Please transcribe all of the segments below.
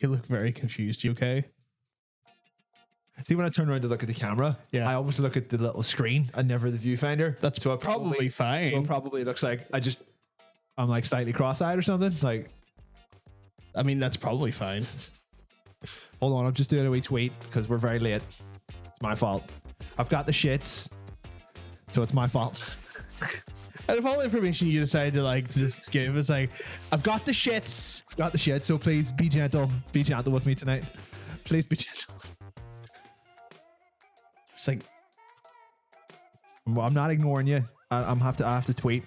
You look very confused. You okay? See, when I turn around to look at the camera, Yeah. I always look at the little screen and never the viewfinder. That's so it probably fine. So it probably looks like I'm like slightly cross-eyed or something. Like, I mean, that's probably fine. hold on, I'm just doing a wee tweet because we're very late. It's my fault. I've got the shits, so it's my fault. Out of all the information you decided to like just give, it's like, I've got the shits. I've got the shits, so please be gentle. Be gentle with me tonight. Please be gentle. It's like, I'm not ignoring you. I have to tweet.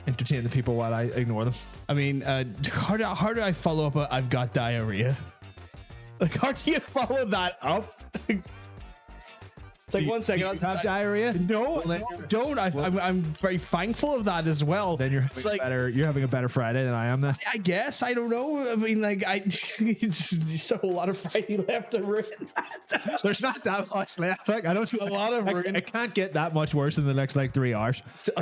Entertain the people while I ignore them. I mean, how do I follow up I've got diarrhea? Like, how do you follow that up? It's like, 1 second. Do you have diarrhea? No, Well, I don't. I'm very thankful of that as well. Then you're having a better Friday than I am then. I guess. I don't know. I mean, like, it's just a whole lot of Friday left to ruin that. There's not that much left. Like, I don't feel A lot of it can't get that much worse in the next like 3 hours.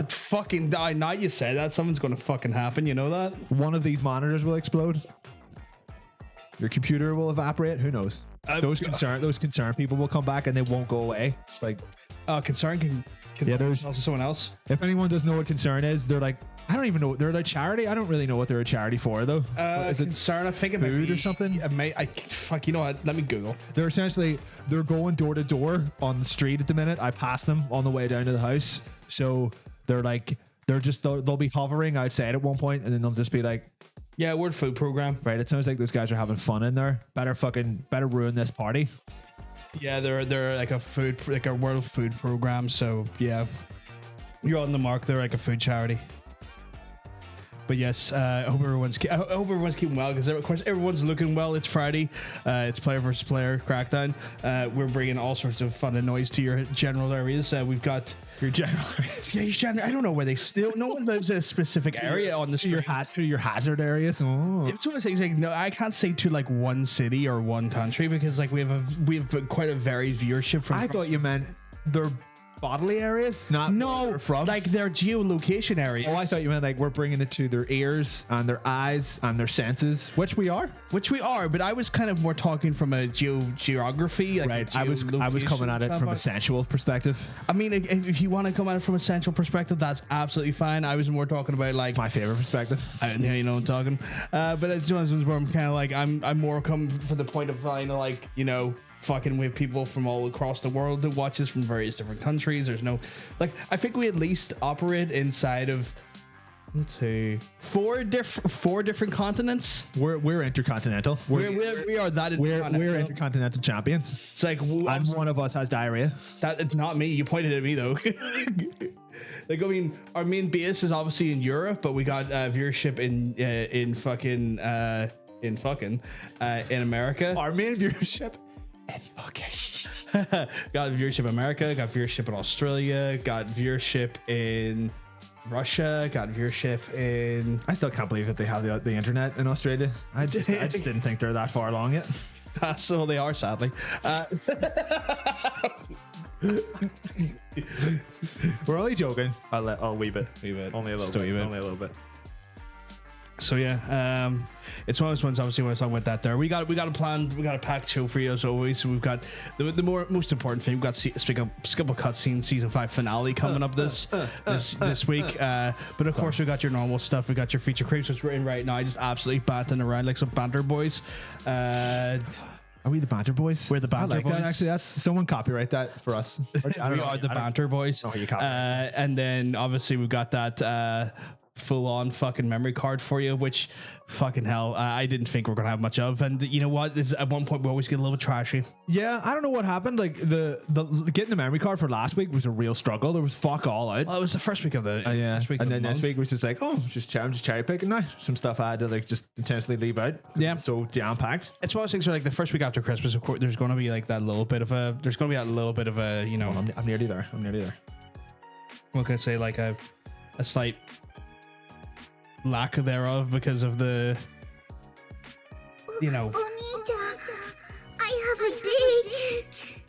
Fucking die. Now you say that, something's going to fucking happen. You know that? One of these monitors will explode. Your computer will evaporate. Who knows? Those concerned people will come back and they won't go away. It's like, Concern can Yeah, there's- also someone else. if anyone doesn't know what Concern is, they're like, I don't even know. They're a charity. I don't really know what they're a charity for though. Is it Concern, I think it food might be, or something? Fuck, you know what? Let me Google. They're going door to door on the street at the minute. I pass them on the way down to the house. So they'll be hovering outside at one point and then they'll just be like, Yeah, World Food Program. right, it sounds like those guys are having fun in there. Better ruin this party. Yeah, they're like a World Food Program. So yeah, you're on the mark. They're like a food charity. But yes, I hope everyone's keeping well because of course everyone's looking well. It's Friday. It's player versus player crackdown. We're bringing all sorts of fun and noise to your general areas. We've got Your general areas. your general. I don't know where they still. No one lives in a specific area on the street. Through your hazard areas. Oh. It's one of those things like no, I can't say to like one city or one country because like we have quite a varied viewership from. I thought you meant their bodily areas, not where no, they're from. like their geolocation areas. Oh, I thought you meant like we're bringing it to their ears and their eyes and their senses, which we are. Which we are, but I was kind of more talking from a geography. Like Right. I was coming at it from a sensual perspective. I mean, if you want to come at it from a sensual perspective, that's absolutely fine. I was more talking about like My favorite perspective. yeah, you know what I'm talking. But it's one of those ones where I'm kind of like I'm more coming for the point of like fucking with people from all across the world that watches from various different countries. There's no like I think we at least operate inside of 4 different continents. We're intercontinental. We are that We're intercontinental. intercontinental champions. It's like And one of us has diarrhea. it's not me. You pointed at me though. Like I mean, our main base is obviously in Europe, but we got viewership in America. Our main viewership. Got viewership in America. Got viewership in Australia. Got viewership in Russia. Got viewership in. I still can't believe that they have the internet in Australia. I just didn't think they're that far along yet. So they are, sadly. We're only joking. I'll wee bit. Only a little Just a bit. wee bit. Only a little bit. So yeah, it's one of those ones. Obviously, when I was talking about that, there we got a plan. We got a packed show for you as always. So we've got the most important thing. We've got Skipple Cutscene season 5 finale coming up this week. But of course, we got your normal stuff. We got your feature creeps, which we're in right now, just absolutely batting around like some banter boys. Are we the Banter Boys? We're the Banter I like Boys. that, actually. That's someone copyright that for us. We are the Banter Boys. know how you copyright And then obviously we've got that full-on fucking memory card for you, which fucking hell, I didn't think we are gonna have much of. And you know what? At one point we always get a little bit trashy. Yeah, I don't know what happened. Like the getting the memory card for last week was a real struggle. There was fuck all out. Well, it was the first week of the first week and of then the next month. week was just like, I'm just cherry picking now. Some stuff I had to like just intentionally leave out. Yeah. So jam packed. It's one of those things where like the first week after Christmas, of course, there's going to be like that little bit of a you know, I'm nearly there. what can I say, like a slight lack thereof because of the, you know. Onita, I have a date.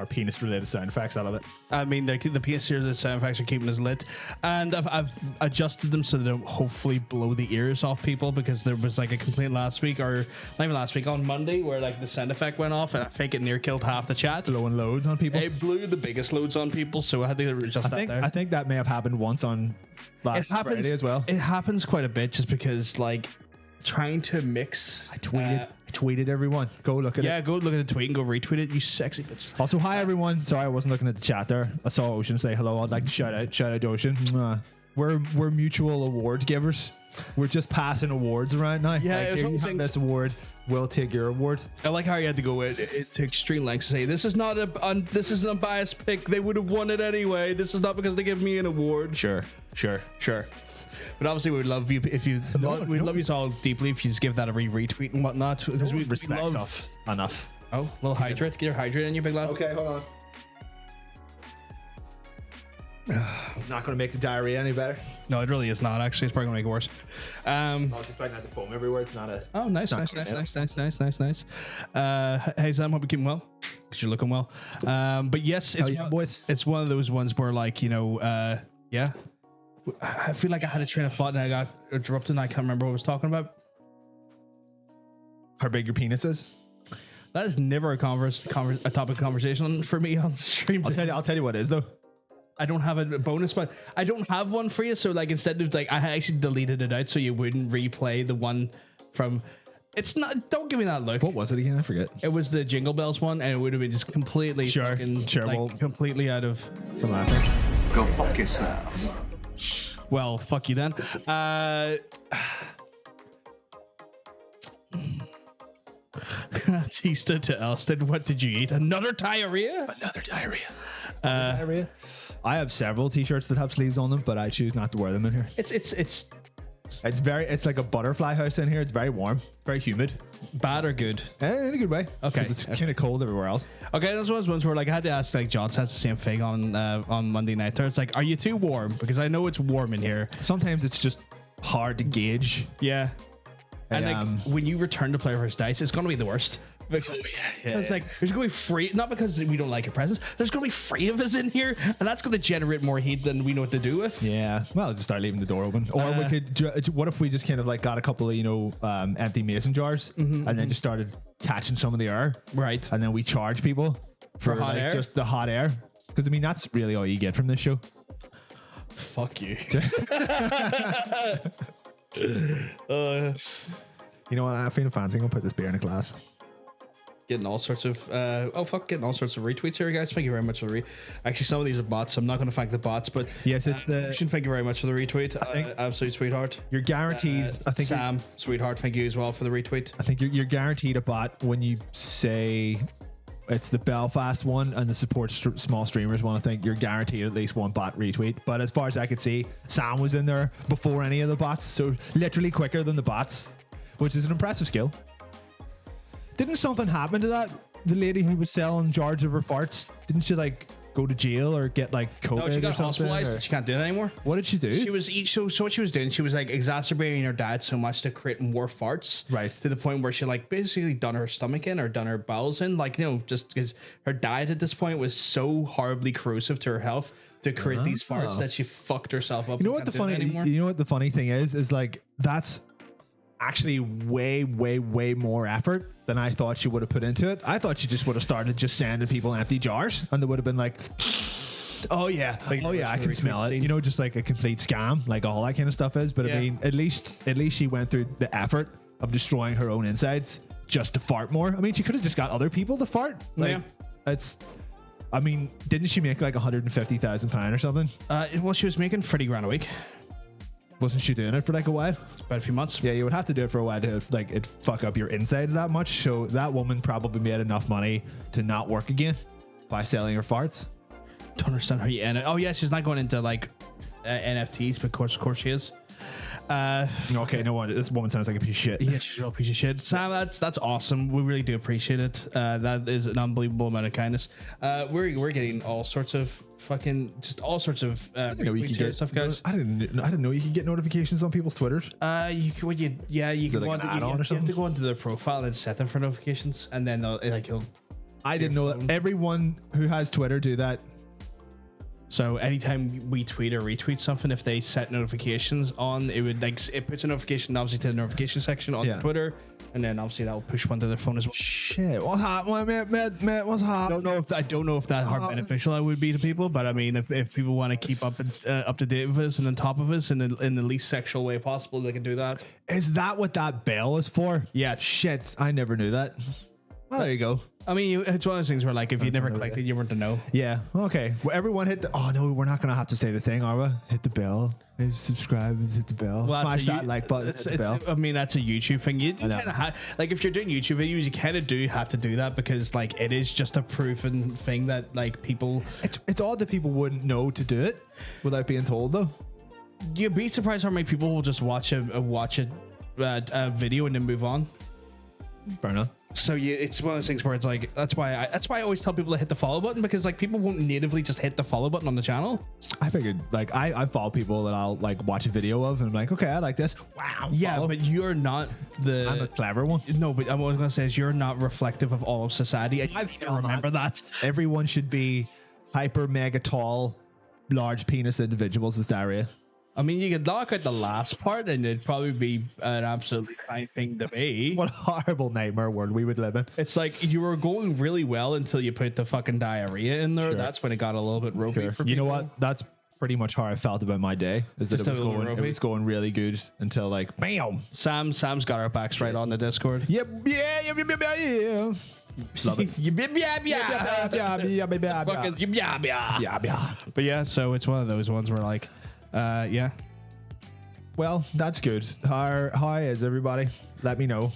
our penis related sound effects out of it. I mean, the PS here, the sound effects are keeping us lit, and I've adjusted them so they don't hopefully blow the ears off people, because there was like a complaint last week, or not even last week, on Monday, where like the sound effect went off, and I think it near killed half the chat. Blowing loads on people. It blew the biggest loads on people, so I had to adjust that there. I think that may have happened once on last Friday as well. It happens quite a bit, just because like trying to mix. I tweeted everyone. Go look at it. Yeah, go look at the tweet and go retweet it, you sexy bitch. Also, hi everyone. Sorry, I wasn't looking at the chat there. I saw Ocean say hello. I'd like to shout out to Ocean. Mwah. We're mutual award givers. We're just passing awards around now. Yeah, like, it was here one you of have things- this award. We'll take your award. I like how you had to go it to extreme lengths to say this is not this is an unbiased pick. They would have won it anyway. This is not because they give me an award. Sure. But obviously, we'd love you if you. We'd love you all deeply if you just give that a retweet and whatnot, because we Respect love. enough. Oh, little hydrate. Get your hydrate in, you big lad. Okay, hold on. Not going to make the diarrhea any better. No, it really is not. Actually, it's probably gonna make it worse. I was just trying not to foam everywhere. It's not a. Oh, nice. Hey Sam, hope you're keeping well, because you're looking well. But yes, it's boys. It's one of those ones where, like, yeah. I feel like I had a train of thought and I got interrupted and I can't remember what I was talking about. How big your penis is? That is never a topic of conversation for me on the stream. I'll tell you what it is though. I don't have a bonus, but I don't have one for you. So like, instead of like, I actually deleted it out so you wouldn't replay the one from. It's not. Don't give me that look. What was it again? I forget. It was the Jingle Bells one, and it would have been just completely Sure. like, completely out of. Some laughing. Go fuck yourself. Well, fuck you then. Batista to Elston, what did you eat? Another diarrhea? Diarrhea. I have several t-shirts that have sleeves on them, but I choose not to wear them in here. It's It's like a butterfly house in here. It's very warm. It's very humid. bad or good? In a good way. Okay. 'Cause it's kind of cold everywhere else. Okay, those ones where like I had to ask, like, John says the same thing on Monday night there. It's like, are you too warm? Because I know it's warm in here. Sometimes it's just hard to gauge. Yeah. And like, Um, when you return to play for his dice, it's gonna be the worst. Because it's like there's gonna be free, not because we don't like your presence. There's gonna be three of us in here, and that's gonna generate more heat than we know what to do with. Yeah. Well, just start leaving the door open. Or we could. What if we just kind of like got a couple of empty mason jars and then just started catching some of the air, Right. and then we charge people for hot like air? just the hot air. Because I mean that's really all you get from this show. Fuck you. You know what? I feel fancy. I'm gonna put this beer in a glass. Getting all sorts of getting all sorts of retweets here, guys. Thank you very much for the actually, some of these are bots, so I'm not going to thank the bots, but Yes, it's the. Christian, thank you very much for the retweet. think- Absolute sweetheart. You're guaranteed. I think. Sam, sweetheart, thank you as well for the retweet. I think you're guaranteed a bot when you say it's the Belfast one and the support small streamers one. I think you're guaranteed at least one bot retweet. But as far as I could see, Sam was in there before any of the bots, so literally quicker than the bots, which is an impressive skill. Didn't something happen to that? The lady who was selling jars of her farts, didn't she like go to jail or get like COVID No, she or got something? hospitalized. or- And she can't do it anymore. What did she do? She was so what she was doing, she was like exacerbating her diet so much to create more farts, Right. to the point where she like basically done her stomach in or done her bowels in, like, just because her diet at this point was so horribly corrosive to her health to create these farts that she fucked herself up. You know and what the can't do it funny? anymore. You know what the funny thing is like that's actually way more effort than I thought she would have put into it. I thought she just would have started just sending people empty jars, and they would have been like, "Oh yeah, Thank you oh very yeah, much I for can the smell it." retweet, You know, just like a complete scam, like all that kind of stuff is. But Yeah. I mean, at least she went through the effort of destroying her own insides just to fart more. I mean, she could have just got other people to fart. Like, Yeah. it's. I mean, didn't she make like £150,000 or something? Well, she was making 30 grand a week, Wasn't she doing it for like a while? about a few months. Yeah, you would have to do it for a while to like it fuck up your insides that much. So that woman probably made enough money to not work again by selling her farts. Don't understand how you end it. Oh yeah, she's not going into like NFTs, but of course she is. Okay, no wonder. This woman sounds like a piece of shit. Yeah, she's a real piece of shit. Sam, that's awesome. We really do appreciate it. That is an unbelievable amount of kindness. We're getting all sorts of fucking all sorts of I didn't know you retweets could here get and stuff, guys. I didn't know you could get notifications on people's Twitters. You can, you can it go like on an to, add-on or you have to something? go into their profile and set them for notifications, and then he'll I didn't know that. Everyone who has Twitter do that. So anytime we tweet or retweet something, if they set notifications on, it would like it puts a notification obviously to the notification section on Twitter, and then obviously that will push one to their phone as well. Shit, what's hot, man? What's hot? I don't know if that how beneficial that would be to people, but I mean, if people want to keep up to date with us and on top of us in the least sexual way possible, they can do that. Is that what that bell is for? Yeah. Shit, I never knew that. Well, there you go. I mean, it's one of those things where like if you never clicked it, you weren't to know. Yeah. Okay. Well, everyone hit the. Oh no, we're not gonna have to say the thing, are we? Hit the bell. Maybe subscribe and hit the bell. Well, smash that like button. Hit the bell. I mean, that's a YouTube thing. You kind of like if you're doing YouTube videos, you kind of do have to do that because like it is just a proven thing that like people. It's odd that people wouldn't know to do it without being told though. You'd be surprised how many people will just watch a video and then move on. Fair enough. So it's one of those things where it's like that's why I always tell people to hit the follow button, because like people won't natively just hit the follow button on the channel. I figured like I follow people that I'll like watch a video of and I'm like, okay, I like this. Wow. Yeah, follow. but you're not the. I'm a clever one. No, but what I was gonna say is you're not reflective of all of society. I remember that. Everyone should be hyper mega tall, large penis individuals with diarrhea. I mean, you could knock out the last part and it'd probably be an absolutely fine thing to be. What a horrible nightmare world we would live in. It's like you were going really well until you put the fucking diarrhea in there. Sure. That's when it got a little bit ropey for people. You know what? That's pretty much how I felt about my day. Is that it was going really good until like bam. Sam's got our backs right on the Discord. Yep. Yeah. Love it. But yeah, so it's one of those ones where like, yeah. Well, that's good. How is everybody? Let me know.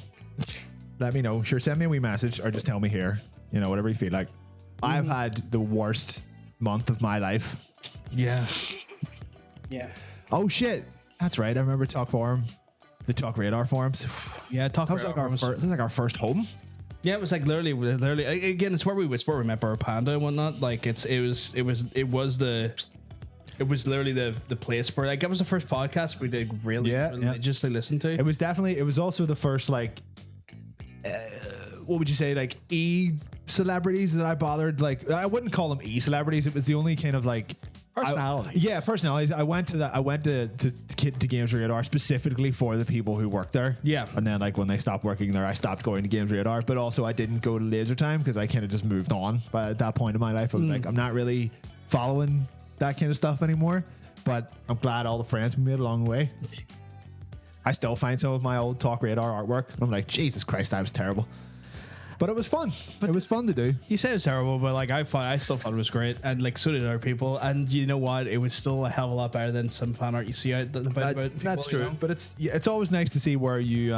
Sure, send me a wee message or just tell me here. You know, whatever you feel like. I've had the worst month of my life. Yeah. Oh shit. That's right. I remember the Talk Radar forums. Yeah, That was like our first home. Yeah, it was like literally again. It's where we met our panda and whatnot. Like it was literally the place where like it was the first podcast we did really religiously listen to. It was also the first like what would you say, like celebrities that I bothered. Like I wouldn't call them celebrities. It was the only kind of like personality. Personalities. I went to Games Radar specifically for the people who worked there. Yeah. And then like when they stopped working there, I stopped going to Games Radar. But also I didn't go to Laser Time because I kind of just moved on. But at that point in my life, I was like, I'm not really following that kind of stuff anymore. But I'm glad all the friends we made along the way. I still find some of my old Talk Radar artwork. And I'm like, Jesus Christ, that was terrible. But it was fun. It was fun to do. You say it was terrible, but like I still thought it was great, and like so did other people. And you know what? It was still a hell of a lot better than some fan art you see out about people, that's true. You know? But it's always nice to see where you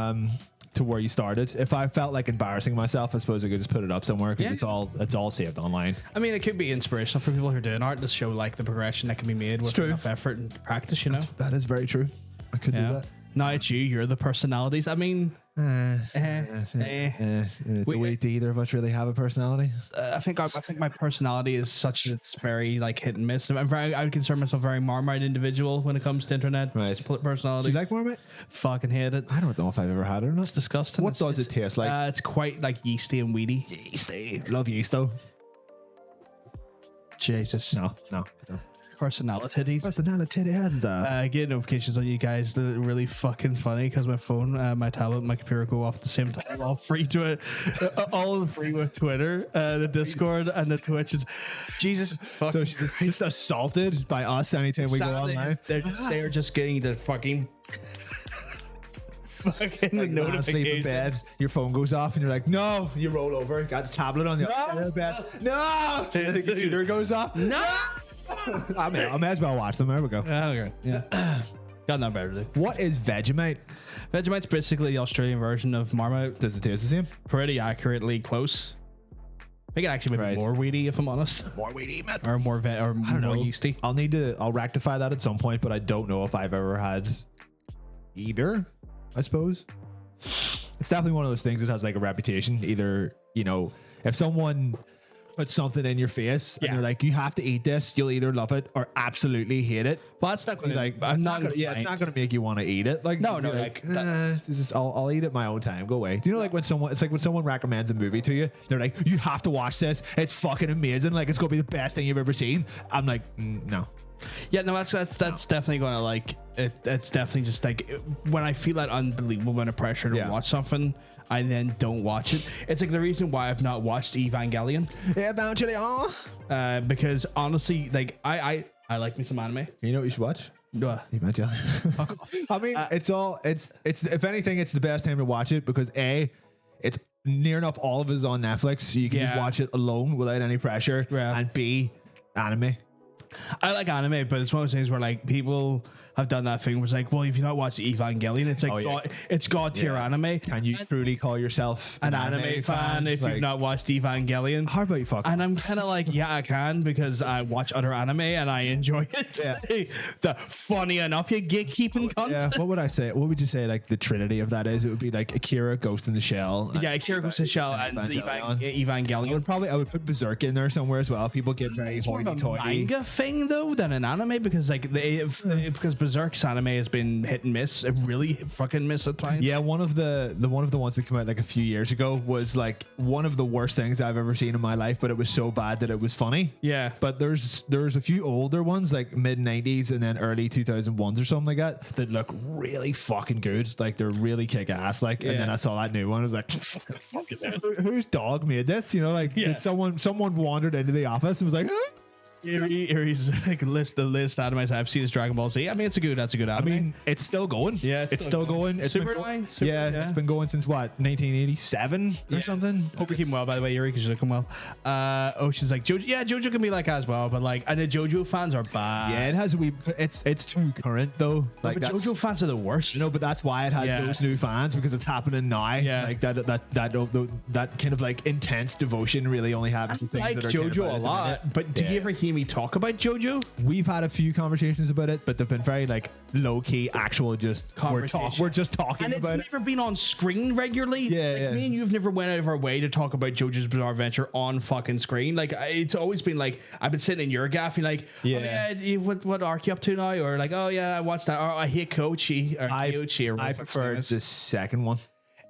to where you started. If I felt like embarrassing myself, I suppose I could just put it up somewhere because it's all saved online. I mean, it could be inspirational for people who are doing art to show like the progression that can be made with enough effort and practice. You know, that is very true. I could do that. No, it's you. You're the personalities. I mean, do either of us really have a personality? I think my personality is such that it's very like hit and miss. I would consider myself a very Marmite individual when it comes to internet personality. Do you like Marmite? Fucking hate it. I don't know if I've ever had it or not. It's disgusting. What does it taste like? It's quite like yeasty and weedy. Yeasty. Love yeast though. Jesus. No. Personalities. I get notifications on you guys that are really fucking funny because my phone, my tablet, my computer go off at the same time. All free to it, all free with Twitter, the Discord, and the Twitch. Is so she's just assaulted by us anytime we go online. They're just getting the fucking like sleep in bed, your phone goes off and you're like, no, you roll over, got the tablet on the other side of the bed. No, the computer goes off. No. I may as well watch them. There we go. Okay. Yeah. Got nothing better to do. What is Vegemite? Vegemite's basically the Australian version of Marmite. Does it taste the same? Pretty accurately close. I think it actually might be more weedy, if I'm honest. More weedy, man. Or more yeasty. I'll rectify that at some point, but I don't know if I've ever had either, I suppose. It's definitely one of those things that has like a reputation. Either, you know, if someone put something in your face Yeah. and they're like, you have to eat this. You'll either love it or absolutely hate it. Well, that's not going to Like, I'm not. it's not going to make you want to eat it. Like, No, you'll no, be like, it's just I'll eat it my own time. Go away. Do you know, like when someone recommends a movie to you, they're like, you have to watch this. It's fucking amazing. Like, it's gonna be the best thing you've ever seen. I'm like, no. Yeah, no, that's definitely going to like it. It's definitely just like when I feel that unbelievable amount of pressure to Yeah. watch something, I then don't watch it. It's like the reason why I've not watched Evangelion, Eventually, because honestly, like I like me some anime. you know what you should watch? Evangelion. I mean, it's if anything, it's the best time to watch it because A, it's near enough all of it is on Netflix, so you can just Yeah. watch it alone without any pressure. Yeah. And B, anime. I like anime, but it's one of those things where like people have done that thing where it's like, well, if you not watched Evangelion, it's like Oh, yeah. it's god tier Yeah. anime. Can you truly call yourself An anime fan if Like, you've not watched Evangelion? how about you fuck? And I'm kind of like, yeah, I can because I watch other anime and I enjoy it. Yeah. The funny enough, you gatekeeping cunt. Yeah, what would I say? What would you say like the trinity of that is? It would be like Akira, Ghost in the Shell. Yeah, Akira Ghost in the Shell and Evangelion. I would put Berserk in there somewhere as well. People get very It's more of a hoity-toity. manga thing though than an anime because like because Berserk's anime has been hit and miss, a really fucking miss at times. Yeah, one of the ones that came out like a few years ago was like one of the worst things I've ever seen in my life, but it was so bad that it was funny. Yeah. But there's a few older ones like mid 90s and then early 2001s or something like that look really fucking good. Like they're really kick ass. Like, and then Yeah. I saw that new one. I was like, whose dog made this? You know, like Yeah. did someone wandered into the office and was like, huh? Here's like the list animes I've seen is Dragon Ball Z. I mean, that's a good I anime. mean, it's still going. Yeah, it's still going. It's been Superline? it's been going since what 1987 or something. Hope you're keeping well, by the way, Yuri, because you're looking well. She's like, Jojo. Yeah, Jojo can be like as well, but like, and the Jojo fans are bad. Yeah, it has a wee. It's too current though. Like but Jojo fans are the worst. No, but that's why it has Yeah. those new fans because it's happening now. Yeah. Like that kind of like intense devotion really only happens to things I like that are kind of Jojo out a at the lot, minute. but do Yeah. you ever hear me talk about Jojo? We've had a few conversations about it, but they've been very like low key, actual. Just Conversation. we're just talking And it's about it. never been on screen regularly. Yeah, like yeah. me and you've never went out of our way to talk about JoJo's Bizarre Adventure on fucking screen. Like it's always been like I've been sitting in your gaff, and like, Yeah. oh yeah, what arc you up to now? Or like, oh yeah, I watched that. Or I hate Kochi or Kyochi or I whatever his name prefer is. the second one.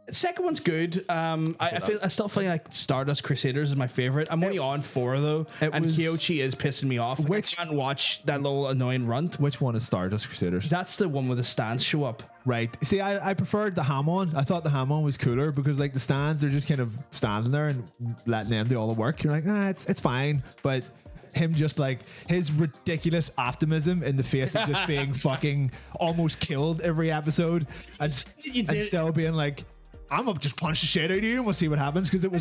Second one's good. I still feel like Stardust Crusaders is my favorite. I'm only on 4 though, it and was- Kyochi is pissing me off. Like, Which- I can't watch that little annoying runt. Which one is Stardust Crusaders? That's the one where the stands show up. Right. See, I preferred the Hamon. I thought the Hamon was cooler because like the stands, they're just kind of standing there and letting them do all the work. You're like, nah, it's fine. But him just like his ridiculous optimism in the face of just being fucking almost killed every episode and still being like, I'm gonna just punch the shit out of you and we'll see what happens because it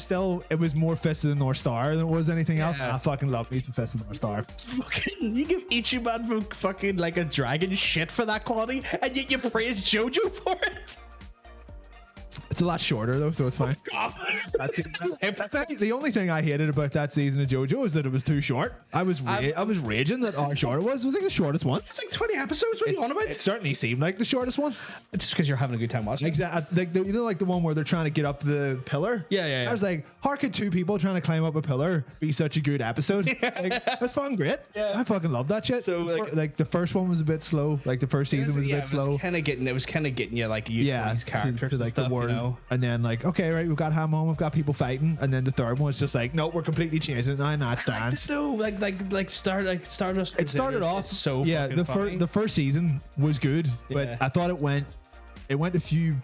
was more Fist of the North Star than it was anything else. Yeah. And I fucking love me some Fist of the North Star. Fucking, you give Ichiban from fucking like a dragon shit for that quality, and yet you praise JoJo for it. It's a lot shorter though, so it's fine. That's it. In fact, the only thing I hated about that season of JoJo is that it was too short. I was raging that how short it was. It was like the shortest one. It's like 20 episodes. What are you on about? It certainly seemed like the shortest one. It's just because you're having a good time watching. Exactly. Like you know, like the one where they're trying to get up the pillar. Yeah. I was like, how could two people trying to climb up a pillar be such a good episode? Like, that's fucking great. Yeah. I fucking love that shit. So, like- the first one was a bit slow. Like the first season was a bit slow. It was kind of getting you like used to these characters, to like and stuff, the word, you know? and then like okay, right, we've got Hamon, we've got people fighting, and then the third one was just like, no, we're completely changing it now, and that stands. So like Stardust. It started off so yeah. fucking funny. The first season was good, Yeah. but I thought it went a few.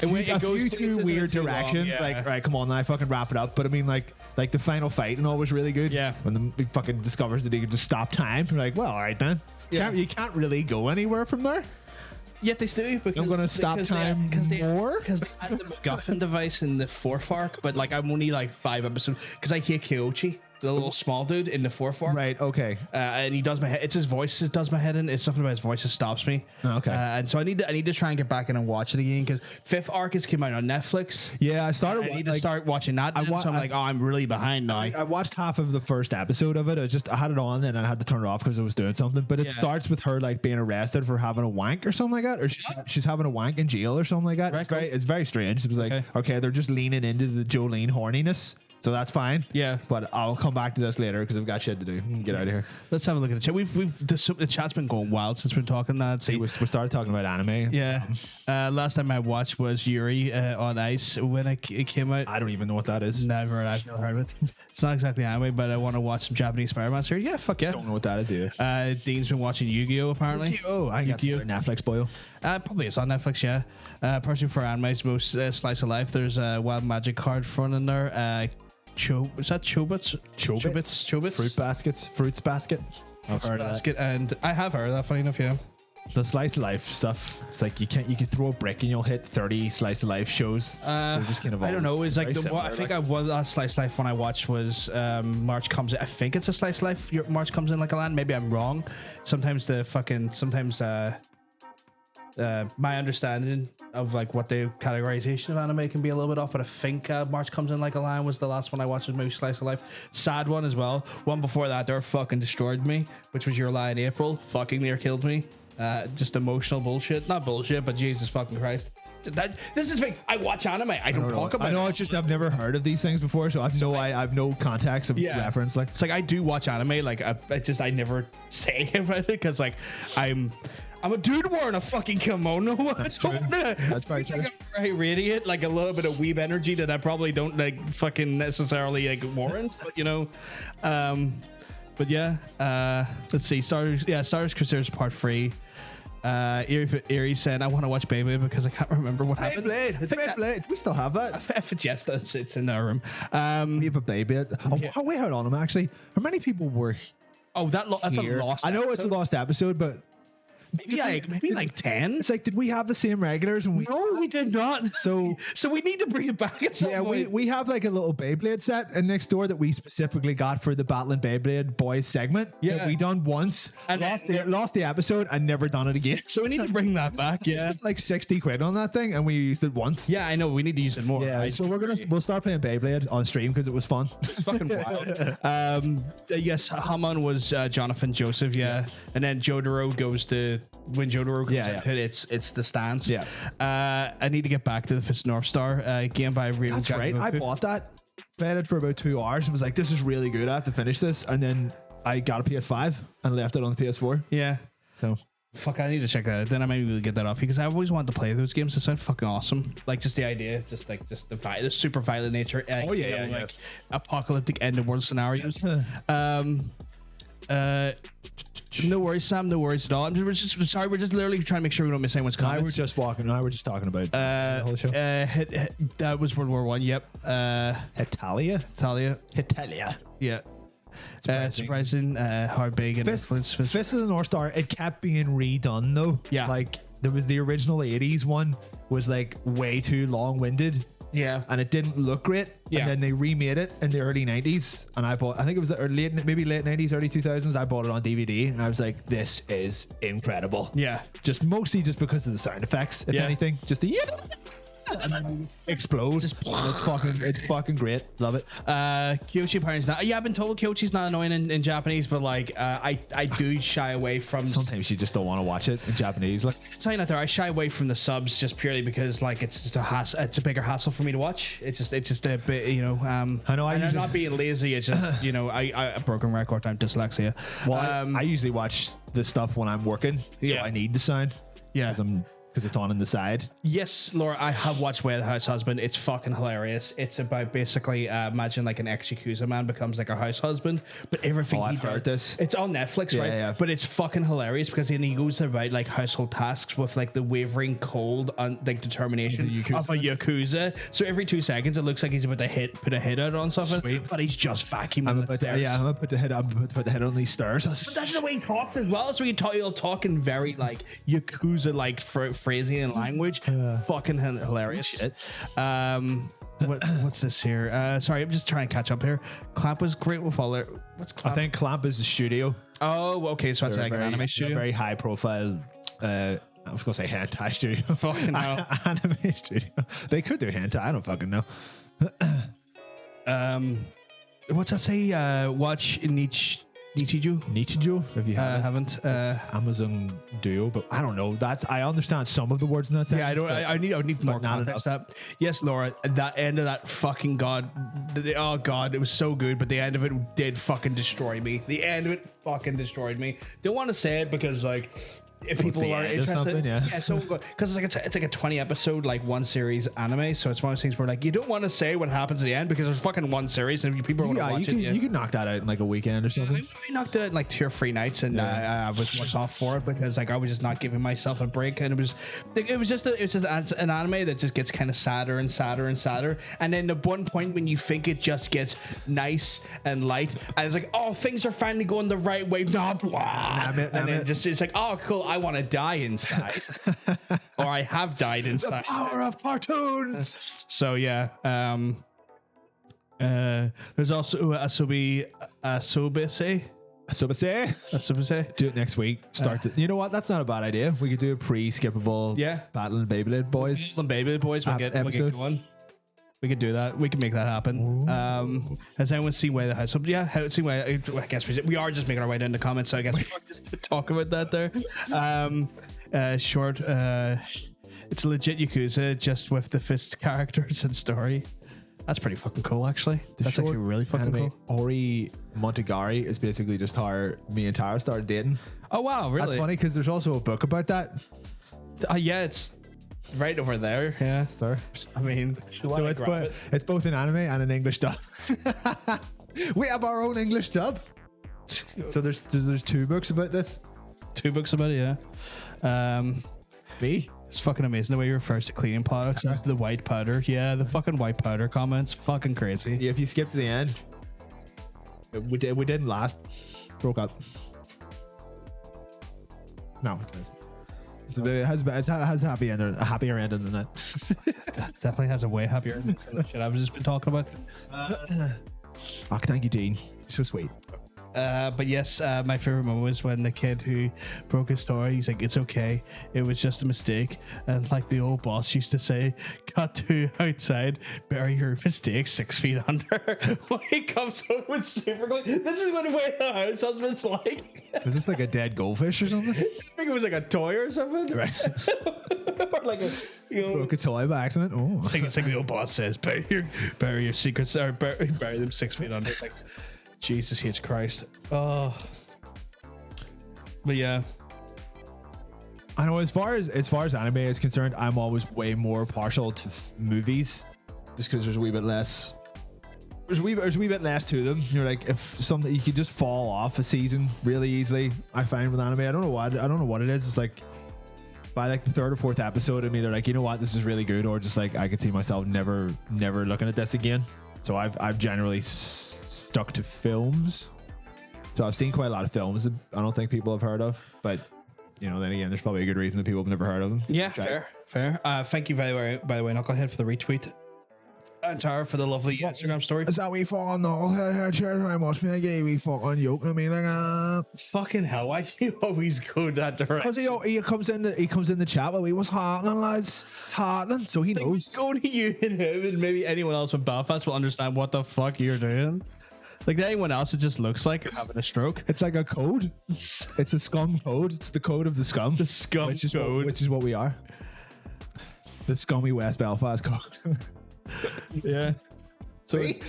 It goes few places weird too long, directions. yeah. Like, right, come on now, fucking wrap it up. But I mean, like the final fight and all was really good. Yeah. When the fucking discovers that he can just stop time, you're like, well, all right then. Yeah. You can't really go anywhere from there. Yet they do. Because, I'm gonna stop time more? because they had the MacGuffin device in the fourth arc, but like I'm only like 5 episodes because I hate Kyochi, the little small dude in the fourth arc. Right. Okay. And he does my head. It's his voice that does my head in. It's something about his voice that stops me. Oh, okay. And so I need to try and get back in and watch it again because fifth arc has came out on Netflix. Yeah, I started. I need to start watching that. I then, wa- so I'm I- like, oh, I'm really behind now. I watched half of the first episode of it. I had it on and I had to turn it off because I was doing something. But it Yeah. starts with her like being arrested for having a wank or something like that, or she's having a wank in jail or something like that. Right, It's very strange. It was like Okay. okay, they're just leaning into the Jolene horniness. So that's fine. Yeah. But I'll come back to this later because I've got shit to do. Get out of here. Let's have a look at the chat. The chat's been going wild since we're talking that. See, We started talking about anime. yeah. Last time I watched was Yuri on Ice when it came out. I don't even know what that is. I've never heard of it. It's not exactly anime, but I want to watch some Japanese Spider-Man series. Yeah, fuck yeah. Don't know what that is either. Dean's been watching Yu-Gi-Oh! Apparently. Oh, I got Yu-Gi-Oh! Netflix boyo. Probably it's on Netflix, yeah. Personally, for anime's most slice of life, there's a Wild Magic card front in there. Is that Chobits? Chobits? Fruits basket. I've heard of that. Basket, and I have heard of that, funny enough, yeah. The slice of life stuff. It's like you can throw a brick and you'll hit 30 slice of life shows. They're just kind of I don't know. It's like very I think similar, I was last Slice Life when I watched was March Comes In. I think it's a Slice Life. March Comes In Like a Land. Maybe I'm wrong. Sometimes my understanding of like what the categorization of anime can be a little bit off, but I think March Comes In Like a Lion was the last one I watched with maybe Slice of Life. Sad one as well. One before that, they fucking destroyed me, which was Your Lie in April. Fucking near killed me. Just emotional bullshit. Not bullshit, but Jesus fucking Christ. This is fake. I watch anime. I don't talk about it. I know. It's just I've never heard of these things before, so I have no context of reference. Like it's like I do watch anime. Like I never say about it because like I'm a dude wearing a fucking kimono. That's true. That's very true. Like I'm very radiant, like a little bit of weeb energy that I probably don't like fucking necessarily like warrant, but you know. But yeah, let's see. Stardust Crusaders Part 3. Eerie said, I want to watch Beyblade because I can't remember what happened. Beyblade. Do we still have that? If it's yes, it's in their room. We have a Beyblade. Oh, wait, hold on. Actually, how many people were that's here? a lost I know episode. it's a lost episode, but maybe like 10. It's like, did we have the same regulars? And No, we did not. So we need to bring it back at some point. we have like a little Beyblade set and next door that we specifically got for the Battling Beyblade Boys segment. Yeah. That we done once And lost the episode and never done it again. So we need to bring that back. Yeah. Spent like 60 quid on that thing and we used it once. Yeah, I know. We need to use it more. Yeah, Right? so we'll start playing Beyblade on stream because it was fun. It's fucking wild. Yes, Haman was Jonathan Joseph. Yeah. And then Jotaro goes to when Jotaro comes into it, it's the stance. Yeah. I need to get back to the Fist North Star game by Real. That's right. I bought that, played it for about 2 hours and was like, this is really good. I have to finish this. And then I got a PS5 and left it on the PS4. Yeah. So fuck, I need to check that out. Then I might really get that off because I've always wanted to play those games. They sound fucking awesome. Like just the idea, just the super violent nature. Like apocalyptic end of world scenarios. No worries, Sam. No worries at all. We're just literally trying to make sure we don't miss anyone's comments. we're just talking about the whole show. That was World War One. Yep. Italia. Yeah. Surprising. How big and influence. Fist of the North Star. It kept being redone though. Yeah. Like there was the original 80s one was like way too long-winded. Yeah. And it didn't look great. Yeah. And then they remade it in the early 90s. And I think it was the late 90s, early 2000s. I bought it on DVD and I was like, this is incredible. Yeah. Just mostly just because of the sound effects, if anything. Just the and then explode. It's fucking great. Love it. Kyochi parents not. Yeah, I've been told Kyochi's not annoying in Japanese, but like I do shy away from. Sometimes you just don't want to watch it in Japanese. Like I'll tell you not there. I shy away from the subs just purely because like it's just a hassle. It's a bigger hassle for me to watch. It's just a bit, you know. I know. I'm not being lazy. It's just you know I broken record time dyslexia. Well, I usually watch the stuff when I'm working. Yeah. So I need the sound. Yeah. Because it's on the side. Yes, Laura, I have watched Way of the House Husband. It's fucking hilarious. It's about basically imagine like an ex-Yakuza man becomes like a house husband, but everything I've heard this. It's on Netflix, right? Yeah. But it's fucking hilarious because then he goes about like household tasks with like the wavering cold and like determination of a Yakuza. So every 2 seconds it looks like he's about to put a hit out on something, Sweet. but he's just vacuuming. I'm about to put the head on these stairs. But that's the way he talks as well. So he'll talk in very like Yakuza like phrasing and language. Fucking hilarious. Shit. What's this here? Sorry, I'm just trying to catch up here. Clamp was great with all their. What's Clamp? I think Clamp is a studio. Oh, okay. So that's like an anime studio. Very high profile. I was gonna say hentai studio. Fucking hell. Anime studio. They could do hentai. I don't fucking know. What's that say? Watch Nietzsche. Nichijou, if you I haven't. haven't. Amazon Duo, but I don't know. I understand some of the words in that sentence. Yeah, I don't. I need more not context. That yes, Laura. That end of that fucking oh god, it was so good, but the end of it did fucking destroy me. The end of it fucking destroyed me. Don't want to say it because like. If people the are end or something, interested, yeah. so because it's like a 20 episode like one series anime, so it's one of those things where like you don't want to say what happens at the end because there's fucking one series and if people want to watch you can knock that out in like a weekend or something. I knocked it out in like 2 or 3 nights, and I was worse off for it because like I was just not giving myself a break, and it was just an anime that just gets kind of sadder and sadder and sadder, and then at one point when you think it just gets nice and light, and it's like, oh, things are finally going the right way, then just it's like, oh cool, I want to die inside, or I have died inside. The power of cartoons. So yeah, there's also Asobase. Do it next week. You know what? That's not a bad idea. We could do a pre-skippable Battle and Beyblade Boys. We'll get one. We could do that. We can make that happen. Has anyone seen Way the House? So, yeah, I guess we are just making our way down the comments, so I guess we are just to talk about that there. Short. It's a legit Yakuza just with the fist characters and story. That's pretty fucking cool, actually. That's actually really fucking cool. Ori Montagari is basically just how me and Tara started dating. Oh, wow, really? That's funny because there's also a book about that. Yeah, it's right over there. Yeah. There. I mean, so it's both an anime and an English dub. We have our own English dub. So there's 2 books about this. 2 books about it, yeah. Me? It's fucking amazing the way he refers to cleaning products as the white powder. Yeah, the fucking white powder comments. Fucking crazy. Yeah, if you skip to the end, we didn't last. Broke up. No. So it has a happier ending than that. That definitely has a way happier ending than the shit I've just been talking about. Thank you, Dean. You're so sweet. But yes, my favorite moment was when the kid who broke his story, he's like, it's okay, it was just a mistake, and like the old boss used to say, cut to outside, bury your mistake 6 feet under. When he comes home with super glue, this is what Way the House husband's like. Is this like a dead goldfish or something? I think it was like a toy or something, right? Or like a broke a toy by accident. Oh, it's like the old boss says, bury your secrets, or bury them 6 feet under. Like, Jesus H. Christ. Oh. But yeah. I know as far as anime is concerned, I'm always way more partial to movies just because there's a wee bit less to them. You're like, if something you could just fall off a season really easily, I find with anime. I don't know what it is. It's like by like the 3rd or 4th episode, I'm either like, you know what, this is really good, or just like I could see myself never looking at this again. So I've generally stuck to films. So I've seen quite a lot of films that I don't think people have heard of, but you know, then again, there's probably a good reason that people have never heard of them. Yeah, fair. Thank you by the way, Knucklehead, for the retweet. And Tara for the lovely Instagram story. Is that we fucking Knucklehead? Very much me like we fucking yoke. I mean, like fucking hell, why do you always go that direction? Because he comes in the chat while we was heartling, lads. Heartling, so he knows. Only you and him and maybe anyone else from Belfast will understand what the fuck you're doing. Like anyone else, it just looks like having a stroke. It's like a code. It's a scum code. It's the code of the scum. The scum code. Which is what we are. The scummy West Belfast code. Yeah. So he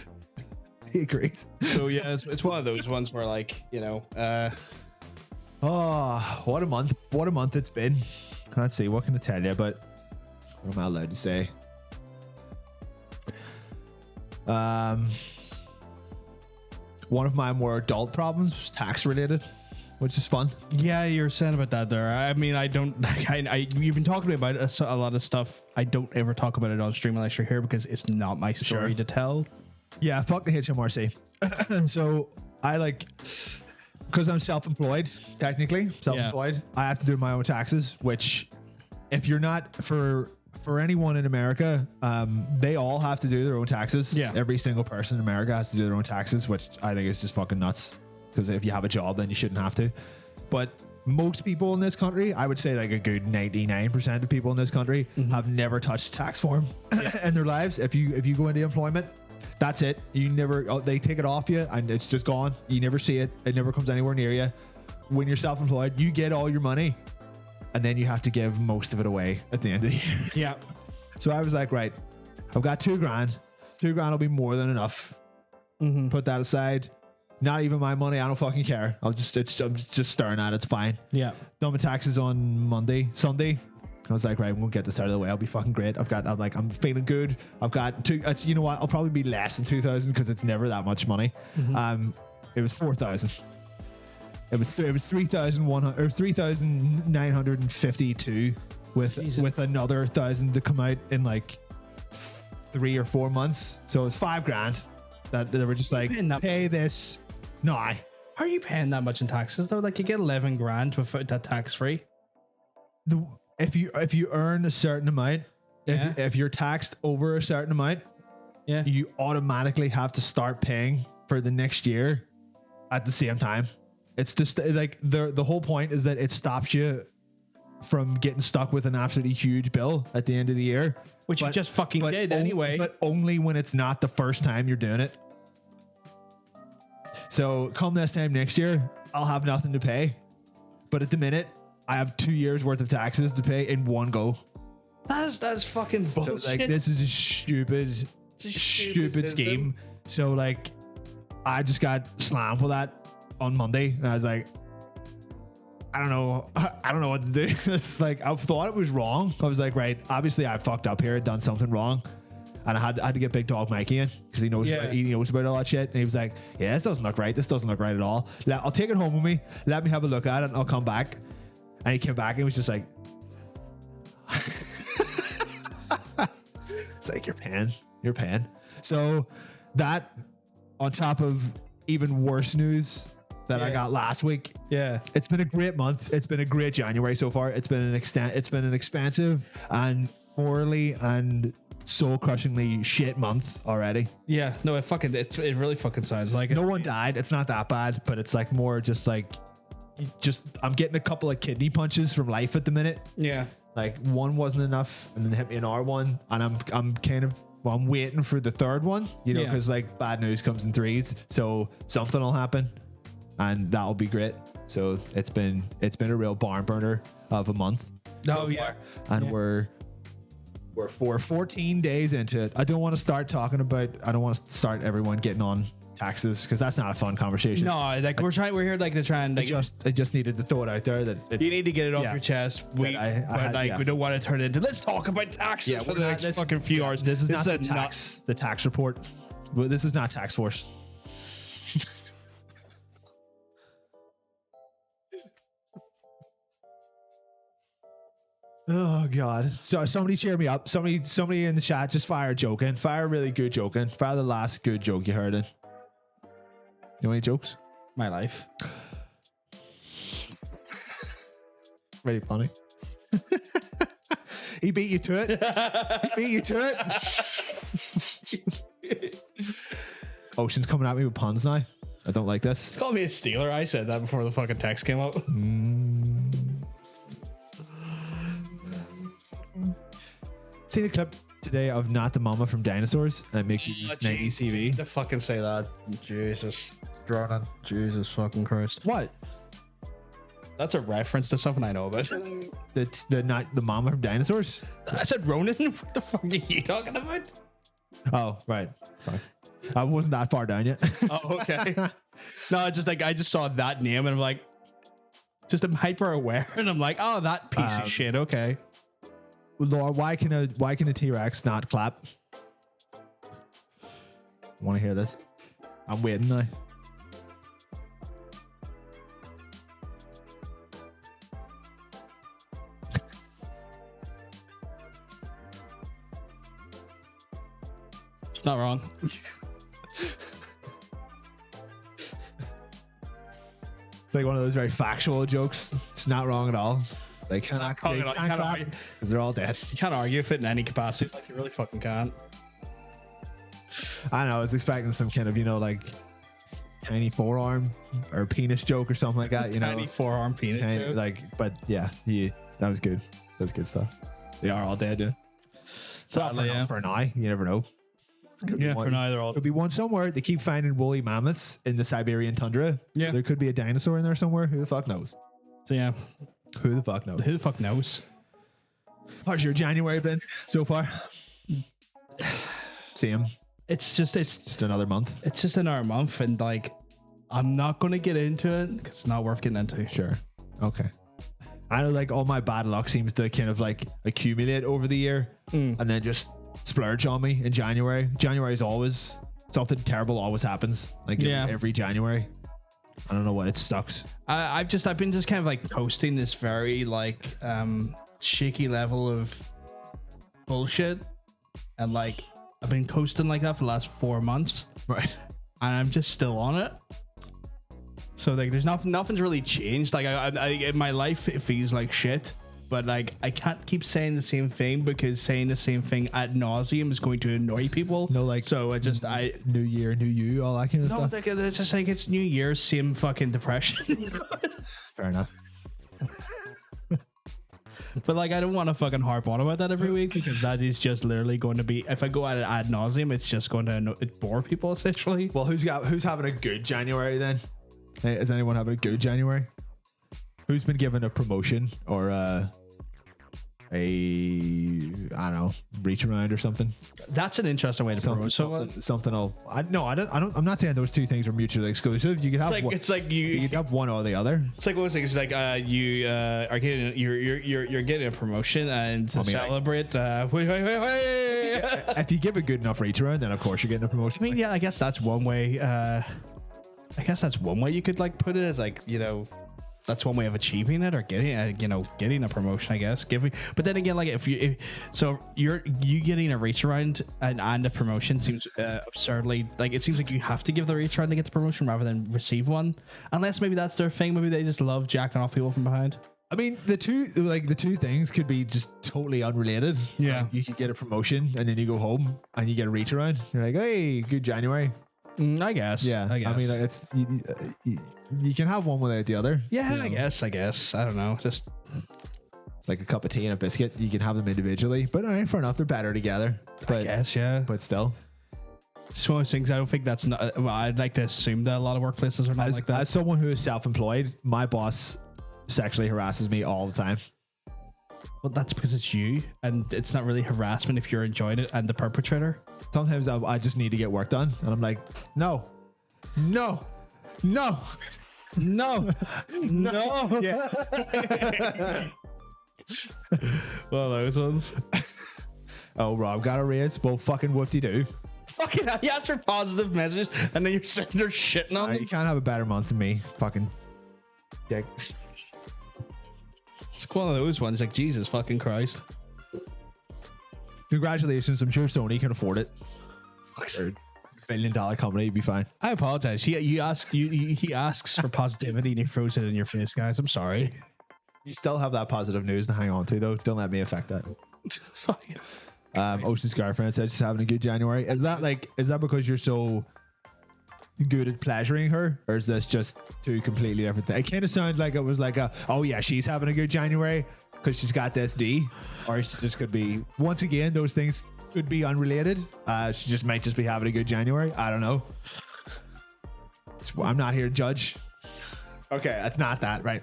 agrees. So yeah, it's one of those ones where like, you know, oh, what a month it's been. Let's see, what can I tell you? But what am I allowed to say? One of my more adult problems was tax related, which is fun. Yeah, you're saying about that there. I mean, I don't. You've been talking to me about a lot of stuff. I don't ever talk about it on stream unless you're here because it's not my story to tell. Yeah, fuck the HMRC. So I like, because I'm self-employed, technically self-employed. Yeah. I have to do my own taxes. Which, if you're not for anyone in America, they all have to do their own taxes. Yeah, every single person in America has to do their own taxes, which I think is just fucking nuts. Because if you have a job, then you shouldn't have to. But most people in this country, I would say like a good 99% of people in this country have never touched a tax form in their lives. If you go into employment, That's it. You never. They take it off you, and it's just gone. You never see it. It never comes anywhere near you. When you're self-employed, you get all your money, and then you have to give most of it away at the end of the year. Yeah. So I was like, right, I've got $2,000. $2,000 will be more than enough. Put that aside. Not even my money. I don't fucking care. I'm just staring at it. It's fine. Yeah. Done my taxes on Sunday. I was like, right, we'll get this out of the way. I'll be fucking great. I'm feeling good. I've got you know what? I'll probably be less than 2,000 because it's never that much money. It was 4,000. It was 3,100 or 3,952 with another 1,000 to come out in like 3 or 4 months. So it was $5,000 that they were just like, pay this. No, How are you paying that much in taxes though? Like you get 11 grand without that tax free. If you earn a certain amount, Yeah. if you're taxed over a certain amount, Yeah. you automatically have to start paying for the next year at the same time. It's just like the whole point is that it stops you from getting stuck with an absolutely huge bill at the end of the year. Which you just fucking did anyway. But only when it's not the first time you're doing it. So come this time next year, I'll have nothing to pay. But at the minute, I have 2 years worth of taxes to pay in one go. That's fucking bullshit. So like this is a stupid system. scheme. So like I just got slammed with that on Monday, and I was like, I don't know what to do. It's like I thought it was wrong. I was like, right, obviously I fucked up here, done something wrong, and I had to get Big Dog Mikey in because he knows about all that shit. And he was like, yeah, this doesn't look right. This doesn't look right at all. I'll take it home with me. Let me have a look at it, and I'll come back. And he came back and he was just like, it's like you're paying. So that on top of even worse news that I got last week. Yeah. It's been a great month. It's been a great January so far. It's been an expansive and morally and soul crushingly shit month already. Yeah. No, it really fucking sounds like it. No one died. It's not that bad, but it's like more just like I'm getting a couple of kidney punches from life at the minute. Yeah. Like one wasn't enough and then hit me an R1, and I'm waiting for the third one, because like bad news comes in threes. So something will happen and that'll be great. So it's been a real barn burner of a month. Oh yeah. And we're 14 days into it. I don't want to start everyone getting on taxes because that's not a fun conversation. No, like we're here like to try and like I just needed to throw it out there that you need to get it off your chest. We don't want to turn it into let's talk about taxes for the next fucking few hours. This is not the tax report. Well, this is not Tax Force. Oh God! So somebody cheer me up. Somebody in the chat just fire joking. Fire really good joking. Fire the last good joke you heard in. You know any jokes? My life. Really funny. He beat you to it. Ocean's coming at me with puns now. I don't like this. It's called me a Steeler. I said that before the fucking text came up. Seen a clip today of Not the Mama from Dinosaurs, and it makes me use 90s TV. To fucking say that. Jesus. Droning. Jesus fucking Christ. What? That's a reference to something I know about. Not the Mama from Dinosaurs? I said Ronan. What the fuck are you talking about? Oh, right. Fine. I wasn't that far down yet. Oh, okay. No, it's just like I just saw that name and I'm like, just I'm hyper aware and I'm like, oh, that piece of shit. Okay. Laura, why can a T-Rex not clap? Want to hear this? I'm waiting now. It's not wrong. It's like one of those very factual jokes. It's not wrong at all. They cannot clap because they're all dead. You can't argue if it in any capacity. Like you really fucking can't. I know. I was expecting some kind of, like tiny forearm or penis joke or something like that. Tiny forearm penis joke. But yeah, that was good. That was good stuff. They are all dead, yeah. Sadly, yeah. For an eye, you never know. Yeah, for now they're all. Could be one somewhere. They keep finding woolly mammoths in the Siberian tundra. Yeah. So there could be a dinosaur in there somewhere. Who the fuck knows? So yeah, Who the fuck knows? who the fuck knows? How's your January been so far? Same. It's just Another month. it's just another month, and like, I'm not gonna get into it because it's not worth getting into. Sure. Okay. I know, like, all my bad luck seems to kind of like accumulate over the year and then just splurge on me in January. January is always something terrible always happens. Like every January. I don't know what it sucks. I've been just kind of like posting this very like shaky level of bullshit, and like I've been coasting like that for the last 4 months, Right. and I'm just still on it. So like, there's nothing's really changed. Like I in my life, it feels like shit. But like, I can't keep saying the same thing because saying the same thing ad nauseum is going to annoy people. No, like, so New year, new you, all that kind of stuff. Like, it's just like, it's New Year's, same fucking depression. Fair enough. But like, I don't want to fucking harp on about that every week because that is just literally going to be, if I go at it ad nauseum, it's just going to bore people essentially. Well, who's having a good January then? Hey, is anyone having a good January? Who's been given a promotion or I don't know, reach around or something? That's an interesting way to promote someone. I'm not saying those two things are mutually exclusive. You could have It's like you could have one or the other. It's like what was it? It's like you are getting you're getting a promotion and to celebrate. Wait. If you give a good enough reach around, then of course you're getting a promotion. I mean, yeah, I guess that's one way. I guess that's one way you could like put it, as like, you know, that's one way of achieving it, or getting a promotion, I guess. But then again, like, if you're getting a reach around and a promotion seems absurdly, like, it seems like you have to give the reach around to get the promotion rather than receive one, unless maybe that's their thing. Maybe they just love jacking off people from behind. I mean, the two things could be just totally unrelated. Yeah. Like, you could get a promotion and then you go home and you get a reach around. You're like, hey, good January. I guess. Yeah. I guess. I mean, like, you can have one without the other. Yeah, you know? I guess. I don't know. Just, it's like a cup of tea and a biscuit. You can have them individually, but all right, fair enough. They're better together. But, I guess, yeah. But still. It's one of those things. I don't think that's not. Well, I'd like to assume that a lot of workplaces are not like that. As someone who is self-employed, my boss sexually harasses me all the time. Well, that's because it's you, and it's not really harassment if you're enjoying it and the perpetrator. Sometimes I just need to get work done, and I'm like, no. No. Yeah. Well, those ones. Oh, Rob got a raise. Well, fucking whoop-de-doo. Fucking, you ask for positive messages, and then you're sitting there shitting on You them. can't have a better month than me. Fucking dick. It's one of those ones, like, Jesus fucking Christ. Congratulations. I'm sure Sony can afford it. $1 billion company, you'd be fine. I apologize. He asks for positivity and he throws it in your face, guys. I'm sorry. You still have that positive news to hang on to, though. Don't let me affect that. Ocean's girlfriend said she's having a good January. Is that because you're so good at pleasuring her, or is this just two completely different things? It kind of sounds like it was like oh yeah, she's having a good January because she's got this D, or it just could be, once again, those things could be unrelated. She just might just be having a good January. I don't know. I'm not here to judge. Okay, it's not that, right?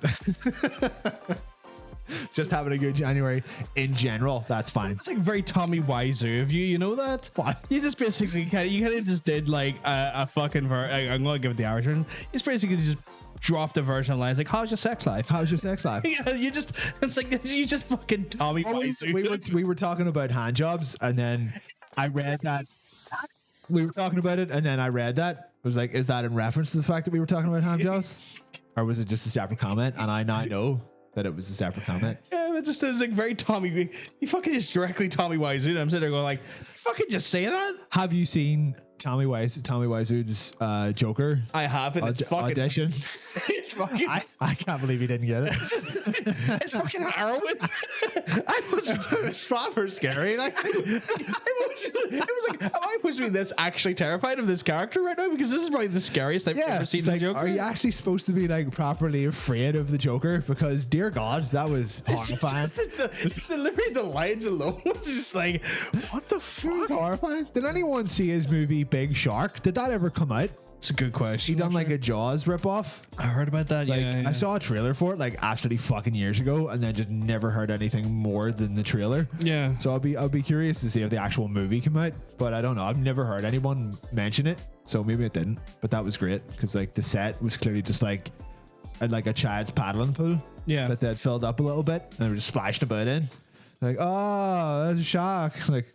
Just having a good January in general, that's fine. It's like very Tommy Wiseau of you, you know that? What? You just basically kind of just did like a fucking I'm gonna give it the Irish version. You just basically just dropped a version of lines like, how's your sex life? How's your sex life? Yeah, it's like you just fucking Tommy Wiseau. We were talking about hand jobs, and then I read that. We were talking about it, and then I read that. It was like, is that in reference to the fact that we were talking about hand jobs? Or was it just a separate comment? And I now know that it was a separate comment. Yeah, it was like very Tommy. You fucking just directly Tommy Wiseau. And I'm sitting there going like, fucking just say that. Have you seen Tommy Wiseau's Joker? I have, and it's fucking audition. It's It's fucking. I can't believe he didn't get it. It's fucking harrowing. It's proper scary. Like, It was like, am I supposed to be this actually terrified of this character right now? Because this is probably the scariest I've ever seen it's the like, Joker. are you actually supposed to be like properly afraid of the Joker? Because dear God, that was horrifying. Literally the lines alone was just like, what the fuck? Horrifying. Did anyone see his movie Big Shark? Did that ever come out? It's a good question. He done like a Jaws ripoff. I heard about that. Like yeah. I saw a trailer for it like absolutely fucking years ago, and then just never heard anything more than the trailer. Yeah. So I'll be curious to see if the actual movie came out, but I don't know. I've never heard anyone mention it, so maybe it didn't. But that was great because like the set was clearly just like a child's paddling pool. Yeah. That they'd filled up a little bit and they were just splashing about in. Like, oh, that's a shark. Like,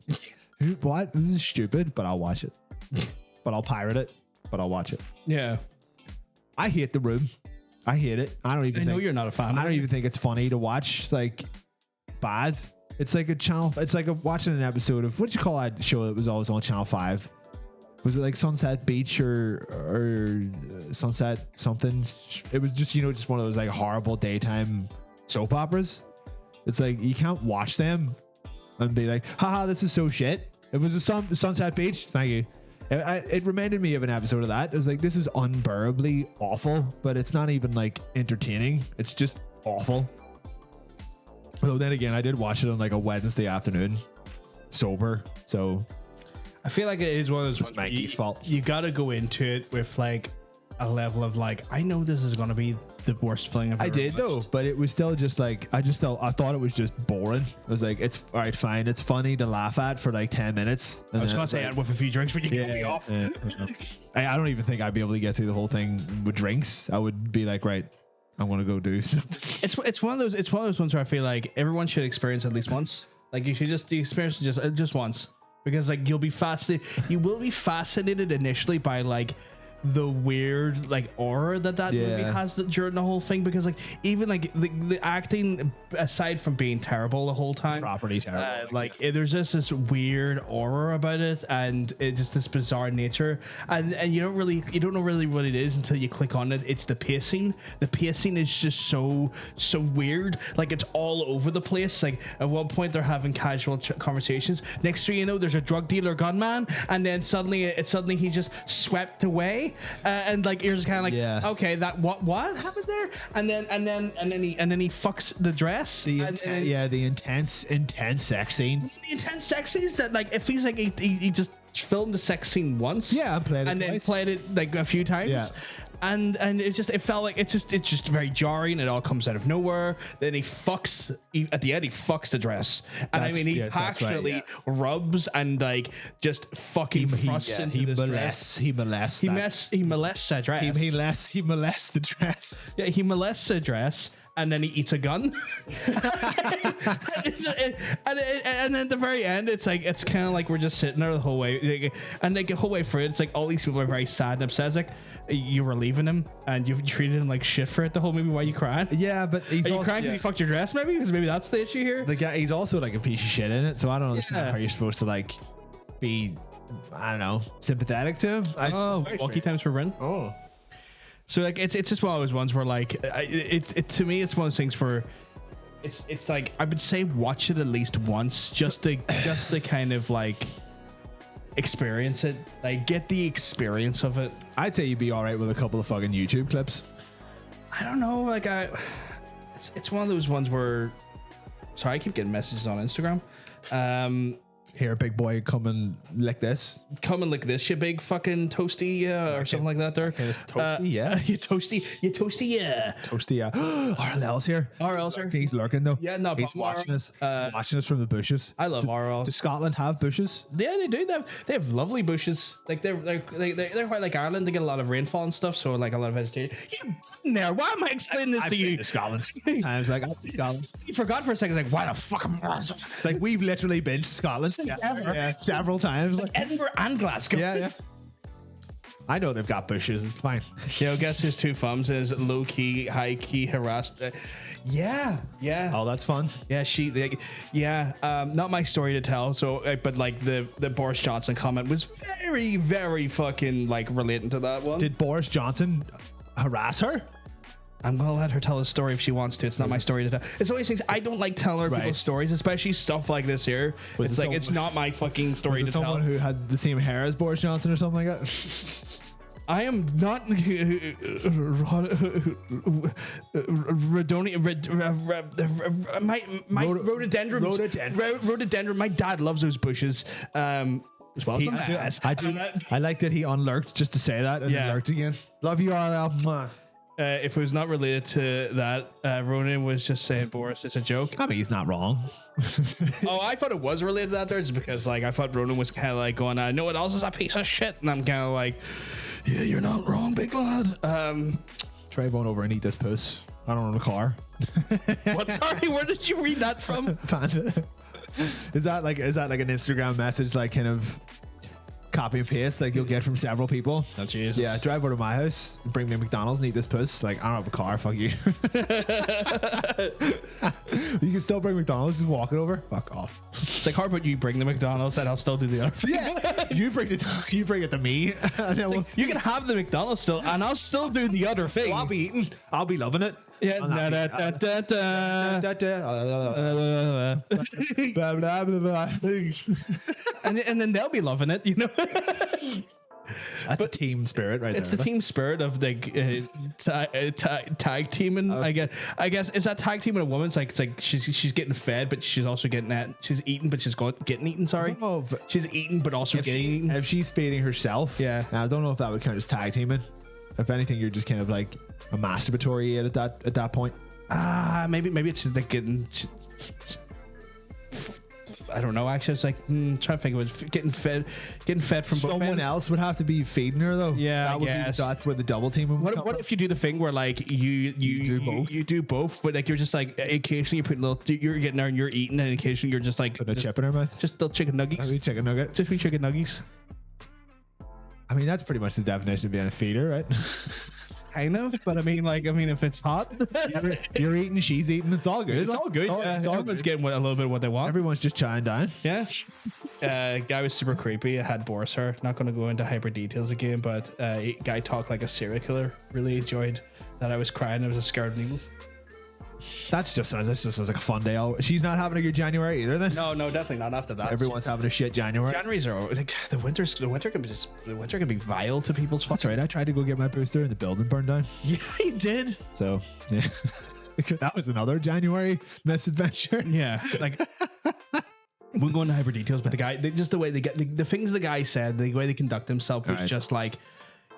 what? This is stupid, but I'll watch it. But I'll pirate it. But I'll watch it. Yeah. I hate The Room. I hate it. I don't even I know think you're not a fan. I don't even think it's funny to watch. Like, bad. It's like a channel. It's like watching an episode of, what did you call that show that was always on Channel 5? Was it like Sunset Beach or Sunset something? It was just, just one of those like horrible daytime soap operas. It's like you can't watch them and be like, haha, this is so shit. It was a Sunset Beach. Thank you. It reminded me of an episode of that. It was like, this is unbearably awful, but it's not even like entertaining. It's just awful. Although then again, I did watch it on like a Wednesday afternoon, sober. So I feel like it is one of those ones Mikey's fault. You got to go into it with like a level of like, I know this is going to be the worst thing I did though, but it was still just like I thought it was just boring. It was like, it's all right, fine, it's funny to laugh at for like 10 minutes. I was gonna say with a few drinks, but you get me off. Yeah. I don't even think I'd be able to get through the whole thing with drinks. I would be like, right, I want to go do something. It's one of those ones where I feel like everyone should experience at least once. Like you should just experience it just once, because like you will be fascinated initially by like the weird like aura that movie has during the whole thing, because like even like the acting, aside from being terrible the whole time, Properly terrible, there's just this weird aura about it, and it just this bizarre nature, and you don't know really what it is until you click on it. It's the pacing is just so weird. Like it's all over the place. Like at one point they're having casual conversations, next thing you know there's a drug dealer gunman, and then suddenly he's just swept away. And like you're just kind of like, okay, that what happened there? And then he fucks the dress. The intense sex scenes. The intense sex scenes that like it feels like he just filmed the sex scene once. Yeah, and then played it like a few times. Yeah. And it felt like it's just very jarring. It all comes out of nowhere. Then he fucks at the end. He fucks the dress, and he passionately rubs and like just fucking thrusts into the dress. He molests the dress. He molests the dress. Yeah, he molests the dress. And then he eats a gun. and then at the very end, it's kind of like we're just sitting there the whole way. And like the whole way through it, it's like all these people are very sad and upset. It's like you were leaving him and you've treated him like shit for it the whole movie. Why are you crying? Yeah, but are you crying because he fucked your dress? Maybe because maybe that's the issue here. The guy, he's also like a piece of shit in it, so I don't understand how you're supposed to like be, I don't know, sympathetic to him. Walkie times for Ren. Oh. So like it's just one of those ones where like to me it's one of those things where it's like I would say watch it at least once just to kind of like experience it, like get the experience of it. I'd say you'd be all right with a couple of fucking YouTube clips. I don't know, like it's one of those ones where, sorry, I keep getting messages on Instagram. Here, big boy, come and lick this. Come and lick this, you big fucking toasty, or something like that there. Okay, toasty, yeah. You toasty, yeah. Toasty, yeah. RLL's here. RL's here. He's lurking, though. Yeah, no, he's watching us. Watching us from the bushes. I love RL. Does Scotland have bushes? Yeah, they do. They have lovely bushes. Like they're quite like Ireland. They get a lot of rainfall and stuff, so like a lot of vegetation. You there? Why am I explaining this to you? Been to Scotland times, like Scotland. You forgot for a second, like why the fuck am I? Like we've literally been to Scotland. Yeah, several times. Like Edinburgh and Glasgow. Yeah. I know they've got bushes. It's fine. Guess his two thumbs is low key, high key, harassed. Yeah. Oh, that's fun. Yeah, not my story to tell. So, but like the Boris Johnson comment was very, very fucking like relating to that one. Did Boris Johnson harass her? I'm gonna let her tell a story if she wants to. It's not my story to tell. It's always things I don't like telling other people's stories, especially stuff like this here. It's like it's not my fucking story to tell. Someone who had the same hair as Boris Johnson or something like that. I am not rhododendron. My dad loves those bushes. I like that he unlurked just to say that and then lurked again. Love you, RL. If it was not related to that, Ronan was just saying Boris is a joke. I mean, he's not wrong. Oh, I thought it was related to that. There's because like I thought Ronan was kind of like going, "No one else is a piece of shit," and I'm kind of like, "Yeah, you're not wrong, big lad." Try going over and eat this puss. I don't own a car. What? Sorry, where did you read that from? Panda. Is that like an Instagram message, like kind of copy and paste, like you'll get from several people? Oh Jesus! Yeah, drive over to my house, bring me a McDonald's and eat this puss. Like, I don't have a car. Fuck you. You can still bring McDonald's, just walk it over. Fuck off. It's like, how about you bring the McDonald's and I'll still do the other thing? Yeah, you bring it to me. And then Like, you can have the McDonald's still, and I'll still do the other thing. I'll be eating. I'll be loving it. Yeah. Blah, blah, blah, blah. And then they'll be loving it, you know. That's a team spirit, right? It's there, the team spirit of the tag teaming. I guess is that tag teaming a woman? It's like she's getting fed, but she's also she's eating, but she's getting eaten. Sorry, she's eating, but also getting eaten. If she's feeding herself, yeah. I don't know if that would count as tag teaming. If anything, you're just kind of like a masturbatory at that point. Maybe it's just like getting. I don't know. Actually, it's like trying to think of it. Getting fed from someone else would have to be feeding her though. Yeah, that's where the double team would. What if you do the thing where like you do both, but like you're just like occasionally you put you're getting there and you're eating, and occasionally you're just like putting a chip in her mouth. Just little chicken nuggies. Chicken nugget. Just chicken nuggies. I mean, that's pretty much the definition of being a feeder, right? Kind of, but I mean, if it's hot, you're eating, she's eating. It's all good. It's all good. Everyone's getting a little bit of what they want. Everyone's just chowing down. Yeah. Guy was super creepy. It had Boris hair. Not going to go into hyper details again, but guy talked like a serial killer. Really enjoyed that. I was crying. I was scared of needles. That just sounds like a fun day. She's not having a good January either. Then no, definitely not after that. Everyone's having a shit January. January's are like the winter can be vile to people's. That's right. I tried to go get my booster and the building burned down. Yeah, you did. So yeah, that was another January misadventure. Yeah, like. We'll go into hyper details, but the guy, just the way they get the things the guy said, the way they conduct himself was just like.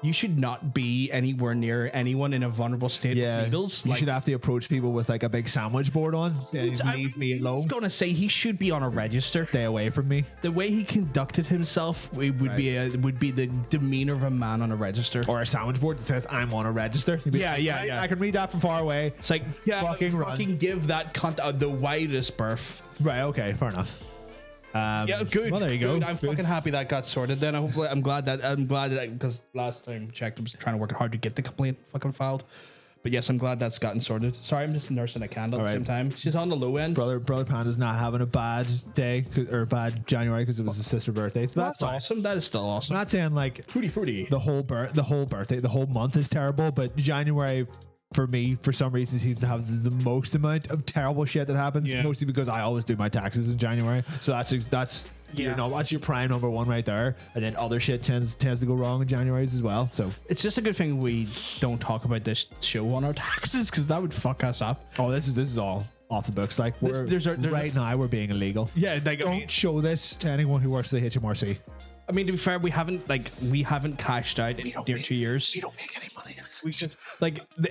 You should not be anywhere near anyone in a vulnerable state of needles. You should have to approach people with like a big sandwich board on. Leave me alone. I was going to say he should be on a register. Stay away from me. The way he conducted himself would be the demeanor of a man on a register or a sandwich board that says "I'm on a register." Yeah. I can read that from far away. It's like fucking give that cunt the widest berth. Right. Okay. Fair enough. Yeah, good. Well, there you go. I'm fucking happy that got sorted. Then I'm glad that because last time I checked, I was trying to work hard to get the complaint fucking filed. But yes, I'm glad that's gotten sorted. Sorry, I'm just nursing a candle at the same time. She's on the low end. Brother Panda's not having a bad day or a bad January because it was his sister's birthday. So that's awesome. That is still awesome. I'm not saying like fruity. The whole birthday, the whole month is terrible, but January. For me, for some reason, seems to have the most amount of terrible shit that happens. Yeah. Mostly because I always do my taxes in January, so that's that's your prime number one right there. And then other shit tends to go wrong in January's as well. So it's just a good thing we don't talk about this show on our taxes because that would fuck us up. Oh, this is all off the books. Like right now, we're being illegal. Yeah, like, don't show this to anyone who works for the HMRC. I mean, to be fair, we haven't cashed out in near 2 years. We don't make any money. We just like the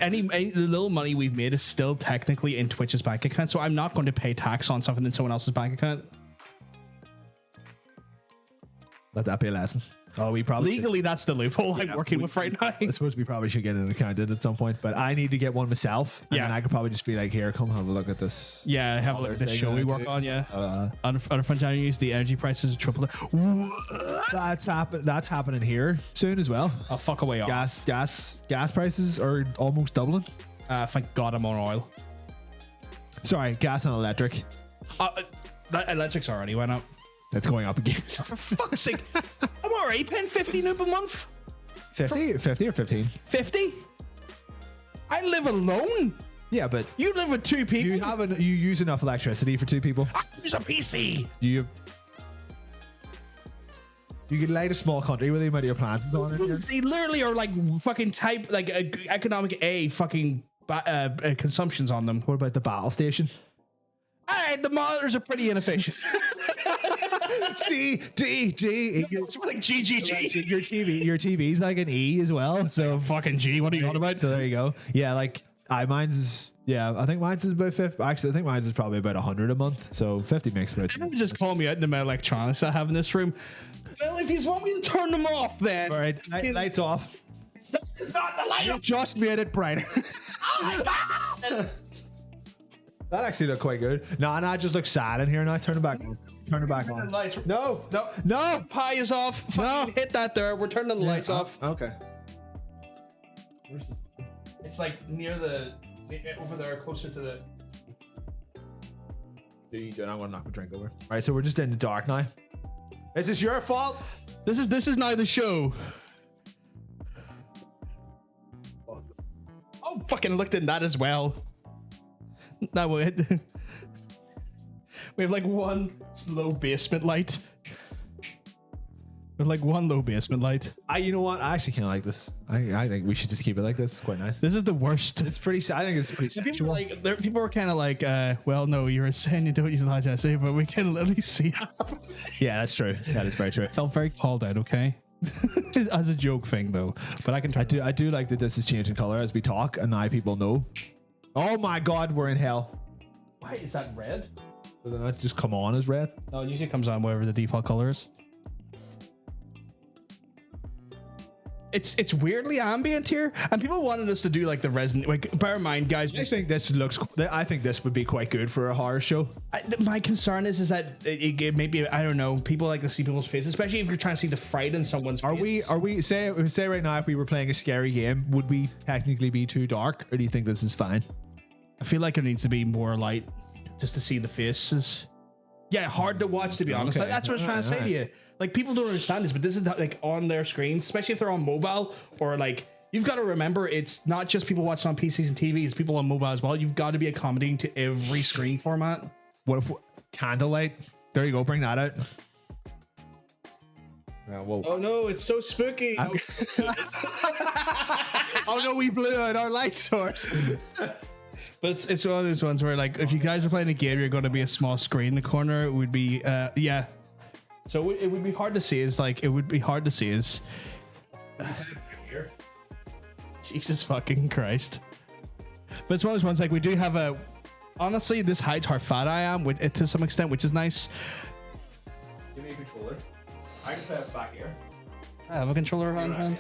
little money we've made is still technically in Twitch's bank account, so I'm not going to pay tax on something in someone else's bank account. Let that be a lesson. Oh, we probably legally that's the loophole I'm working with right now. I suppose we probably should get it accounted at some point, but I need to get one myself. And then I could probably just be like, here, come have a look at this. Yeah, have a look at this show we work on. Yeah, on front January, the energy prices tripled. That's happening here soon as well. I'll fuck away off. Gas prices are almost doubling. Thank God I'm on oil. Sorry, gas and electric. That electric's already went up. It's going up again. For fuck's sake. I'm already paying $50 a month. 50 or 15? 50? I live alone. Yeah, but You live with two people. you use enough electricity for two people. I use a PC. You could light a small country with the amount of your appliances on it. They literally are like fucking type like economic A fucking consumptions on them. What about the battle station? All right, the monitors are pretty inefficient. D. It's like GGG. Your TV's like an E as well. So Fucking G. What are you on about? So there you go. Yeah, like I think mine's is about 50. Actually, I think mine's is probably about 100 a month. So 50 makes about. Everyone just call me out in my electronics I have in this room. Well, if you want me to turn them off, then. All right, lights off. It's not the light. You just made it brighter. Oh my god! That actually looked quite good. No, it just looks sad in here now. Turn it back on. Turn it back on. Lights. No. No. Pie is off. Fucking hit that there. We're turning the lights off. Okay. It's like near the over there, closer to the. I'm gonna knock the drink over. All right, so we're just in the dark now. Is this your fault? This is now the show. Oh, fucking looked in that as well. That would. We have like one low basement light. We have like one low basement light. You know what? I actually kind of like this. I think we should just keep it like this. It's quite nice. This is the worst. It's pretty. I think it's pretty People sexual. people were kind of like, well, no, you're saying you don't use the lights I say, but we can literally see. Yeah, that's true. That is very true. Felt very called out. Okay. As a joke thing though, but I can try. I do like that this is changing color as we talk, and now people know. Oh my God, we're in hell. Why is that red? Does that just come on as red? No, it usually comes on whatever the default color is. It's weirdly ambient here, and people wanted us to do like the Resident. Like, bear in mind, guys. I think this would be quite good for a horror show. My concern is that it maybe, I don't know. People like to see people's faces, especially if you're trying to see the fright in someone's face. Are we say right now if we were playing a scary game, would we technically be too dark, or do you think this is fine? I feel like there needs to be more light just to see the faces. Yeah, hard to watch, to be honest. Okay. That's what I was trying to say to you. Like, people don't understand this, but this is like on their screens, especially if they're on mobile, or like, you've got to remember, it's not just people watching on PCs and TVs, people on mobile as well. You've got to be accommodating to every screen format. What if candlelight? There you go. Bring that out. Yeah, well. Oh no, it's so spooky. Oh no, we blew out our light source. But it's one of those ones where, like, if you guys are playing a game, you're going to be a small screen in the corner. It would be, yeah. So it would be hard to see. Jesus fucking Christ. But it's one of those ones, like, we do have a. Honestly, this hides how fat I am to some extent, which is nice. Give me a controller. I can play it back here. I have a controller on hand.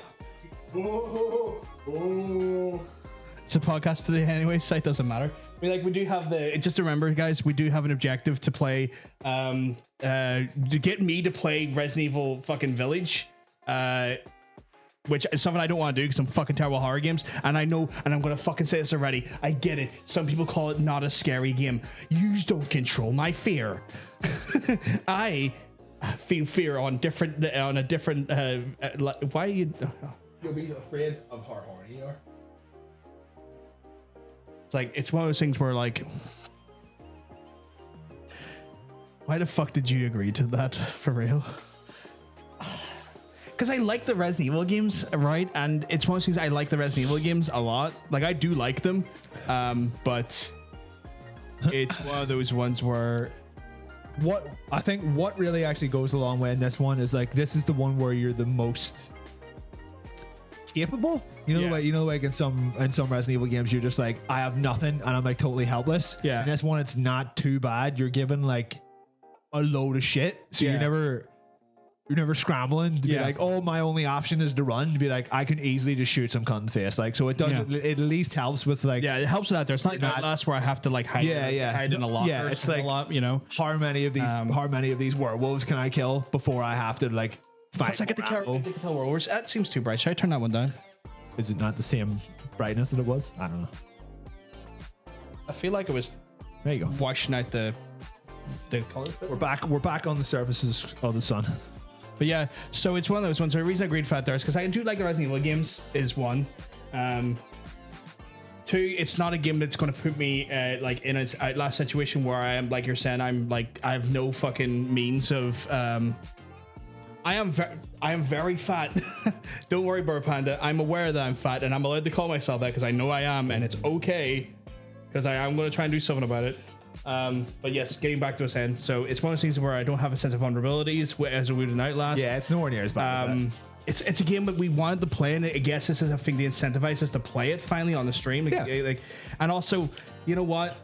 Oh. It's a podcast today anyway, so it doesn't matter. I mean, like, we do have just remember, guys, we do have an objective to play, to get me to play Resident Evil fucking Village, which is something I don't want to do because I'm fucking terrible at horror games. And I know, and I'm going to fucking say this already. I get it. Some people call it not a scary game. You don't control my fear. I feel fear on a different, why are you? You'll be afraid of how horny you are. Like, it's one of those things where, like, why the fuck did you agree to that for real? Because I like the Resident Evil games, right? And it's one of those things, I like the Resident Evil games a lot. Like, I do like them, but it's one of those ones where what really actually goes a long way in this one is, like, this is the one where you're the most capable. You know, the way like in some Resident Evil games, you're just like, I have nothing and I'm like totally helpless. Yeah. And this one, it's not too bad. You're given like a load of shit, so you're never scrambling to be like, oh, my only option is to run. To be like, I can easily just shoot some cunt in the face. Like, so it does. It at least helps with, like, it helps with that. There's not like last where I have to like hide. Hide in a locker. Yeah, it's like a lot. You know, how many of these werewolves can I kill before I have to like fight? Plus, I get to kill werewolves. That seems too bright. Should I turn that one down? Is it not the same brightness that it was? I don't know. I feel like it was. There you go. Washing out the colors. We're back on the surfaces of the sun. But yeah, so it's one of those ones. The reason I agreed for that there is because I do like the Resident Evil games is one. Two, it's not a game that's going to put me like in an Outlast situation where I am, like you're saying, I'm like I have no fucking means of. I am very fat. Don't worry, Burr Panda. I'm aware that I'm fat, and I'm allowed to call myself that because I know I am, and it's okay because I am going to try and do something about it. But yes, getting back to us end. So it's one of those things where I don't have a sense of vulnerabilities as we would in Outlast. Yeah, it's nowhere near as bad as that. It's a game that we wanted to play, and I guess this is a thing to incentivize us to play it finally on the stream. And also, you know what?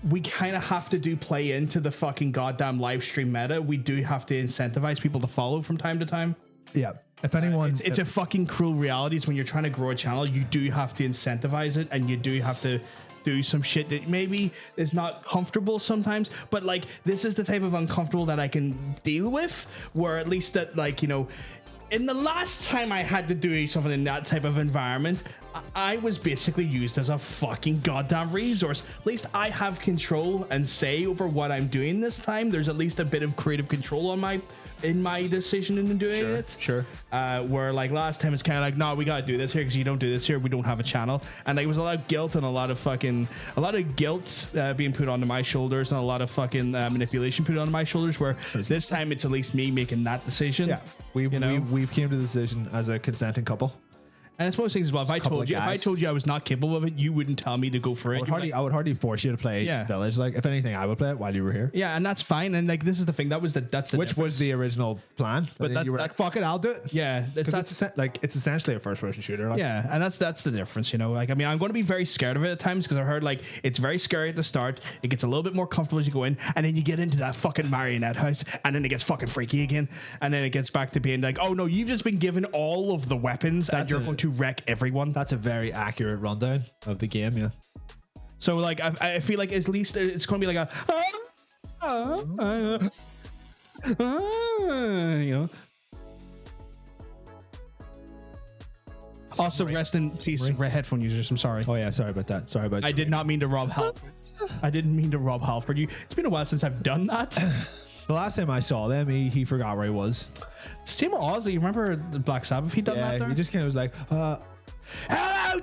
We kind of have to play into the fucking goddamn live stream meta. We do have to incentivize people to follow from time to time. Yeah. If anyone, it's a fucking cruel reality. Is when you're trying to grow a channel, you do have to incentivize it, and you do have to do some shit that maybe is not comfortable sometimes, but like this is the type of uncomfortable that I can deal with, where at least that, like, you know, in the last time I had to do something in that type of environment, I was basically used as a fucking goddamn resource. At least I have control and say over what I'm doing this time. There's at least a bit of creative control on my decision in doing it. Sure. Where like last time it's kind of like, no, we gotta do this here because you don't do this here, we don't have a channel. And like, it was a lot of guilt and a lot of guilt being put onto my shoulders, and a lot of fucking manipulation put onto my shoulders. Where this time it's at least me making that decision. Yeah, we've came to the decision as a consenting couple. And it's one of those things as well. If I told you I was not capable of it, you wouldn't tell me to go for it. I would hardly force you to play Village. Like, if anything, I would play it while you were here. Yeah, and that's fine. And like, this is the thing. That's the which was the original plan. But then you were like, fuck it, I'll do it. Yeah, it's essentially a first-person shooter. Like. Yeah, and that's the difference. You know, like, I mean, I'm going to be very scared of it at times because I heard like it's very scary at the start. It gets a little bit more comfortable as you go in, and then you get into that fucking marionette house, and then it gets fucking freaky again, and then it gets back to being like, oh no, you've just been given all of the weapons, and you're going to wreck everyone. That's a very accurate rundown of the game, yeah. So like I feel like at least it's going to be like you know. Also, rest in peace, headphone users. I'm sorry. Oh yeah, sorry about that. I did not mean to rob Halford. I didn't mean to rob Halford. It's been a while since I've done that. The last time I saw them, he forgot where he was. Same with Ozzy. You remember the Black Sabbath? He done that there? He just kind of was like, hello,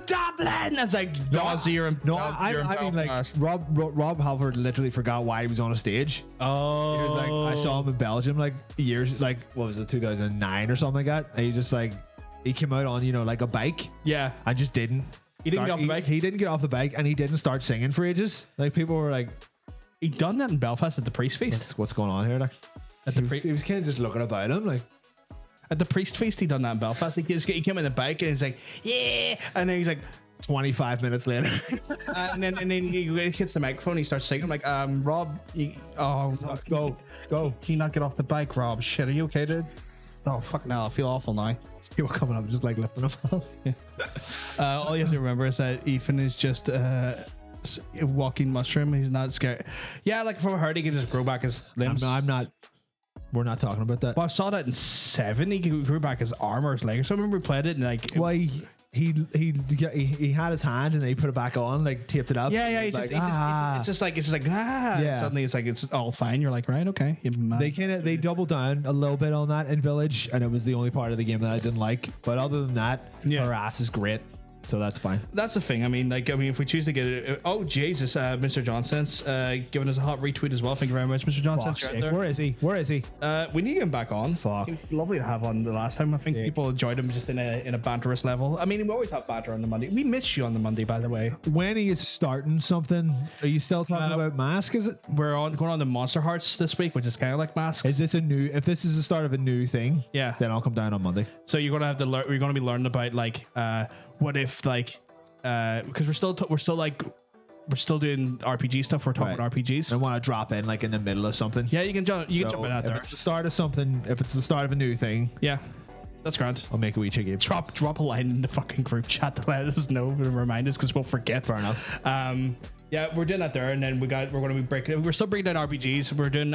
Dublin! That's like, Ozzy, you're in. I mean, like, Rob Halford literally forgot why he was on a stage. Oh. He was like, I saw him in Belgium, like, years, like, what was it, 2009 or something like that? And he just, like, he came out on, you know, like a bike. Yeah. And just didn't. He didn't get off the bike? He didn't get off the bike, and he didn't start singing for ages. Like, people were like, he done that in Belfast at the Priest Feast. What's going on here? Like, he was kind of just looking about him, like. At the Priest Feast, he done that in Belfast. He came on the bike and he's like, yeah, and then he's like, 25 minutes later, and then he hits the microphone. And he starts singing. I'm like, Rob, go. Can you not get off the bike, Rob? Shit, are you okay, dude? Oh fuck no, I feel awful now. People coming up just like lifting him up. Yeah. All you have to remember is that Ethan is just a walking mushroom. He's not scared. Yeah, like from a herd, he can just grow back his limbs. I'm not. We're not talking about that. Well, I saw that in 7. He grew back his arm or his leg. So I remember we played it and like. Well, he had his hand and then he put it back on, like taped it up. Yeah. It's just like yeah. Suddenly it's like it's all fine. You're like, right, okay. They doubled down a little bit on that in Village, and it was the only part of the game that I didn't like. But other than that, her ass is great. So that's fine. That's the thing. I mean, if we choose to get it, oh Jesus, Mr. Johnson's giving us a hot retweet as well. Thank you very much, Mr. Johnson. Where is he? We need to get him back on. Fuck. Lovely to have on the last time. I think people enjoyed him just in a banterous level. I mean, we always have banter on the Monday. We miss you on the Monday, by the way. When he is starting something, are you still talking about Mask? Is it? We're going on the Monster Hearts this week, which is kind of like Mask. Is this if this is the start of a new thing? Yeah. Then I'll come down on Monday. So you're gonna have to learn. We're gonna be learning about like what if like. Because we're still doing RPG stuff. We're talking about RPGs. I want to drop in like in the middle of something. Yeah, you can jump. You can jump in out there. If it's the start of something, if it's the start of a new thing, yeah, that's grand. I'll make a wee chicken. Drop a line in the fucking group chat to let us know and remind us because we'll forget. Fair enough. Yeah, we're doing that there, and then we're going to be breaking. We're still breaking down RPGs. We're doing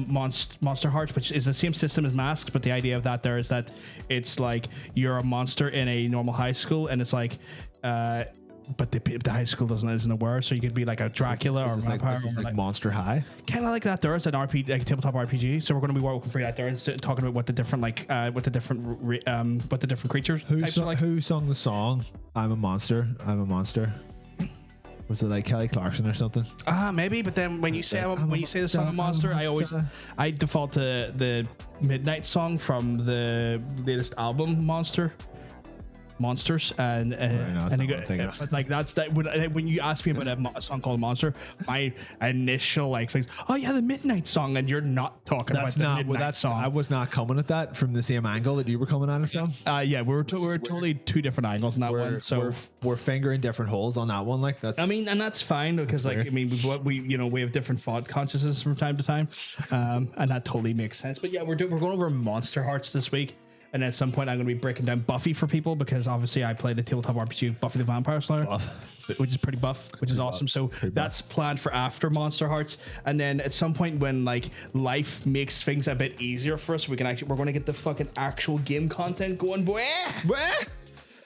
Monster Hearts, which is the same system as Masks, but the idea of that there is that it's like you're a monster in a normal high school, and it's like, but the high school isn't aware, so you could be like a Dracula or a vampire. Like Monster High, kind of like that. There is an RPG, like a tabletop RPG. So we're going to be working through that there and talking about what the different creatures. Who sung the song? I'm a monster. Was it like Kelly Clarkson or something? Maybe. But then when you say the song of Monster, I default to the Midnight song from the latest album, Monsters, and like that's that. When you ask me about a song called Monster, my initial like things, oh yeah, the Midnight song, and you're not talking about the Midnight song. I was not coming at that from the same angle that you were coming at it from. Yeah, we're totally two different angles in that one. So we're fingering different holes on that one. Like that's. I mean, and that's fine because like weird. I mean, we have different thought consciousness from time to time, and that totally makes sense. But yeah, we're going over Monster Hearts this week. And at some point, I'm going to be breaking down Buffy for people because obviously I played the tabletop RPG Buffy the Vampire Slayer, which is pretty buff, which is awesome. So that's planned for after Monster Hearts. And then at some point when like life makes things a bit easier for us, we're going to get the fucking actual game content going, boy.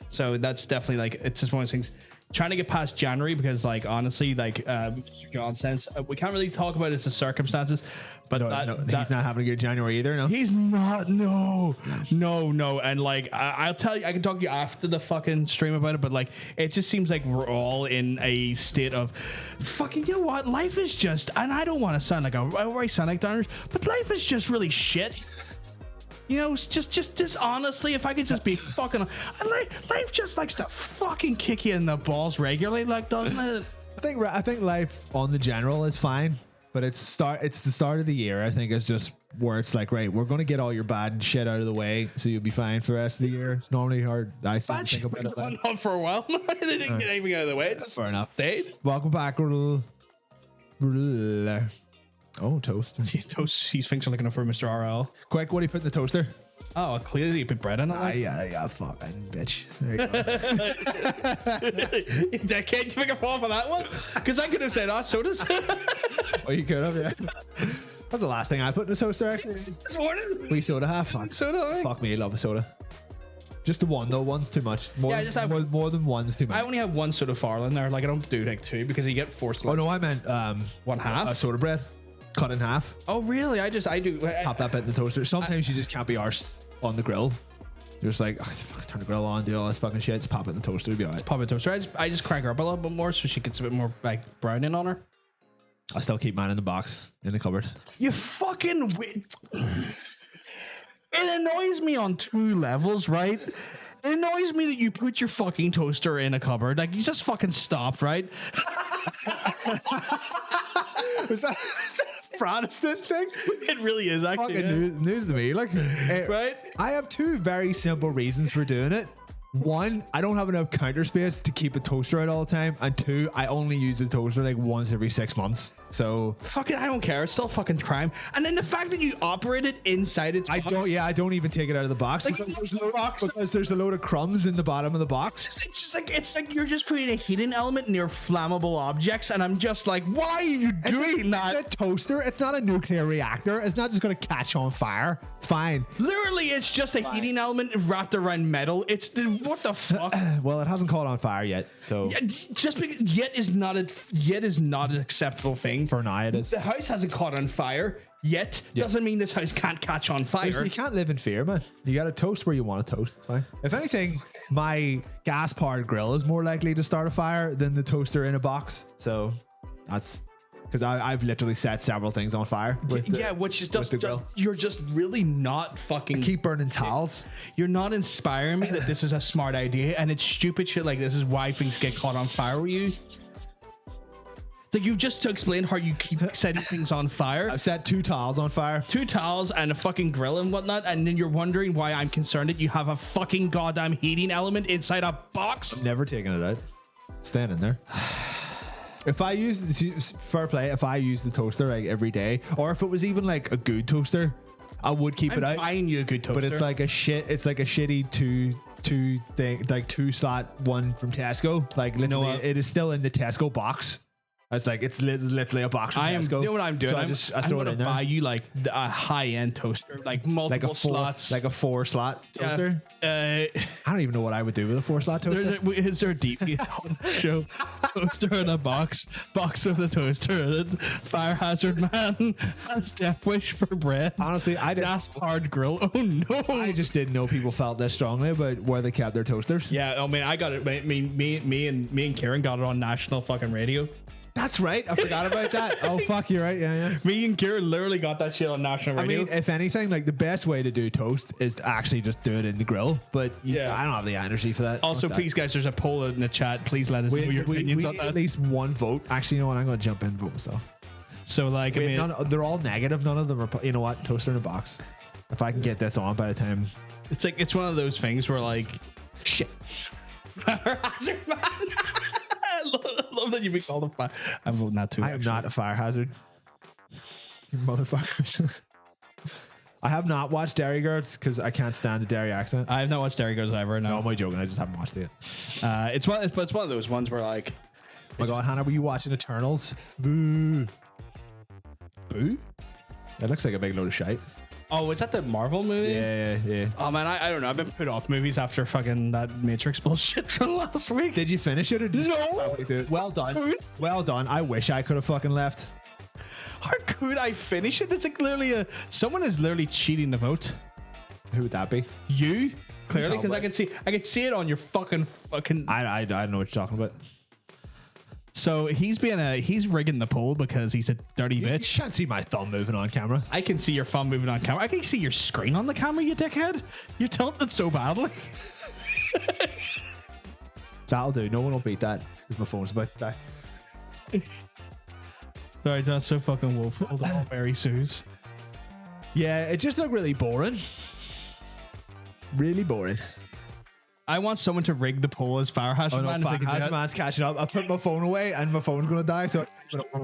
So that's definitely like, it's just one of those things. Trying to get past January because like honestly like Mr. John says we can't really talk about it as the circumstances, but he's not having a good January either. No, he's not. No. And like I'll tell you, I can talk to you after the fucking stream about it, but like it just seems like we're all in a state of fucking, you know what, life is just, and I don't want to sound like a Sonic Downers, but life is just really shit. You know, just honestly, if I could just be fucking, life just likes to fucking kick you in the balls regularly, like, doesn't it? I think life on the general is fine, but it's the start of the year. I think it's just where it's like, right, we're going to get all your bad shit out of the way, so you'll be fine for the rest of the year. It's normally hard. I think about it going on for a while. They didn't get anything out of the way. It's fair enough. Stayed. Welcome back. Oh, toast. Toast. He's thinking looking for Mr. RL. Quick, what do you put in the toaster? Oh, clearly you put bread in it. Like. Yeah, fucking bitch. There you go. Can't you pick a fall for that one? Because I could have said, sodas. Oh, you could have, yeah. That's the last thing I put in the toaster, actually. This morning? We soda half. Fuck. Soda, right? Fuck me, I love a soda. Just the one, though. One's too much. More than one's too much. I only have one soda farl in there. Like, I don't do like two because you get four slices. Oh, no, I meant one half? A soda bread. Cut in half. Oh, really? I do. Pop that bit in the toaster. Sometimes you just can't be arsed on the grill. You're just like, turn the grill on, do all this fucking shit. Just pop it in the toaster. It'll be alright. Pop it in the toaster. I just crank her up a little bit more so she gets a bit more like browning on her. I still keep mine in the box in the cupboard. You fucking It annoys me on two levels, right? It annoys me that you put your fucking toaster in a cupboard. Like, you just fucking stopped, right? Was that a Protestant thing? It really is, actually. Fucking news to me. Like, right? I have two very simple reasons for doing it. One, I don't have enough counter space to keep a toaster out all the time. And two, I only use the toaster like once every 6 months. So fucking, I don't care. It's still fucking crime. And then the fact that you operate it inside its box. I don't even take it out of the box. Like, because there's a load of crumbs in the bottom of the box. It's like you're just putting a heating element near flammable objects, and I'm just like, why are you doing that? It's a toaster. It's not a nuclear reactor. It's not just going to catch on fire. It's fine. Literally, it's just a heating element wrapped around metal. What the fuck? Well, it hasn't caught on fire yet, so just because yet is not an acceptable thing. For now, it is. The house hasn't caught on fire yet. Doesn't mean this house can't catch on fire. You can't live in fear, man. You got to toast where you want to toast. It's fine. If anything, my gas-powered grill is more likely to start a fire than the toaster in a box. So that's because I've literally set several things on fire. Which is just you're just really not fucking. I keep burning towels. You're not inspiring me that this is a smart idea, and it's stupid shit like this is why things get caught on fire with you. Like, you just explained how you keep setting things on fire. I've set 2 towels on fire. 2 towels and a fucking grill and whatnot, and then you're wondering why I'm concerned that you have a fucking goddamn heating element inside a box. I'm never taking it out. Staying in there. If I use fair play, if I use the toaster like every day, or if it was even like a good toaster, I would keep it out. I'm buying you a good toaster, but it's like a shitty two thing, like 2 slot one from Tesco. Like, literally, it is still in the Tesco box. It's literally a box. From You Tesco. know what I'm doing? So I I'm throw it gonna in there. buy you like a high-end toaster, like multiple slots. like a 4-slot toaster. I don't even know what I would do with a 4-slot toaster. Is there a DP show toaster in a box of the toaster in it? Fire hazard man has death wish for bread. Honestly, I didn't. Gas powered grill. Oh no! I just didn't know people felt this strongly about where they kept their toasters. Yeah, I mean, I got it. Me and Kieran got it on national fucking radio. That's right. I forgot about that. Oh fuck, you're right. Yeah. Me and Kieran literally got that shit on national radio. I mean, if anything, like the best way to do toast is to actually just do it in the grill. But Yeah. I don't have the energy for that. also, Fuck that. please, guys, there's a poll in the chat. Please let us know your opinions on at that. least one vote. Actually, you know what? I'm going to jump in and vote myself. So, like, I mean, They're all negative. None of them are. You know what? Toaster in a box. If I can get this on by the time. it's one of those things where, like, shit. Fire hazard man. I love that you be called a fire. I'm voting that too. I am not a fire hazard. You motherfuckers. I have not watched Dairy Girls because I can't stand the Dairy accent. I have not watched Dairy Girls ever. No, No, am I joking? I just haven't watched it. it's one of those ones where, like, Oh my God, Hannah, were you watching Eternals? Boo. boo. That looks like a big load of shite. Oh, is that the Marvel movie? Yeah. Oh man, I don't know. I've been put off movies after fucking that Matrix bullshit from last week. Did you finish it or did you No. halfway through it? Well done. Dude. Well done. I wish I could have fucking left. How could I finish it? It's like literally someone is literally cheating the vote. Who would that be? You clearly, because No, I can see it on your fucking. I don't know what you're talking about. So he's rigging the poll because he's a dirty You bitch. can't see my thumb moving on camera. I can see your thumb moving on camera. I can see your screen on the camera, you dickhead. You're tilted so badly. That'll do. No one will beat that because my phone's about to die. Sorry, that's so fucking woeful. The whole Mary Sue's. Yeah, it just looked really boring. Really boring. I want someone to rig the poll as Fire Hazard Oh no, Man. if they can do it. man's catching up. I put my phone away and my phone's gonna die. So why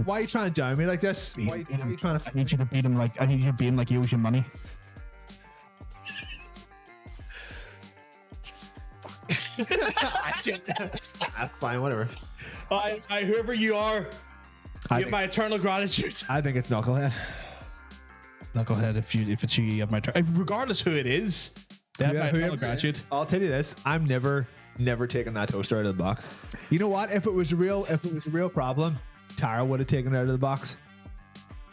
are you trying to down me like this? Why are you trying to? I need you to beat him like I need you to beat him like he owes you money. That's fine, whatever. Whoever you are, I you have think, my eternal gratitude. I think it's Knucklehead. Knucklehead, if it's you have my regardless who it is, they have my eternal gratitude. I'll tell you this: I'm never taking that toaster out of the box. You know what? If it was a real problem, Tara would have taken it out of the box.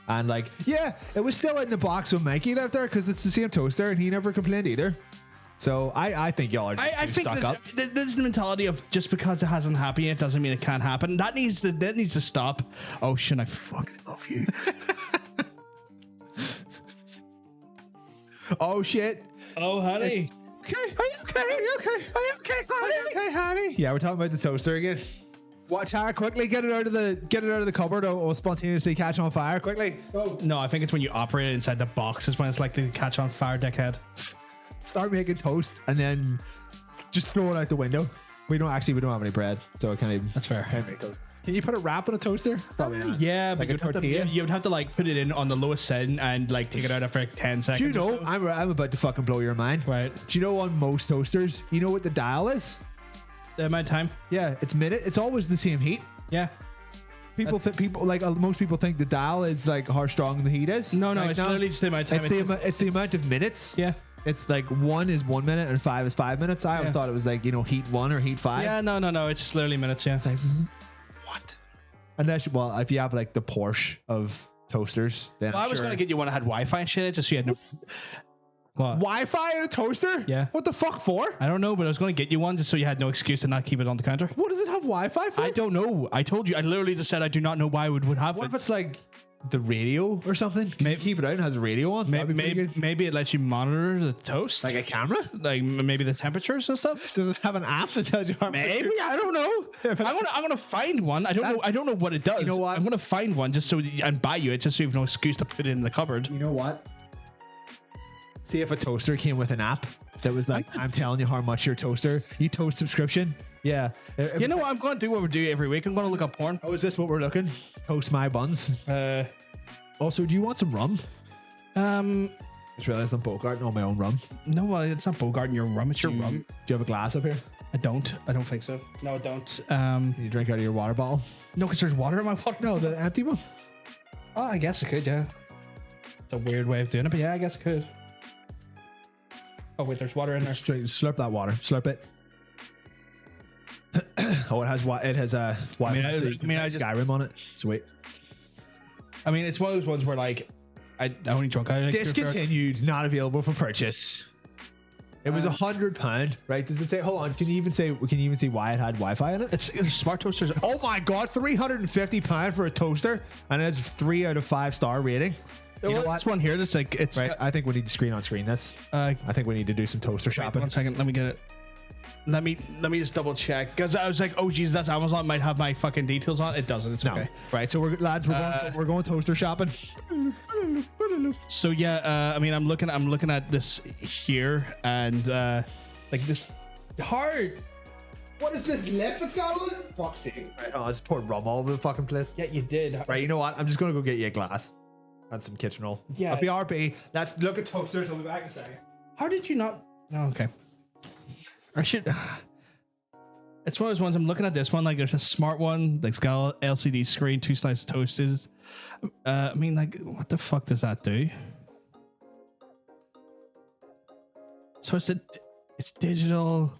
And like, yeah, it was still in the box when Mikey left there because it's the same toaster, and he never complained either. So I think y'all are I think stuck up. this is the mentality of just because it hasn't happened yet doesn't mean it can't happen. That needs to stop. Oh shit, I fucking love you. Oh shit. Oh honey. Okay. Are you okay? Are you okay? Are you okay, honey? Are you okay, honey? Yeah, we're talking about the toaster again. What, Tara? Quickly get it out of the cupboard or spontaneously catch on fire. Quickly. Go. No, I think it's when you operate it inside the box is when it's like to catch on fire, dickhead. Start making toast and then just throw it out the window. We don't have any bread, so I can't even. That's fair. Can't make toast. Can you put a wrap on a toaster? Probably not. Yeah, Like but a you'd have to, tortilla? you would have to like put it in on the lowest setting and like take it out after like 10 seconds. Do you know? I'm about to fucking blow your mind. Right. Do you know on most toasters, you know what the dial is? The amount of time? Yeah, it's minute. It's always the same heat. Yeah. Most people think the dial is like how strong the heat is. No, Like, it's literally just the amount of time. It's the amount of minutes. Yeah. It's like 1 is 1 minute and 5 is 5 minutes. I always Yeah. thought it was like, heat 1 or heat 5. Yeah, no. It's just literally minutes, yeah. Like, what? Unless, well, if you have like the Porsche of toasters, then Well, I was going to get you one that had Wi-Fi and shit, just so you had no... What? Wi-Fi in a toaster? Yeah. What the fuck for? I don't know, but I was going to get you one just so you had no excuse to not keep it on the counter. What does it have Wi-Fi for? I don't know. I told you. I literally just said I do not know why would have What it. if it's like the radio or something? Can you keep it out and has a radio on? That'd be pretty good. Maybe it lets you monitor the toast. Like a camera? Like maybe the temperatures and stuff. Does it have an app that tells you how much? Maybe I don't know. I'm gonna find one. I don't know what it does. You know what? I'm gonna find one just so and buy you it just so you have no excuse to put it in the cupboard. You know what? See if a toaster came with an app that was like, I'm telling you how much your toast subscription. Yeah. You know what I'm gonna do? What we do every week. I'm gonna look up porn. Oh, is this what we're looking? Toast my buns. Also, do you want some rum? I just realized I'm Bogart on my own rum. No, it's not Bogart in your rum. It's your rum. Do you have a glass up here? I don't think so. No, I don't. You drink out of your water bottle? No, because there's water in my water. No, the empty one. Oh, I guess I could, yeah. It's a weird way of doing it, but yeah, I guess I could. Oh wait, there's water in there. Slurp that water. Slurp it. Oh, it has what? It has a. I just Skyrim on it. Sweet. I mean, it's one of those ones where like I only drunk out of it. Discontinued, not available for purchase. It was £100, right? Does it say? Hold on. Can you even see why it had Wi-Fi in it? It's smart toasters. Oh my god, £350 for a toaster, and it's 3 out of 5 star rating. You know what? This one here, that's like it's. Right. I think we need screen on screen. That's. I think we need to do some toaster shopping. 1 second. Let me get it. Let me just double check because I was like, oh Jesus, that's Amazon might have my fucking details on. It doesn't. It's okay. Right. So we're going toaster shopping. So yeah, I mean, I'm looking at this here and like this hard. What is this lip that's got on it? Fuck's sake. Right. Oh, I just poured rum all over the fucking place. Yeah, you did. Right. You know what? I'm just gonna go get you a glass and some kitchen roll. Yeah. BRB. Let's look at toasters. I'll be back in a second. How did you not? No. Okay. I should. It's one of those ones. I'm looking at this one. Like, there's a smart one. Like, it's got a LCD screen, 2 slices toasted. I mean, like, what the fuck does that do? So it's digital.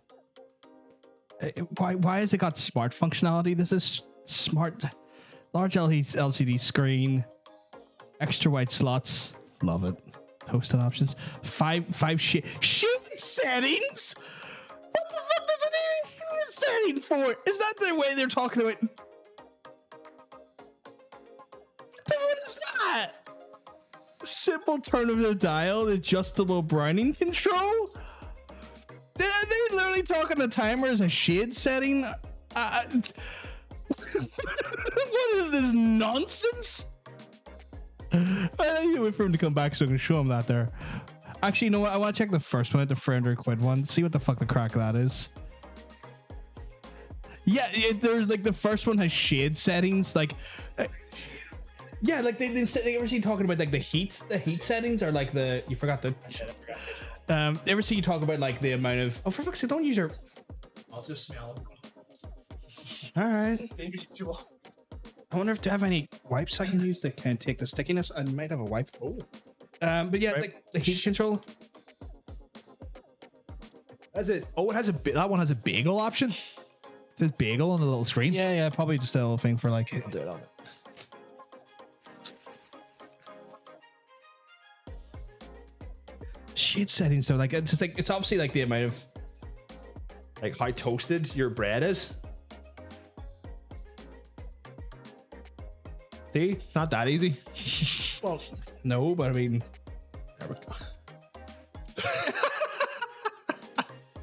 Why has it got smart functionality? This is smart. Large LCD screen, extra wide slots. Love it. Toasted options. Five shade settings. What the fuck does it need a setting for? Is that the way they're talking about? What is that? Simple turn of the dial, adjustable browning control. They're literally talking the timer as a shade setting. What is this nonsense? I need to wait for him to come back so I can show him that there. Actually, you know what? I want to check the first one, the £300 one. See what the fuck the crack that is. Yeah, there's like the first one has shade settings. Like, yeah, like they ever see you talking about like the heat settings or like the you forgot the. Ever see you talk about like the amount of for fuck's sake, don't use your. I'll just smell them. All right. I wonder if they have any wipes I can use that can take the stickiness. I might have a wipe. Oh. But yeah, right. It's like the heat control. That's it. Oh, it has that one has a bagel option. It says bagel on the little screen. Yeah, probably just a little thing for like. I'll do it on it. Shade settings though, like it's just like it's obviously like the amount of like how toasted your bread is. See, it's not that easy. Well, no, but I mean, there we go.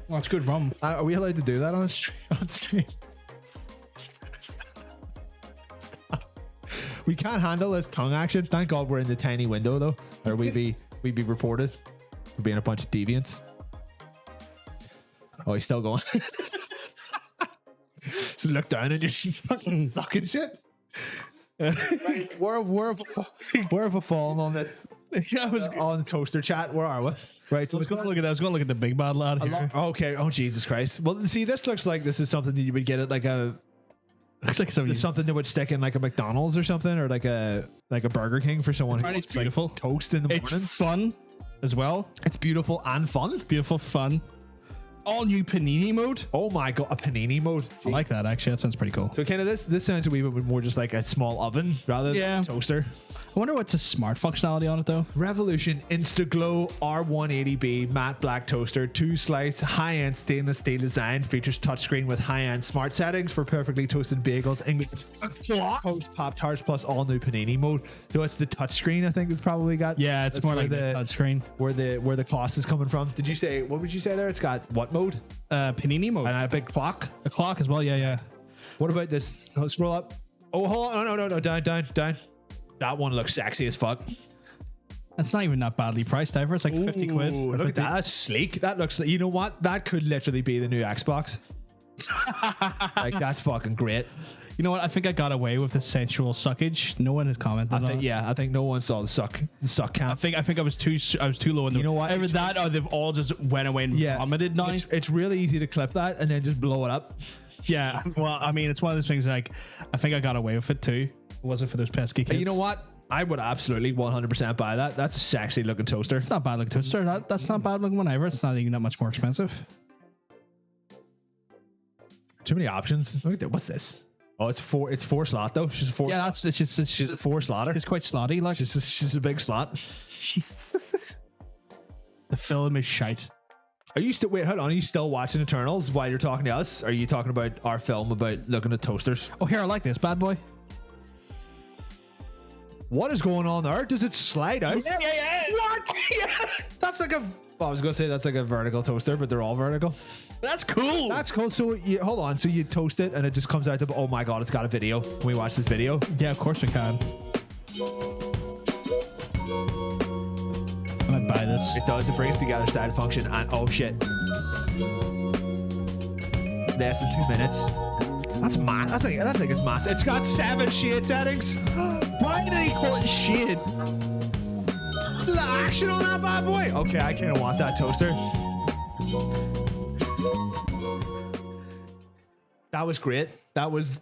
Well, it's good rum. Are we allowed to do that on stream? We can't handle this tongue action. Thank God we're in the tiny window though, or we'd be reported for being a bunch of deviants. Oh, he's still going. So look down and you're just fucking sucking shit. Right, we're a fallen on this. I was on the toaster chat. Where are we? Right, so I was going to look at that. I was going to look at the big bad lad here. Okay. Oh Jesus Christ. Well, see, this looks like this is something that you would get at like a. Looks like something that would stick in like a McDonald's or something, or like a Burger King for someone who wants beautiful like toast in the morning. It's fun as well. It's beautiful and fun. Beautiful fun. All new panini mode. Oh my god, a panini mode. I like that actually. That sounds pretty cool. So kind of this sounds a wee bit more just like a small oven rather than a toaster. I wonder what's a smart functionality on it though. Revolution Instaglow R180B matte black toaster, 2-slice high-end stainless steel design, features touchscreen with high-end smart settings for perfectly toasted bagels, English toast Pop-Tarts plus all new panini mode. So it's the touchscreen I think it's probably got. Yeah, it's more like the touchscreen where the cost is coming from. Did you say what would you say there? It's got what mode? Panini mode and a big clock. A clock as well. Yeah. What about this? Scroll up. Oh, hold on. No. Down. That one looks sexy as fuck. That's not even that badly priced either. It's like 50 quid. Look at that. That's sleek. That looks like, you know what? That could literally be the new Xbox. Like, that's fucking great. You know what? I think I got away with the sensual suckage. No one has commented on it. I think no one saw the suck I cam. think I was too low in the. You know what? Either that or they've all just went away and vomited now. It's really easy to clip that and then just blow it up. Yeah. Well, I mean, it's one of those things like I think I got away with it too. It wasn't for those pesky kids. You know what? I would absolutely 100% buy that. That's a sexy looking toaster. It's not bad looking toaster. That's not bad looking one either. It's not even that much more expensive. Too many options. Look at that. What's this? Oh, it's four slot though. She's a four. Yeah, it's just She's a four slotter. It's quite slotty. Like She's a big slot. the film is shite. Are you still? Wait, hold on. Are you still watching Eternals while you're talking to us? Are you talking about our film about looking at toasters? Oh, here I like this bad boy. What is going on there? Does it slide out? Yeah. What? Yeah. That's like a. Well, I was gonna say that's like a vertical toaster, but they're all vertical. That's cool. That's cool. So you hold on. So you toast it, and it just comes out. Oh my god! It's got a video. Can we watch this video? Yeah, of course we can. I might buy this. It does. It brings together style function and oh shit. Less than 2 minutes. That's mad. That thing is massive. It's got 7 shade settings. Why did he call it shit? The action on that bad boy. Okay, I kind of want that toaster. That was great. That was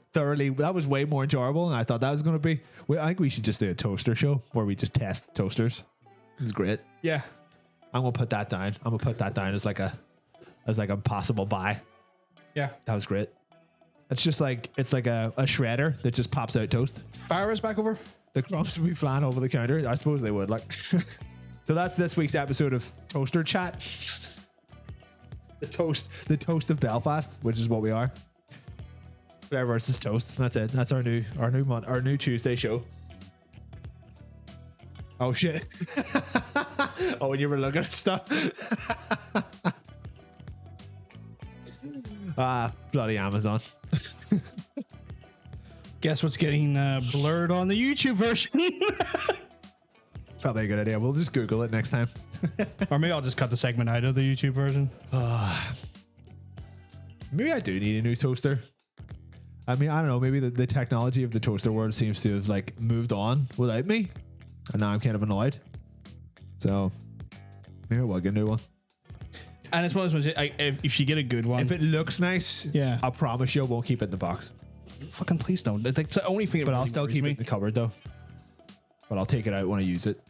way more enjoyable than I thought that was going to be. I think we should just do a toaster show where we just test toasters. It's great. Yeah. I'm gonna put that down. I'm gonna put that down as like a possible buy. Yeah. That was great. It's like a shredder that just pops out toast. Fire us back over. The crumbs will be flying over the counter. I suppose they would. Like, so that's this week's episode of Toaster Chat. The toast of Belfast, which is what we are. Flair versus toast. That's it. That's our new Tuesday show. Oh shit! Oh, when you were looking at stuff. Bloody Amazon. Guess what's getting blurred on the YouTube version? Probably a good idea. We'll just Google it next time. Or maybe I'll just cut the segment out of the YouTube version. Maybe I do need a new toaster. I mean, I don't know. Maybe the technology of the toaster world seems to have like moved on without me, and now I'm kind of annoyed. So maybe I will get a new one. And it's one of those ones, if you get a good one, If it looks nice, Yeah. I promise you I won't keep it in the box. fucking please don't. It's the only thing. But I'll still keep it in the cupboard though. But I'll take it out when I use it.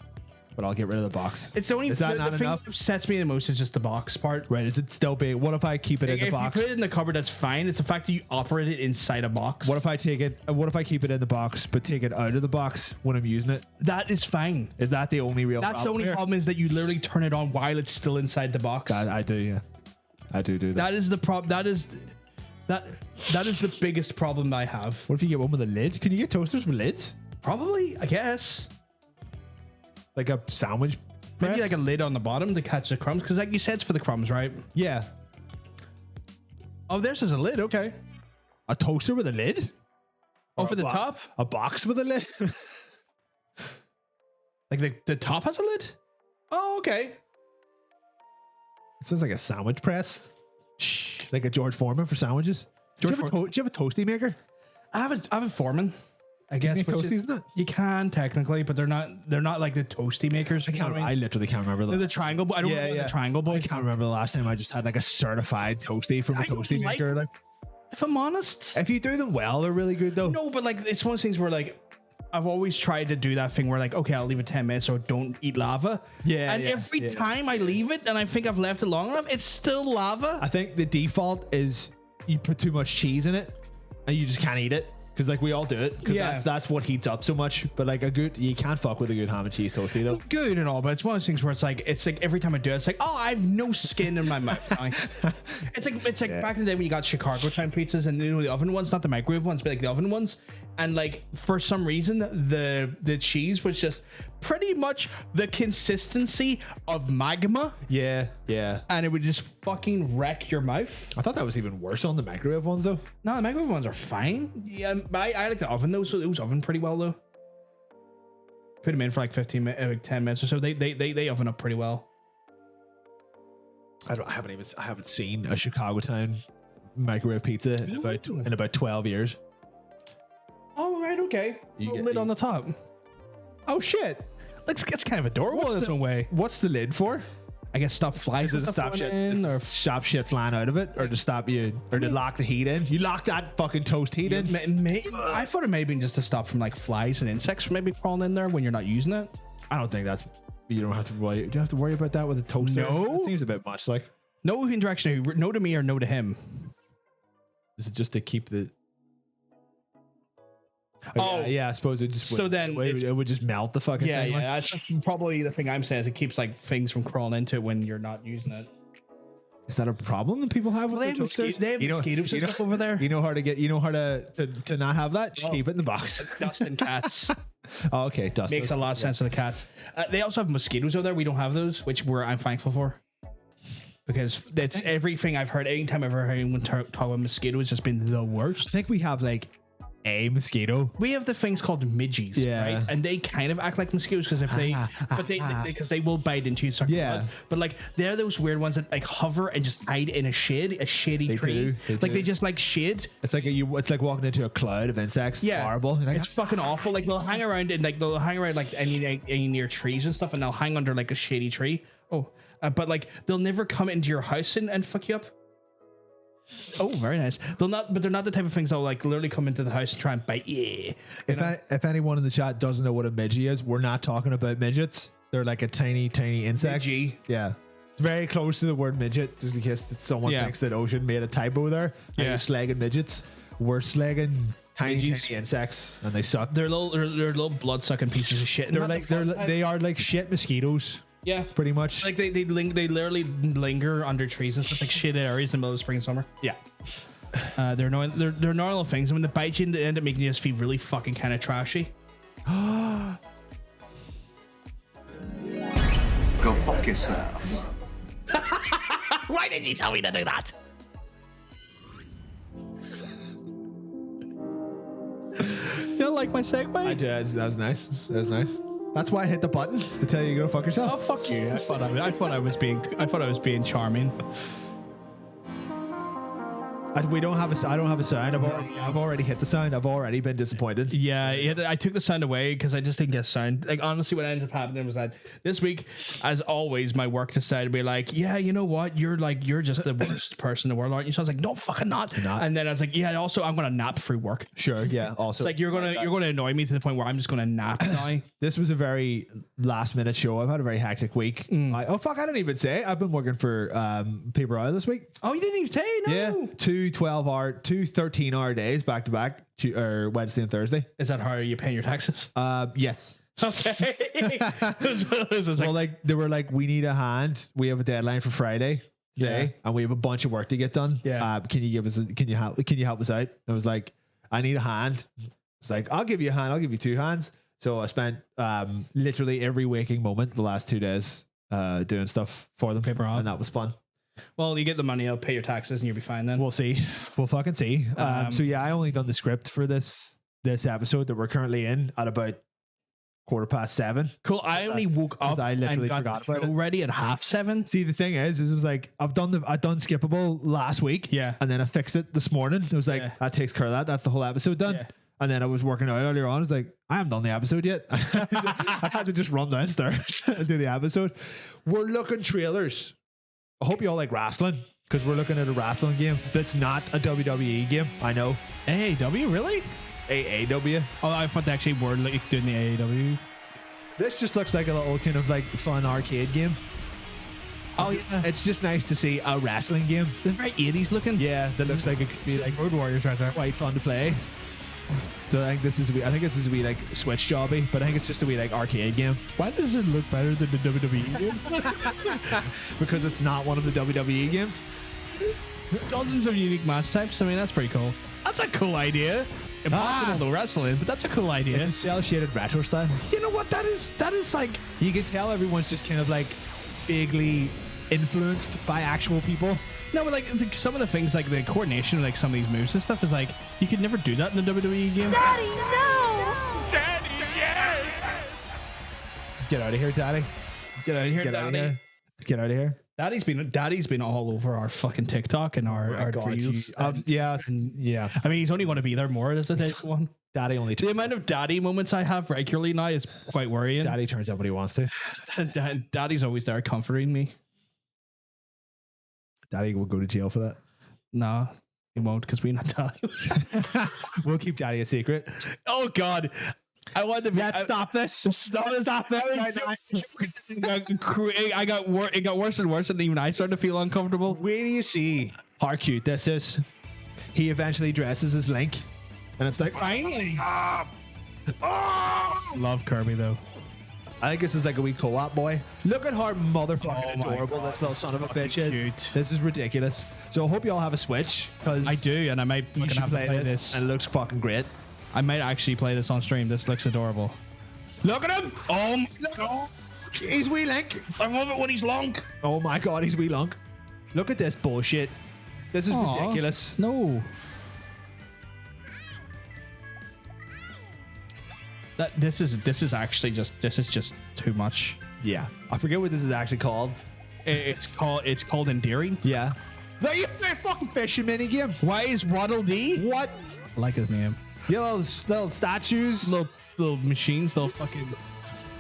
But I'll get rid of the box. It's the only. Is that the not thing enough? that upsets me the most is just the box part. Right? Is it still big? What if I keep it in the If box? you put it in the cupboard, that's fine. It's the fact that you operate it inside a box. What if I take it? What if I keep it in the box, but take it out of the box when I'm using it? That is fine. Is that the only real? That's the only here? problem is that you literally turn it on while it's still inside the box. I do, yeah. I do that. That is the problem. That is the biggest problem I have. What if you get one with a lid? Can you get toasters with lids? Probably, I guess. Like a sandwich press? Maybe like a lid on the bottom to catch the crumbs, because like you said, it's for the crumbs, right? Yeah. Oh, there's a lid. Okay. A toaster with a lid? Oh, Or for a the bo- top? A box with a lid? Like the top has a lid? Oh, okay. It sounds like a sandwich press. Like a George Foreman for sandwiches. Do you have a toasty maker? I have a Foreman, I guess. make which toasties is- in that? You can technically, but they're not like the toasty makers. You know what I I mean? literally can't remember They're the triangle. I don't know the triangle boy. I can't remember the last time I just had like a certified toasty from a I don't toasty like- maker. Like, If I'm honest, if you do them well, they're really good though. no, but like it's one of those things where like I've always tried to do that thing where like, okay, I'll leave it 10 minutes so don't eat lava. Yeah, And yeah, every yeah. time I leave it and I think I've left it long enough, it's still lava. I think the default is you put too much cheese in it and you just can't eat it. Because like we all do it. Because Yeah. that's what heats up so much. But like you can't fuck with a good ham and cheese toasty though. Good and all, but it's one of those things where it's like every time I do it, it's like, oh, I have no skin in my mouth. Now. It's like back in the day when you got Chicago time pizzas and the oven ones, not the microwave ones, but like the oven ones. And like for some reason the cheese was just pretty much the consistency of magma, Yeah, yeah. and it would just fucking wreck your mouth. I thought that was even worse on the microwave ones though. No, the microwave ones are fine. Yeah, I like the oven though, so it was oven pretty well though. Put them in for like 10 minutes or so. They oven up pretty well. I haven't seen a Chicago Town microwave pizza in about 12 years. Okay. You Little get- lid you- on the top. Oh shit! It's kind of adorable in its own way. What's the lid for? I guess stop flies Does and it stuff stop going shit? in, Does or it stop shit flying out of it, or to stop you, or to lock the heat in? You lock that fucking toast heat in. I thought it may have been just to stop from like flies and insects from maybe crawling in there when you're not using it. I don't think that's. You don't have to worry. Do you have to worry about that with a toaster? No. That seems a bit much. Like, No interaction. No to me or no to him. is it just to keep the? Oh. yeah. I suppose it just. So would, then it would just melt the fucking Yeah, thing. yeah. like. That's probably the thing I'm saying is it keeps like things from crawling into it when you're not using it. Is that a problem that people have with They their have, toasters? they have mosquitoes and stuff over there. You know how to get. You know how to not have that. Just Oh. keep it in the box. Dust and cats. Oh, okay. Dust Makes a lot of sense to the cats. They also have mosquitoes over there. We don't have those, which I'm thankful for. Because that's everything I've heard. Anytime I've ever heard anyone talk about mosquitoes, it's just been the worst. I think we have like a mosquito. We have the things called midgies, Yeah. right? And they kind of act like mosquitoes because if because they will bite into you, suck your Yeah. blood. But like they're those weird ones that like hover and just hide in a shady They tree. do, they Like do. they just like shade. It's like it's like walking into a cloud of insects. It's horrible. You're like, It's fucking awful. Like they'll hang around and like they'll hang around like any near trees and stuff, and they'll hang under like a shady tree. But like they'll never come into your house and fuck you up. Oh, very nice. They're not the type of things that'll like literally come into the house and try and bite you. if anyone in the chat doesn't know what a midget is, we're not talking about midgets. They're like a tiny insect. Midgie. Yeah. It's very close to the word midget, just in case that someone Yeah. thinks that Ocean made a typo there. Yeah. You're slagging midgets. We're slagging tiny Midgies. insects, and they suck. They're little blood sucking pieces of shit. They are like shit mosquitoes, yeah. pretty much. Like they literally linger under trees and stuff like shit areas in the middle of spring and summer. yeah. They're annoying. They're normal things, and when they bite you, they end up making you just feel really fucking kind of trashy. Go fuck yourself. Why did you tell me to do that? You don't like my segue? I did. That was nice. That was nice. That's why I hit the button to tell you to go fuck Oh yourself. fuck you! I thought I was being charming. We don't have I don't have a sound. I've already hit the sound. I've already been disappointed. Yeah, I took the sound away because I just didn't get sound. Like honestly, what ended up happening was that this week, as always, my work decided to be like, yeah, you know what, you're just the worst person in the world, aren't you? So I was like, no, fucking not. And then I was like, yeah, also I'm gonna nap through work. Sure. Yeah. Also, It's like you're gonna annoy me to the point where I'm just gonna nap now. this was a very last minute show. I've had a very hectic week. I didn't even say I've been working for Paper Oil this week. Oh, you didn't even say no. Yeah, two 13-hour days back to back, Wednesday and Thursday. Is that how you pay your taxes? Yes. Okay. It was Well, like they were like, we need a hand. We have a deadline for Friday today, and we have a bunch of work to get done. Yeah. Can you help us out? I was like, I need a hand. It's like, I'll give you a hand. I'll give you two hands. So I spent literally every waking moment the last 2 days doing stuff for them. Paper off. And that was fun. Well, you get the money, I'll pay your taxes, and you'll be fine then. We'll see. We'll fucking see. So yeah, I only done the script for this episode that we're currently in at about 7:15. Cool. I only woke up I literally and got forgot the about show it. ready at 7:30. See, the thing is it was like I've done skippable last week. Yeah. And then I fixed it this morning. It was like, Yeah. that takes care of that. That's the whole episode done. Yeah. And then I was working out earlier on. I was like, I haven't done the episode yet. I had to just run downstairs and do the episode. We're looking trailers. I hope you all like wrestling, because we're looking at a wrestling game that's not a WWE game. I know. AAW, really? AAW. Oh, I thought they actually were like doing the AAW. This just looks like a little kind of like fun arcade game. Oh, yeah. It's just nice to see a wrestling game. They're very 80s looking. Yeah, that looks like it could be like Road Warriors right there. quite fun to play. So I think this is a wee like Switch jobby, but I think it's just a wee like arcade game Why does it look better than the WWE game? because it's not one of the WWE games. Dozens of unique match types. I mean, that's pretty cool. That's a cool idea. Impossible to wrestle in, but that's a cool idea. It's a cell shaded retro style. You know what? That is like You can tell everyone's just kind of like vaguely influenced by actual people. no, but like some of the things, like the coordination, of like some of these moves and stuff, is like you could never do that in the WWE game. Daddy, no! Daddy, yes! Get out of here, Daddy. Get out of here, Get out of Daddy. here. Get out of here. Daddy's been all over our fucking TikTok and our reels. Yeah. I mean, he's only going to be there more as the next one. Daddy only. The amount of daddy moments I have regularly now is quite worrying. Daddy turns out what he wants to. Daddy's always there comforting me. Daddy will go to jail for that. Nah, he won't because we're not telling him. We'll keep Daddy a secret. Oh God. I want to Stop this. Stop this. It got worse and worse, and even I started to feel uncomfortable. Where do you see how cute this is? He eventually dresses as Link, and it's like, finally. Love Kirby though. I think this is like a wee co-op boy. Look at how motherfucking adorable this little son of a bitch is. Cute. This is ridiculous. So I hope you all have a Switch, because I do, and I might you fucking should have to play this. and it looks fucking great. I might actually play this on stream. This looks adorable. Look at him! Oh my God. He's wee Link. I love it when he's long. Oh my God, he's wee Link. Look at this bullshit. This is ridiculous. No. This is actually just too much. Yeah, I forget what this is actually called. It's called endearing. Yeah. No, you fucking fishing mini game. Why is Waddle Dee? What? I like his name. You little statues. Little machines. They'll fucking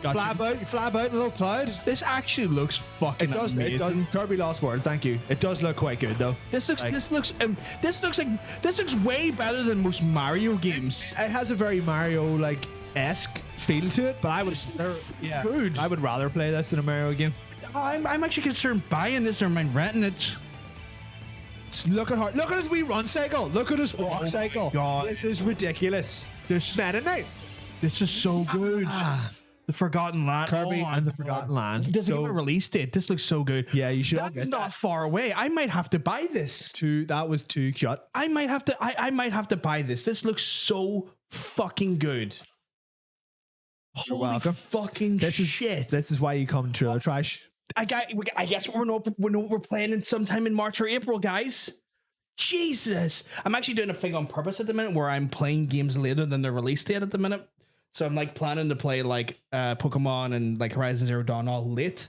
Fly about in a little cloud. This actually looks fucking amazing. It does. Kirby Lost World. Thank you. It does look quite good though. This looks way better than most Mario games. It has a very Mario like esque feel to it, but I would good. I would rather play this than a Mario game. I'm actually considering buying this or mind renting it. Look at his wee run cycle. Look at his walk cycle. God. This is ridiculous. Meta Knight. This is so good. The Forgotten Land. Kirby and the Forgotten Land. Doesn't even release date. This looks so good. Yeah, you should. That's not far away. I might have to buy this. That was too cute. I might have to buy this. This looks so fucking good. You're Holy welcome. fucking shit. This is why you come to Trailer Trash. I guess we're playing in sometime in March or April, guys. Jesus. I'm actually doing a thing on purpose at the minute where I'm playing games later than the release date at the minute. So I'm like planning to play like Pokemon and like Horizon Zero Dawn all late.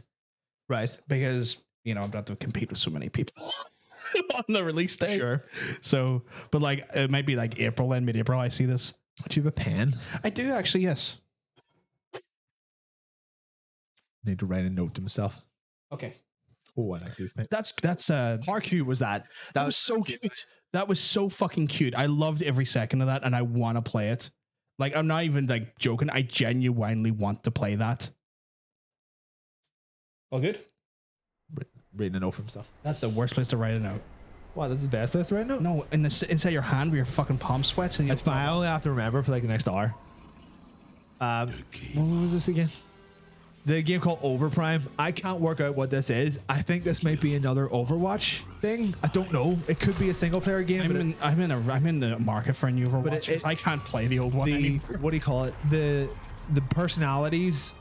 Right. Because, you know, I'm about to compete with so many people on the release day. Sure. So, but like it might be like April and mid-April I see this. Do you have a pen? I do actually, yes. Need to write a note to myself. Okay. Oh, I like these pens. That's How cute was that? that was so cute. That was so fucking cute. I loved every second of that and I want to play it. Like, I'm not even like joking. I genuinely want to play that. All good? Reading a note for himself. That's the worst place to write a note. Wow, this is the best place to write a note? No, inside your hand where your fucking palm sweats. And It's fine. I only have to remember for like the next hour. What was this again? The game called Overprime. I can't work out what this is. I think this might be another Overwatch thing. I don't know. It could be a single player game. I'm in the market for a new Overwatch. I can't play the old one anymore. What do you call it? The personalities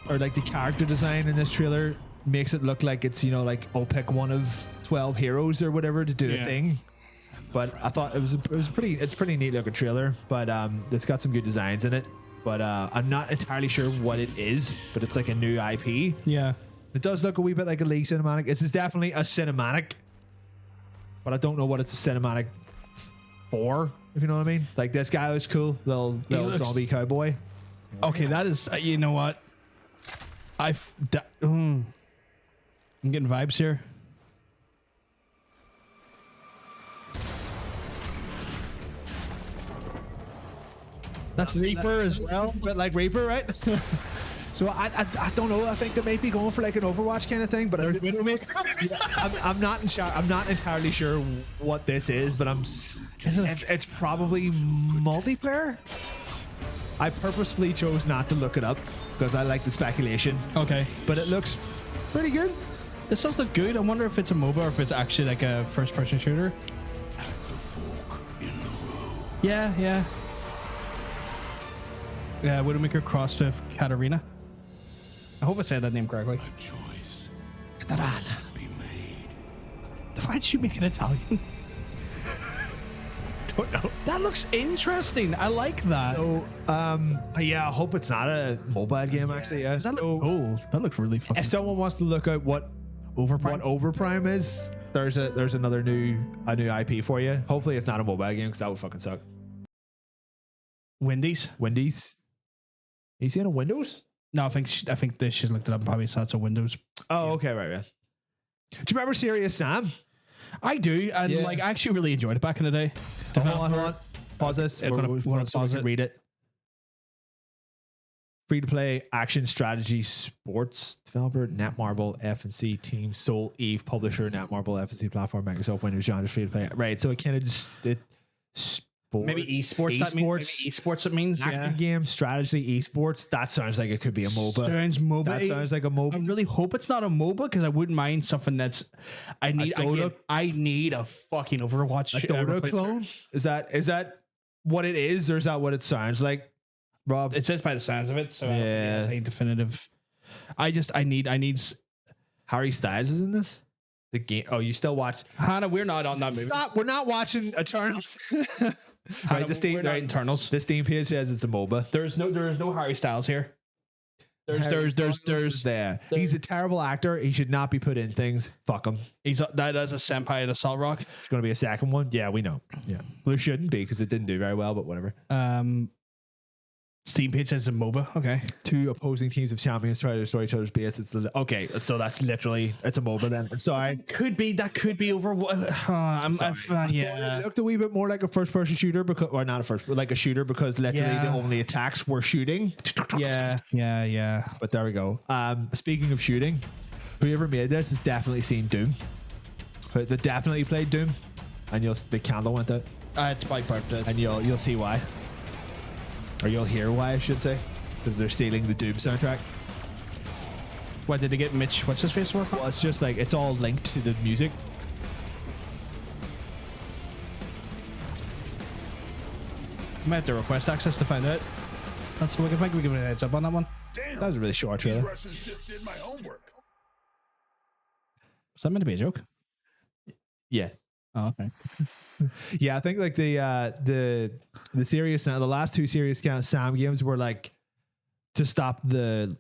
or like the character design in this trailer makes it look like it's, you know, like I'll pick one of 12 heroes or whatever to do a thing. But I thought it's pretty neat looking trailer, but it's got some good designs in it. But I'm not entirely sure what it is, but it's like a new IP. Yeah. It does look a wee bit like a League cinematic. This is definitely a cinematic, but I don't know what it's a cinematic for, if you know what I mean. Like this guy looks cool, little zombie cowboy. Okay, that is, you know what? I'm getting vibes here. That's Reaper as well. But like Reaper, right? So I don't know. I think they might be going for like an Overwatch kind of thing, but I'm not entirely sure what this is, but it's probably multiplayer. I purposefully chose not to look it up because I like the speculation. Okay. But it looks pretty good. This does look good. I wonder if it's a MOBA or if it's actually like a first-person shooter. Yeah, yeah. Widowmaker crossed with Katarina. I hope I said that name correctly. A choice Katarina. must be made. Why'd you make it Italian? Don't know. That looks interesting. I like that. So, yeah, I hope it's not a mobile game actually. Yeah. Does that look cool? That looks really fucking If someone wants to look out what Overprime. what Overprime is, there's another new IP for you. Hopefully it's not a mobile game because that would fucking suck. Wendy's. Wendy's. Are you seeing a Windows? No, I think she's looked it up and probably saw it's a Windows. Oh, okay, right, yeah. Do you remember Serious Sam? I do, and Yeah. like I actually really enjoyed it back in the day. Hold on. Pause this. I'm gonna So we pause can it. read it. Free to play action strategy sports developer Netmarble F&C team Soul Eve publisher Netmarble F&C platform Microsoft Windows genre free to play. Right, so it kind of just sport, Maybe esports. That means, maybe esports. It means action game strategy esports. That sounds like it could be a MOBA. Sounds MOBA. That sounds like a MOBA. I really hope it's not a MOBA because I wouldn't mind something that's. I need a fucking Overwatch. A Dota clone? Is that what it is, or is that what it sounds like? Rob, It says by the sounds of it, so I don't think Yeah. it's a definitive. I need. Harry Styles is in this. The game. Oh, you still watch? Hannah, we're not on that movie. Stop. We're not watching Eternal. Hannah, Right, the Steam, we're not right, internals. the Steam page says it's a MOBA. There's no Harry Styles here. There's there. He's a terrible actor. He should not be put in things. Fuck him. that is a senpai at Assault Rock. There's going to be a second one. Yeah, we know. Yeah, there shouldn't be because it didn't do very well. But whatever. Steam page says a MOBA. Okay. Two opposing teams of champions try to destroy each other's base. Okay, so that's literally it's a MOBA then. I'm sorry. That could be over. Yeah. It looked a wee bit more like a first-person shooter because, or not a first, but like a shooter because literally the only attacks were shooting. Yeah. But there we go. Speaking of shooting, whoever made this has definitely seen Doom. They definitely played Doom, and the candle went out, It's by part of and you'll see why, or you'll hear why I should say, because they're stealing the Doom soundtrack. What did they get Mitch? What's his face for? Well, it's just like it's all linked to the music. I might have to request access to find out. That's what I think we give it a heads up on that one. Damn. That was a really short These trailer. Russians just did my homework. Was that meant to be a joke? Yeah. Oh, okay. Yeah, I think like the serious the last two serious Sam games were like to stop the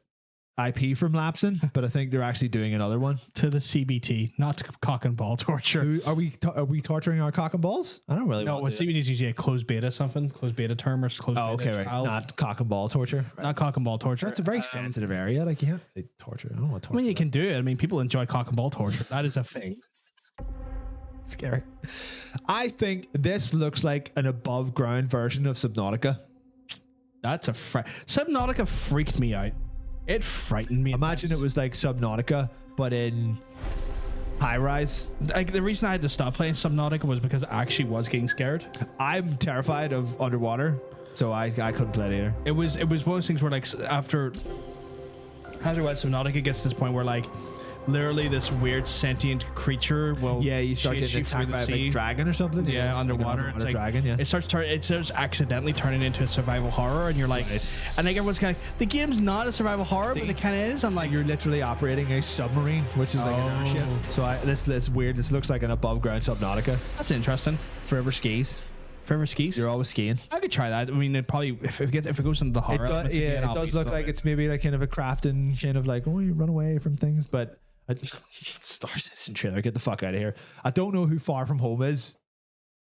IP from lapsing, but I think they're actually doing another one. To the CBT, not cock and ball torture. Are we torturing our cock and balls? I don't really. No, want to do CBT is usually a closed beta closed beta term or closed that. Oh, beta okay, right. trial. Not cock and ball torture. Not cock and ball torture. That's a very sensitive area. Like you can't say torture. I don't want to torture. I mean, you can do it. I mean, people enjoy cock and ball torture. That is a thing. Scary. I think this looks like an above ground version of Subnautica. That's a Subnautica freaked me out. It frightened me. Imagine it was like Subnautica, but in high rise. Like the reason I had to stop playing Subnautica was because I actually was getting scared. I'm terrified of underwater, so I couldn't play it either. It was one of those things where like after Subnautica gets to this point where like literally this weird sentient creature will You start chase getting you through attacked the by a sea. big dragon or something. Yeah, underwater. It's like, dragon. Yeah. It starts accidentally turning into a survival horror, and you're like, Right. and like everyone's kind of, the game's not a survival horror, but it kind of is. I'm like, You're literally operating a submarine, which is like an airship. So this weird. This looks like an above ground Subnautica. that's interesting. Forever skis. Forever skis. You're always skiing. I could try that. I mean, it probably if it goes into the horror. It does look like it's maybe like kind of a crafting kind of like, oh, you run away from things, but Star Citizen trailer, get the fuck out of here. I don't know who Far From Home is,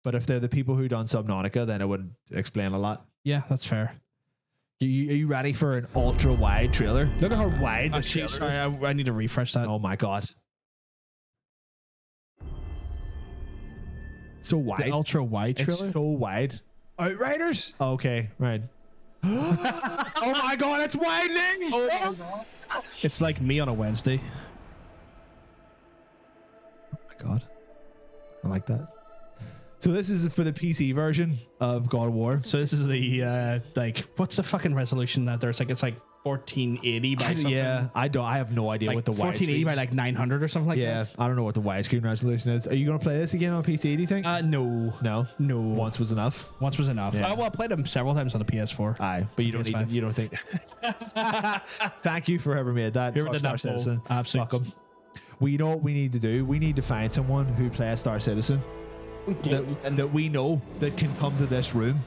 but if they're the people who done Subnautica, then it would explain a lot. Yeah, that's fair. Are you ready for an ultra wide trailer? Look at how wide this Actually, trailer is. sorry, I need to refresh that. Oh my god. So wide. The ultra wide trailer. It's so wide. Outriders? Okay, right. Oh my god, it's widening! Oh It's like me on a Wednesday. my god. I like that. So this is for the PC version of God of War. So this is the like, what's the fucking resolution that there's? It's like 1480 by something. Yeah, I have no idea Like what the 1480 widescreen. by like 900 or something like Yeah, that. I don't know what the widescreen resolution is. Are you going to play this again on PC, do you think? No. No. Once was enough. Once was enough. Yeah. Well, I played them several times on the PS4. Aye, but you don't PS5. you don't think. Thank you for whoever made that. Whoever Fuck did Star that poll. Citizen. Absolutely. Fuck 'em. We know what we need to do. We need to find someone who plays Star Citizen that we know that can come to this room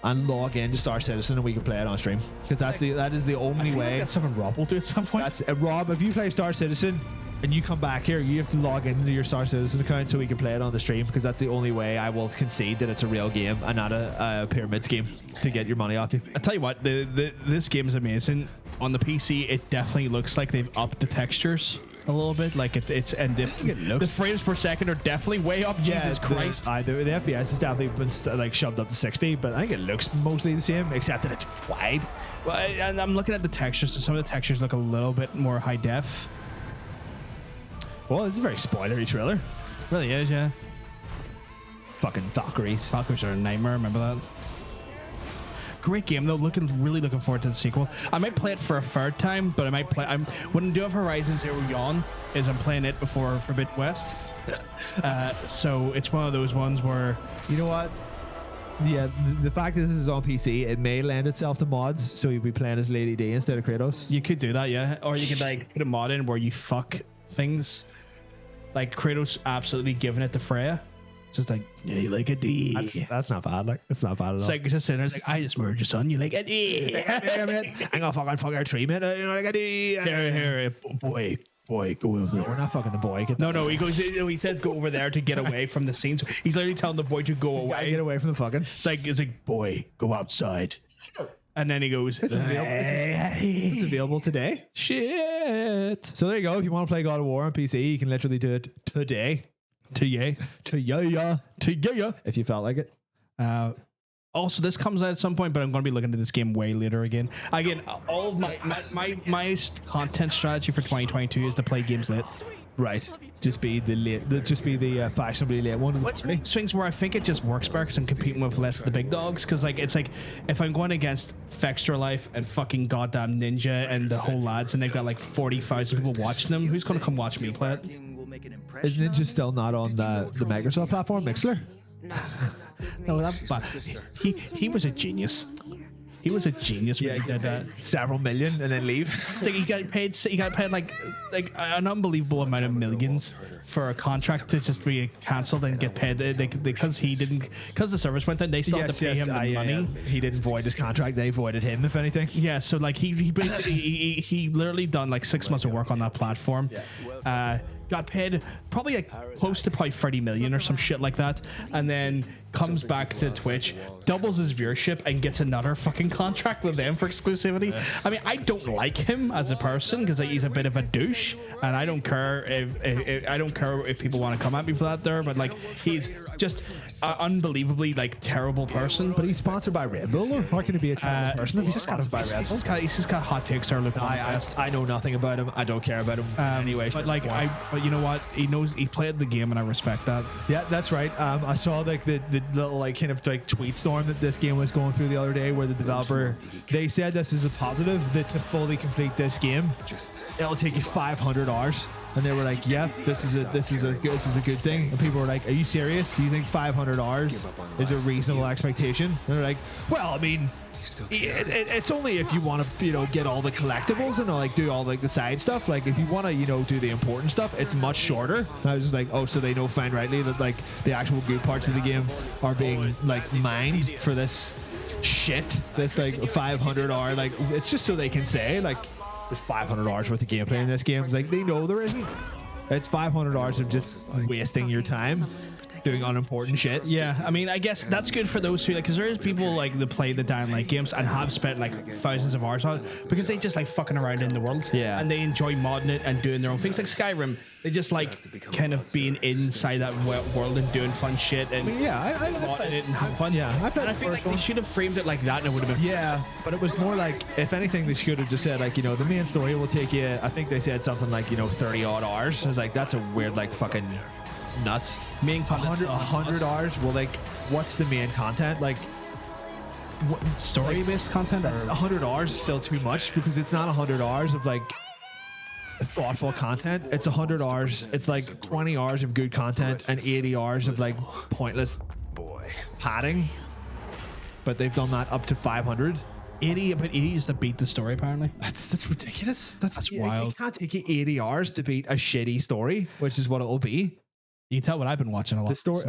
and log into Star Citizen and we can play it on stream, because that is the I only feel like way. that's something Rob will do at some point. That's Rob. If you play Star Citizen, and you come back here, you have to log into your Star Citizen account so we can play it on the stream, because that's the only way I will concede that it's a real game and not a pyramid scheme to get your money off you. I tell you what, this game is amazing. On the PC, it definitely looks like they've upped the textures a little bit. Like it's and the frames per second are definitely way up. Jesus Christ. The FPS has definitely been shoved up to 60, but I think it looks mostly the same, except that it's wide. Well, and I'm looking at the textures, so some of the textures look a little bit more high def. Well, this is a very spoilery trailer. Really is, yeah. Fucking Valkyries. Valkyries are a nightmare, remember that? Great game though. Really looking forward to the sequel. I might play it for a third time, but I might play. What I'm doing for Horizon Zero Dawn is I'm playing it before Forbidden West. So it's one of those ones where, you know what? Yeah, the fact that this is on PC, it may lend itself to mods, so you'll be playing as Lady D instead of Kratos. You could do that, yeah. Or you could like put a mod in where you fuck things. Like Kratos absolutely giving it to Freya. Just like, yeah, you like a D. That's not bad. Like, it's not bad at all. It's like just sitting there, it's like, I just murdered your son. You like a D. I'm gonna fuck our tree, man. You know, like a D. Here, boy, go over there. We're not fucking the boy. No. He goes. He said go over there to get away from the scene. So he's literally telling the boy to go away. Get away from the fucking. It's like, boy, go outside. And then he goes, This is available today. Shit. So there you go. If you want to play God of War on PC, you can literally do it today. To yeah. If you felt like it. Also, this comes out at some point, but I'm going to be looking at this game way later again. Again, all of my content strategy for 2022 is to play games late. Right. Just be the fashionably late one. What's swings where I think it just works better because I'm competing with less of the big dogs. Because it's like if I'm going against Fextra Life and fucking goddamn Ninja and the whole lads, and they've got like 40,000 people watching them, who's going to come watch me play it? Is Ninja still not on the Microsoft platform, Mixler? No, but he was a genius. He was a genius when he did that. Several million and then leave. Like he got paid like an unbelievable amount of millions for a contract to just be cancelled and get paid because the service went down. They still had to pay him the money. He didn't void his contract. They voided him, if anything. Yeah, so like he basically he literally done like 6 months of work on that platform. Got paid probably like close to probably 30 million or some shit like that, and then comes back to Twitch, doubles his viewership, and gets another fucking contract with them for exclusivity. I mean, I don't like him as a person because he's a bit of a douche, and I don't care if people want to come at me for that there, but like he's just an unbelievably like terrible person. But he's sponsored by Red Bull, or how can he be a terrible person? He's just sponsored by Red Bull. He's just got hot takes there. I know nothing about him. I don't care about him anyway. But like but you know what? He played the game, and I respect that. Yeah, that's right. I saw like the little like kind of like tweet storm that this game was going through the other day, where the developer, they said this is a positive, that to fully complete this game, it'll take you 500 hours. And they were like, yeah, this is a good thing. And people were like, are you serious? Do you think 500 hours is a reasonable expectation? And they're like, well, I mean, it's only if you want to, get all the collectibles and like do all like the side stuff. Like if you want to, do the important stuff, it's much shorter. And I was just like, oh, so they know fine rightly that like the actual good parts of the game are being like mined for this shit. This like 500 hour, like it's just so they can say like there's 500 hours worth of gameplay in this game. It's like they know there isn't. It's 500 hours of just wasting your time doing unimportant shit. Yeah, I mean, I guess that's good for those who because there is people like that play the Dying Light games and have spent like thousands of hours on it because they just like fucking around in the world. Yeah, and they enjoy modding it and doing their own things. Like Skyrim, they just like kind of being inside that world and doing fun shit and I modding it and having fun. Yeah, I think like they should have framed it like that, and it would have been. Yeah, but it was more like, if anything, they should have just said like, the main story will take you. I think they said something like 30 odd hours. I was like, that's a weird like fucking nuts. Main content 100 hours. Well, like, what's the main content? Like, what story-based content? That's 100 hours is still too much because it's not 100 hours of like thoughtful content. It's 100 hours. It's like 20 hours of good content and 80 hours of like pointless padding. But they've done that up to 500. 80 is to beat the story, apparently. That's ridiculous. That's wild. It can't take you 80 hours to beat a shitty story, which is what it will be. You can tell what I've been watching a lot. The story,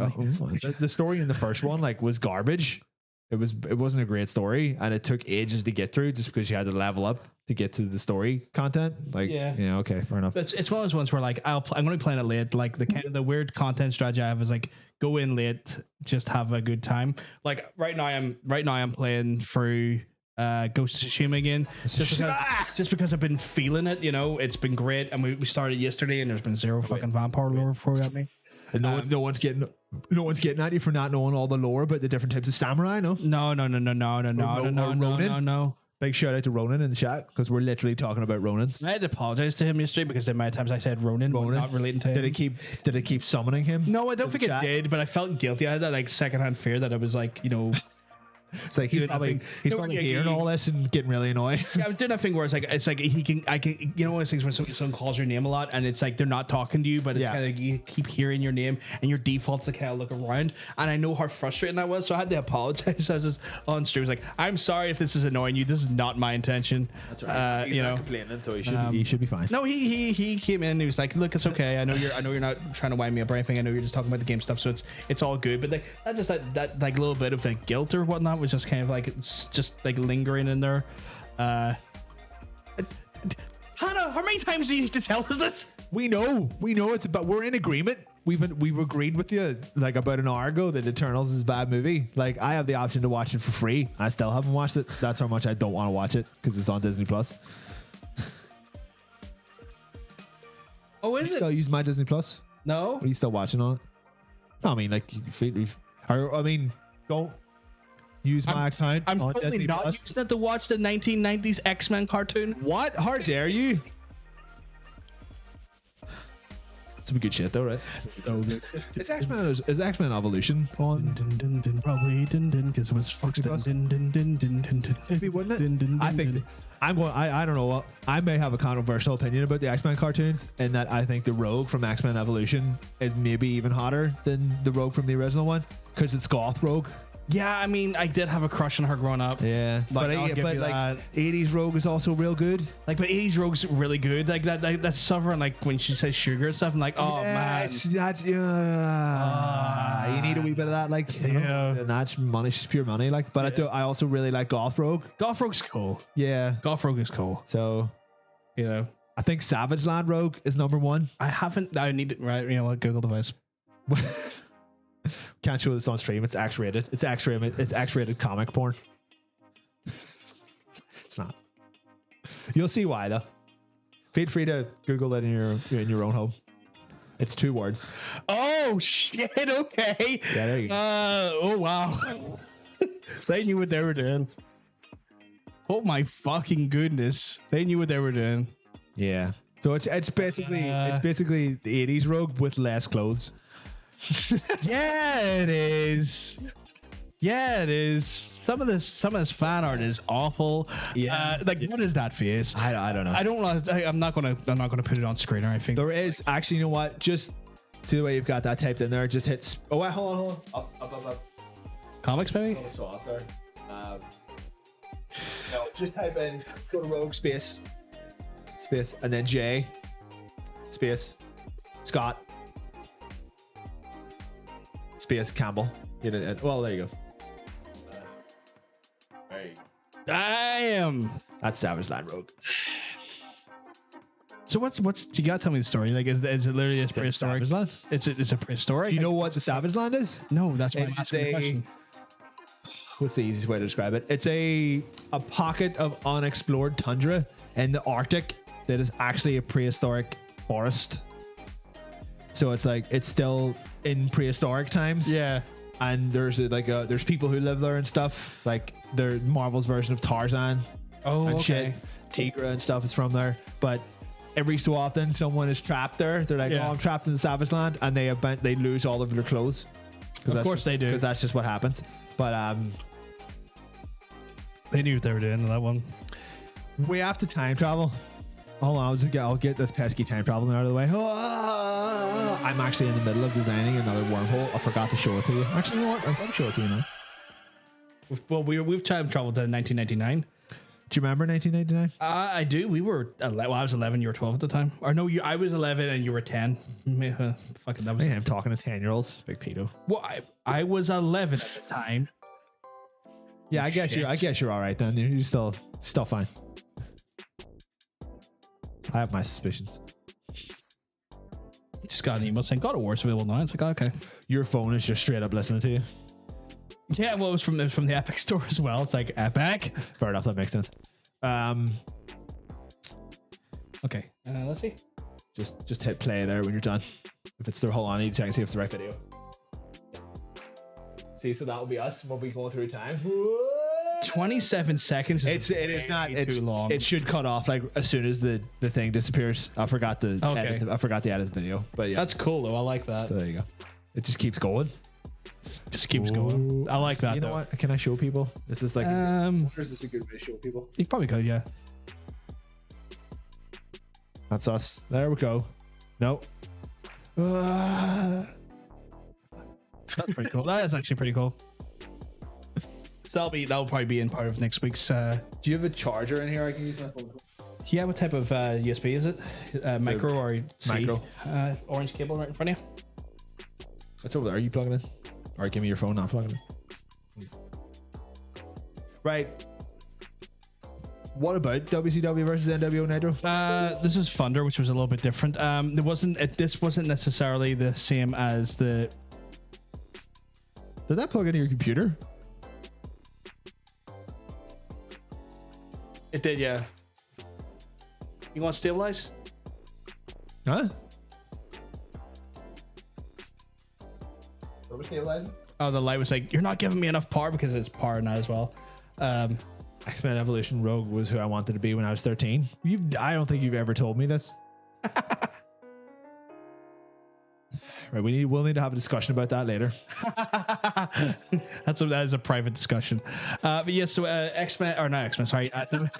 the story in the first one like was garbage. It wasn't a great story, and it took ages to get through just because you had to level up to get to the story content. Like, Yeah. Okay, fair enough. It's one of those ones where like I'm going to be playing it late. Like the kind of the weird content strategy I have is like go in late, just have a good time. Like right now I'm playing through Ghost of Tsushima again, just because I've been feeling it. It's been great, and we started yesterday, and there's been zero fucking vampire lore thrown at me. And no one's getting at you for not knowing all the lore about the different types of samurai. No. No. Big shout out to Ronan in the chat because we're literally talking about Ronans. I had to apologize to him yesterday because the amount of times I said Ronan, not relating to him. Did it keep summoning him? No, I don't think it did, but I felt guilty. I had that like secondhand fear that I was like, It's like he's probably hearing all this and getting really annoyed. Yeah, I'm doing that thing where it's like I can one of those things when someone calls your name a lot and it's like they're not talking to you, but it's kind of you keep hearing your name and your default's to kind of look around. And I know how frustrating that was, so I had to apologize. I was just on stream, I was like, I'm sorry if this is annoying you. This is not my intention. That's right. He's not complaining, so he should be fine. No, he came in and he was like, look, it's okay. I know you're not trying to wind me up or anything. I know you're just talking about the game stuff, so it's all good. But like that like little bit of like guilt or whatnot was just kind of like it's just like lingering in there. Hannah, how many times do you need to tell us this? We know it's about. We're in agreement. We've agreed with you like about an hour ago that Eternals is a bad movie. Like I have the option to watch it for free. I still haven't watched it. That's how much I don't want to watch it because it's on Disney Plus. Oh, is you it? Still use my Disney Plus? No. Are you still watching on it? No, I mean like don't use my account. I'm on totally Disney not Plus. using it to watch the 1990s X-Men cartoon. What? How dare you? Some good shit though, right? So good. Is X-Men Evolution on? Probably because it was fucking Maybe, wouldn't it? I think I don't know what I may have a controversial opinion about the X-Men cartoons in that I think the Rogue from X-Men Evolution is maybe even hotter than the Rogue from the original one because it's goth Rogue. Yeah, I mean, I did have a crush on her growing up. Yeah, Like, I'll give you that. 80s Rogue is also real good. Like, but 80s Rogue's really good. Like that suffering, like when she says sugar and stuff, I'm like, oh man. You need a wee bit of that, like, and that's money, it's pure money, like. But I also really like Goth Rogue. Goth Rogue's cool. Yeah, Goth Rogue is cool. so I think Savage Land Rogue is number one. I need it, right? What Google device. Can't show this on stream. It's X-rated. It's X-rated comic porn. It's not. You'll see why though. Feel free to Google it in your own home. It's 2 words. Oh shit! Okay. Yeah, there you go. Oh wow. They knew what they were doing. Oh my fucking goodness! They knew what they were doing. Yeah. So it's basically the 80s Rogue with less clothes. Yeah, it is. Yeah, it is. Some of this fan art is awful. Yeah. What is that face? I don't know. I'm not gonna put it on screen or anything. There is actually, you know what? Just see the way you've got that typed in there. Just hit. Oh wait, hold on. Up. Comics, maybe. So off there. No, just type in. Go to Rogue space, and then J space Scott space Campbell. Well, there you go. There you go. Damn. That's Savage Land Rogue. So what's you gotta tell me the story? Like is it literally prehistoric? Savage Land. It's a prehistoric. Do you know what the Savage Land is? No, that's why I'm It's asking the question. What's the easiest way to describe it? It's a pocket of unexplored tundra in the Arctic that is actually a prehistoric forest. So it's like it's still in prehistoric times. Yeah. And there's people who live there and stuff. Like they're Marvel's version of Tarzan. Oh, and okay. shit. Tigra and stuff is from there. But every so often someone is trapped there. They're like, Yeah. oh, I'm trapped in the Savage Land, and they lose all of their clothes. Of course they do. Because that's just what happens. But They knew what they were doing in that one. we have to time travel. Hold on, I'll get this pesky time traveling out of the way. I'm actually in the middle of designing another wormhole. I forgot to show it to you. Actually, you know what? I'll show it to you now. Well, we've time traveled to 1999. Do you remember 1999? I do. We were 11. Well, I was 11. You were 12 at the time. Or no, I was 11 and you were 10. Fucking that was. I'm talking to 10-year-olds. Big pedo. Well, I was 11 at the time. Yeah, I guess you're all right then. You're still fine. I have my suspicions. Just got an email saying God of War's available now. It's like, okay. Your phone is just straight up listening to you. Yeah, well, it was from the Epic store as well. It's like Epic. Fair enough, that makes sense. Okay, let's see. Just hit play there when you're done. If it's the whole on, I need to check and see if it's the right video. See, so that'll be us when we go through time. 27 seconds. It is not. It's too long. It should cut off like as soon as the thing disappears. I forgot the edit. I forgot the edit the video. But yeah, That's cool though. I like that. so there you go. It just keeps going. Just keeps going. I like that. You know though. what? Can I show people? Is this like? Or is this a good way to show people? You probably could, yeah. That's us. There we go. No. That's pretty cool. That is actually pretty cool. So that'll probably be in part of next week's. Do you have a charger in here? I can use my phone. Yeah, what type of USB is it? Micro or C? Micro. Orange cable right in front of you. It's over there. Are you plugging in? All right, give me your phone. Not plugging in. Right. What about WCW versus NWO Nitro? This is Thunder, which was a little bit different. This wasn't necessarily the same as the. Did that plug into your computer? It did, yeah. You want to stabilize? Huh? What was stabilizing? Oh, the light was like, you're not giving me enough power because it's power now as well. X-Men Evolution Rogue was who I wanted to be when I was 13. I don't think you've ever told me this. Right, we'll need to have a discussion about that later. That is a private discussion. But yes, so X-Men, or not X-Men, sorry. X-Men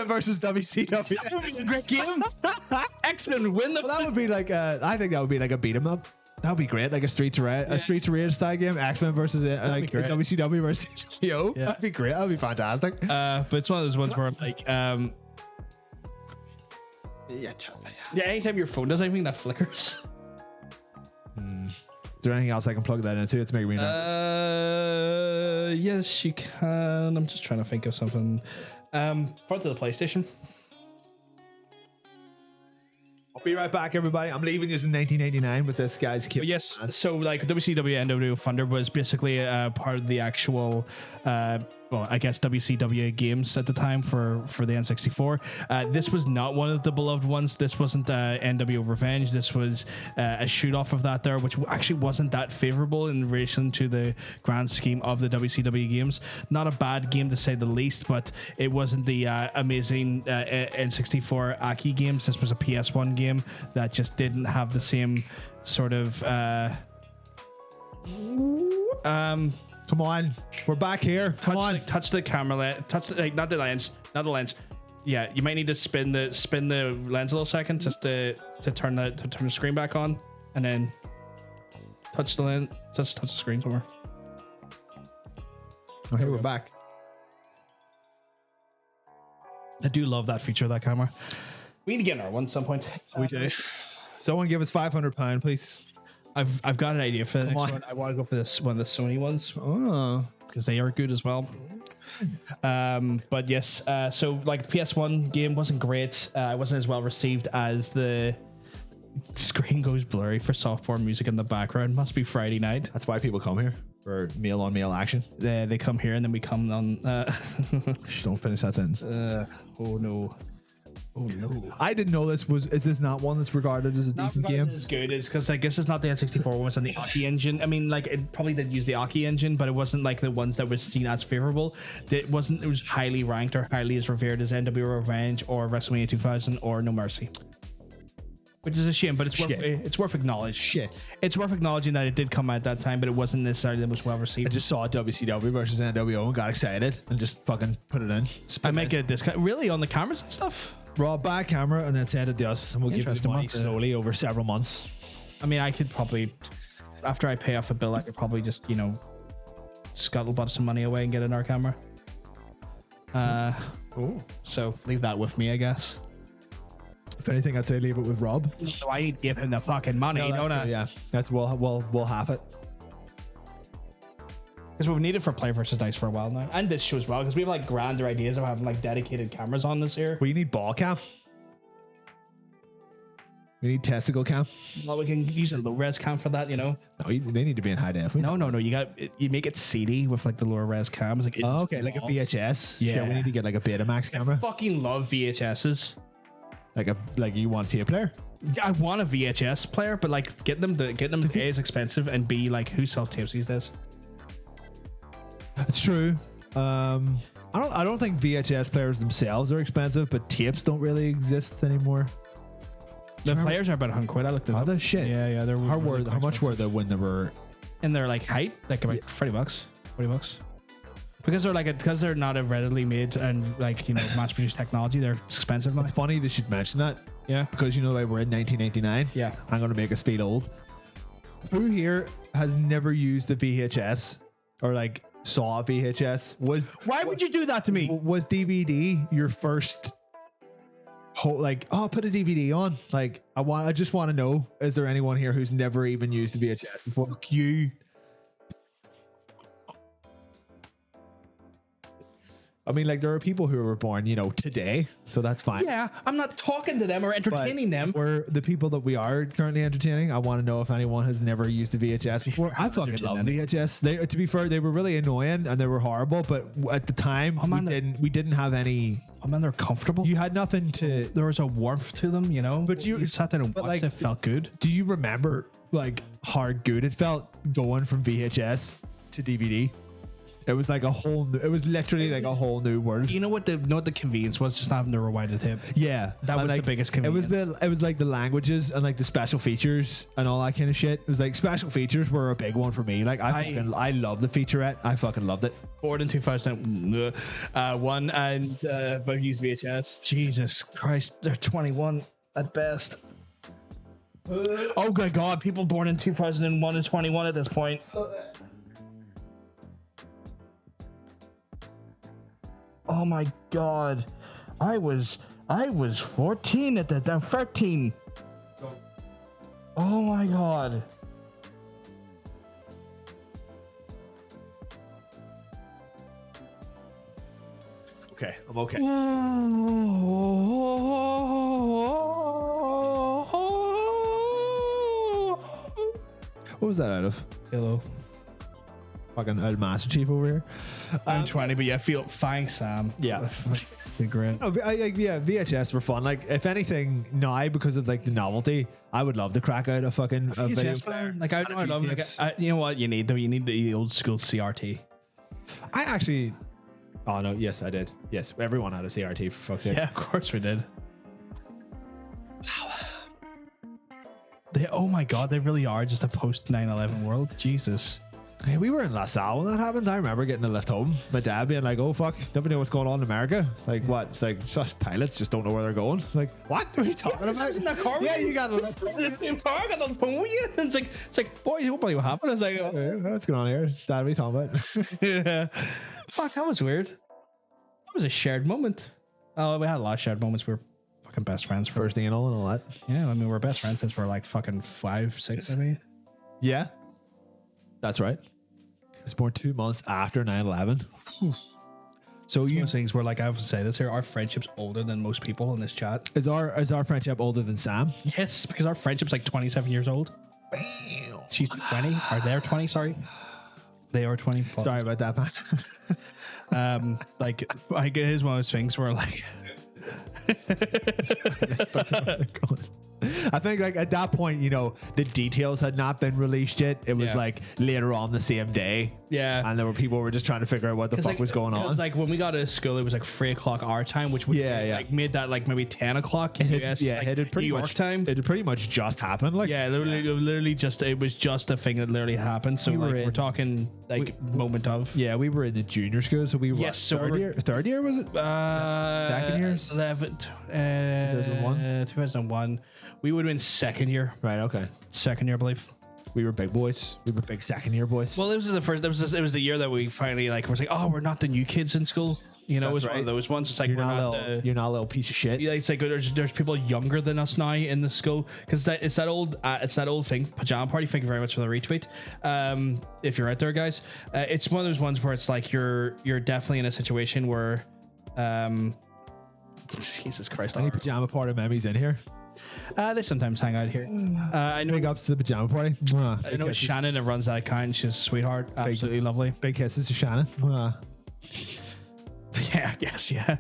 versus WCW. A great game. X-Men win the. Well, that would be like I think that would be like a beat 'em up. That would be great, like a Streets of Rage style game. X-Men versus like great. WCW versus Yo. Yeah. That'd be great. That'd be fantastic. But it's one of those ones where like yeah, anytime your phone does anything that flickers. Is there anything else I can plug that into? It's making me nervous. Yes, you can. I'm just trying to think of something. Front of the PlayStation. I'll be right back, everybody. I'm leaving you in 1989 with this guy's kid. But yes, so like WCW NWO Thunder was basically part of the actual well, I guess WCW games at the time for the N64. This was not one of the beloved ones. This wasn't NWO Revenge. This was a shoot off of that there, which actually wasn't that favorable in relation to the grand scheme of the WCW games. Not a bad game to say the least, but it wasn't the amazing N64 Aki games. This was a PS1 game that just didn't have the same sort of Come on, we're back here. Come on, touch the camera, touch the, not the lens. Yeah, you might need to spin the lens a little second just to turn the screen back on, and then touch the lens. Touch the screen somewhere. Okay, we're back. I do love that feature of that camera. We need to get another one at some point. We do. Someone give us £500, please. I've got an idea for the next on. one. I want to go for this one of the Sony ones. Oh, Because they are good as well. But yes, so like the PS1 game wasn't great. It wasn't as well received as the screen goes blurry for softcore music in the background. Must be Friday night. that's why people come here for meal on meal action. They come here and then we come on. Shh, don't finish that sentence. Oh no. Oh no! I didn't know this was. Is this not one that's regarded as a decent game? It's good. It's because I guess it's not the N64 one. It's on the Aki engine. I mean, like it probably did use the Aki engine, but it wasn't like the ones that was seen as favorable. It wasn't. It was highly ranked or highly as revered as NWO Revenge or WrestleMania 2000 or No Mercy. Which is a shame, but it's worth acknowledging. Shit. It's worth acknowledging that it did come out at that time, but it wasn't necessarily the most well received. I just saw WCW versus NWO and got excited and just fucking put it in. I might get a discount. Really, on the cameras and stuff? Raw back camera and then send it to us and we'll give you the Interesting. money slowly over several months. I mean, I could probably, after I pay off a bill, I could probably just, scuttlebutt some money away and get another camera. So leave that with me, I guess. If anything, I'd say leave it with Rob. So I need to give him the fucking money, don't I? Yeah, that's we'll half it. Because we've needed for Play versus Dice for a while now, and this show as well. Because we have like grander ideas of having like dedicated cameras on this here. We need ball cam. We need testicle cam. Well, we can use a low res cam for that, you know. No, they need to be in high def. No. You make it CD with like the lower res cams. Like Oh, okay, like a VHS. Yeah. Sure, we need to get like a Betamax camera. Fucking love VHSs. Like you want a tape player? I want a VHS player, but like getting them A is expensive, and B, like who sells tapes these days? It's true. I don't think VHS players themselves are expensive, but tapes don't really exist anymore. The players are about £100. I looked at Oh, the shit. Yeah, they're How much were they when they were? in their like height, like about $30, $40. Because they're not a readily made and like, you know, mass produced technology, they're expensive now. It's funny they should mention that. Yeah. Because you know, like we're in 1999. Yeah. I'm gonna make us feel old. Who here has never used the VHS or like saw a VHS? Why would you do that to me? Was DVD your first? Put a DVD on. Like I just want to know: is there anyone here who's never even used a VHS before? Fuck you. I mean, like there are people who were born, you know, today, so that's fine. Yeah, I'm not talking to them or entertaining them. We're the people that we are currently entertaining. I want to know if anyone has never used a VHS before. I fucking love VHS. To be fair, they were really annoying and they were horrible, but at the time we didn't have any. Oh man, they're comfortable. You had nothing to. There was a warmth to them, you know. But you sat there and watched like, it. Felt good. Do you remember like how good it felt going from VHS to DVD? It was like it was literally like a whole new world. You know what the convenience was? Just not having to rewind the tape. Yeah, That was like, the biggest convenience. It was like the languages and like the special features and all that kind of shit. It was like special features were a big one for me. Like I love the featurette. I fucking loved it. Born in 2001 and I've used VHS. Jesus Christ, they're 21 at best. Oh my God, people born in 2001 and 21 at this point. Oh my God, I was 14 at that time. 13. Oh my God. Okay, I'm okay. What was that out of? Hello. Fucking old Master Chief over here. I'm 20, but yeah, feel fine, Sam. Yeah. Be great. Oh, yeah, VHS were fun. Like, if anything, now because of like the novelty, I would love to crack out a fucking video player. Like I love it. Like, you know what you need though? You need the old school CRT. I actually. Oh no! Yes, I did. Yes, everyone had a CRT for fuck's sake. Yeah, of course we did. Oh my God, they really are just a post 9/11 world. Jesus. Hey, we were in LaSalle when that happened. I remember getting a lift home. My dad being like, "Oh fuck, nobody know what's going on in America." Like what? It's like just pilots just don't know where they're going. Like what are you talking about? I was in that car. Yeah, you got a lift. in the same car. I got on the phone with you. It's like, boys, you won't believe what happened. I was like, What's going on here? Dad, what are you talking about? yeah. Fuck, that was weird. That was a shared moment. Oh, we had a lot of shared moments. We were fucking best friends for. First anal and all that. Yeah, I mean, we're best friends since we're like fucking 5, 6, maybe. Yeah, that's right. I was born 2 months after 9/11. So One of those things where, like, I have to say this here, our friendship's older than most people in this chat. is our friendship older than Sam? Yes, because our friendship's like 27 years old. She's 20. Or they're 20, sorry. They are 20. Sorry about that, man. Like it is one of those things where, like, I think like at that point, you know, the details had not been released yet. It was Yeah. like later on the same day. yeah. And there were people who were just trying to figure out what the fuck was going on. It's like when we got to school, it was like 3 o'clock our time, which would like made that like maybe 10 o'clock in US, like, it had pretty New York much time. It had pretty much just happened. Like Yeah, literally just it was just a thing that literally happened. So We were like in- we're talking like moment of. yeah, we were in the junior school, so we were Yes, so third we're- year. Third year was it? Second year? 2001. We would have been second year. Right. Okay. Second year, I believe. We were big boys. We were big second year boys. Well, it was the first. It was the year that we finally like was like, oh, we're not the new kids in school. You know, That's it's one of right. those ones. It's like You're we're not, not little, you're not a little piece of shit. yeah, it's like there's people younger than us now in the school because it's that old thing, pajama party. Thank you very much for the retweet. If you're out there, guys, it's one of those ones where it's like you're definitely in a situation where, Jesus Christ, Any pajama party memories in here? they sometimes hang out here. I know. Big ups to the pajama party. Mwah. I Big know kisses. Shannon that runs that account. She's a sweetheart, absolutely lovely. Big kisses to Shannon. Mwah. Yeah, I guess, yeah.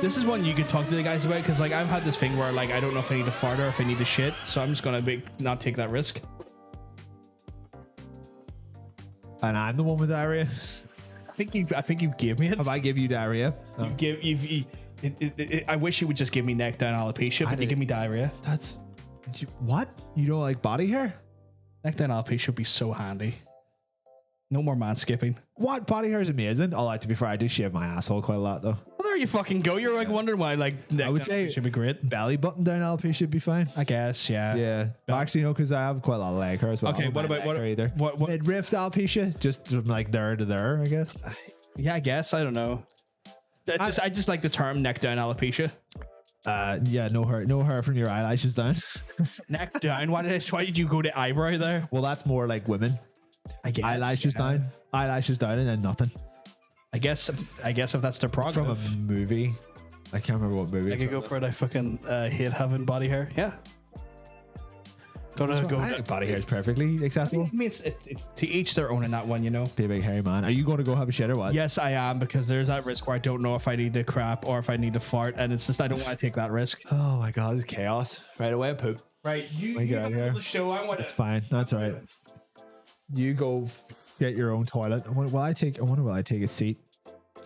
This is one you could talk to the guys about because, like, I've had this thing where, like, I don't know if I need to fart or if I need to shit, so I'm just gonna not take that risk. And I'm the one with diarrhea. I think you gave me it. Have I give you diarrhea? I wish you would just give me neck down alopecia, but you did- give me diarrhea. That's what? You don't like body hair? Neck down alopecia would be so handy. No more manscaping. What? Body hair is amazing. Although, to be fair, I do shave my asshole quite a lot though. Well, there you fucking go. You're like wondering why, like, neck I would down say alopecia would be great. belly button down alopecia should be fine. I guess, yeah. Yeah. Actually, no, because I have quite a lot of leg hair as well. Okay, I don't what mind about leg hair either? what? Midriff alopecia, just from like there to there, I guess. Yeah, I guess. I don't know. I just like the term neck down alopecia. Yeah, no hair from your eyelashes down. Neck down. Why did you go to eyebrow there? Well, that's more like women. I guess Eyelashes yeah. down, and then nothing. I guess if that's their From a prerogative, movie. I can't remember what movie. I it's could go from. for it. I fucking hate having body hair. Yeah. Gonna go. I think body hair is perfectly acceptable. I mean, it's to each their own in that one, you know. Be a big hairy man. Are you going to go have a shit or what? Yes, I am because there's that risk where I don't know if I need to crap or if I need to fart, and it's just I don't want to take that risk. Oh my god, it's chaos. Right away, poop. Right, you get out of here. the show. I want It's fine. That's all right. You go get your own toilet. I wonder will I take a seat?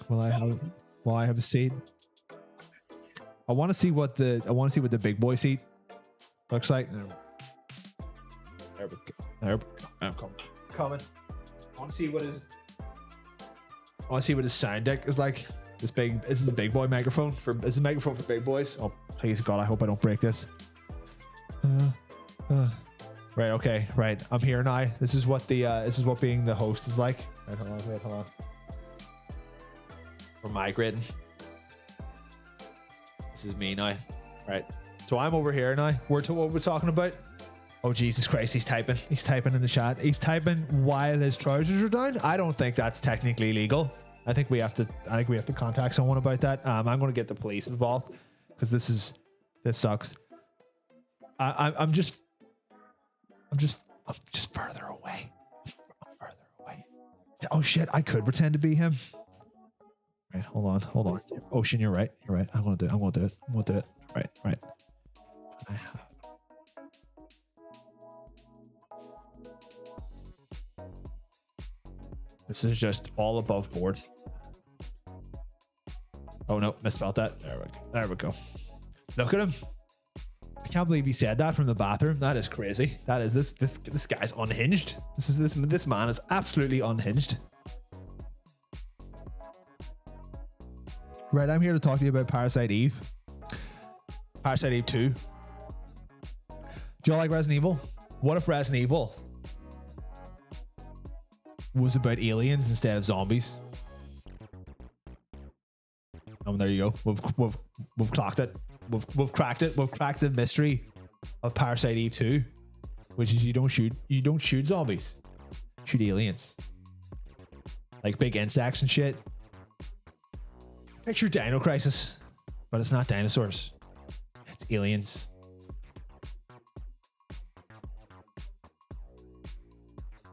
Will I have a seat? I want to see what the big boy seat looks like. There we go. There we go. I'm coming. I want to see what his sound deck is like. This is a big boy microphone this is a microphone for big boys. Oh please God, I hope I don't break this. Right, okay, right. I'm here now. This is what being the host is like. Right, hold on. We're migrating. This is me now. Right. So I'm over here now. What we're talking about. Oh Jesus Christ, he's typing. He's typing in the chat. He's typing while his trousers are down. I don't think that's technically legal. I think we have to contact someone about that. I'm gonna get the police involved because this sucks. I'm just further away. I'm further away. Oh shit, I could pretend to be him. Right, hold on. Ocean, you're right. I'm gonna do it. Right. I have. This is just all above board. Oh no, misspelled that. There we go. Look at him. I can't believe he said that from the bathroom. That is crazy. That is this guy's unhinged. This man is absolutely unhinged. Right, I'm here to talk to you about Parasite Eve. Parasite Eve 2. Do you like Resident Evil? What if Resident Evil was about aliens instead of zombies? There you go. We've clocked it. We've cracked it. We've cracked the mystery of Parasite Eve 2, which is you don't shoot zombies. Shoot aliens. Like big insects and shit. Picture Dino Crisis, but it's not dinosaurs. It's aliens.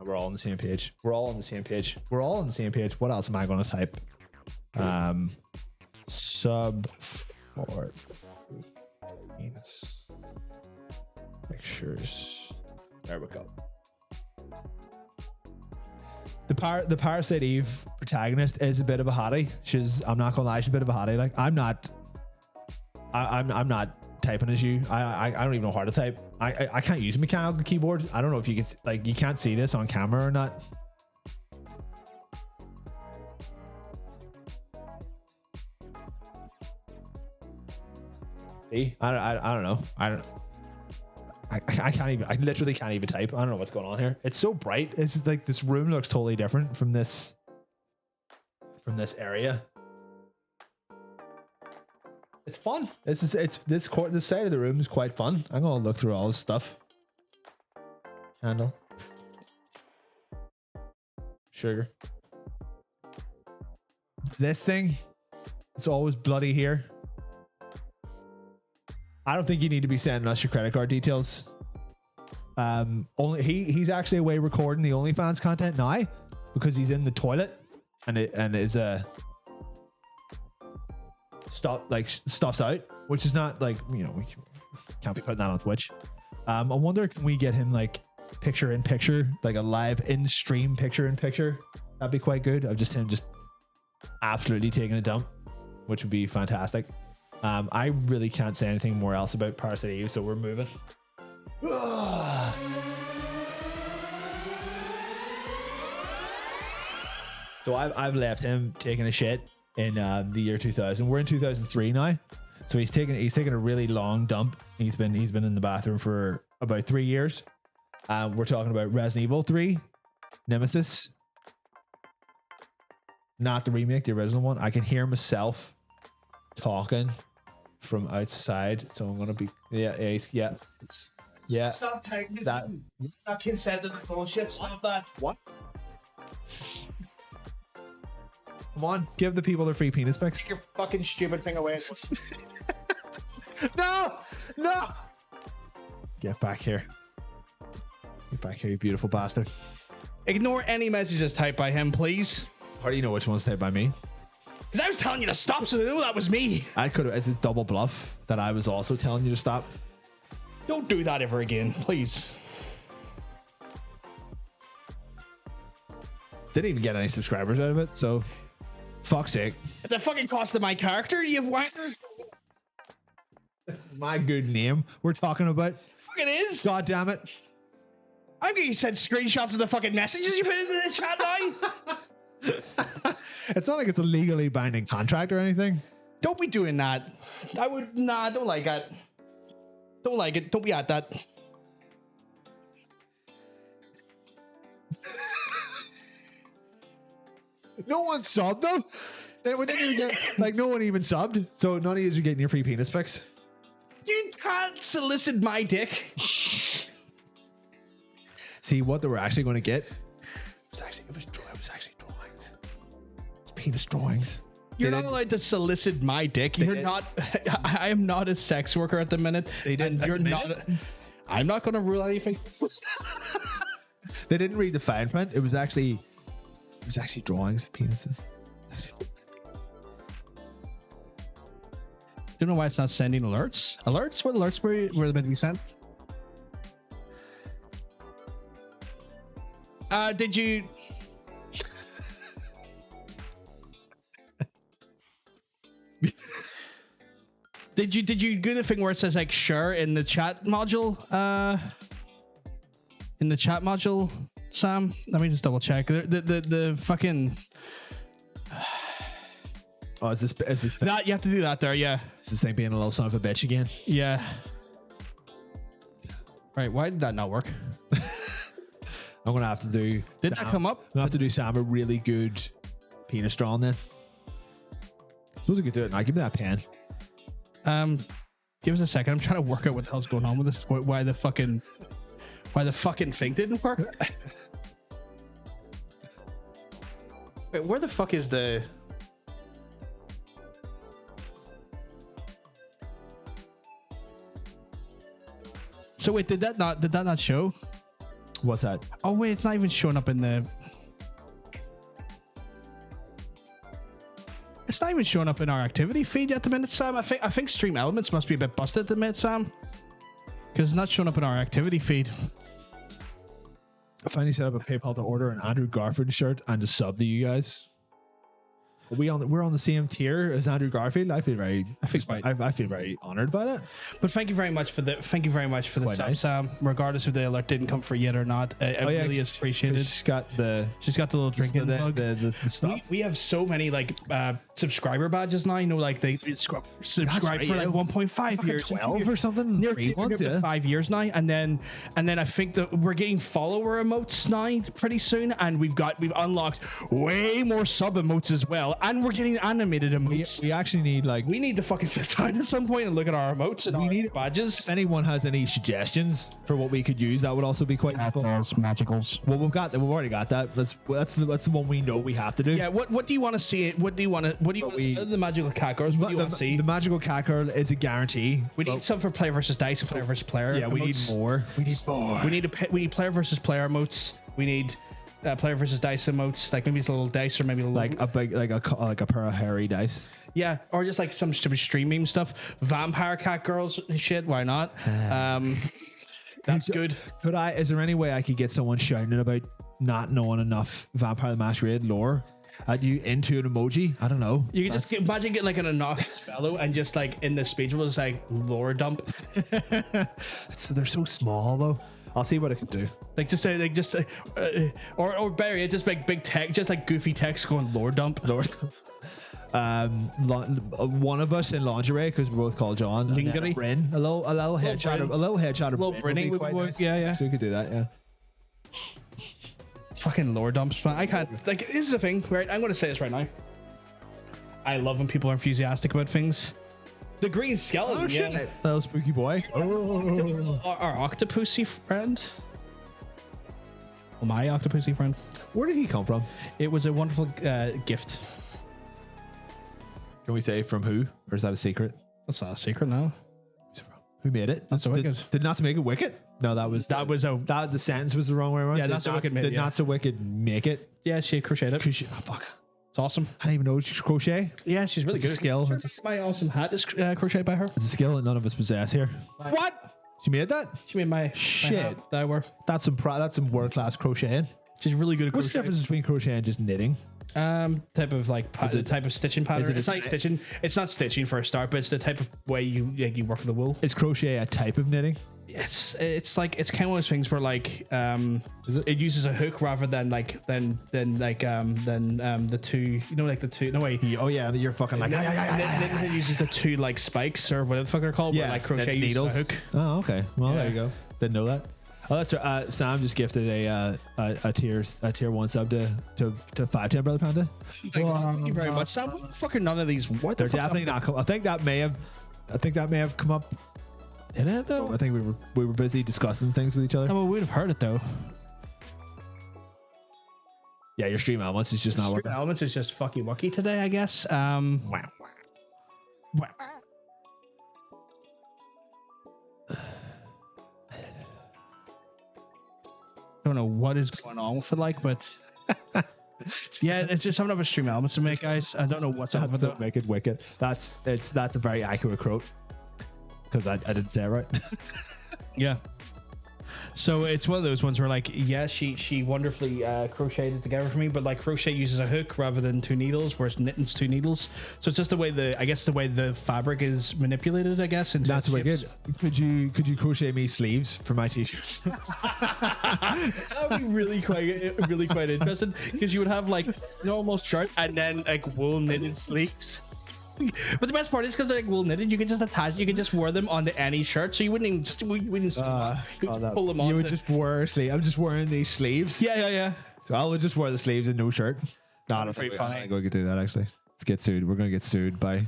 We're all on the same page. What else am I going to type? Sub for penis pictures. There we go. The Parasite Eve protagonist is a bit of a hottie. I'm not gonna lie, she's a bit of a hottie. Like I'm not typing as you. I don't even know how to type. I can't use a mechanical keyboard. I don't know if you can you can't see this on camera or not. See? I don't know. I can't even. I literally can't even type. I don't know what's going on here. It's so bright. It's like this room looks totally different from this area. It's fun. It's this side of the room is quite fun. I'm gonna look through all this stuff. Candle. Sugar. It's this thing. It's always bloody here. I don't think you need to be sending us your credit card details. Only he's actually away recording the OnlyFans content now because he's in the toilet and is stuffs out, which is not like, you know, we can't be putting that on Twitch. I wonder, can we get him like picture in picture, like a live in stream picture in picture? That'd be quite good. Of just him just absolutely taking a dump, which would be fantastic. I really can't say anything more else about Parasite Eve, so we're moving. So I've left him taking a shit in the year 2000. We're in 2003 now, so he's taking a really long dump. He's been in the bathroom for about 3 years. We're talking about Resident Evil 3, Nemesis, not the remake, the original one. I can hear myself talking from outside, so I'm gonna be yeah. Stop taking that. Not consented to bullshit. Stop that. What? Come on, give the people their free penis pics. Take your fucking stupid thing away. No! Get back here. Get back here, you beautiful bastard. Ignore any messages typed by him, please. How do you know which one's typed by me? Because I was telling you to stop, so they knew that was me. I could have. It's a double bluff that I was also telling you to stop. Don't do that ever again, please. Didn't even get any subscribers out of it, so fuck's sake. At the fucking cost of my character, you wanker. This is my good name we're talking about. Fuck it is. God damn it. I'm getting sent screenshots of the fucking messages you put into the chat now. It's not like it's a legally binding contract or anything. Don't be doing that. I don't like that. Don't like it. Don't be at that. No one subbed though. We didn't even get, like, no one even subbed. So none of you are getting your free penis pics. You can't solicit my dick. See what they were actually going to get? It was actually drawings. It's penis drawings. You're not allowed to solicit my dick. You're not. I am not a sex worker at the minute. They didn't. You're not. I'm not going to rule anything. They didn't read the fine print. It was actually drawings of penises. Don't know why it's not sending alerts. Alerts? What alerts were meant to be sent? Did you? Did you do the thing where it says like share in the chat module? In the chat module, Sam. Let me just double check. The fucking. Oh, is this thing? That you have to do that there, yeah. Is this thing being a little son of a bitch again? Yeah. Right, why did that not work? I'm gonna have to do. Did that come up? I'm gonna have to do Sam a really good penis drawing then. Suppose I could do it now. Give me that pen. Give us a second. I'm trying to work out what the hell's going on with this. Why the fucking thing didn't work? Wait, where the fuck is the? So wait, did that not show? What's that? Oh wait, it's not even showing up in the. It's not even showing up in our activity feed at the minute, Sam. I think Stream Elements must be a bit busted at the minute, Sam, because it's not showing up in our activity feed. I finally set up a PayPal to order an Andrew Garfield shirt and to sub to you guys. We're on the same tier as Andrew Garfield. I feel very honored by that. But thank you very much for the sub, nice. Sam. Regardless if the alert didn't come for yet or not, it really is appreciated. She's got the little drinking mug. the stuff. We have so many like subscriber badges now. You know, like they subscribe right, for yeah. like 1.5 years, 12 or something. near 3 months, yeah. 5 years now, and then I think that we're getting follower emotes now pretty soon, and we've unlocked way more sub emotes as well, and we're getting animated emotes. We actually need like. We need to fucking sit down at some point and look at our emotes and our badges. If anyone has any suggestions for what we could use, that would also be quite useful. Magicals. Well, we've already got that. That's the one we know we have to do. Yeah. What do you want to see? What do you want to see? The magical cat girls. What do you want to see? The magical cat girl is a guarantee. We need some for player versus dice and player versus player. Yeah, we need emotes. more. We need more. We need player versus player emotes. We need player versus dice emotes. Like maybe it's a little dice or maybe a little Like a big, like a pair of hairy dice. yeah, or just like some stream meme stuff. Vampire cat girls and shit. Why not? That's good. Is there any way I could get someone shouting about not knowing enough Vampire the Masquerade lore? Add you into an emoji? I don't know. You can imagine getting like an anonymous fellow and just like in the speech was like lore dump. So they're so small though. I'll see what I can do. Like just say or better yet, just like big text, just like goofy text going lore dump. Lord. One of us in lingerie because we're both called John. Lingerie. Bryn. A little headshot of Little Brynning would quite work. nice. Yeah, yeah. So we could do that. Yeah. Fucking lore dumps, man. I can't. Like, this is the thing, right? I'm going to say this right now. I love when people are enthusiastic about things. The green skeleton, yeah. Little spooky boy. Our octopusy friend. Well, my octopusy friend. Where did he come from? It was a wonderful gift. Can we say from who? Or is that a secret? That's not a secret now. Who made it? Not so wicked. Did not to make it wicked? No, the sentence was the wrong way around. Yeah, not so wicked made it, Did yeah. not so wicked make it? Yeah, she crocheted it. Oh, fuck. It's awesome. I didn't even know she crochet. Yeah, she's really It's a good. skill. My awesome hat is crocheted by her. It's a skill that none of us possess here. What? She made that? She made my Shit. hat that I wear. That's some world class crocheting. She's really good at What's the crocheting. difference between crochet and just knitting? Type of like type of stitching pattern. It's not like stitching. It's not stitching for a start, but it's the type of way you work with the wool. Is crochet a type of knitting? It's kind of one of those things where like it uses a hook rather than the two, you know, like the two, no way. Oh yeah, you're fucking like It uses the two like spikes or whatever the fuck they're called. Yeah, where, like crochet uses needles. a hook. Oh okay, well Yeah. there you go. Didn't know that. Oh, that's right. Sam just gifted a tier 1 sub to 510 Brother Panda. Thank you very much, Sam. Fucking none of these. What the They're fuck? definitely not. I think that may have come up. Did it though? I think we were busy discussing things with each other. Oh, well, we'd have heard it though. Yeah, your stream elements is just not Street working. Elements is just fucky wucky today, I guess. Don't know what is going on with it, like, but yeah, it's just something of a stream elements to make, guys. I don't know what's up with it. Make it wicked. That's a very accurate quote because I didn't say it right. Yeah. So it's one of those ones where, like, yeah, she wonderfully crocheted it together for me, but like crochet uses a hook rather than two needles, whereas knitting's two needles. So it's just the way the fabric is manipulated, I guess. Into That's shapes. wicked. Could you crochet me sleeves for my t-shirts? That would be really quite interesting because you would have like normal shirt and then like wool knitted sleeves. But the best part is because they're like wool knitted, you can just wear them onto any shirt, so you wouldn't even pull them on. You would just wear a sleeve. I'm just wearing these sleeves. Yeah. So I would just wear the sleeves and no shirt. No, I don't Pretty think funny. we could do that actually. Let's get sued. We're gonna get sued by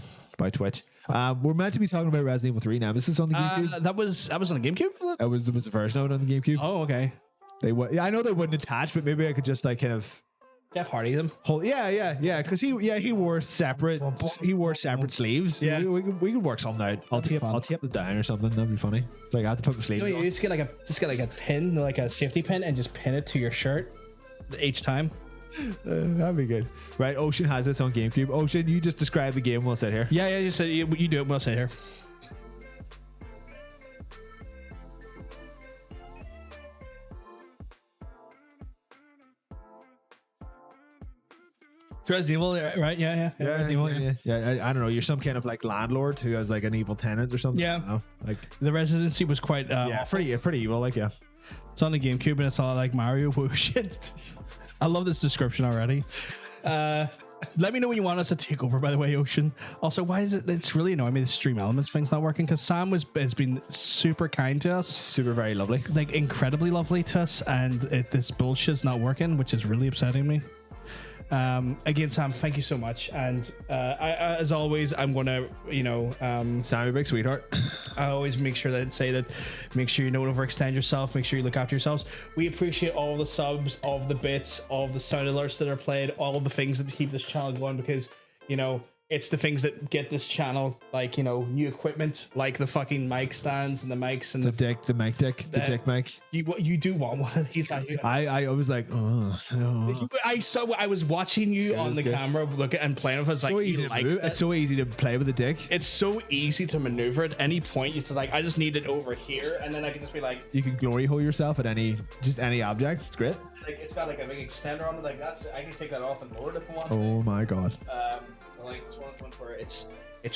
Twitch. We're meant to be talking about Resident Evil 3 Nemesis on the GameCube. That was on the GameCube. There was a version of it on the GameCube. Oh, okay. I know they wouldn't attach, but maybe I could just like kind of Jeff Hardy them. hold. Yeah. Because he wore separate sleeves. Yeah. we could work something out. I'll tape them down or something. That'd be funny. It's like I have to put my sleeves You on. just get like a pin, like a safety pin, and just pin it to your shirt each time. That'd be good. Right, Ocean has this on GameCube. Ocean, you just describe the game. We'll sit here. Yeah. You do it. We'll sit here. It's Resident Evil, right? Yeah. Resident Evil, Yeah. I don't know. You're some kind of like landlord who has like an evil tenant or something. Yeah. I don't know. Like The residency was quite pretty evil. Like yeah. It's on the GameCube and it's all like Mario. Whoa, shit. I love this description already. Let me know when you want us to take over, by the way, Ocean. Also, why is it's really annoying me the Stream Elements thing's not working, because Sam has been super kind to us. Super, very lovely. Like, incredibly lovely to us, and this bullshit's not working, which is really upsetting me. Again, Sam, thank you so much. And as always, I'm gonna, Sam, you big sweetheart. I always make sure that make sure you don't overextend yourself. Make sure you look after yourselves. We appreciate all the subs, all of the bits, all of the sound alerts that are played, all of the things that keep this channel going, because it's the things that get this channel, like, new equipment, like the fucking mic stands and the mics and The mic mic. You do want one of these. I was like, oh, no. I was watching you on the camera and playing with us. So like, easy to move. It's so easy to play with the dick. It's so easy to maneuver at any point. It's like, I just need it over here, and then I can just be like, you can glory hole yourself at any object. It's great. Like, it's got like a big extender on it. Like, I can take that off and lower it if I want. Oh my god. Like, it's one of the ones where it's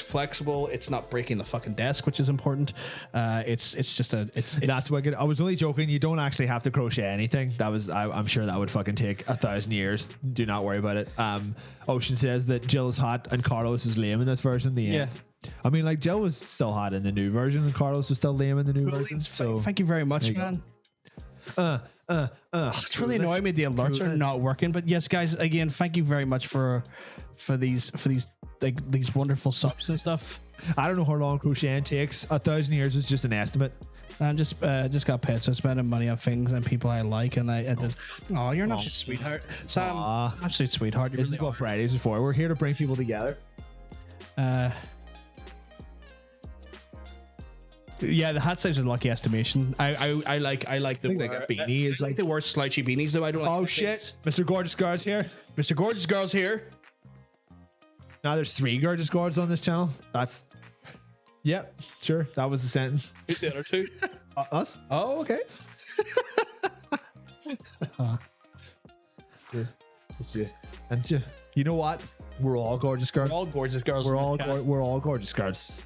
flexible. It's not breaking the fucking desk, which is important. It's That's wicked. I was only joking. You don't actually have to crochet anything. I'm sure that would fucking take 1,000 years. Do not worry about it. Ocean says that Jill is hot and Carlos is lame in this version. The end. I mean, like, Jill was still hot in the new version and Carlos was still lame in the new version. So thank you very much, man. It's really annoying me. The alerts are not working. But yes, guys, again, thank you very much for these like these wonderful subs and stuff. I don't know how long crocheting takes. 1,000 years is just an estimate. I'm just got paid, so spending money on things and people I like, and oh, you're not just sweetheart, Sam. Absolute sweetheart. This is what Fridays are for. We're here to bring people together. Yeah, the hat size is lucky estimation. I like the like a beanie is like the worst slouchy beanies though. I don't. Oh like shit, Mr. Gorgeous Guards here. Mr. Gorgeous Girls here. Now there's 3 Gorgeous Guards on this channel. That's. Yep, sure. That was the sentence. Who's the other 2? Us. Oh, okay. And you know what? We're all gorgeous girls. We're all gorgeous girls. We're all gorgeous girls.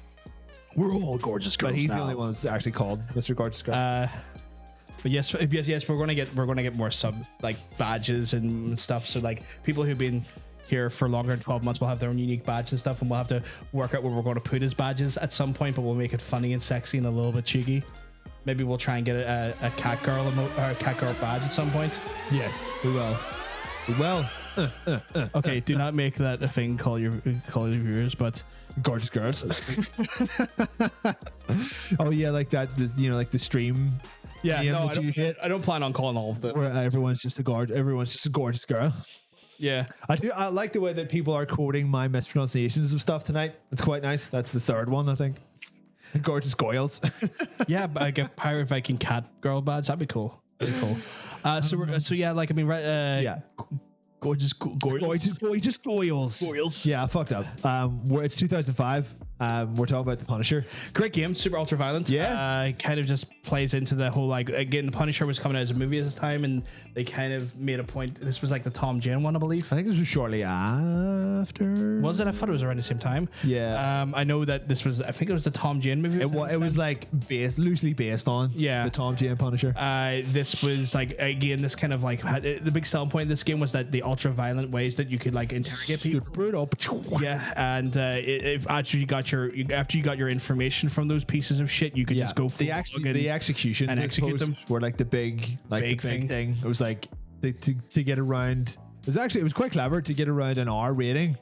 We're all gorgeous girls. But he's the only one that's actually called Mr. Gorgeous Girl. But yes, we're gonna get more sub like badges and stuff. So like people who've been here for longer than 12 months will have their own unique badge and stuff, and we'll have to work out where we're going to put his badges at some point. But we'll make it funny and sexy and a little bit cheeky. Maybe we'll try and get a cat girl badge at some point. Yes, we will. We will. Okay, do not make that a thing. Call your viewers, but gorgeous girls. Oh yeah, like that. Like the stream. Yeah, no, I don't plan on calling all of them. Where everyone's just a gorgeous girl. Yeah, I like the way that people are quoting my mispronunciations of stuff tonight. It's quite nice. That's the 3rd one, I think. Gorgeous Goyles. Yeah, but I get Pirate Viking cat girl badge. That'd be cool. So yeah, like I mean, right? Yeah. Gorgeous Goyles. Yeah, I fucked up. It's 2005. We're talking about The Punisher. Great game, super ultra violent. Yeah. Kind of just plays into the whole, like, again, The Punisher was coming out as a movie at this time, and they kind of made a point. This was like the Tom Jane one, I believe. I think this was shortly after. Was it? I thought it was around the same time. Yeah. I know that this was, I think it was the Tom Jane movie. It was like loosely based on the Tom Jane Punisher. This was like, again, this kind of like the big selling point of this game was that the ultra violent ways that you could like interrogate people. Brutal. Yeah, and if after you got your information from those pieces of shit, you could just go the executions and execute them were like the big thing. It was like to get around. It was quite clever to get around an R rating.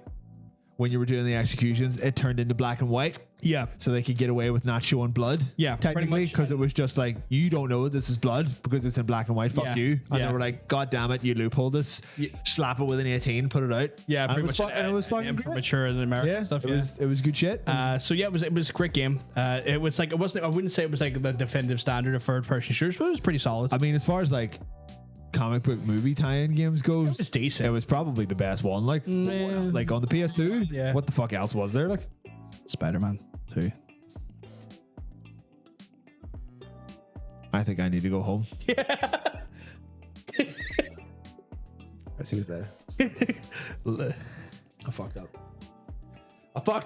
When you were doing the executions, it turned into black and white. Yeah. So they could get away with not showing blood. Yeah. Technically, because it was just like, you don't know this is blood because it's in black and white. Fuck you. And they were like, God damn it, you loophole this. Yeah. Slap it with an 18, put it out. Yeah, pretty much. And it was fucking for mature in America and stuff. It was good shit. So yeah, it was a great game. It was like, I wouldn't say it was like the definitive standard of third person shooters, but it was pretty solid. I mean, as far as like comic book movie tie-in games goes, it's decent. It was probably the best one. Like on the PS2. Yeah. What the fuck else was there? Like Spider-Man 2. I think I need to go home. Yeah. I see what's there. I fucked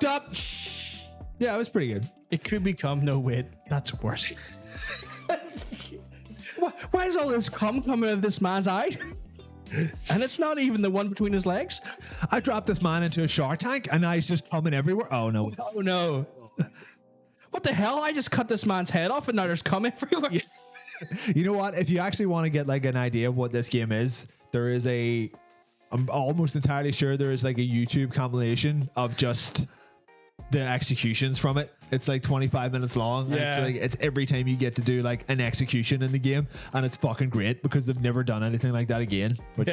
up. Yeah, it was pretty good. It could become, no wait, that's worse. Why is all this cum coming out of this man's eye? And it's not even the one between his legs. I dropped this man into a shark tank and now he's just coming everywhere. Oh no. Oh no. What the hell? I just cut this man's head off and now there's cum everywhere. You know what? If you actually want to get like an idea of what this game is, I'm almost entirely sure there is like a YouTube compilation of just the executions from it. It's like 25 minutes long. Yeah. And it's every time you get to do like an execution in the game, and it's fucking great because they've never done anything like that again. Which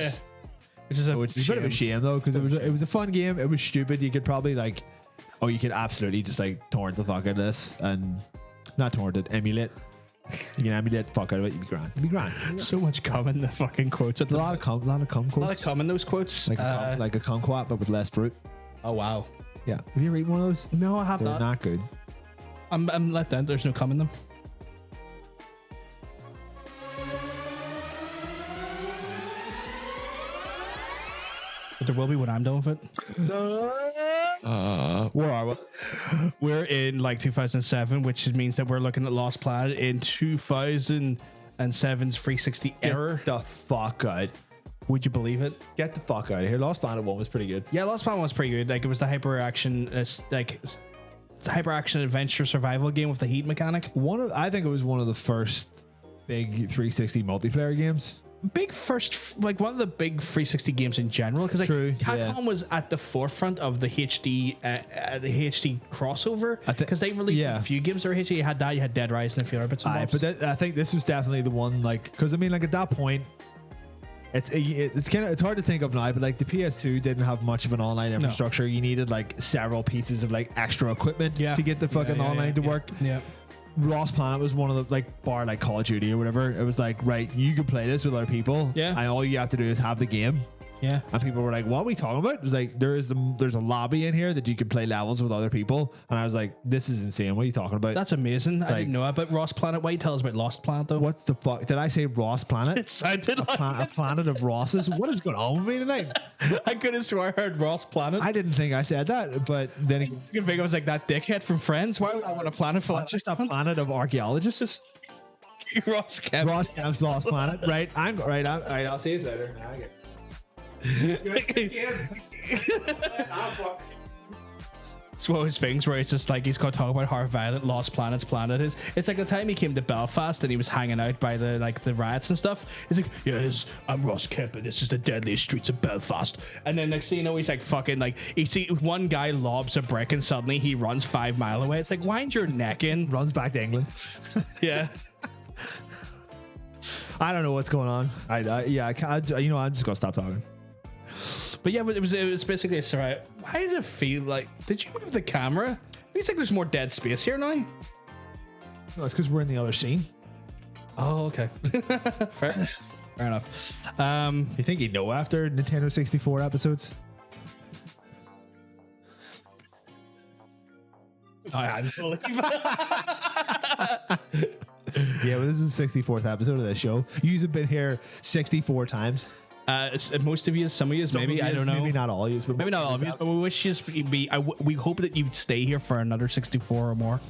is a bit of a shame though, because it was a fun game. It was stupid. You could probably you could absolutely just like torrent the fuck out of this, and not torrent it, emulate. You can emulate the fuck out of it. You'd be grand. So much cum in the fucking quotes. A lot of cum quotes. A lot of cum in those quotes. Like a kumquat, but with less fruit. Oh wow. Yeah. Have you ever eaten one of those? No, I have They're not. not good. I'm let down. There's no cum in them. But there will be when I'm done with it. Where are we? We're in like 2007, which means that we're looking at Lost Planet in 2007's 360 error. Get the fuck out. Would you believe it? Get the fuck out of here. Lost Planet 1 was pretty good. Yeah, Lost Planet was pretty good. Like it was the hyper action, adventure survival game with the heat mechanic. I think it was one of the first big 360 multiplayer games. Big first, like one of the big 360 games in general, because like True, Capcom was at the forefront of the HD crossover, because they released a few games that were HD. You had that, you had Dead Rising, and a few other bits and bobs. But I think this was definitely the one, like, because I mean, like at that point, it's hard to think of now, but like the PS2 didn't have much of an online infrastructure. No. You needed like several pieces of like extra equipment to get the fucking online to work. Yeah. Lost Planet was one of the like bar like Call of Duty or whatever. It was like, right, you can play this with other people. Yeah. And all you have to do is have the game. Yeah. And people were like, what are we talking about? It was like, there's a lobby in here that you can play levels with other people. And I was like, this is insane. What are you talking about? That's amazing. I didn't know about Lost Planet. Why you tell us about Lost Planet though? What the fuck? Did I say Ross Planet? It sounded like a planet of Rosses? What is going on with me tonight? I could have sworn I heard Ross Planet. I didn't think I said that, but then I think I was like that dickhead from Friends. Why would I want a planet full of just a planet of archaeologists? Ross Kemp. Ross Kemp's Lost Planet. Right. I'll see you later. Now I get It's one of those things where it's just like he's going to talk about how violent Lost Planet's planet is. It's like the time he came to Belfast and he was hanging out by the riots and stuff. He's like, yes, I'm Ross Kemp and this is the deadliest streets of Belfast. And then next thing you know, he's like fucking like, you see one guy lobs a brick and suddenly he runs 5 miles away. It's like, wind your neck in. Runs back to England. Yeah. I don't know what's going on. I'm just gonna stop talking. But yeah, it was basically a survival. Why does it feel like? Did you move the camera? It feels like there's more dead space here now. No, it's because we're in the other scene. Oh, okay. Fair enough. You think he'd know after Nintendo 64 episodes? I hadn't believe Yeah, well, this is the 64th episode of this show. You've been here 64 times. Most of you, some of you, maybe, I don't know. Maybe not all of you, but maybe not all of you. But we wish you we hope that you'd stay here for another 64 or more.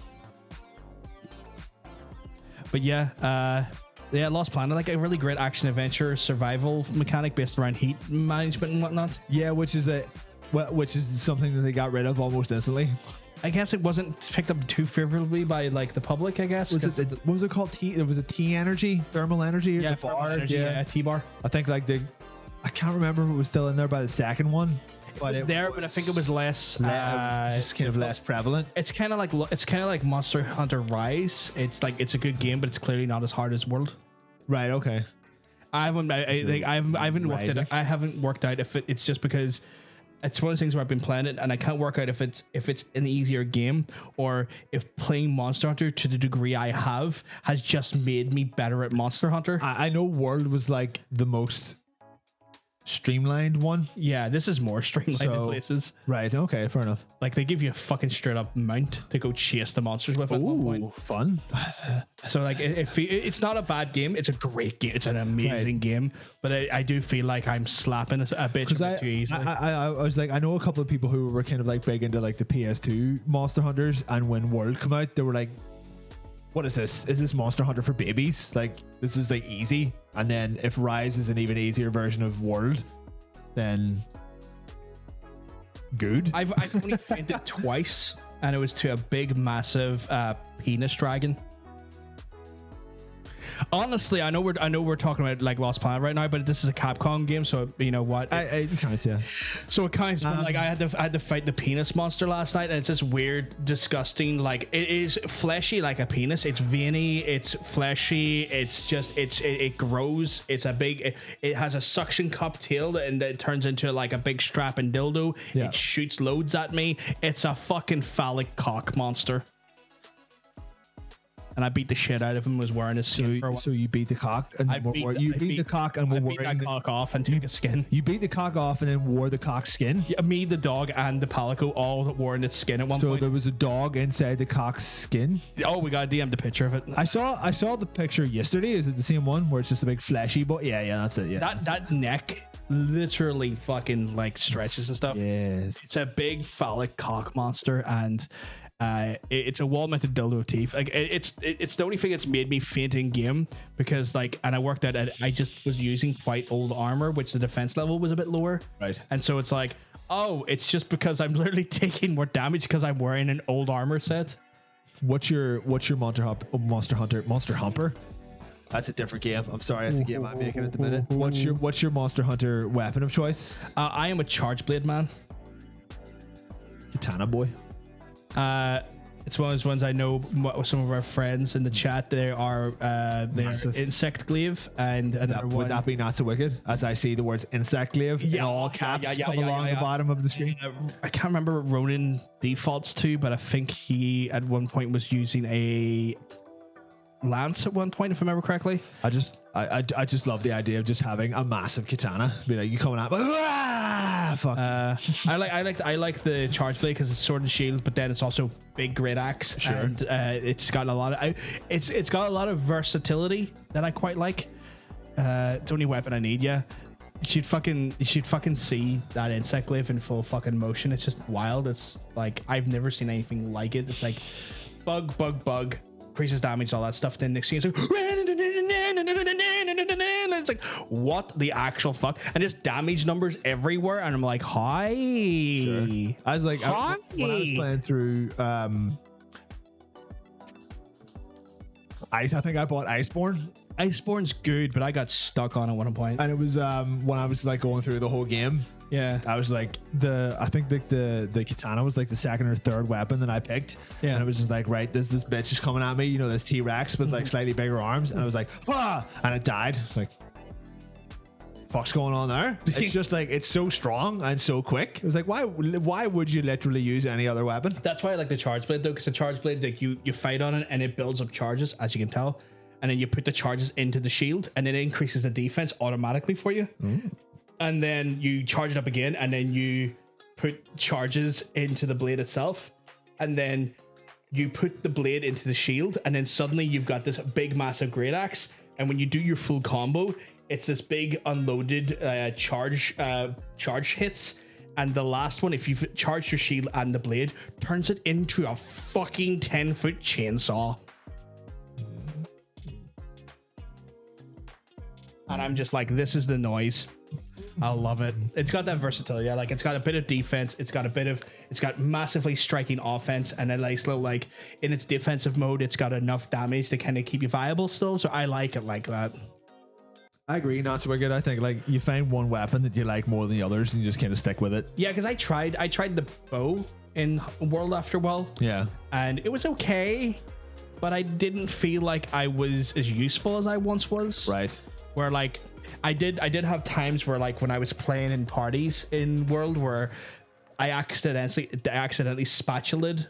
But yeah, Lost Planet, like a really great action adventure survival mechanic based around heat management and whatnot. Yeah, which is something that they got rid of almost instantly. I guess it wasn't picked up too favorably by like the public. I guess what was it called? It was a T energy, thermal energy. Yeah, thermal energy. Yeah, T-bar. I think I can't remember if it was still in there by the second one. But it was there, but I think it was less, just kind of less prevalent. It's kind of like Monster Hunter Rise. It's like it's a good game, but it's clearly not as hard as World. Right. Okay. I haven't worked out if it's just because it's one of those things where I've been playing it and I can't work out if it's an easier game or if playing Monster Hunter to the degree I have has just made me better at Monster Hunter. I know World was like the most streamlined one. Yeah, this is more streamlined in places. Right. Okay. Fair enough. Like they give you a fucking straight up mount to go chase the monsters with at one point. Fun. So like it's not a bad game. It's a great game. It's an amazing game. But I do feel like I'm slapping a bit too easily. I was like, I know a couple of people who were kind of like big into like the PS2 Monster Hunters, and when World came out, they were like, what is this? Is this Monster Hunter for babies? Like, this is like easy. And then if Rise is an even easier version of World, then good. I've only fainted twice, and it was to a big, massive penis dragon. Honestly, I know we're talking about like Lost Planet right now, but this is a Capcom game, so you know what? I can't say. So it counts. But like I had to fight the penis monster last night, and it's this weird, disgusting. Like it is fleshy like a penis. It's veiny. It's fleshy. It's just it grows. It's a big. It has a suction cup tail, and it turns into like a big strapping dildo. Yeah. It shoots loads at me. It's a fucking phallic cock monster. And I beat the shit out of him. Was wearing his skin for a while. So you beat the cock and I beat the cock and I were beat wearing that cock off and took his skin. you beat the cock off and then wore the cock skin. Yeah, me, the dog, and the palico all wore in its skin at one So point. there was a dog inside the cock's skin. Oh, we got DM'd a picture of it. I saw the picture yesterday. Is it the same one where it's just a big fleshy? But yeah, that's it. Yeah, That neck literally fucking like stretches and stuff. yes. It's a big phallic cock monster, and it's a wall-mounted dildo with teeth. Like it's the only thing that's made me faint in game, because like, and I worked out I just was using quite old armor, which the defense level was a bit lower. Right. And so it's like, oh, it's just because I'm literally taking more damage because I'm wearing an old armor set. What's your Monster Humper? That's a different game. I'm sorry, that's a game I'm making at the minute. What's your Monster Hunter weapon of choice? I am a charge blade man. Katana boy. It's one of those ones I know some of our friends in the chat. They are Massive. insect glaive, and another one. Would that be not so wicked? As I see the words insect glaive in all caps come along the bottom of the screen. I can't remember what Ronan defaults to, but I think he at one point was using a lance at one point, if I remember correctly. I just love the idea of just having a massive katana. Be like, you coming out, fuck. I like the charge blade because it's sword and shield, but then it's also big great axe. Sure. And it's got a lot of it's got a lot of versatility that I quite like. It's the only weapon I need. Yeah, you should fucking see that insect glaive in full fucking motion. It's just wild. It's like I've never seen anything like it. It's like bug, increases damage, all that stuff. Then next thing it's like, it's like, what the actual fuck? And just damage numbers everywhere, and I'm like, hi. Sure. I was like, when I was playing through Ice, I think I bought Iceborne. Iceborne's good, but I got stuck on at one point. And it was when I was like going through the whole game. Yeah, I was like I think the katana was like the second or third weapon that I picked. Yeah. And it was just like, right, this bitch is coming at me, you know, this T-Rex with like slightly bigger arms, and I was like, ah, and it died. It's like, fuck's going on there? It's just like, it's so strong and so quick. It was like, why would you literally use any other weapon? that's why I like the charge blade though, because the charge blade, like you fight on it and it builds up charges, as you can tell, and then you put the charges into the shield, and it increases the defense automatically for you. And then you charge it up again, and then you put charges into the blade itself, and then you put the blade into the shield, and then suddenly you've got this big massive great axe. And when you do your full combo, it's this big unloaded charge hits, and the last one, if you've charged your shield and the blade, turns it into a fucking 10-foot chainsaw. And I'm just like, this is the noise. I love it. It's got that versatility. Like, it's got a bit of defense. It's got massively striking offense, and a nice little, like, in its defensive mode, it's got enough damage to kind of keep you viable still. So I like it like that. I agree, not so good. I think like you find one weapon that you like more than the others, and you just kind of stick with it. Yeah, because I tried the bow in World After World. Yeah. And it was okay, but I didn't feel like I was as useful as I once was. Right. Where like I did have times where, like, when I was playing in parties in World, where I accidentally spatulaed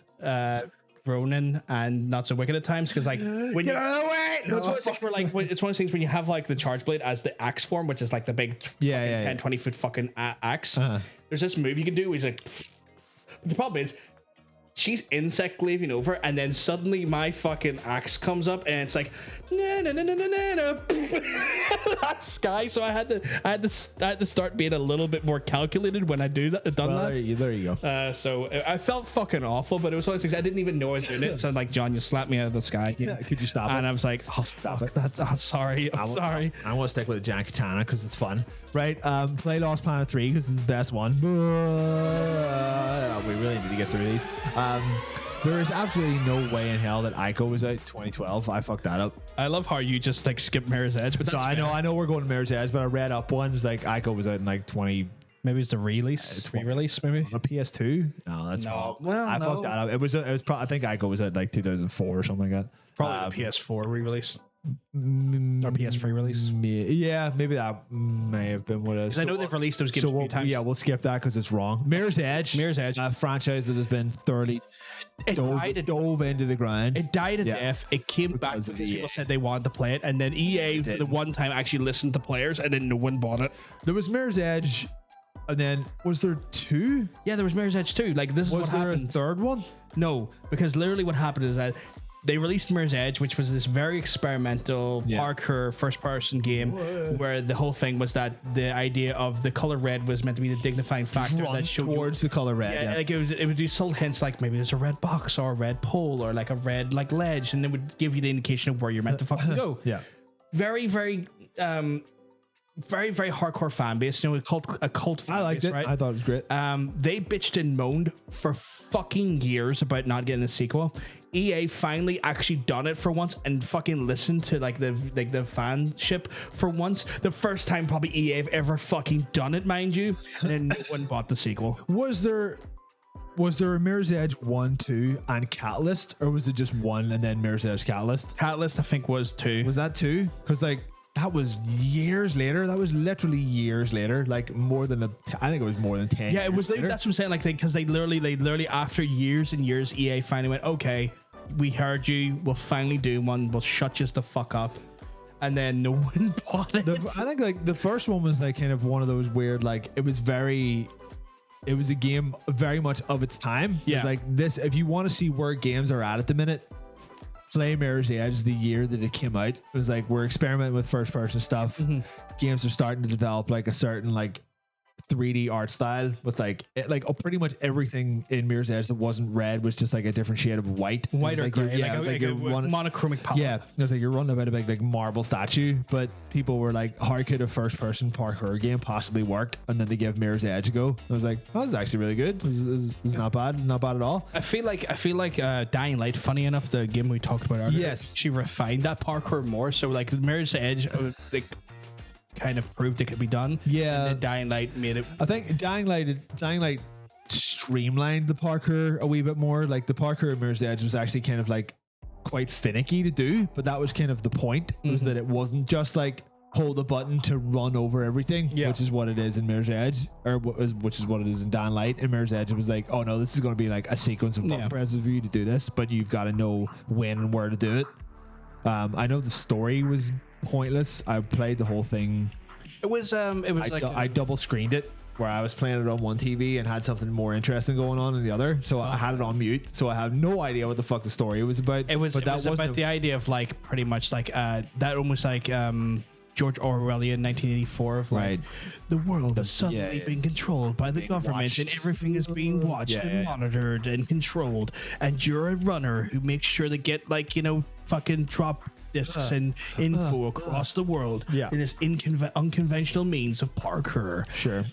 Ronan and Not So Wicked at times, because like when Get out of the way! it's one of those things where, like, it's one of those things when you have like the charge blade as the axe form, which is like the big 10-20 foot fucking axe. There's this move you can do. He's like, but the problem is, she's insect leaving over, and then suddenly my fucking axe comes up, and it's like, na na na na na na na. That's Sky. So I had to start being a little bit more calculated when I done that. There you go. So I felt fucking awful, but it was one of those things I didn't even know I was doing it. So like, John, you slapped me out of the sky. Yeah, could you stop it? And I was like, oh fuck, that's sorry. I'm sorry. I want to stick with the giant katana because it's fun, right? Play Lost Planet 3 because it's the best one. We really need to get through these. There is absolutely no way in hell that Ico was out 2012. I fucked that up. I love how you just like skip Mirror's Edge, but So I know we're going to Mirror's Edge, but I read up ones like Ico was out in like 20. Maybe it's the release, re-release, maybe On a PS2? No, that's wrong. Well, I fucked that up. It was I think Ico was at like 2004 or something like that. probably the PS4 re-release or PS3 release. Yeah, maybe that may have been what it is. Because I know they've released those games a few times. Yeah, we'll skip that because it's wrong. Mirror's Edge, Mirror's Edge. franchise that has been thoroughly dove into the ground. It died a Yeah. death. It came back Because of because the people said they wanted to play it, and then EA for the one time actually listened to players, and then no one bought it. There was Mirror's Edge, and then was there two? Yeah, there was Mirror's Edge too. Like this is Was what there happened. a third one? No, because literally what happened is that they released Mirror's Edge, which was this very experimental parkour first-person game where the whole thing was that the idea of the color red was meant to be the dignifying factor Run that showed towards the color red. yeah, like it would do subtle hints like maybe there's a red box or a red pole or like a red like ledge, and it would give you the indication of where you're meant to fucking go. Yeah. Very, very hardcore fan base. You know, a cult fan I liked base, it. right? I thought it was great. They bitched and moaned for fucking years about not getting a sequel. EA finally actually done it for once and fucking listened to like the fanship for once. The first time probably EA have ever fucking done it, mind you. And then no one bought the sequel. Was there a Mirror's Edge 1, 2, and Catalyst, or was it just one and then Mirror's Edge Catalyst? Catalyst, I think, was 2. Was that 2? Because like that was years later. That was literally years later. Like more than I think it was more than 10. Yeah, it was. later. That's what I'm saying. Like, because they literally, after years and years, EA finally went, okay, we heard you. We'll finally do one. We'll shut you the fuck up. And then no one bought it. I think like the first one was like kind of one of those weird, like it was a game very much of its time. Yeah. It's like this, if you want to see where games are at the minute, play Mirror's Edge the year that it came out. It was like we're experimenting with first person stuff. Games are starting to develop like a certain like 3D art style with like pretty much everything in Mirror's Edge that wasn't red was just like a different shade of white. White or like gray, yeah, like a monochromic palette. yeah, it was like you're running about a big like marble statue, but people were like, how could a first person parkour game possibly work? And then they give Mirror's Edge a go. I was like, oh, this is actually really good. This is not bad at all. I feel like Dying Light, funny enough, the game we talked about earlier, Yes. she refined that parkour more. So like Mirror's Edge, like kind of proved it could be done. Yeah. And then Dying Light made it. I think Dying Light streamlined the parkour a wee bit more. Like the parkour in Mirror's Edge was actually kind of like quite finicky to do, but that was kind of the point, was that it wasn't just like hold the button to run over everything, which is what it is in Mirror's Edge, or which is what it is in Dying Light. In Mirror's Edge, it was like, oh no, this is going to be like a sequence of button presses for you to do this, but you've got to know when and where to do it. I know the story was pointless. I played the whole thing. It was I double screened it, where I was playing it on one TV and had something more interesting going on in the other, so I had it on mute, so I have no idea what the fuck the story was about. It was about the idea of like pretty much like that almost like George Orwellian 1984 of like Right. the world is suddenly being controlled by the government and everything is being watched and monitored and controlled, and you're a runner who makes sure to get like, you know, fucking drop discs and info across the world in this unconventional means of parkour. Sure.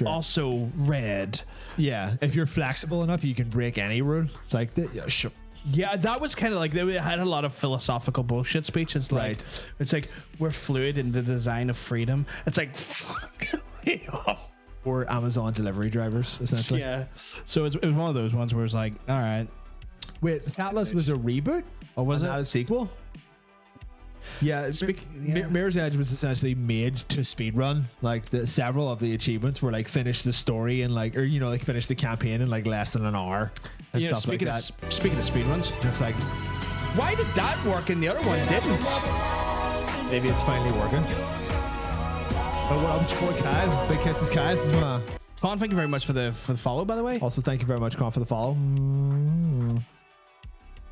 Also red. Yeah, if you're flexible enough, you can break any rule. It's like sure. Yeah, that was kind of like they had a lot of philosophical bullshit speeches. Like, it's like we're fluid in the design of freedom. It's like, fuck me off. Or Amazon delivery drivers, essentially. Yeah. So it was one of those ones where it's like, all right. Wait, Catalyst was a reboot? Or was it? Not a sequel? Yeah, Mirror's Edge was essentially made to speedrun. Like several of the achievements were like finish the story and like, or you know, like finish the campaign in like less than an hour and stuff like that. Speaking of speedruns, It's like, why did that work and the other one didn't? maybe it's finally working. Oh, well, I'm Troy Kyle. Big kisses, Kyle. Colin, thank you very much for the follow, by the way. Also, thank you very much, Con, for the follow.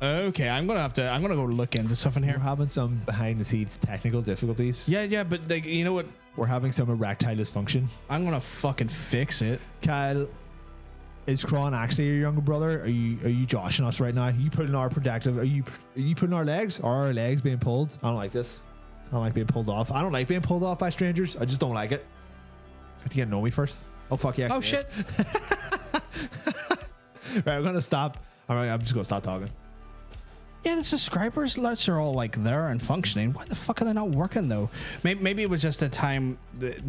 Okay, I'm gonna go look into stuff in We're here. having some behind the scenes technical difficulties. Yeah, but like, you know what? We're having some erectile dysfunction. I'm gonna fucking fix it. Kyle, is Cron actually your younger brother? Are you joshing us right now? Are you putting our protective? Are you putting our legs? Are our legs being pulled? I don't like this. I don't like being pulled off. I don't like being pulled off by strangers. I just don't like it. I have to get to know me first. Oh fuck yeah. Oh shit. Right, I'm gonna stop. All right, I'm just gonna stop talking. Yeah, the subscribers alerts are all like there and functioning. Why the fuck are they not working though? Maybe it was just a time.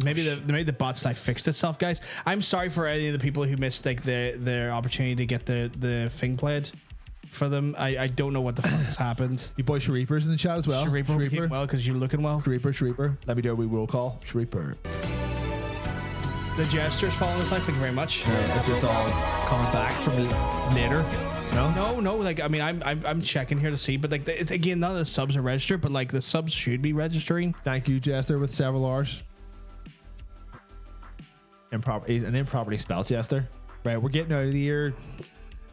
Maybe the bot's not fixed itself, guys. I'm sorry for any of the people who missed like their opportunity to get the thing played for them. I don't know what the fuck has happened. You boy Shreeper's in the chat as well. Shreeper, well, because you're looking well. Shreeper. Let me do a wee roll call. Shreeper. The gestures following us live. Thank you very much. Is this all coming back from later? No. Like, I mean, I'm checking here to see, but like, again, none of the subs are registered, but like the subs should be registering. Thank you, Jester, with several R's. An improperly spelled Jester. Right, we're getting out of the year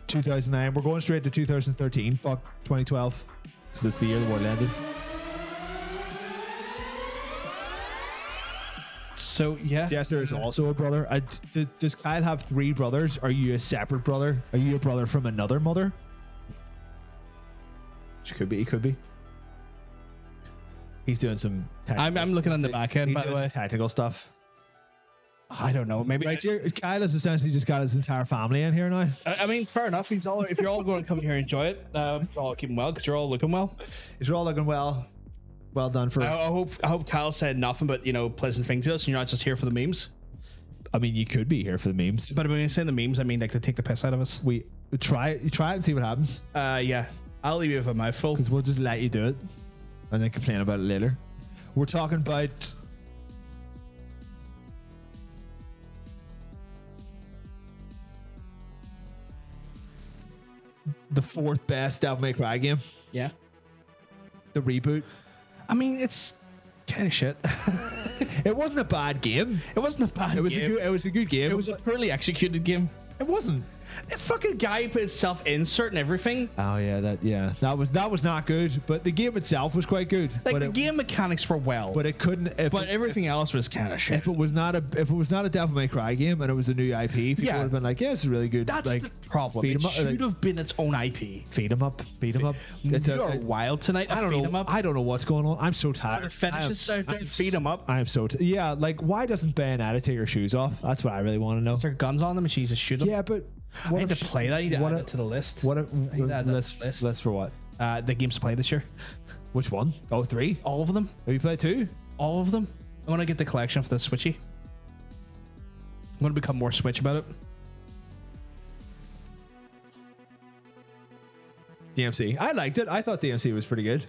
2009. We're going straight to 2013. Fuck 2012. Because that's the year the world ended. So yeah, Jester is also a brother. Does Kyle have 3 brothers? Are you a separate brother? Are you a brother from another mother? Which could be. He could be. He's doing some. I'm looking on the back end, by the way. Technical stuff. I don't know. Maybe Right here, Kyle has essentially just got his entire family in here now. I mean, fair enough. If you're all going to come here and enjoy it, we're all keeping well because you're all looking well. You're all looking well. Well done for. I hope Kyle said nothing but pleasant things to us, and you're not just here for the memes. I mean, you could be here for the memes. But when you say the memes, I mean like to take the piss out of us. We try it and see what happens. Yeah, I'll leave you with a mouthful Because we'll just let you do it, and then complain about it later. We're talking about the 4th best Devil May Cry game, Yeah. the reboot. I mean, it's kind of shit. It wasn't a bad game. It wasn't a bad It was game. it was a good game. It was a poorly executed game. It wasn't. The fucking guy put his self-insert and everything. Oh yeah, that was not good. But the game itself was quite good. Like but the game mechanics were well, but it couldn't. but everything else was kind of shit. If it was not a Devil May Cry game and it was a new IP, people would have been like, yeah, it's really good. That's like, the problem. feed It 'em up, should like- have been its own IP. Feed them up. You are wild tonight. I don't feed know. 'em up. I don't know what's going on. I'm so tired. Finishes out there. Feed them up. I am so yeah. Like, why doesn't Bayonetta take her shoes off? That's what I really want to know. Is there guns on them and she's just shoot them? Yeah, but I need to play that. I need to add it to the list. What? I need to add that to the list. List for what? The games to play this year. Which one? Oh, 3. All of them. Have you played 2? All of them. I want to get the collection for the Switchy. I'm going to become more Switch about it. DMC. I liked it. I thought DMC was pretty good.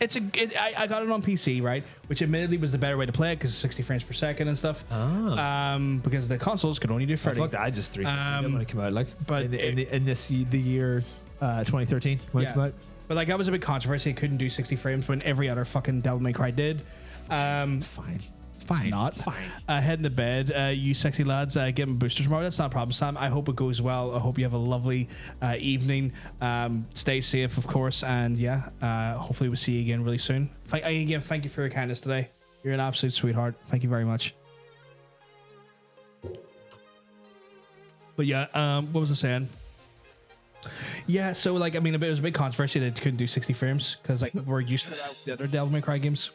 I got it on PC, right? Which admittedly was the better way to play it because 60 frames per second and stuff. Because the consoles could only do 30. Fuck that. I just 360 when it came out. Like, but in the year 2013 when it came out. But like that was a big controversy. It couldn't do 60 frames when every other fucking Devil May Cry did. It's fine. It's fine. It's not. It's fine. Heading to bed. You sexy lads, get my boosters tomorrow. That's not a problem, Sam. I hope it goes well. I hope you have a lovely evening. Stay safe, of course. And yeah, hopefully we'll see you again really soon. Again, thank you for your kindness today. You're an absolute sweetheart. Thank you very much. But yeah, what was I saying? Yeah, so like, I mean, it was a big controversy that it couldn't do 60 frames because like we're used to that with the other Devil May Cry games.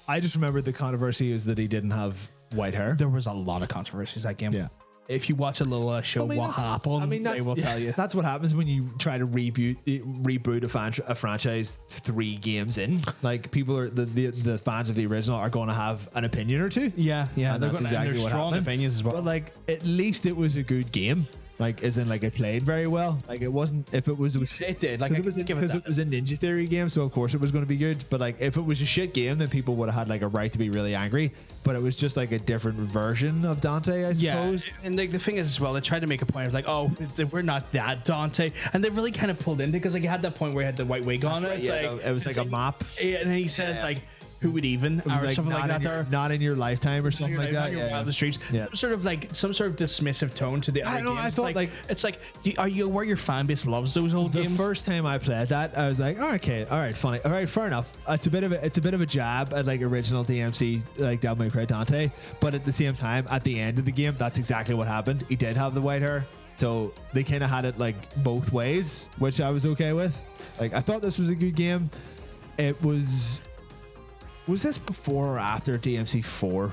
I just remember the controversy is that he didn't have white hair. There was a lot of controversies that game. Yeah. If you watch a little show, what happened? They will tell you. That's what happens when you try to reboot a franchise 3 games in. Like, people are the fans of the original are going to have an opinion or two. Yeah. And that's exactly what strong happened. opinions as well. But like, at least it was a good game. Like, as in, like, it played very well. Like, it wasn't. If it was it did. Like, because it was a Ninja Theory game, so of course it was going to be good. But like, if it was a shit game, then people would have had like a right to be really angry. But it was just like a different version of Dante, I suppose. And like the thing is as well, they tried to make a point of like, oh, we're not that Dante, and they really kind of pulled into because like you had that point where he had the white wig on it. It's it was like a map. And then he says like, who would even It was or something like that. There. Not in your lifetime or something like that. Your wildest dreams. Yeah. Some sort of dismissive tone to the. I other know, games. I thought, it's like, are you aware your fan base loves those old The games? first time I played that, I was like, oh, okay, all right, funny, all right, fair enough. It's a bit of a jab at like original DMC, like Devil May Cry Dante, but at the same time, at the end of the game, that's exactly what happened. He did have the white hair, so they kind of had it like both ways, which I was okay with. Like, I thought this was a good game. It was. Was this before or after DMC4?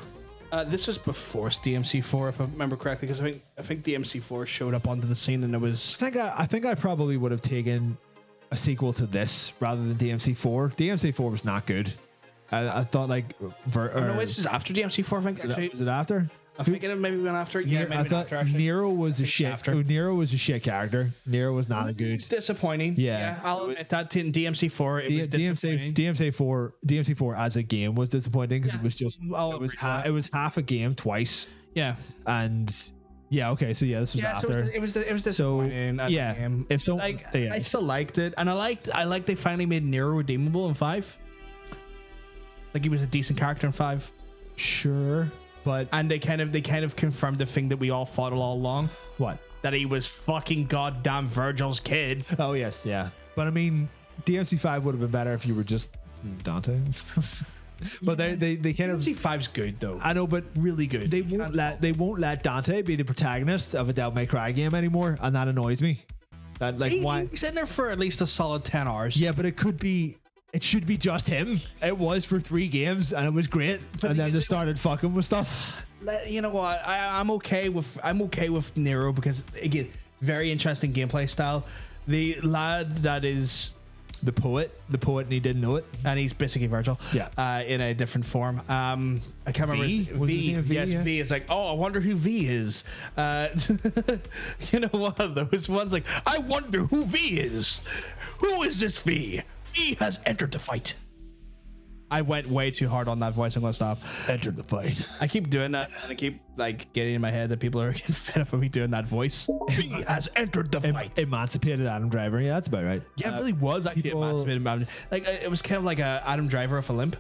This was before DMC4, if I remember correctly, because I think DMC4 showed up onto the scene, and it was. I think I probably would have taken a sequel to this rather than DMC4. DMC4 was not good. I thought like. No, it's just after DMC4. I think actually. Was it after? I'm thinking it maybe went after. Yeah, maybe I thought after. Actually, Nero was a shit. after. Nero was a shit character. Nero was not a good. It's disappointing. Yeah. I'll admit that in DMC4 it was disappointing. DMC4 as a game was disappointing because it was just it was half a game twice. Yeah. And yeah, okay, so yeah, this was after. So it was disappointing. As a game. If so, I still liked it, and I liked they finally made Nero redeemable in 5. Like, he was a decent character in 5. Sure, but And they kind of confirmed the thing that we all thought all along, what? that he was fucking goddamn Virgil's kid. Oh yes, yeah. But I mean, DMC5 would have been better if you were just Dante. But they kind of. DMC5's good though. I know, but Really good. they won't let Dante be the protagonist of a Devil May Cry game anymore, and that annoys me. That like why? He's in there for at least a solid 10 hours. Yeah, but it should be just him. It was for 3 games, and it was great. And then they started fucking with stuff. You know what? I'm okay with Nero because, again, very interesting gameplay style. The lad that is The poet, and he didn't know it. and he's basically Virgil. Yeah. In a different form. I can't remember. V? His, Was his V. name V? Yes, Yeah. V is like, oh, I wonder who V is. You know what? Those ones like, I wonder who V is. Who is this V? V has entered the fight. I went way too hard on that voice. I'm gonna stop. Entered the fight. I keep doing that, and I keep like getting in my head that people are getting fed up of me doing that voice. V has entered the fight. Emancipated Adam Driver. Yeah, that's about right. Yeah, it really was actually people- emancipated. Like, it was kind of like a Adam Driver with a limp.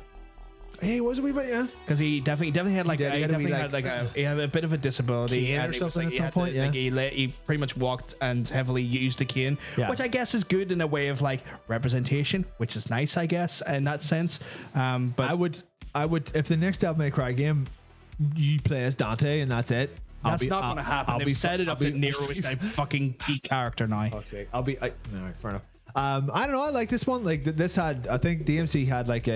Hey, was a wee bit, yeah. Because he definitely had like He had a bit of a disability cane and or it was something like at some point, yeah. he pretty much walked and heavily used the cane, Yeah. which I guess is good in a way of like representation, which is nice, I guess, in that sense. But I would if the next Devil May Cry game you play as Dante and that's it. that's not going to happen. They've set it up that Nero is a fucking key character now. All right, fair enough. I don't know. I like this one. Like this had, I think DMC had like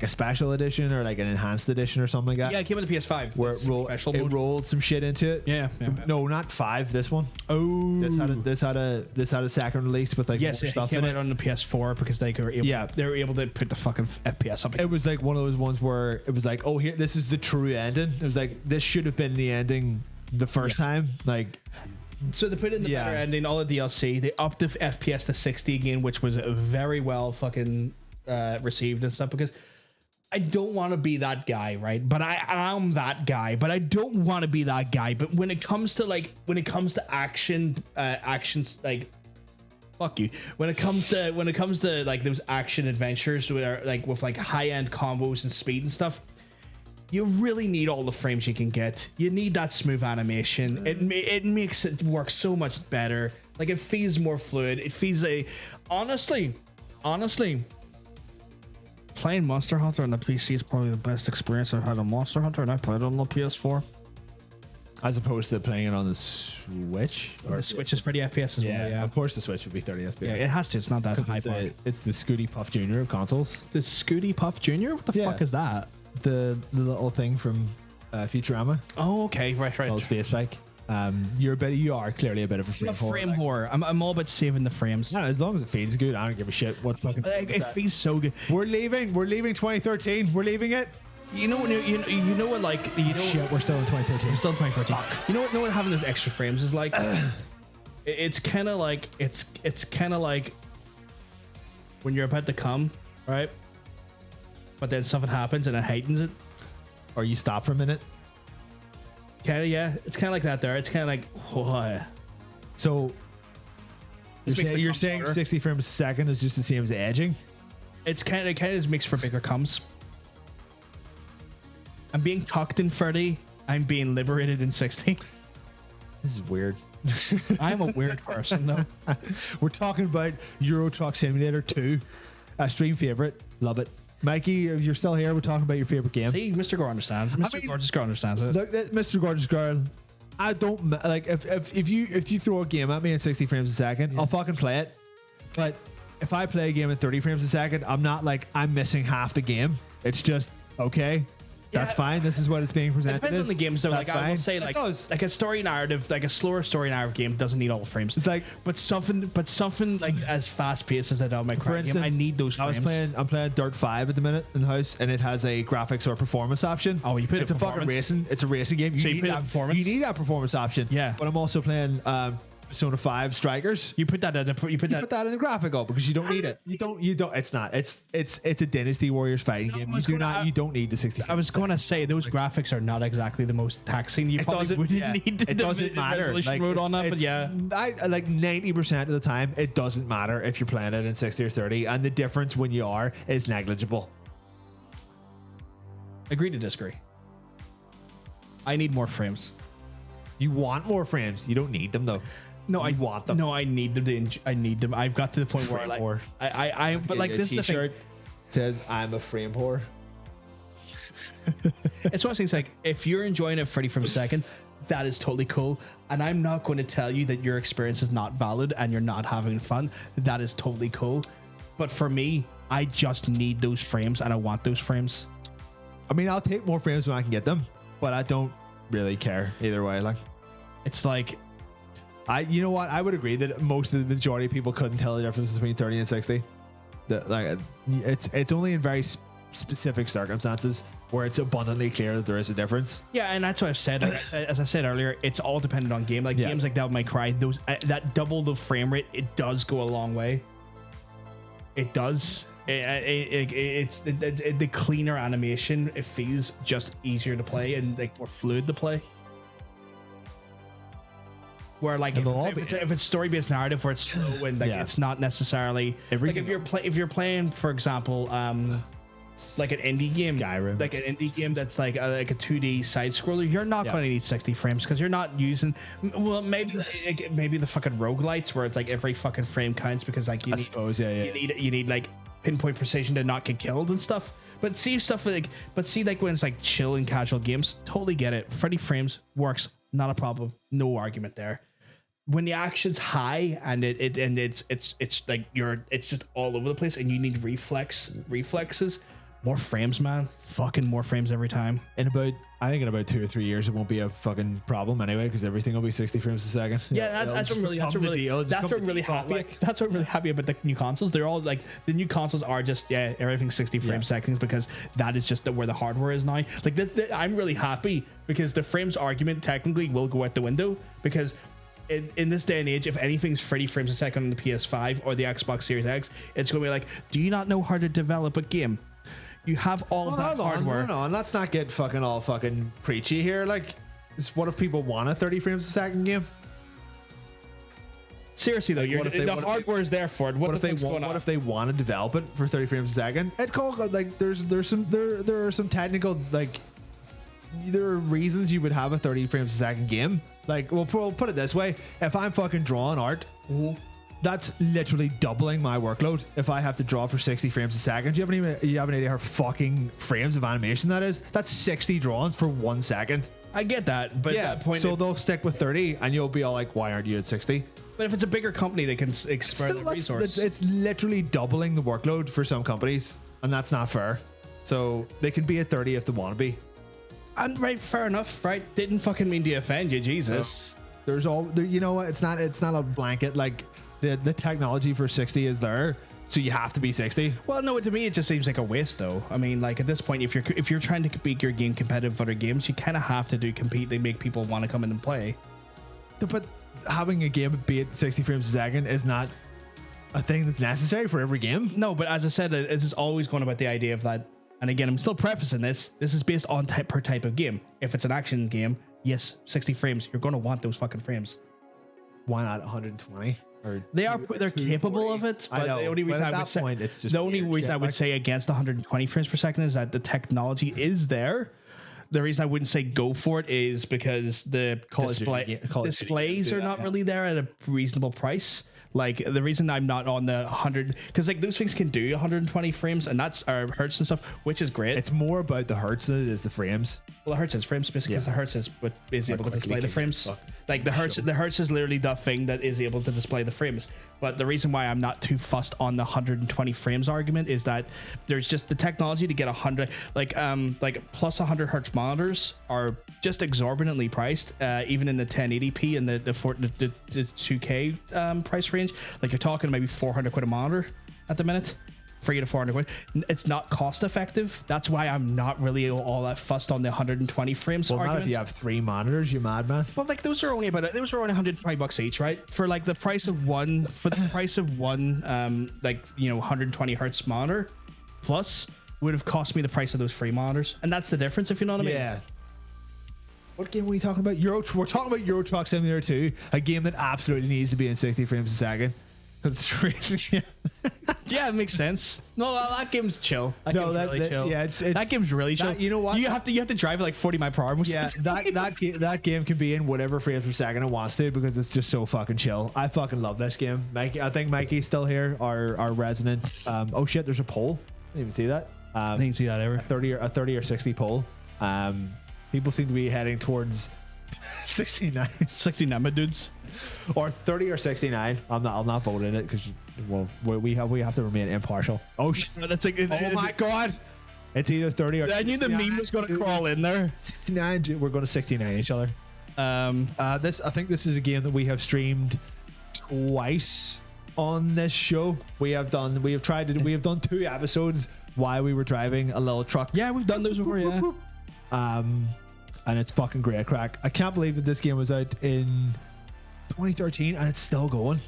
a special edition or like an enhanced edition or something like that. Yeah, it came with the PS5. Where This special it mode. rolled some shit into it. Yeah. No, not 5. This one. Oh, This had a second release with like yes, more it stuff came in out it. on the PS4 because they were able. Yeah. they were able to put the fucking FPS up. It was like one of those ones where it was like, oh, here, this is the true ending. It was like, this should have been the ending the first time. Like, So they put in the Yeah. better ending, all the DLC. They upped the FPS to 60 again, which was very well fucking received and stuff. Because I don't want to be that guy, right? But I am that guy. But I don't want to be that guy. But when it comes to actions like. Fuck you. When it comes to like those action adventures where like with like high end combos and speed and stuff, you really need all the frames you can get. You need that smooth animation. It makes it work so much better. Like, it feels more fluid. It feels honestly, playing Monster Hunter on the PC is probably the best experience I've had on Monster Hunter, and I played it on the PS4. as opposed to playing it on the Switch. The Switch is 30 FPS as well. Yeah, of course the Switch would be 30 FPS. yeah, it has to. It's not that high. It's the Scooty Puff Jr. of consoles. The Scooty Puff Jr. What the Yeah. fuck is that? The little thing from Futurama, Oh, okay, right. called Space Bike. You are clearly a bit of a frame I'm a whore. frame whore. I'm all about saving the frames. No, as long as it feels good, I don't give a shit what fucking. It feels so good. We're leaving 2013. We're leaving it. You know what? You know what? Like, you know, Shit, we're still in 2013. we're still in 2014. You know what? Having those extra frames is like. It's kind of like it's kind of like when you're about to come, right? But then something happens and it heightens it. Or you stop for a minute. Kind of, yeah. It's kind of like that there. It's kind of like, what? So This makes the you're come saying harder. 60 frames a second is just the same as edging? It's kind of makes for bigger comes. I'm being tucked in 30. I'm being liberated in 60. This is weird. I'm a weird person though. We're talking about Euro Truck Simulator 2, a stream favorite. Love it. Mikey, if you're still here, we're talking about your favorite game. See, Mr. Gore understands. Mr. Gorgeous Girl understands it. Look, Mr. Gorgeous Girl, I don't like if you throw a game at me in 60 frames a second, I'll fucking play it. But if I play a game in 30 frames a second, I'm not like I'm missing half the game. It's just okay. That's fine. This is what it's being presented. It depends on the game. So, That's like, I will fine. say, It like does. a story narrative, like a slower story narrative game doesn't need all the frames. It's like, but something like as fast paced as a Devil May for Cry instance, game, I need those frames. I'm playing Dirt 5 at the minute in the house, and it has a graphics or performance option. Oh, you put it's a fucking racing. It's a racing game. So you need put that performance? You need that performance option. Yeah. But I'm also playing Persona 5 Strikers. You put that in Put that in the graphical because you don't need it. You don't. It's not. It's a Dynasty Warriors fighting game. You don't need the 60. I was going to say those graphics are not exactly the most taxing. You probably wouldn't need it doesn't matter. Resolution mode on that, but yeah. I like 90% of the time it doesn't matter if you're playing it in 60 or 30, and the difference when you are is negligible. Agree to disagree. I need more frames. You want more frames. You don't need them though. No, I want them. No, I need them. I need them. I've got to the point where I like. Whore. I but like this is the thing. Says I'm a frame whore. It's one of those things like if you're enjoying it 30 frames a second, that is totally cool. And I'm not going to tell you that your experience is not valid and you're not having fun. That is totally cool. But for me, I just need those frames and I want those frames. I mean, I'll take more frames when I can get them, but I don't really care either way. Like, it's like, you know what? I would agree that most of the majority of people couldn't tell the difference between 30 and 60. It's only in very specific circumstances where it's abundantly clear that there is a difference. yeah, and that's what I've said. As I said earlier, it's all dependent on game. Like games like Devil May Cry, those that double the frame rate, it does go a long way. It does. It's the cleaner animation. It feels just easier to play and like more fluid to play. Where like if it's story based narrative where it's slow and like it's not necessarily Everything. like if you're playing, for example, like an indie game, Skyrim. like an indie game that's like a 2D side scroller, you're not going to need 60 frames because you're not using. Well, maybe the fucking roguelites where it's like every fucking frame counts because like you need like pinpoint precision to not get killed and stuff. But see like when it's like chill and casual games, totally get it. 30 frames works, not a problem, no argument there. When the action's high and it's like it's just all over the place and you need reflexes, more frames, man. Fucking more frames every time. I think in about 2 or 3 years it won't be a fucking problem anyway because everything will be 60 frames a second. Yeah, that's what really happy about the new consoles. They're all like the new consoles are just everything 60 frames seconds because that is just where the hardware is now. Like I'm really happy because the frames argument technically will go out the window because in this day and age, if anything's 30 frames a second on the PS5 or the Xbox Series X, it's going to be like, do you not know how to develop a game? You have all of that hardware. No, and let's not get fucking all fucking preachy here. Like, what if people want a 30 frames a second game? Seriously though, the hardware is there for it. What if they want to develop it for 30 frames a second? It called like there are some technical like there are reasons you would have a 30 frames a second game. Like, we'll put it this way: if I'm fucking drawing art. That's literally doubling my workload if I have to draw for 60 frames a second. Do you have an idea how fucking frames of animation that is? That's 60 drawings for 1 second. I get that, but at that point, so they'll stick with 30 and you'll be all like, why aren't you at 60? But if it's a bigger company, they can expand the resource. It's literally doubling the workload for some companies, and that's not fair. So they can be at 30 if they want to be. And right, fair enough, right? Didn't fucking mean to offend you, Jesus. There's you know what? It's not a blanket like. The technology for 60 is there, so you have to be 60. Well, no, to me it just seems like a waste, though. I mean, like at this point, if you're trying to make your game competitive with other games, you kind of have to compete. They make people want to come in and play. But having a game be at 60 frames a second is not a thing that's necessary for every game. No, but as I said, this is always going about the idea of that. And again, I'm still prefacing this. This is based on per type of game. If it's an action game, yes, 60 frames. You're going to want those fucking frames. Why not 120? Or They're capable of it, I but know, the only but reason at I that would say point, it's just the only weird reason shit, I would like- say against 120 frames per second is that the technology is there. The reason I wouldn't say go for it is because the Call of Duty display ga- Call of Duty displays games do are that, not yeah. really there at a reasonable price. Like the reason I'm not on the 100 because like those things can do 120 frames and that's our hertz and stuff, which is great. It's more about the hertz than it is the frames. Well, the hertz is frames basically because Yeah. the hertz is what is able to quickly display the can you frames. fuck Like the hertz is literally the thing that is able to display the frames. But the reason why I'm not too fussed on the 120 frames argument is that there's just the technology to get 100 like plus 100 hertz monitors are just exorbitantly priced, even in the 1080p and the 2K price range. Like you're talking maybe 400 quid a monitor at the minute. 300 to 400 quid. It's not cost effective. That's why I'm not really all that fussed on the 120 frames Well, not argument. if you have 3 monitors, you madman. Well, like those are only 120 bucks each, right? For like the price of one, like 120 hertz monitor plus would have cost me the price of those free monitors, and that's the difference, if you know what I mean. Yeah. What game were we talking about? We're talking about Euro Truck Simulator 2, a game that absolutely needs to be in 60 frames a second. Because it's racing. Yeah, it makes sense. No, that game's chill. That No, game's that- really that- chill. yeah, it's- that game's really chill. that- you know what? You have to drive at like 40 miles per hour. Most Yeah, of the time. that game can be in whatever frames per second it wants to because it's just so fucking chill. I fucking love this game. Mikey, I think Mikey's still here, our resident. Oh shit, there's a poll. I didn't even see that. I didn't see that ever. 30 or 60 poll. People seem to be heading towards 69 69, my dudes. or 30 or 69. I'll not vote in it because we have to remain impartial. Oh shit! That's like, Oh my god! It's either 30 or I knew the 69. meme was going to crawl in there. 69. We're going to 69 each other. I think this is a game that we have streamed twice on this show. We have done 2 episodes while we were driving a little truck. Yeah, we've done those before, yeah. And it's fucking great crack. I can't believe that this game was out in 2013 and it's still going.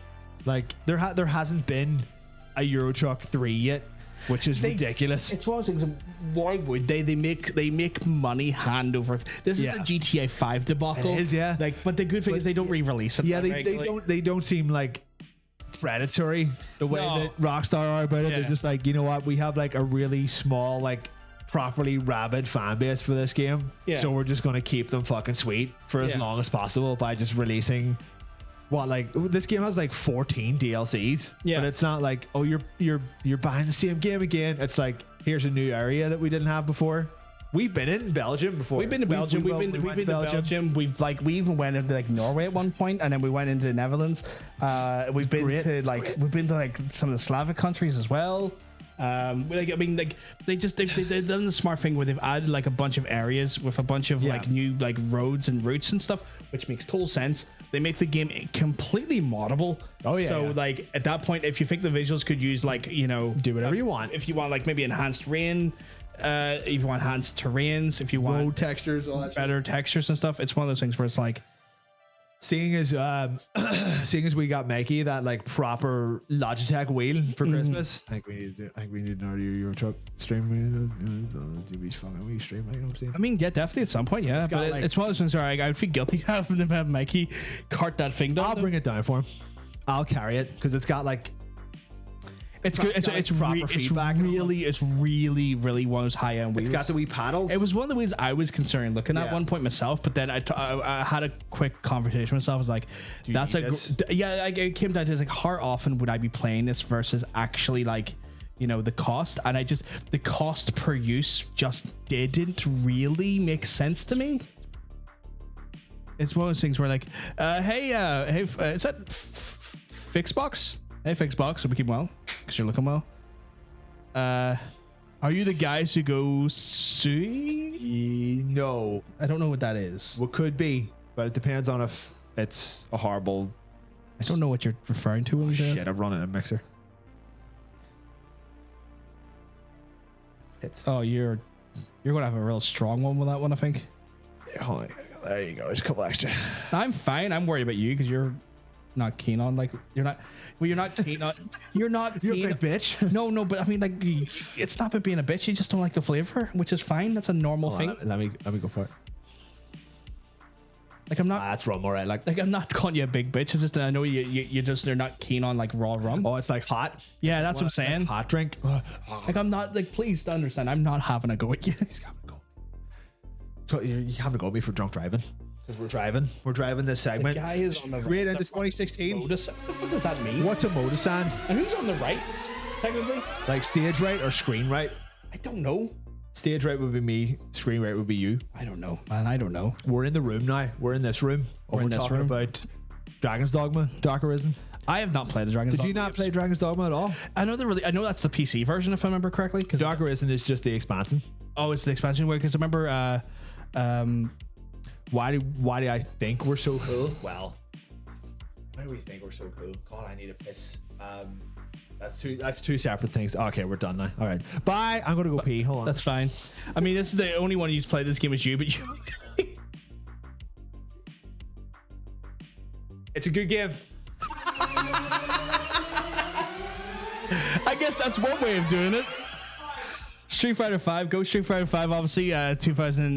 Like there hasn't been a Euro Truck 3 yet, which is ridiculous. It's one of those things. Why would they? They make money hand over. This Yeah. is the GTA 5 debacle. It is, yeah. Like, but the good thing is they don't re-release it. Yeah, that regularly. they don't seem like predatory the way No. that Rockstar are about it. Yeah. They're just like, you know what, we have like a really small, like properly rabid fan base for this game. Yeah. So we're just gonna keep them fucking sweet for as Yeah. long as possible by just releasing this game has like 14 DLCs. Yeah. But it's not like, oh, you're buying the same game again. It's like, here's a new area that we didn't have before. We've been in Belgium before. We've been to Belgium. We've been went to Belgium. We even went into like Norway at one point, and then we went into the Netherlands. We've been great. to like some of the Slavic countries as well. They've done the smart thing where they've added like a bunch of areas with a bunch of like new like roads and routes and stuff, which makes total sense. They make the game completely moddable. Oh, yeah, So yeah. like at that point, if you think the visuals could use like Do whatever you want. if you want like maybe enhanced rain, if you want enhanced terrains, if you want Road textures, all that shit. better textures and stuff, it's one of those things where it's like, Seeing as we got Mikey that like proper Logitech wheel for Christmas, I think we need another Euro Truck stream. Do we fucking stream? You know what I'm saying? I mean, yeah, definitely at some point, yeah. got, But like- it's one of those things where I would feel guilty having to have Mikey cart that thing down. I'll bring it down for him. I'll carry it because it's got like It's good. It's proper feedback and all it's really one of those high end wheels. it's got the wee paddles. It was one of the wheels I was considering looking at Yeah. one point myself, but then I had a quick conversation with myself. I was like, you "That's need a this? yeah." It came down to like, how often would I be playing this versus actually like, the cost? And the cost per use just didn't really make sense to me. It's one of those things where like, hey, is that Fixbox? Hey, Fixbox, hope you keep well, because you're looking well. Are you the guys who go sui? No, I don't know what that is. what could be, but it depends on if it's a horrible. I don't know what you're referring to when you say that. Shit, I've run in a mixer. It's Oh, you're gonna have a real strong one with that one, I think. hold on, there you go. There's a couple extra. I'm fine. I'm worried about you because you're not keen on you're not keen on you're not You're keen a big bitch. No, but I mean like it's not about being a bitch. You just don't like the flavor, which is fine. That's a normal thing. Let me go for it. Like I'm not. That's rum, all right. Like I'm not calling you a big bitch. It's just that I know you're not keen on like raw rum. Oh, it's like hot. Yeah, that's what I'm saying. Hot drink. Like I'm not like. Please understand. I'm not having a go at you. He's having a go. So you having a go at me for drunk driving? Because we're driving this segment. The guy is on the straight right. into 2016. Modus. What does that mean? What's a modus stand? And who's on the right? Technically, Like stage right or screen right? I don't know. Stage right would be me. Screen right would be you. I don't know, man. I don't know. We're in the room now. We're in this room. We're in this talking room. about Dragon's Dogma, Dark Arisen. I have not played the Dragon's Did you Dogma not games. play Dragon's Dogma at all? I know I know that's the PC version, if I remember correctly. Dark Arisen is just the expansion. Oh, it's the expansion way. Because I remember, Why do I think we're so cool? Well, why do we think we're so cool? God, I need a piss. That's two separate things. Okay, we're done now. All right, bye. I'm gonna go pee. Hold on. that's fine. I mean, this is the only one who's played this game is you, but you. It's a good game. I guess that's one way of doing it. Street Fighter 5, go Street Fighter 5, obviously 2000,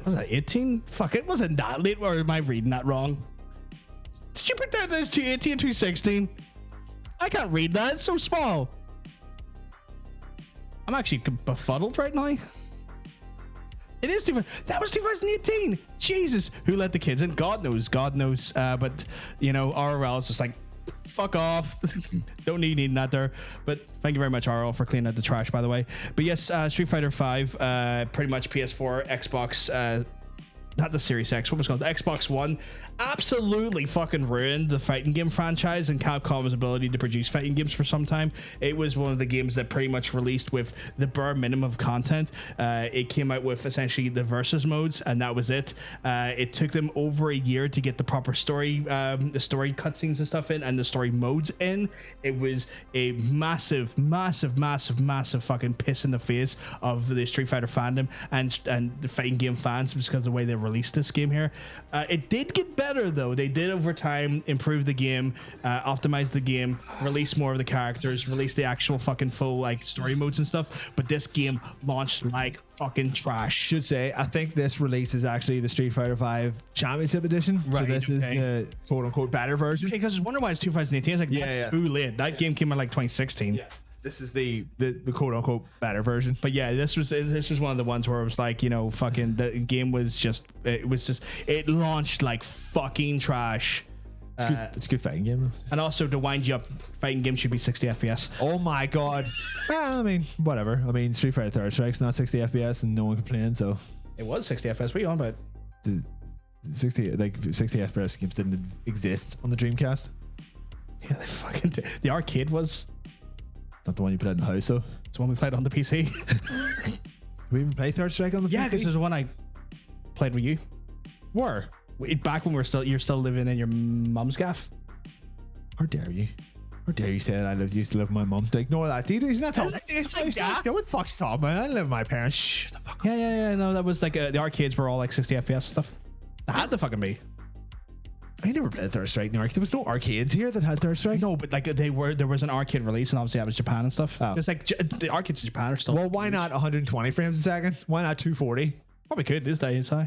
was that 18? Fuck, it wasn't that late, or am I reading that wrong? Did you put that as 218 and 216? I can't read that, it's so small. I'm actually befuddled right now. It is that was 2018. Jesus, who let the kids in? God knows. But you know, RRL is just like, fuck off. Don't need that there. But thank you very much, RL, for cleaning out the trash, by the way. But yes, Street Fighter 5, pretty much PS4, Xbox, not the Series X, what was it called? The Xbox One absolutely fucking ruined the fighting game franchise and Capcom's ability to produce fighting games for some time. It was one of the games that pretty much released with the bare minimum of content. It came out with essentially the versus modes, and that was it. It took them over a year to get the proper story, the story cutscenes and stuff in, and the story modes in. It was a massive fucking piss in the face of the Street Fighter fandom and the fighting game fans because of the way they released this game here. It did get better though. They did over time improve the game, optimize the game, release more of the characters, release the actual fucking full like story modes and stuff. But this game launched like fucking trash. Should say, I think this release is actually the Street Fighter 5 Championship Edition. Right, So this is the quote unquote better version. Because I was wondering why it's 2018. It's like, Yeah, that's yeah. too late. That game came out like 2016. Yeah. This is the quote unquote better version. But yeah, this was one of the ones where it was like, you know, fucking the game was just it launched like fucking trash. It's a good fighting game though. And also to wind you up, fighting game should be 60 FPS. Oh my god. Well, I mean, whatever. I mean, Street Fighter Third Strike's not 60 FPS and no one complains, so It was 60 FPS. What are you on about? the 60 FPS games didn't exist on the Dreamcast. Yeah, they fucking did. The arcade was. Not the one you put in the house though. It's the one we played on the PC. Did we even play Third Strike on the Yeah, because PC? there's one I played with you. Where? Back when you're still living in your mum's gaff. How dare you? How dare you say that used to live with my mum? Ignore that. He's not talking. It's like that. What the fuck's talking about? I live with my parents. Shh the fuck up. Yeah. No, that was like the arcades were all like 60 FPS stuff. That had to fucking be. I never played Third Strike in the arcade. There was no arcades here that had Third Strike. No, but like there was an arcade release, and obviously that was Japan and stuff. Oh. Just like the arcades in Japan are still. Well, why not 120 frames a second? Why not 240? Probably could these days, huh?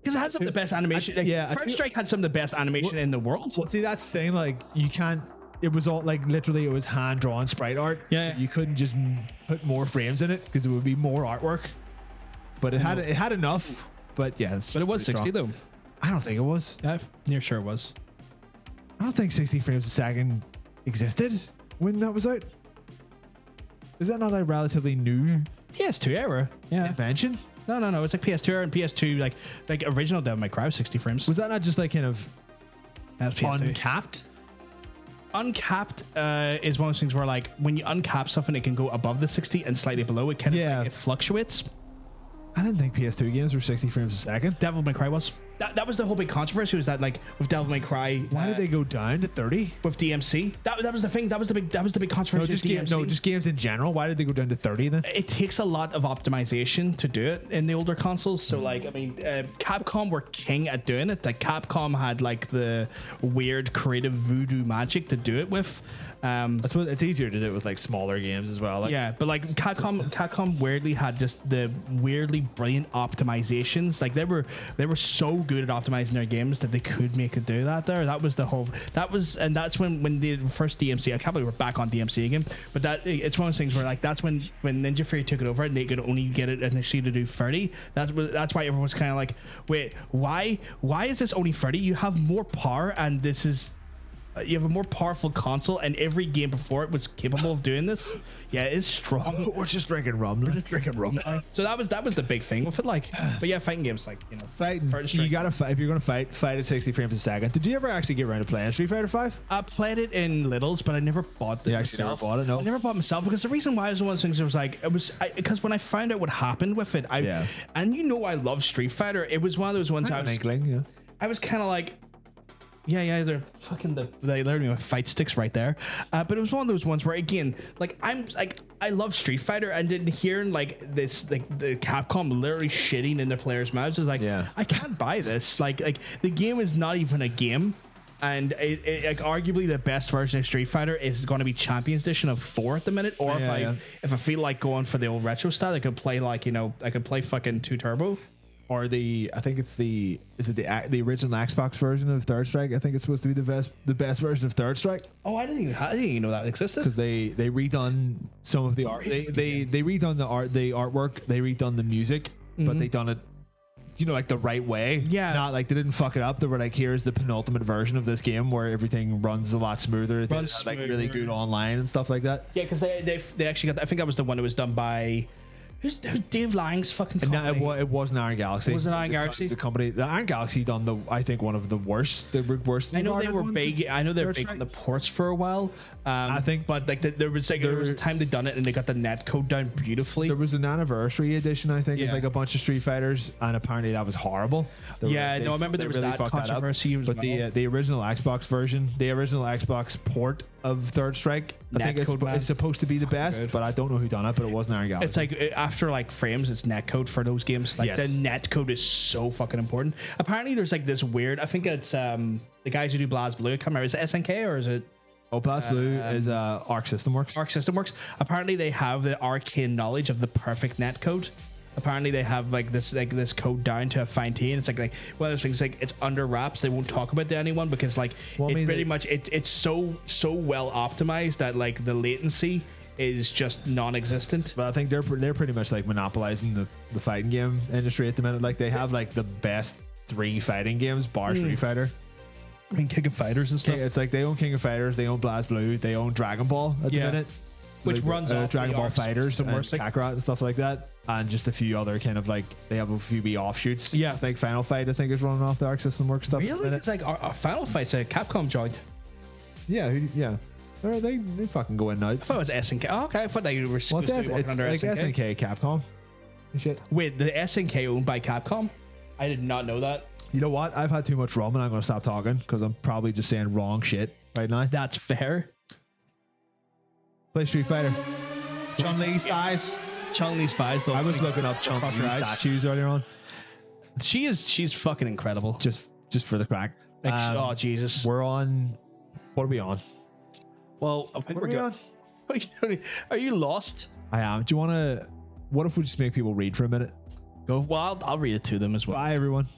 Because it had some of the best animation. First Strike had some of the best animation in the world. Well, see, that's the thing. Like, you can't. It was all like literally, it was hand drawn sprite art. Yeah. So you couldn't just put more frames in it because it would be more artwork. But it had enough. But yeah, But it was 60 though. I don't think it was. I'm near sure it was. I don't think 60 frames a second existed when that was out. Is that not a relatively new PS2 era. Yeah. invention? No. It's like PS2 era and PS2 like original Devil May Cry was 60 frames. Was that not just like kind of That was PS2. uncapped? Uncapped is one of those things where like when you uncap something, it can go above the 60 and slightly below. It kind of Yeah. like, it fluctuates. I didn't think PS2 games were 60 frames a second. Devil May Cry was. That was the whole big controversy, was that like with Devil May Cry. Why did they go down to 30? with DMC? That was the thing. That was the big controversy. Just games in general. Why did they go down to 30 then? It takes a lot of optimization to do it in the older consoles. So like, I mean, Capcom were king at doing it. Like Capcom had like the weird creative voodoo magic to do it with. I suppose it's easier to do it with like smaller games as well. Like, Yeah, but like Capcom weirdly had just the weirdly brilliant optimizations. Like they were so good at optimizing their games that they could make it do that. And that's when the first DMC. I can't believe we're back on DMC again. But it's one of those things where like that's when Ninja Fury took it over and they could only get it initially to do 30. That's why everyone's kind of like, wait, why is this only 30? You have more power, and this is. You have a more powerful console, and every game before it was capable of doing this. Yeah, it is strong. we're just drinking rum. So that was the big thing with it. Like, but yeah, fighting games like Fighting. You gotta fight if you're gonna fight at 60 frames a second. Did you ever actually get around to playing Street Fighter 5? I played it in littles, but I never bought it. You actually never bought it? No. I never bought it myself because the reason why is one of those things. Because when I found out what happened with it, and I love Street Fighter. It was one of those ones I was kind of like. Yeah, they're fucking they learned me with fight sticks right there. But it was one of those ones where again, like I love Street Fighter, and then hearing like this, like the Capcom literally shitting in the players' mouths is like, I can't buy this. Like the game is not even a game. And it like arguably the best version of Street Fighter is going to be Champions Edition of 4 at the minute. Or if I feel like going for the old retro style, I could play I could play fucking 2 Turbo. Or is it the original Xbox version of Third Strike? I think it's supposed to be the best version of Third Strike. Oh, I didn't even know that existed. Because they redone some of the art. They redone the artwork. They redone the music, but they done it, like the right way. Yeah. Not like they didn't fuck it up. They were like, here's the penultimate version of this game where everything runs a lot smoother. It has like really good online and stuff like that. Yeah, because they actually got. I think that was the one that was done by. Who's Dave Lang's fucking company? No, it wasn't Iron Galaxy. Was it Iron Galaxy? It's a company. The Iron Galaxy done one of the worst. I know they were big. I know they were big on the ports for a while. I think, but like there was a time they done it and they got the net code down beautifully. There was an anniversary edition, I think, of like a bunch of Street Fighters, and apparently that was horrible. I remember there was that controversy. But the original Xbox version, the original Xbox port of Third Strike, I think it's supposed to be the best, but I don't know who done it, but it wasn't Iron Galaxy. It's like after like frames, it's netcode for those games. Like the netcode is so fucking important. Apparently, there's like this weird. I think it's the guys who do BlazBlue. I can't remember. Is it SNK or is it? Oh, BlazBlue is Arc System Works. Arc System Works. Apparently, they have the arcane knowledge of the perfect netcode. Apparently, they have like this code down to a fine tune. It's like one of those things. Like it's under wraps. They won't talk about it to anyone because it's so well optimized that like the latency is just non-existent. But I think they're pretty much like monopolizing the fighting game industry at the minute. Like they have like the best 3 fighting games, bar Street Fighter. I mean, King of Fighters and stuff. It's like they own King of Fighters, they own BlazBlue, they own Dragon Ball at the minute, which runs off Dragon Ball Fighters and Kakarot and stuff like that, and just a few other kind of like they have a few wee offshoots. Yeah, I think Final Fight is running off the Arc System Works stuff. Really, it's like our Final Fight's a Capcom joint. Yeah. They fucking go in now. I thought it was SNK. Oh, okay, I thought they were exclusively working under like SNK, Capcom. And shit. Wait, the SNK owned by Capcom? I did not know that. You know what? I've had too much rum and I'm going to stop talking because I'm probably just saying wrong shit right now. That's fair. Play Street Fighter. Chun-Li's thighs. Chun-Li's thighs, though. I was looking up Chun-Li's statues earlier on. She's fucking incredible. Just for the crack. Oh, Jesus. We're on... What are we on? Well, I think we're good. Are you lost? I am. Do you want to... What if we just make people read for a minute? Go. Well, I'll read it to them as well. Bye, everyone.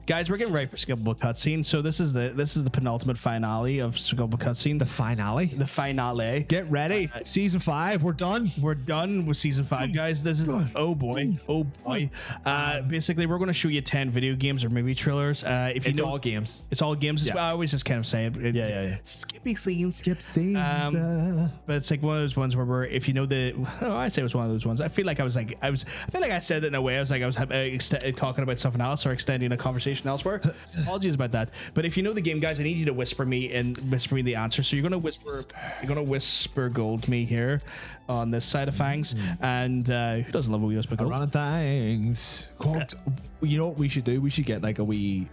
Guys, we're getting ready for skippable cutscene. So this is the penultimate finale of skippable cutscene. The finale. Get ready. Season 5. We're done. We're done with season 5, guys. This is oh boy. Basically, we're going to show you 10 video games or movie trailers. If you it's know, all games. It's all games. Yeah. I always just kind of say it. Yeah. Skippy scenes. Skip scenes. But it's like one of those ones where if you know I say it was one of those ones. I feel like I said it in a way. I was talking about something else or extending a conversation elsewhere. Apologies about that. But if you know the game, guys, I need you to whisper me the answer. So you're gonna whisper gold me here on this side of Fangs. And who doesn't love a wee whisper gold? Around Fangs. You know what we should do? We should get like a wee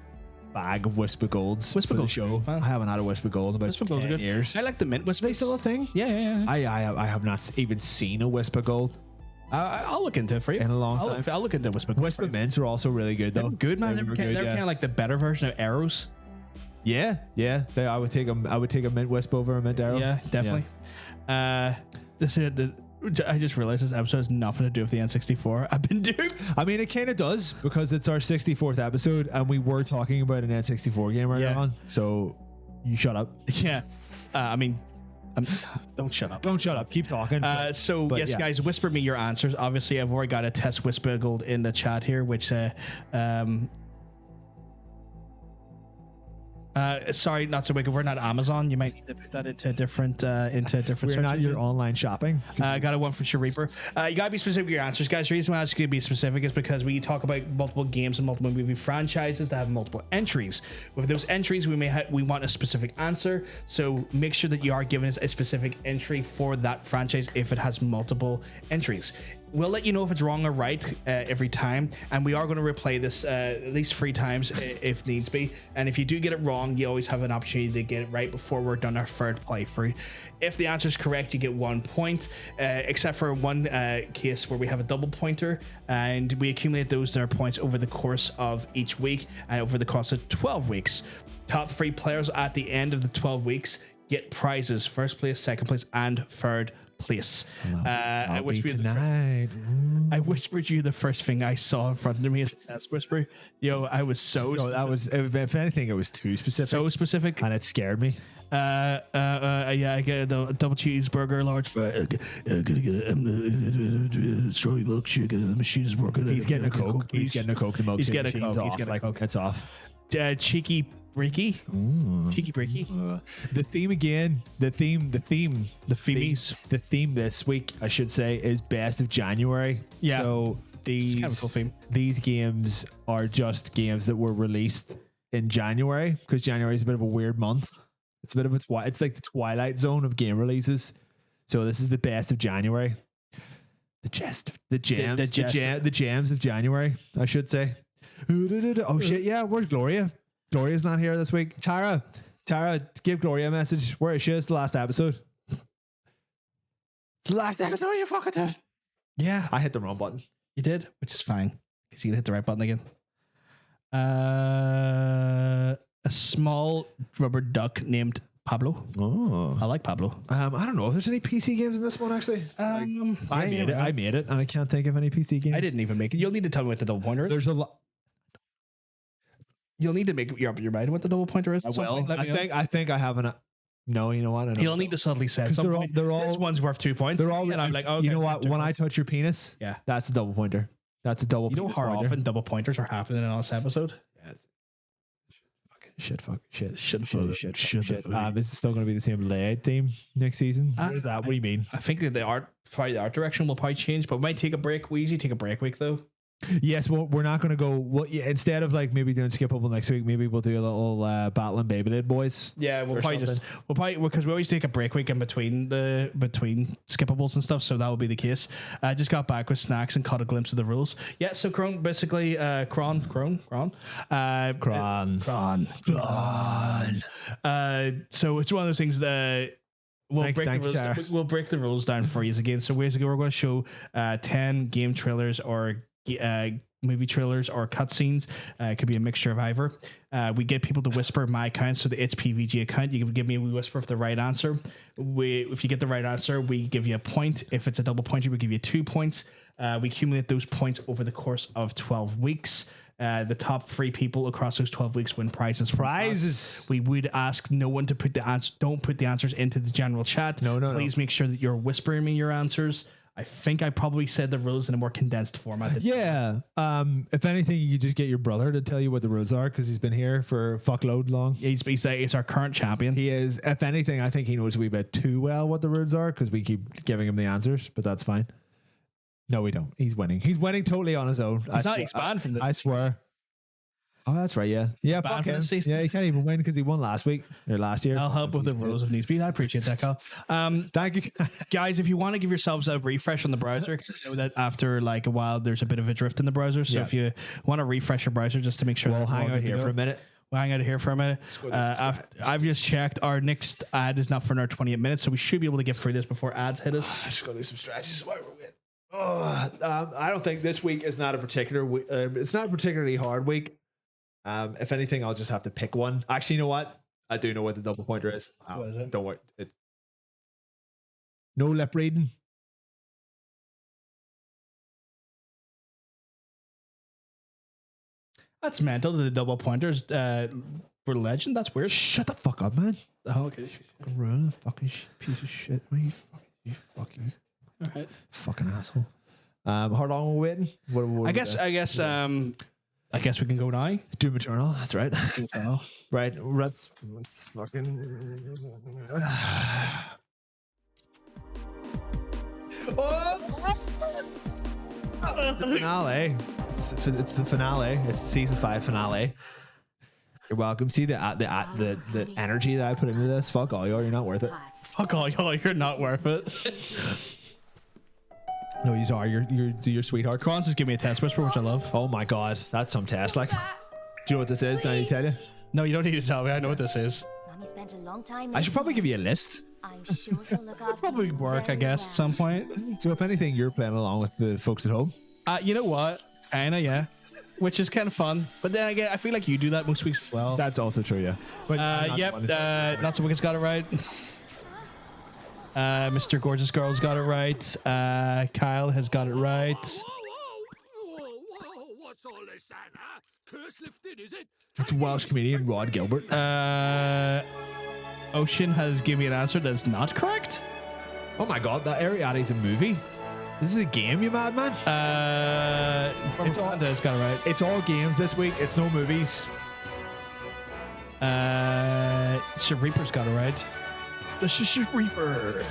bag of whisper golds for the show. I haven't had a whisper gold in about 10 years. I like the mint whisper. Are they still a thing? Yeah. I have not even seen a whisper gold. I'll look into it for you in a long time. I'll look into whisper. Whisper mints are also really good though. They're good, man. They're kind of like the better version of arrows. Yeah. I would take a mint wisp over a mint arrow. Yeah, definitely. I just realized this episode has nothing to do with the N64. I've been duped. I mean, it kind of does because it's our 64th episode, and we were talking about an N64 game earlier on. So you shut up. Yeah. Don't shut up. Don't shut up. Keep talking. Guys, whisper me your answers. Obviously, I've already got a test whispered in the chat here, which sorry, not so wicked. We're not Amazon. You might need to put that into a different We're search not engine. your online shopping. I got a one from Shareeper. You gotta be specific with your answers, guys. The reason why I ask you to be specific is because we talk about multiple games and multiple movie franchises that have multiple entries. With those entries, we want a specific answer. So make sure that you are giving us a specific entry for that franchise if it has multiple entries. We'll let you know if it's wrong or right every time, and we are going to replay this at least 3 times if needs be. And if you do get it wrong, you always have an opportunity to get it right before we're done our third playthrough. If the answer is correct, you get 1 point, except for one case where we have a double pointer, and we accumulate those points over the course of each week and over the course of 12 weeks. Top 3 players at the end of the 12 weeks get prizes: first place, second place, and third place. I whispered you the first thing I saw in front of me as a test whisper. I was that was, if anything, it was too specific. So specific, and it scared me. I get a double cheeseburger, large fry. Gonna get a strawberry milkshake. The machine is working. He's getting a Coke. He's getting a Coke. The milkshake. He's getting a Coke. He's getting a Coke. It's off. Cheeky breaky. Cheeky breaky. The theme again. The theme this week, I should say, is best of January. Yeah. So these kind of a cool theme. These games are just games that were released in January, because January is a bit of a weird month. It's a bit of it's like the twilight zone of game releases. So this is the best of January. The jams of January, I should say. Oh shit, yeah, where's Gloria? Gloria's not here this week. Tara, give Gloria a message. Where is she? It's the last episode. It's the last episode, you fucking did. Yeah, I hit the wrong button. You did, which is fine, because you can hit the right button again. A small rubber duck named Pablo. Oh, I like Pablo. I don't know if there's any PC games in this one, actually. I made it, and I can't think of any PC games. I didn't even make it. You'll need to tell me what the double pointer is. There's a lot. You'll need to make up your mind what the double pointer is. I will. I think I have an. No, you know what? I know. You'll need to subtly say something. They're all. This one's worth 2 points. They're all. And I'm like, oh, okay, you know what? When I touch your penis, yeah, that's a double pointer. That's a double. You know how often double pointers are happening in this episode? Yeah, shit. Is it still going to be the same layout theme next season? What is that? What do you mean? I think that the art direction will probably change, but we might take a break. We usually take a break week though. Yes, well, we're not going to go. Well, yeah, instead of like maybe doing Skippable next week, maybe we'll do a little Battling Beyblade Boys. Yeah, we'll probably because we always take a break week in between Skippables and stuff, so that will be the case. I just got back with snacks and caught a glimpse of the rules. Yeah, so Cron. So it's one of those things that. We'll break the rules down for you again. So basically, we're going to show 10 game trailers or movie trailers or cutscenes. It could be a mixture of either. We get people to whisper my account, so the It's PVG account. You can give me a whisper for the right answer. If you get the right answer, we give you a point. If it's a double pointer, we give you 2 points. We accumulate those points over the course of 12 weeks. The top 3 people across those 12 weeks win prizes. We would ask no one to don't put the answers into the general chat. Please make sure that you're whispering me your answers. I think I probably said the rules in a more condensed format. Yeah. If anything, you could just get your brother to tell you what the rules are, because he's been here for fuckload long. He's our current champion. He is. If anything, I think he knows a wee bit too well what the rules are, because we keep giving him the answers, but that's fine. No, we don't. He's winning. He's winning totally on his own. He's banned from this. I swear. Oh, that's right. Yeah. Yeah. Fuck him. Yeah, he can't even win because he won last year. I'll help with the rules if needs be. I appreciate that, Carl. Thank you, guys. If you want to give yourselves a refresh on the browser, I know that after like a while, there's a bit of a drift in the browser. So if you want to refresh your browser just to make sure, we'll hang out here for a minute. I've just checked. Our next ad is not for another 28 minutes, so we should be able to get through this before ads hit us. I just got to do some stretches while we're waiting. I don't think this week is not a particular. It's not a particularly hard week. If anything, I'll just have to pick one. Actually, you know what? I do know what the double pointer is. What is it? Don't worry. No lip reading. That's mental. The double pointers were legend. That's weird. Shut the fuck up, man. Oh, okay. Ruin a fucking piece of shit. Man. You fucking All right. fucking asshole. How long are we waiting? What I guess we can go now. Doom Eternal. That's right. Oh. Right. Let's fucking. The finale. It's the finale. It's the season 5 finale. You're welcome. See the energy that I put into this. Fuck all y'all. You're not worth it. Fuck all y'all. You're not worth it. No, you are. You're sweetheart. Kronz just give me a test whisper, which I love. Oh my god, that's some test. Like, do you know what this is? Did I tell you? No, you don't need to tell me. I know what this is. Mommy spent a long time. I should probably give you a list. I'm sure he'll look after Probably you work, I very guess, at well. some point. So if anything, you're playing along with the folks at home. You know what? Kinda, yeah. Which is kind of fun. But then again, I feel like you do that most weeks as well. That's also true, yeah. But Yep. Not so Wicked's got it right. Mr. Gorgeous Girl's got it right. Kyle has got it right. What's all this, Anna? Curse lifted, is it? it's Welsh comedian Rod Gilbert. Ocean has given me an answer that's not correct. Oh my god, that Ariadne's a movie. This is a game, you madman. It's all has got it right. It's all games this week. It's no movies. Sir Reaper's got it right. The Reaper.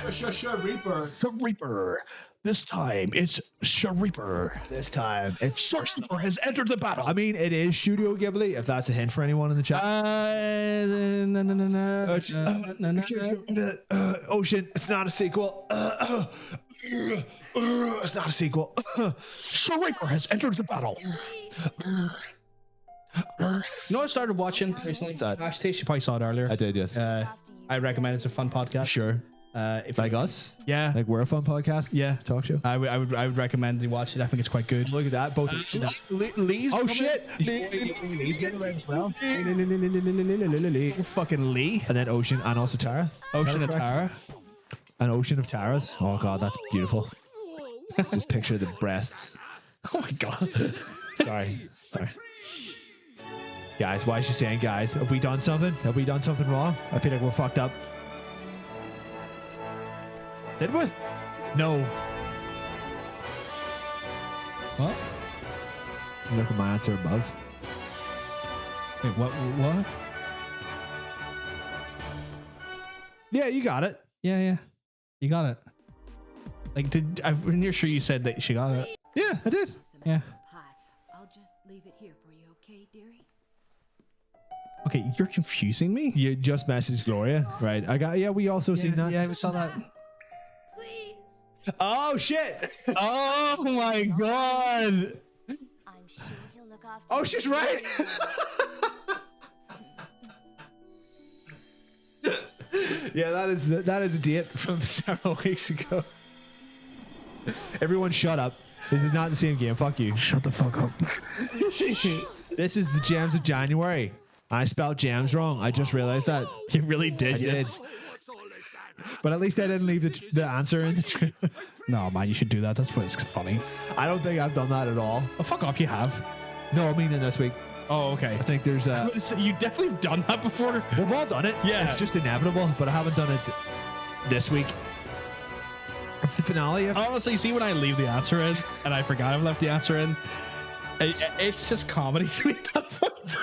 Reaper. The Reaper. This time it's Reaper. This time it's. Reaper has entered the battle. I mean, it is Studio Ghibli. If that's a hint for anyone in the chat. Ocean. It's not a sequel. It's not a sequel. Sir Reaper has entered the battle. You know what I started watching recently? that? Ash Taste, you probably saw it earlier. I did, yes. I recommend it's a fun podcast. Sure. If Like us? yeah, Like we're a fun podcast? yeah, Talk show? I would recommend you watch it. I think it's quite good. Look at that. Both. Lee's Oh coming. shit! Lee's getting around as well. Fucking Lee, And then Ocean and also Tara. Ocean and correct? Tara. An ocean of Taras. Oh god, that's beautiful. Just picture the breasts. Oh my god. Sorry. Guys, why is she saying guys? Have we done something? Have we done something wrong? I feel like we're fucked up. Did we? No. What? Look at my answer above. Wait, what? Yeah, you got it. Yeah. You got it. Like, I'm near sure you said that she got it. Yeah, I did. Yeah. Hi. I'll just leave it here for you, okay, dearie? Okay, you're confusing me. You just messaged Gloria, right? Yeah, we also seen that. Yeah, we saw that. Please. Oh shit! Oh my god. I'm sure he'll look after Oh, you she's very right. well. Yeah, that is a date from several weeks ago. Everyone shut up. This is not the same game. Fuck you. Shut the fuck up. This is the Gems of January. I spelled jams wrong. I just realized that. You really did. I did. What's all this, Anna? But at least I didn't leave the answer in the No, man, you should do that. That's what's funny. I don't think I've done that at all. Oh, fuck off. You have. No, I mean in this week. Oh, okay. I think there's So you definitely have done that before. we've all done it. Yeah. It's just inevitable, but I haven't done it this week. It's the finale. Honestly, see when I leave the answer in and I forgot I've left the answer in, it's just comedy to me at that point.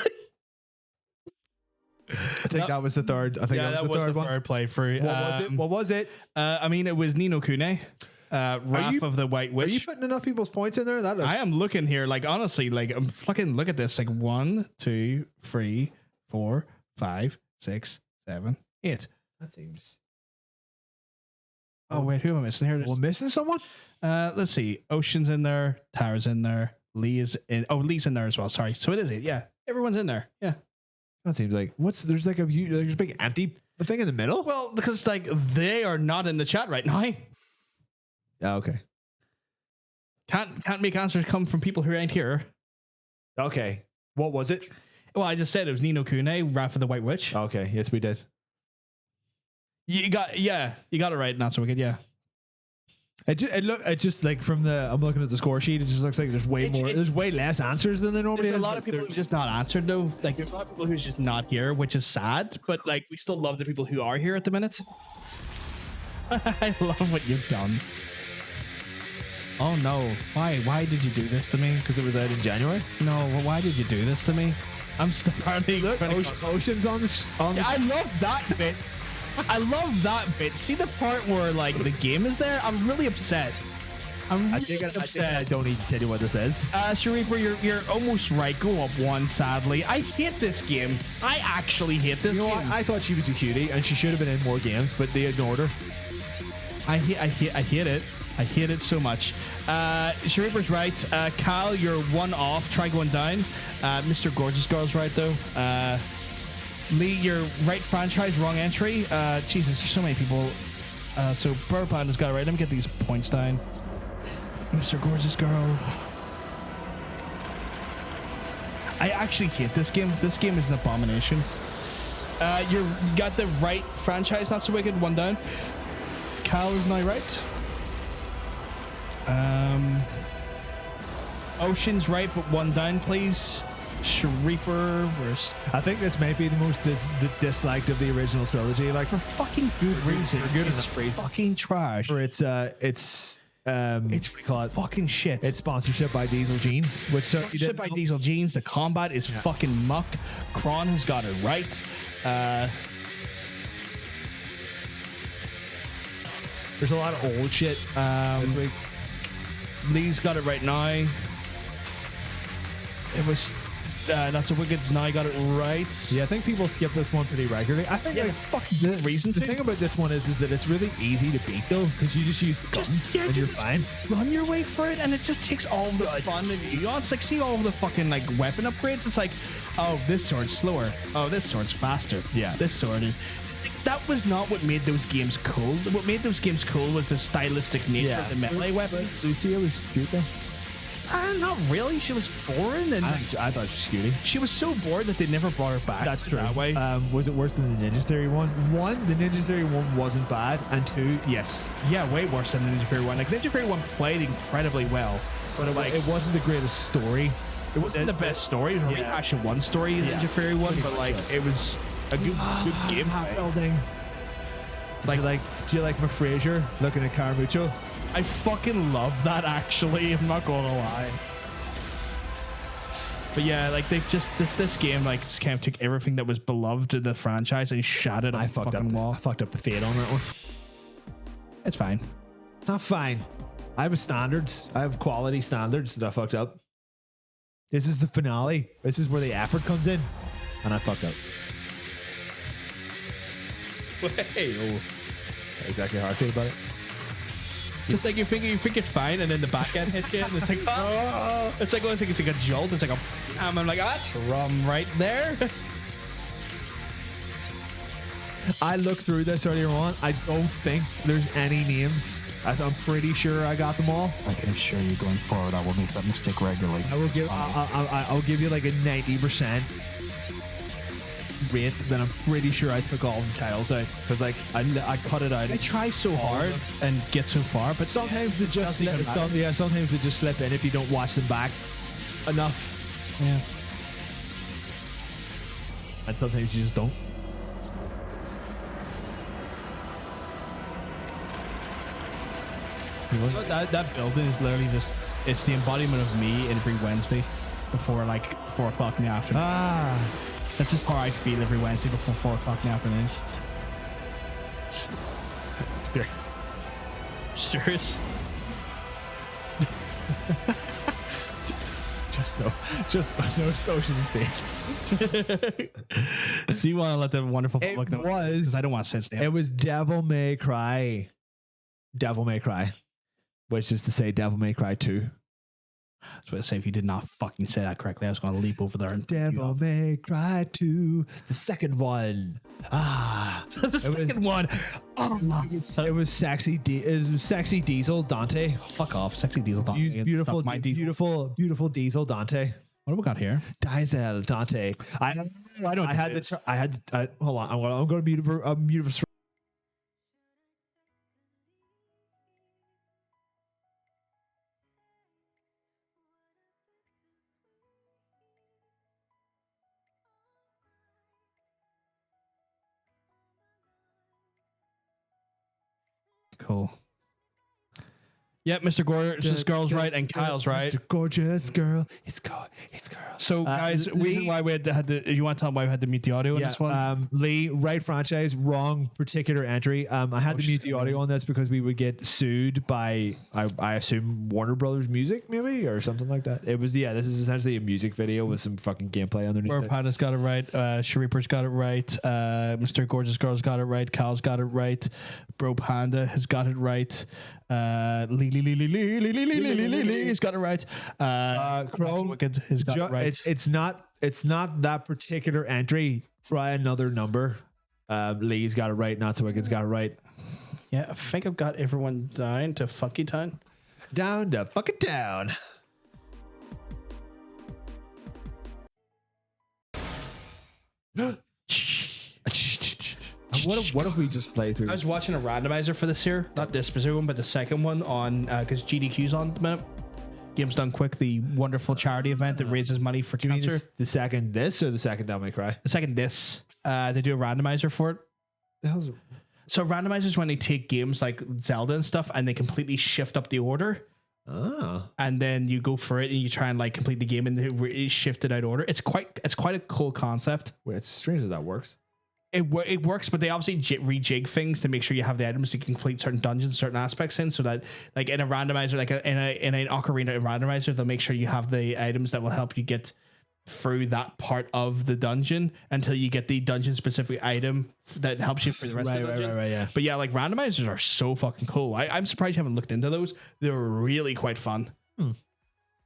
I think that was the third. I think that was the third one. third playthrough. What was it? What was it? I mean, it was Nino Kune, Wrath of the White Witch. Are you putting enough people's points in there? That looks, I am looking here, like, honestly, like, I'm fucking look at this, like 1, 2, 3, 4, 5, 6, 7, 8. That seems. Oh wait, who am I missing here? We're missing someone. Let's see. Ocean's in there. Tara's in there. Lee is in. Oh, Lee's in there as well. Sorry. So it is it. Yeah, everyone's in there. Yeah. That seems like there's like there's a big empty thing in the middle. Well, because like they are not in the chat right now. Yeah. Okay. Can't make answers come from people who ain't here. Okay. What was it? Well, I just said it was Nino Kune, Wrath of the White Witch. Okay, yes, we did. You got it right. Not so wicked. Yeah. It just like from the I'm looking at the score sheet. It just looks like there's way less answers than there normally There's is. a lot of people who've just not answered though. Like there's a lot of people who's just not here, which is sad. But like we still love the people who are here at the minute. I love what you've done. Oh no! Why did you do this to me? Because it was out in January. No, well, why did you do this to me? I'm starting. Look, Ocean's on the. I love that bit. I love that bit. See the part where like the game is there? I'm really upset. I don't need to tell you what this is. Sharifa, you're almost right. Go up one, sadly. I hate this game. I actually hate this game. I thought she was a cutie and she should have been in more games, but they ignored her. I hate it. I hate it so much. Sharifa's right. Kyle, you're one off. Try going down. Mr. Gorgeous Girl's right though. Lee, you're right franchise, wrong entry. Jesus, there's so many people. So Burr Panda's got it right. Let me get these points down. Mr. Gorgeous Girl. I actually hate this game. This game is an abomination. You got the right franchise, not so wicked. One down. Cal is now right. Ocean's right, but one down, please. Sharifa, where's... I think this might be the most disliked of the original trilogy. Like for fucking good reason. It's fucking trash. Or it's what do you call it? Fucking shit. It's sponsorship by Diesel Jeans, which sponsorship by Diesel Jeans. The combat is fucking muck. Kron has got it right. There's a lot of old shit this week. Lee's got it right now. It was not so wicked. Now got it right. Yeah, I think people skip this one pretty regularly. I think the reason the thing about this one is that it's really easy to beat though, because you just use the guns and you're fine. Run your way for it, and it just takes all the fun of you. It's like see all of the fucking like weapon upgrades. It's like, oh, this sword's slower. Oh, this sword's faster. Yeah, this sword is. That was not what made those games cool. What made those games cool was the stylistic nature of the melee weapons. Lucia was cute though. Not really. She was boring, and I thought she was cutie. She was so bored that they never brought her back. That's true. That way. Was it worse than the Ninja Theory one? One, the Ninja Theory one wasn't bad, and two, yes, yeah, way worse than the Ninja Theory one. Like Ninja Theory one played incredibly well, but it wasn't the greatest story. It wasn't the best story. It was a rehash of one story, the Ninja Theory one, but like it was a good game building. Like, do you like my Fraser looking at Caramucho? I fucking love that. Actually, I'm not gonna lie. But yeah, like they just this game like just kind of took everything that was beloved of the franchise and shot it on the fucking wall. I fucked up the fade on that one. It's fine. Not fine. I have standards. I have quality standards that I fucked up. This is the finale. This is where the effort comes in, and I fucked up. Hey, exactly how I feel about it. Just like you think it's fine, and then the back end hits you, and it's like, oh, it's like a jolt. It's like I'm like, that's rum right there. I looked through this earlier on. I don't think there's any names. I'm pretty sure I got them all. I can assure you, going forward, I will make that mistake regularly. I will give. I'll give you like a 90% rate that I'm pretty sure I took all the tiles out, because like I cut it out. I try so hard and get so far, but sometimes they just sometimes they just slip in if you don't watch them back enough. Yeah. And sometimes you just don't. That building is literally it's the embodiment of me every Wednesday before like 4 o'clock in the afternoon. That's just how I feel every Wednesday before 4 o'clock in the afternoon. Here. Serious? just no Ocean's face. Do you want to let the wonderful public know? Because I don't want to say its name. It was Devil May Cry. Devil May Cry. Which is to say Devil May Cry 2. I was going to say, if you did not fucking say that correctly, I was going to leap over there and Devil May Cry 2, the second one. The second one. Oh, it was sexy. It was sexy Diesel Dante. Fuck off, sexy Diesel Dante. Beautiful Diesel Dante. What have we got here? Diesel Dante. I know what I had this the hold on. I'm going to mute it for Cool. Yep, Mr. Gorgeous Girl's right and Kyle's right. Mr. Gorgeous Girl. It's girl. So, guys, reason why we had to, you want to tell them why we had to mute the audio in this one? Lee, right franchise, wrong particular entry. I had to mute the audio on this because we would get sued by, I assume, Warner Brothers Music, maybe, or something like that. It was, this is essentially a music video with some fucking gameplay underneath. Burr Panda's got it right. Shariper's got it right. Mr. Gorgeous Girl's got it right. Cal's got it right. Bro Panda has got it right. He's got it right. Crow Wicked has got it right. It's not that particular entry. Try another number. Lee's got it right. Not so Wicked's got it right. Yeah, I think I've got everyone down to fucky town. Down to fucking town. What if we just play through? I was watching a randomizer for this here, not this specific one, but the second one on because GDQ's on at the minute. Games Done Quick, the wonderful charity event that raises money for cancer. The second this or the second Devil May Cry? The second this. They do a randomizer for it. The hell's So randomizers when they take games like Zelda and stuff and they completely shift up the order. Oh. And then you go for it and you try and like complete the game and they shift it out order. It's quite a cool concept. Wait, it's strange that that works. It works, but they obviously rejig things to make sure you have the items to complete certain dungeons, certain aspects in, so that like in a randomizer, like in an ocarina randomizer, they'll make sure you have the items that will help you get through that part of the dungeon until you get the dungeon specific item that helps you for the rest of the dungeon. Right, yeah. But yeah, like randomizers are so fucking cool. I'm surprised you haven't looked into those. They're really quite fun.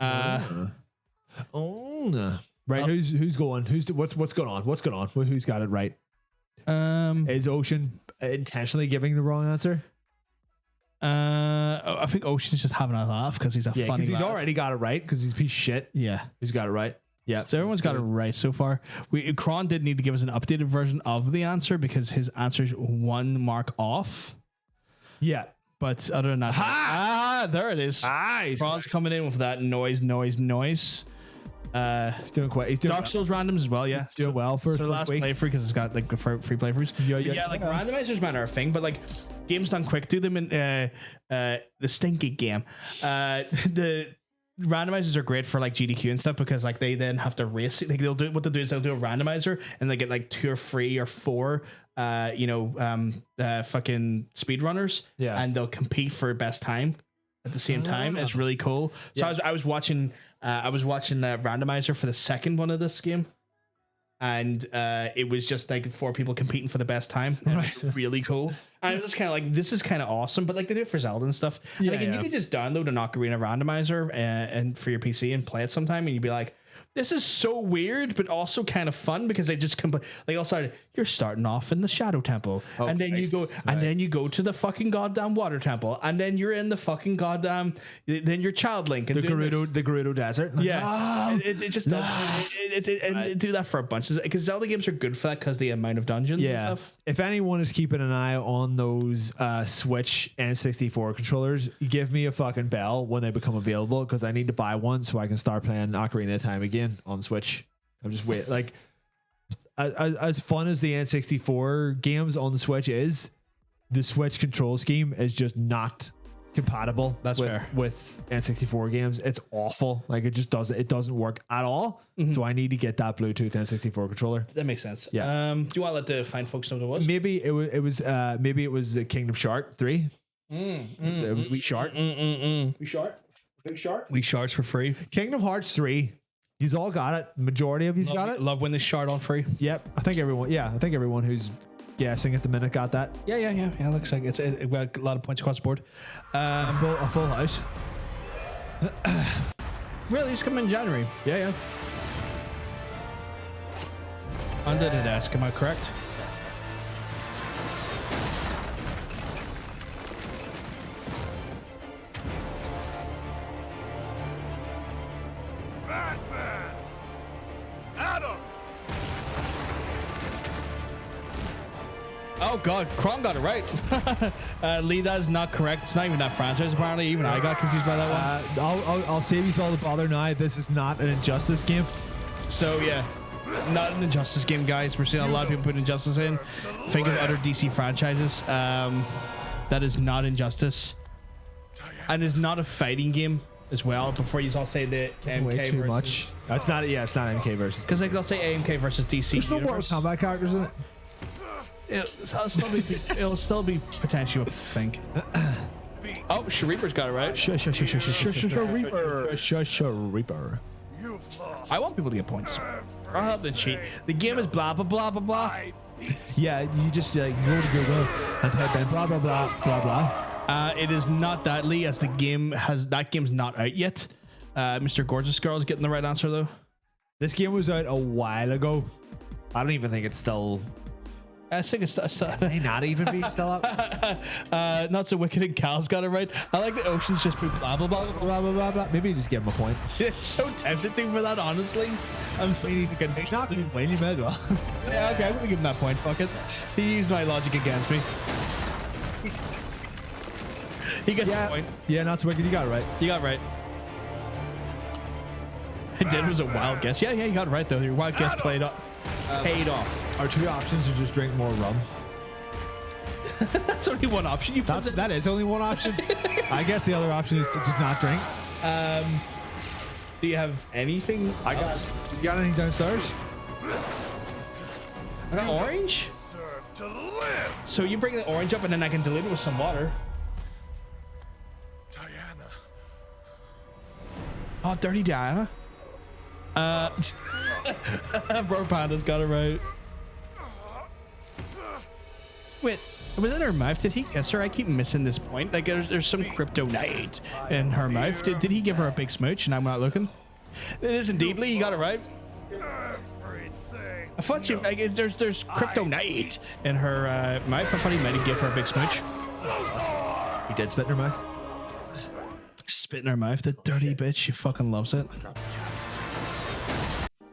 Right, who's going? What's going on? What's going on? Who's got it right? Is Ocean intentionally giving the wrong answer? I think Ocean's just having a laugh because he's a funny. He's lad. already got it right because he's a piece of shit. Yeah, Who's got it right? Yeah, so everyone's got it right so far. Kron did need to give us an updated version of the answer because his answer's 1 mark off. Yeah, but other than that, there it is. Kron's coming in with that noise. He's doing quite. He's doing Dark Souls randoms as well, yeah. Doing well for the last week. playthrough because it's got like free playthroughs. Yeah, like randomizers, man, are a thing. But like Games Done Quick do them in the stinky game. The randomizers are great for like GDQ and stuff because like they then have to race. Like they'll do a randomizer and they get like 2 or 3 or 4 fucking speedrunners. Yeah, and they'll compete for best time at the same time. It's really cool. So I was watching randomizer for the second one of this game, and it was just like 4 people competing for the best time. It was really cool. And I was just kind of like, this is kind of awesome. But like they do it for Zelda and stuff. And again, you can just download an Ocarina randomizer and for your PC and play it sometime, and you'd be like, this is so weird, but also kind of fun because they just like also you're starting off in the Shadow Temple, and then you go, and then you go to the fucking goddamn Water Temple, and then you're in the fucking goddamn, then you're Child Link, and the Gerudo Desert. Yeah, it just and do that for a bunch because Zelda games are good for that because the amount of dungeons. Yeah, and stuff. If anyone is keeping an eye on those Switch N64 controllers, give me a fucking bell when they become available because I need to buy one so I can start playing Ocarina of Time again on Switch. I'm just waiting. Like as fun as the N64 games on the Switch is, the Switch control scheme is just not compatible. That's fair with N64 games. It's awful. Like it doesn't work at all. So I need to get that Bluetooth N64 controller. That makes sense. Yeah. Do you want to let the fine folks know what it was? Maybe it was the Kingdom Shark 3. It was Wee Shark. Wee Shark. Big Shark. Wee Sharks for free. Kingdom Hearts 3. You've all got it. Majority of you's got it. Love when they shard on free. Yep. I think everyone who's guessing at the minute got that. Yeah. Looks like it's a lot of points across the board. A full house. Really, it's coming in January. Yeah. Under the desk, am I correct? Batman! Oh God, Kron got it right. Lee, that is not correct. It's not even that franchise. Apparently, even I got confused by that one. I'll save you all the bother now. This is not an Injustice game. So yeah, not an Injustice game, guys. We're seeing a lot of people put Injustice in. Think of other DC franchises. That is not Injustice, and is not a fighting game as well. Before you all say the MK Way too versus, much. That's not. Yeah, it's not MK versus. because like they'll say AMK versus DC. There's no Mortal universe. Kombat characters in it. It'll still be potentially a thing. Oh, Shariper's got it right. Reaper. I want people to get points. I'll help them cheat. The game is blah blah blah blah blah. Yeah, you just you go to Google and type in blah blah blah blah blah. It is not that, Lee, as that game's not out yet. Mr. Gorgeous Girl is getting the right answer though. This game was out a while ago. I don't even think it's still. I think it's May not even be still up. Not so wicked and Cal's got it right. I like the Oceans just put blah blah blah blah. Blah blah blah blah. Maybe just give him a point. It's so tempting for that, honestly. I'm so He's not going to win. You may as well. yeah, okay, I'm gonna give him that point. Fuck it. He used my logic against me. He gets the point. Yeah, not so wicked. You got it right. You got it right. It did was a wild guess. Yeah, you got it right though. Your wild guess paid off. Our two options are just drink more rum. That's only one option. That is only one option. I guess the other option is to just not drink. Do you have anything? I guess. You got anything downstairs? I got orange. Serve to live, So you bring the orange up and then I can dilute it with some water. Diana. Oh, Dirty Diana. Bro Panda's got it right. Wait, was in her mouth? Did he kiss her? I keep missing this point. Like there's some kryptonite in her mouth. Did he give her a big smooch and I'm not looking? It is indeed, Lee. You got it right. Everything. I thought you like there's kryptonite in her mouth. I thought he might have give her a big smooch. He did spit in her mouth. Spit in her mouth. The dirty bitch. She fucking loves it.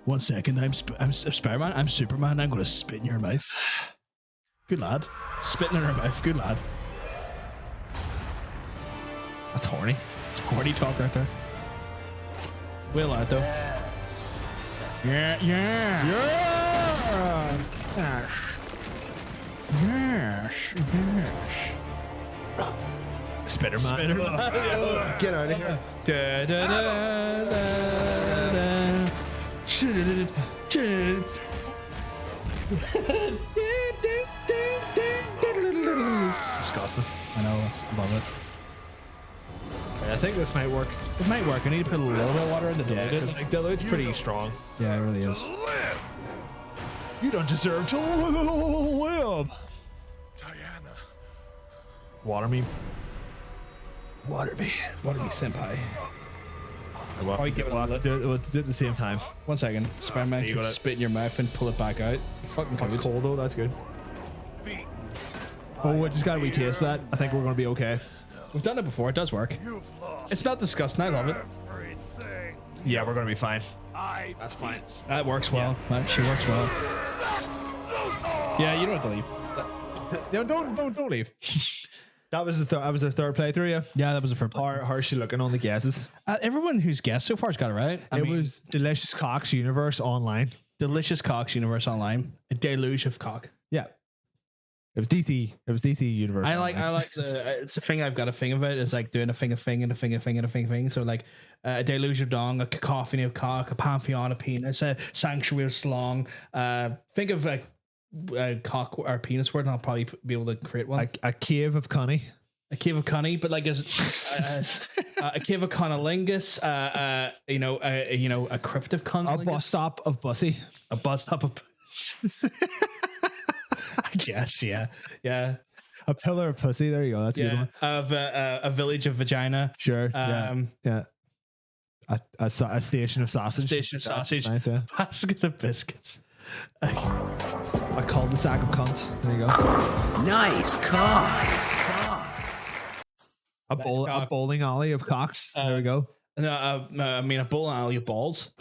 1 second. I'm Spider-Man. I'm Superman. I'm gonna spit in your mouth. Good lad. Spitting in her mouth. Good lad. That's horny. It's horny talk right there. Well, lad though. Yeah. Yes. Spitterman. Spider-Man. Get out of here. Da, da, da, da, da. Disgusting. I know, I love it. I think this might work. It might work. I need to put a little bit of water in the Yeah, dilute because it. like dilute's pretty strong. Yeah, it really is. Live, You don't deserve to live. Diana. Water me. Water me senpai. We'll give it a have to do it, we'll do it at the same time. 1 second. Spider-Man You can got it. spit in your mouth and pull it back out. You fucking It's could. cold though. That's good. Beat. Oh, I just got to retaste that. I think we're going to be okay. We've done it before. It does work. You've lost It's not disgusting. I love it. everything. Yeah, we're going to be fine. That's fine. That works well. She works well. Yeah, you don't have to leave. No, don't leave. That was the third playthrough. Yeah. Yeah, that was the first part. How's she looking on the guesses? Everyone who's guessed so far has got it right. It was Delicious Cox Universe Online. Delicious Cox Universe Online. A deluge of cock. Yeah. It was DC. It was DC Universe. I like Online. the it's a thing I've got a thing about is like doing a thing and a thing and a thing. So like a deluge of dong, a cacophony of cock, a pantheon of penis, a sanctuary of slong. Think of a cock or penis word, and I'll probably be able to create one. A cave of Connie. A cave of cunny, but like a cave of conolingus. A cryptic A conolingus. bus stop of Bussy. A bus stop of. I guess, yeah. A pillar of pussy. There you go. That's a good Yeah, one. of a village of vagina. Sure. Um, yeah. A station of sausage. Station of sausage. Nice, yeah. Basket of biscuits. A cul-de-sac of cunts. There you go. Nice cock. A cock. bowling alley of cocks. There we go. No, I mean a bowling alley of balls.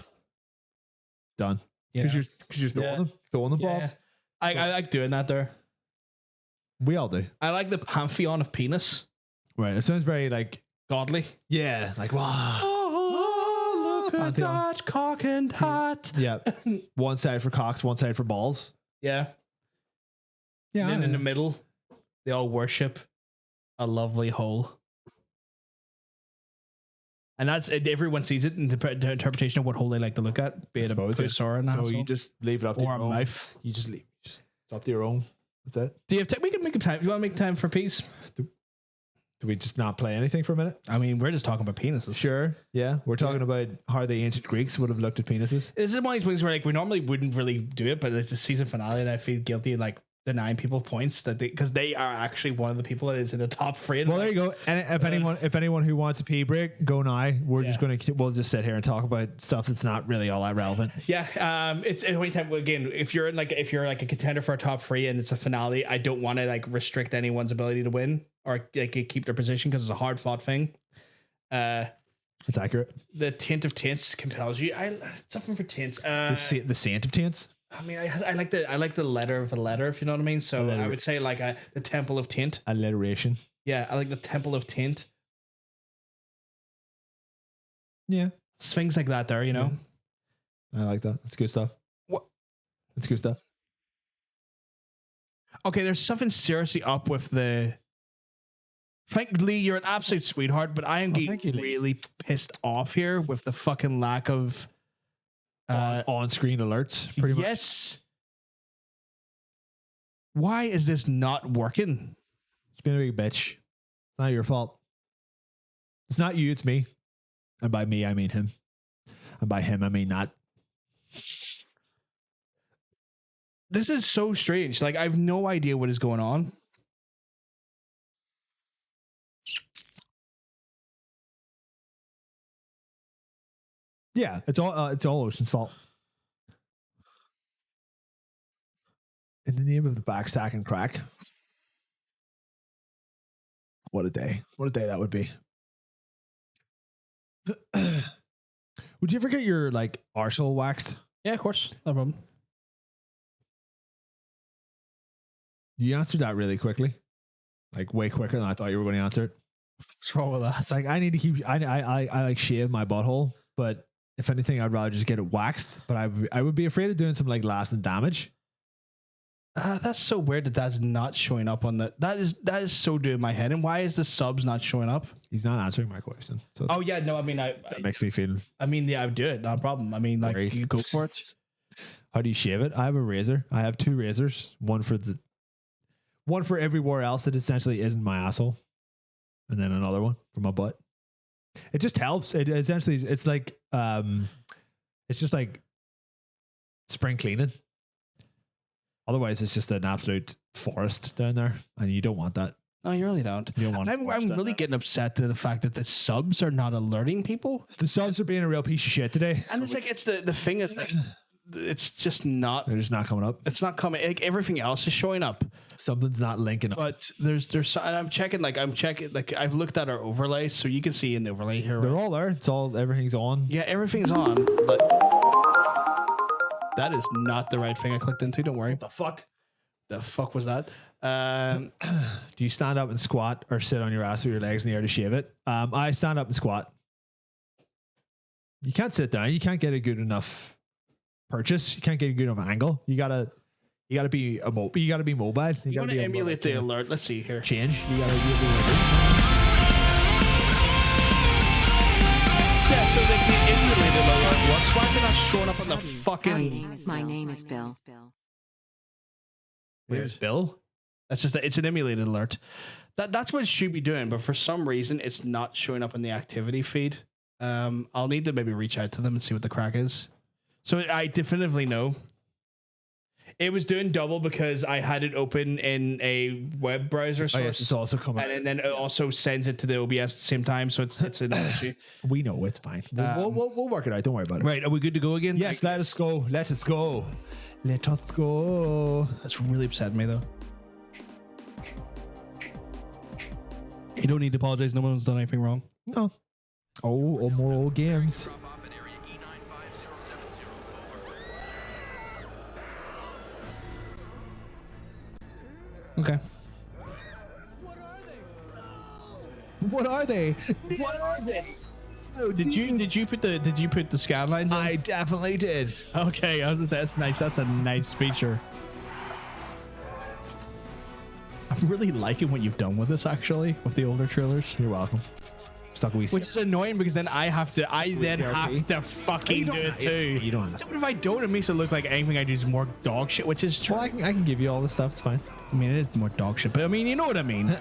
Done. Yeah. Because you're throwing them Yeah. balls. I like doing that there. We all do. I like the pantheon of penis. Right. It sounds very like Godly. yeah, like wow. Oh, look at Pantheon. that cock and hat. Yeah. One side for cocks, one side for balls. Yeah. Yeah. And then in the middle, they all worship a lovely hole. And that's everyone sees it in the interpretation of what hole they like to look at, be it a puss or an so asshole, you just leave it up to or your a own. mouth. You just leave. Just it's up to your own. That's it. Do you have time? We can make a time. You want to make time for peace? Do we just not play anything for a minute? I mean, we're just talking about penises. Sure. Yeah. We're talking about how the ancient Greeks would have looked at penises. This is one of these things where like we normally wouldn't really do it, but it's a season finale, and I feel guilty like denying people points that because they are actually one of the people that is in the top three. Well, there you go. And if anyone who wants a pee break, go now. We'll just sit here and talk about stuff that's not really all that relevant. Yeah, it's any time again. If you're like a contender for a top three and it's a finale, I don't want to like restrict anyone's ability to win or like keep their position because it's a hard fought thing. It's accurate. The tint of tints compels you. Something for tints. The saint of tints. I mean, I like the letter of a letter, if you know what I mean. So I would say like the temple of tint. Alliteration. Yeah, I like the temple of tint. Yeah. Things like that there, you know. I like that. That's good stuff. What? That's good stuff. Okay, there's something seriously up with the. Thank Lee, you're an absolute sweetheart, but I am getting really pissed off here with the fucking lack of on-screen alerts. Pretty much. Yes. Why is this not working? It's been a big bitch. Not your fault. It's not you, it's me. And by me, I mean him. And by him, I mean not. This is so strange. Like, I have no idea what is going on. Yeah, it's all Ocean's fault. In the name of the backstack and crack. What a day. What a day that would be. Would you ever get your like arsehole waxed? Yeah, of course. No problem. You answered that really quickly. Like way quicker than I thought you were going to answer it. What's wrong with that? It's like I need to keep I like shave my butthole, but if anything, I'd rather just get it waxed. But I would be afraid of doing some like lasting damage. That's so weird that that's not showing up on the. That is so doing my head. And why is the subs not showing up? He's not answering my question. So Oh yeah, no. I mean, that makes me feel. I mean, yeah, I would do it. Not a problem. I mean, like Great. you go for it. How do you shave it? I have a razor. I have two razors. One for everywhere else that essentially isn't my asshole, and then another one for my butt. It just helps. It essentially it's like it's just like spring cleaning. Otherwise, it's just an absolute forest down there, and you don't want that. No, you really don't. You don't want. I'm really getting upset to the fact that the subs are not alerting people. The subs are being a real piece of shit today. And it's like it's the thing is that it's just not. They're just not coming up. It's not coming. Like everything else is showing up, Something's not linking up. but there's and I'm checking. Like I've looked at our overlay, so you can see in the overlay here. They're Right? all there. It's all everything's on. Yeah, everything's on, but that is not the right thing I clicked into. Don't worry. The fuck? The fuck was that? Do you stand up and squat or sit on your ass with your legs in the air to shave it? I stand up and squat. You can't sit down. You can't get a good enough purchase. You can't get a good enough angle. You gotta be mobile. You gotta be mobile. You want gotta to be emulate the alert? Let's see here. change. You gotta be Yeah, so the emulated alert works. Why is it not showing up on the fucking? My name is Bill. Where's Bill? That's just it's an emulated alert. That's what it should be doing, but for some reason it's not showing up in the activity feed. I'll need to maybe reach out to them and see what the crack is. So I definitively know. It was doing double because I had it open in a web browser source. Oh, yes, it's also coming. And then it also sends it to the OBS at the same time, so it's an issue. We know it's fine. We'll work it out. Don't worry about it. Right, are we good to go again? Yes, let us go. Let us go. Let us go. That's really upset me though. You don't need to apologize. No one's done anything wrong. No. Oh, more old games. Okay. What are they? Oh, did you put the scan lines on? I definitely did. Okay, I was gonna say that's nice. That's a nice feature. I'm really liking what you've done with this, actually, with the older trailers. You're welcome. Stuck a wee. Which is annoying because then I then have to fucking do it too. You don't have to. But if I don't, it makes it look like anything I do is more dog shit, which is true. Well, I can give you all this stuff. It's fine. I mean, it is more dog shit, but I mean, you know what I mean.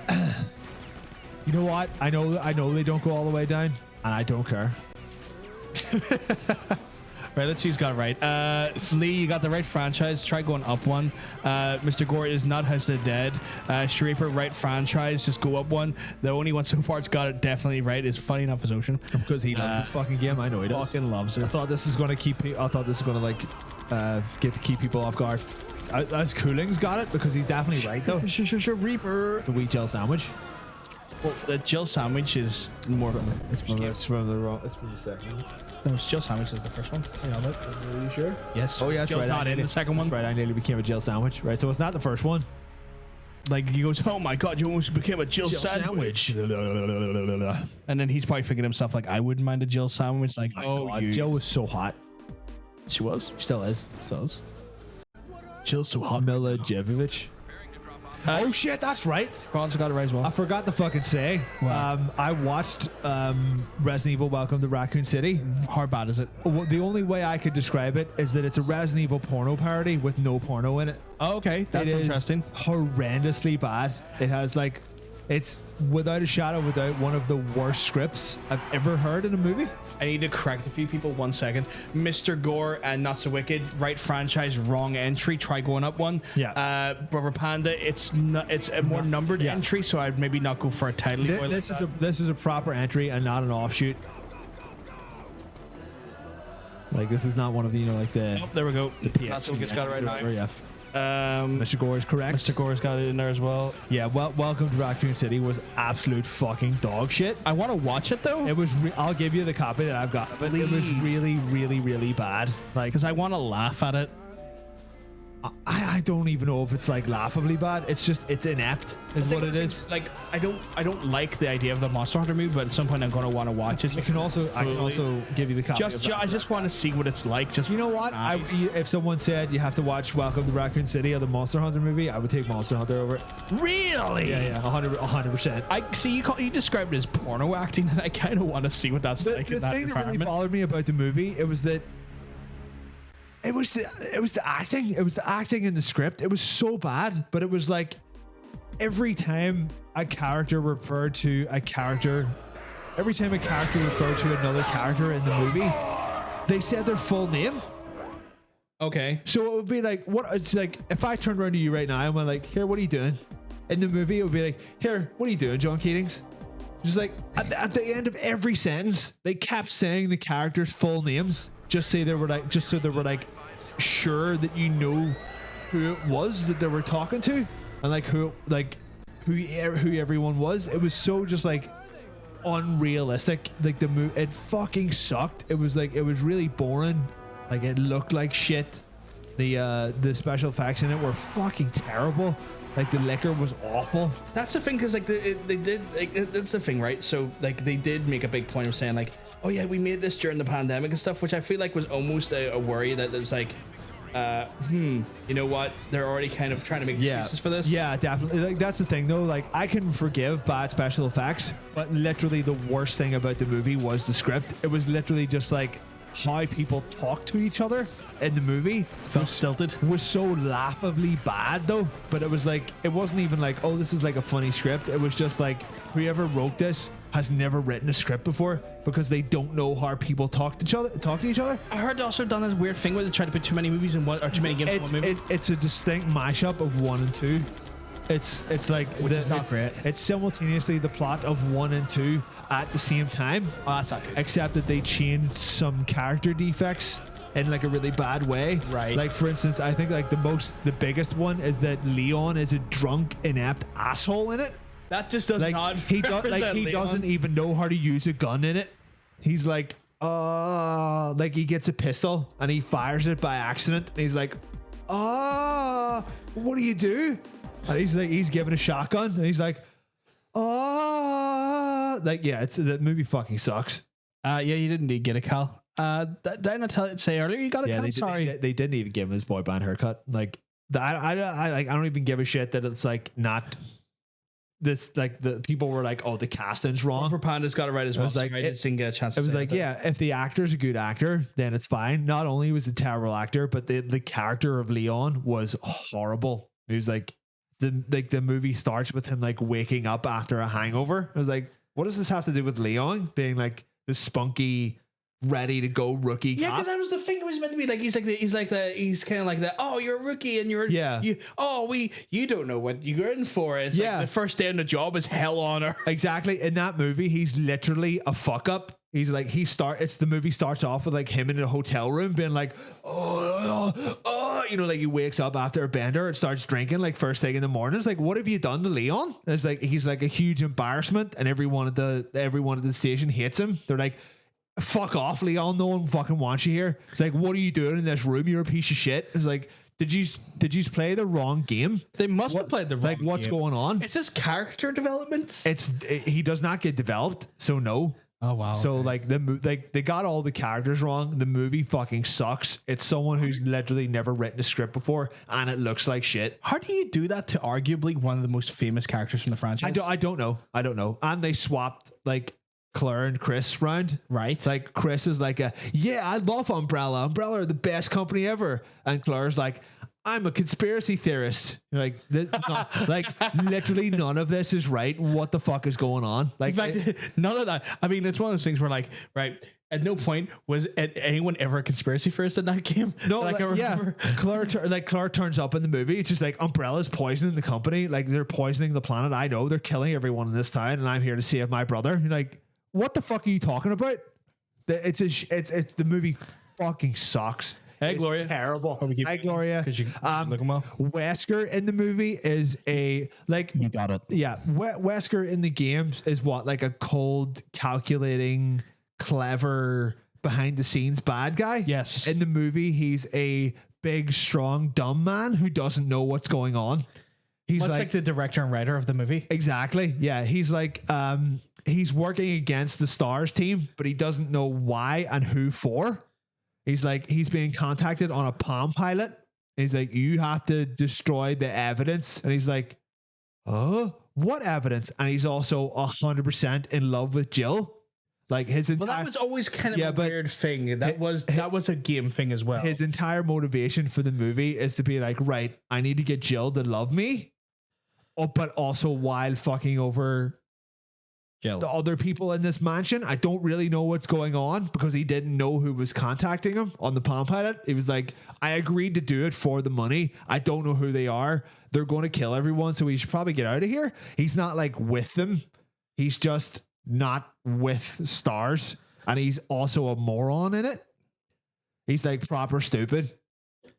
You know what? I know they don't go all the way down, and I don't care. Right, let's see who's got it right. Lee, you got the right franchise. Try going up one. Mr. Gore is not House of the Dead. Shreeper, right franchise. Just go up one. The only one so far that's got it definitely right is funny enough is Ocean. Because he loves this fucking game. I know he does. Fucking loves it. I thought this is going to keep. I thought this is going to like keep people off guard. As Cooling's got it because he's definitely right though. Reaper. The wheat gel sandwich. Well, the Jill sandwich is more. It's from the second. No, it's Jill sandwich is the first one. Are you sure? Yes. Oh yeah, that's Jill's right. not in the second one. That's right. I nearly became a Jill sandwich. Right. So it's not the first one. Like he goes, oh my god, you almost became a Jill sandwich. And then he's probably thinking to himself like, I wouldn't mind a Jill sandwich. Like, God, Jill was so hot. She was. She still is. Still is. Jill's so hot. Mila Jovovich. Oh shit, that's right. Franz got it right as well. I forgot to fucking say. I watched Resident Evil: Welcome to Raccoon City. How bad is it? The only way I could describe it is that it's a Resident Evil porno parody with no porno in it. Oh, okay, that's It is interesting. Horrendously bad. It has like, it's without a shadow, without one of the worst scripts I've ever heard in a movie. I need to correct a few people. 1 second. Mr. Gore and Not So Wicked, right franchise, wrong entry. Try going up one. Yeah. Rubber Panda, it's a more numbered entry, so I'd maybe not go for a title. This is a proper entry and not an offshoot. Like this is not one of the like the. Oh, there we go. The PS2 Not So Wicked's got it right now. entries or whatever, yeah. Mr. Mr. Gore is correct. Mr. Gore's got it in there as well. Yeah, Welcome to Raccoon City was absolute fucking dog shit. I want to watch it though. It was. I'll give you the copy that I've got. But it was really, really, really bad. Like, because I want to laugh at it. I don't even know if it's like laughably bad. It's just it's inept is what it is. Like I don't like the idea of the Monster Hunter movie, but at some point I'm going to want to watch it. I can also give you the copy. I just want to see what it's like. Just you know what? Nice. If someone said you have to watch Welcome to Raccoon City or the Monster Hunter movie, I would take Monster Hunter over it. Really? Yeah, 100%. I see you described it as porno acting, and I kind of want to see what that's like in that thing that really environment. bothered me about the movie, it was the acting. It was the acting in the script. It was so bad, but it was like every time a character referred to a character, every time a character referred to another character in the movie, they said their full name. Okay. So it would be like, what? It's like if I turned around to you right now and went like, "Here, what are you doing?" In the movie, it would be like, "Here, what are you doing, John Keatings?" Just like at the end of every sentence, they kept saying the characters' full names. Just so they were like sure that you know who it was that they were talking to, and like who everyone was. It was so just like unrealistic. Like the movie, it fucking sucked. It was really boring. Like it looked like shit. The special effects in it were fucking terrible. Like the liquor was awful. That's the thing, because like they did. Like, that's the thing, right? So like they did make a big point of saying like, oh yeah, we made this during the pandemic and stuff, which I feel like was almost a worry that there's like, you know what? They're already kind of trying to make excuses for this. Yeah, definitely. Like that's the thing though. Like I can forgive bad special effects, but literally the worst thing about the movie was the script. It was literally just like how people talk to each other in the movie. Felt stilted. Was so laughably bad though. But it was like, it wasn't even like, oh, this is like a funny script. It was just like, whoever wrote this has never written a script before because they don't know how people talk to each other. I heard they also done this weird thing where they try to put too many movies in one, or too many games in one movie. It's a distinct mashup of 1 and 2. It's like, which is not great. It's simultaneously the plot of 1 and 2 at the same time. Oh, that's not good. Except that they changed some character defects in like a really bad way. Right. Like for instance, I think like the biggest one is that Leon is a drunk, inept asshole in it. That just does Like not. he doesn't even know how to use a gun in it. He's like, like he gets a pistol and he fires it by accident. And he's like, what do you do? And he's like, he's given a shotgun and he's like, like, yeah, it's the movie fucking sucks. Yeah, you didn't need to get a Cal. Did I not say earlier you got a Cal? Sorry. They didn't even give him his boy band haircut. Like, I don't even give a shit that it's like not this. Like the people were like, oh, the casting's wrong. Over Panda's got it right as well. was like, I just didn't get a chance. It was like, yeah, if the actor's a good actor, then it's fine. Not only was it a terrible actor, but the character of Leon was horrible. It was like the movie starts with him like waking up after a hangover. I was like, what does this have to do with Leon being like the spunky, ready to go rookie? Yeah, cop? because that was the thing. It was meant to be like he's kind of like that. Oh, you're a rookie, and you're you don't know what you're in for. It's like the first day on the job is hell on earth. Exactly. In that movie, he's literally a fuck up. He's like the movie starts off with like him in a hotel room being like, like he wakes up after a bender and starts drinking like first thing in the morning. It's like, what have you done to Leon? It's like he's like a huge embarrassment, and everyone at the station hates him. They're like, fuck off, Leon. No one fucking wants you here. It's like, what are you doing in this room? You're a piece of shit. It's like, did you play the wrong game? They must have played the wrong game. What's going on? It's just character development. He does not get developed, so no. Oh wow. So like they got all the characters wrong. The movie fucking sucks. It's someone who's literally never written a script before, and it looks like shit. How do you do that to arguably one of the most famous characters from the franchise? I don't know. And they swapped like Claire and Chris round. Right. It's like Chris is like I love Umbrella. Umbrella are the best company ever. And Claire's like, I'm a conspiracy theorist. You're like, like literally none of this is right. What the fuck is going on? Like, in fact, none of that. I mean, it's one of those things where like, right. At no point was anyone ever a conspiracy theorist in that game. No, like, I remember. Claire turns up in the movie. It's just like Umbrella's poisoning the company. Like they're poisoning the planet. I know they're killing everyone in this town, and I'm here to save my brother. You're like, what the fuck are you talking about? It's the movie fucking sucks. Hey, it's Gloria. Terrible. Hey, Gloria. Because you look them well. Wesker in the movie is you got it. Yeah, Wesker in the games is what, like a cold, calculating, clever, behind the scenes bad guy. Yes. In the movie, he's a big, strong, dumb man who doesn't know what's going on. He's like the director and writer of the movie. Exactly. Yeah. He's like he's working against the Stars team, but he doesn't know why and who for. He's being contacted on a Palm Pilot. He's like, you have to destroy the evidence. And he's like, what evidence? And he's also 100% in love with Jill. Like his entire, that was always kind of a weird thing. That was a game thing as well. His entire motivation for the movie is to be like, right, I need to get Jill to love me, but also while fucking over Jill. The other people in this mansion. I don't really know what's going on because he didn't know who was contacting him on the Palm Pilot. He was like, I agreed to do it for the money. I don't know who they are. They're going to kill everyone, so we should probably get out of here. He's not like with them. He's just not with Stars. And he's also a moron in it. He's like proper stupid.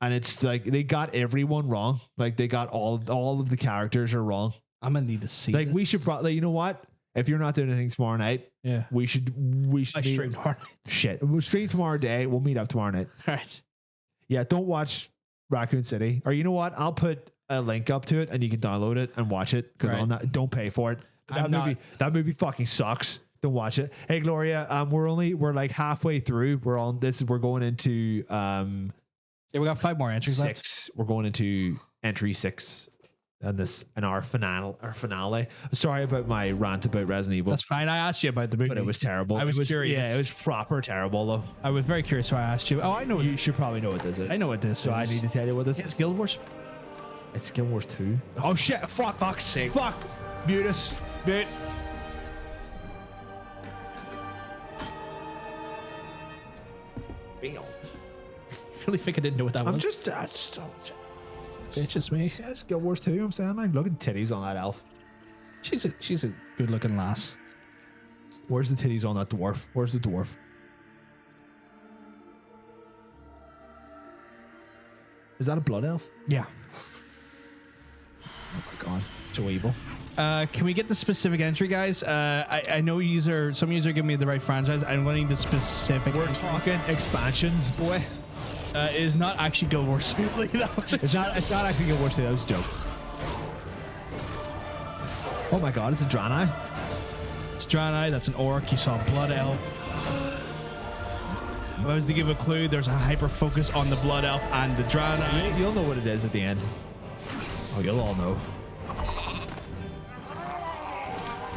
And it's like they got everyone wrong. Like they got all of the characters are wrong. I'm gonna need to see. Like this. we should probably, you know what? If you're not doing anything tomorrow night, we should stream tomorrow night. Shit. We'll stream tomorrow day. We'll meet up tomorrow night. All right. Yeah, don't watch Raccoon City. Or you know what? I'll put a link up to it and you can download it and watch it because don't pay for it. That movie fucking sucks. Don't watch it. Hey Gloria, we're like halfway through. We're going into we got 5 more entries 6. left. We're going into entry 6. And our finale. Sorry about my rant about Resident Evil. That's fine. I asked you about the movie, but it was terrible. I was curious. Yeah, it was proper terrible though. I was very curious, so I asked you. Oh, I know. You should probably know what this is. I know what this is. So I need to tell you what this is. It's Guild Wars. It's Guild Wars 2. Oh shit! Fuck's sake! Fuck! Mute us. Mute. You really think I didn't know what that was? I just Bitch, it's me. Yeah, it's Guild Wars 2. I'm saying, like, look at titties on that elf. She's a good looking lass. Where's the titties on that dwarf? Where's the dwarf? Is that a blood elf? Yeah. Oh my god, so evil. Can we get the specific entry, guys? I know some users are giving me the right franchise. I'm going to need the specific. We're talking expansions, boy. It is not actually Guild Wars 2. It's not actually Guild Wars 2. That was a joke. Oh my god, it's a Draenei. That's Draenei. That's an orc. You saw Blood Elf. If I was to give a clue, there's a hyper focus on the Blood Elf and the Draenei. You'll know what it is at the end. Oh, you'll all know.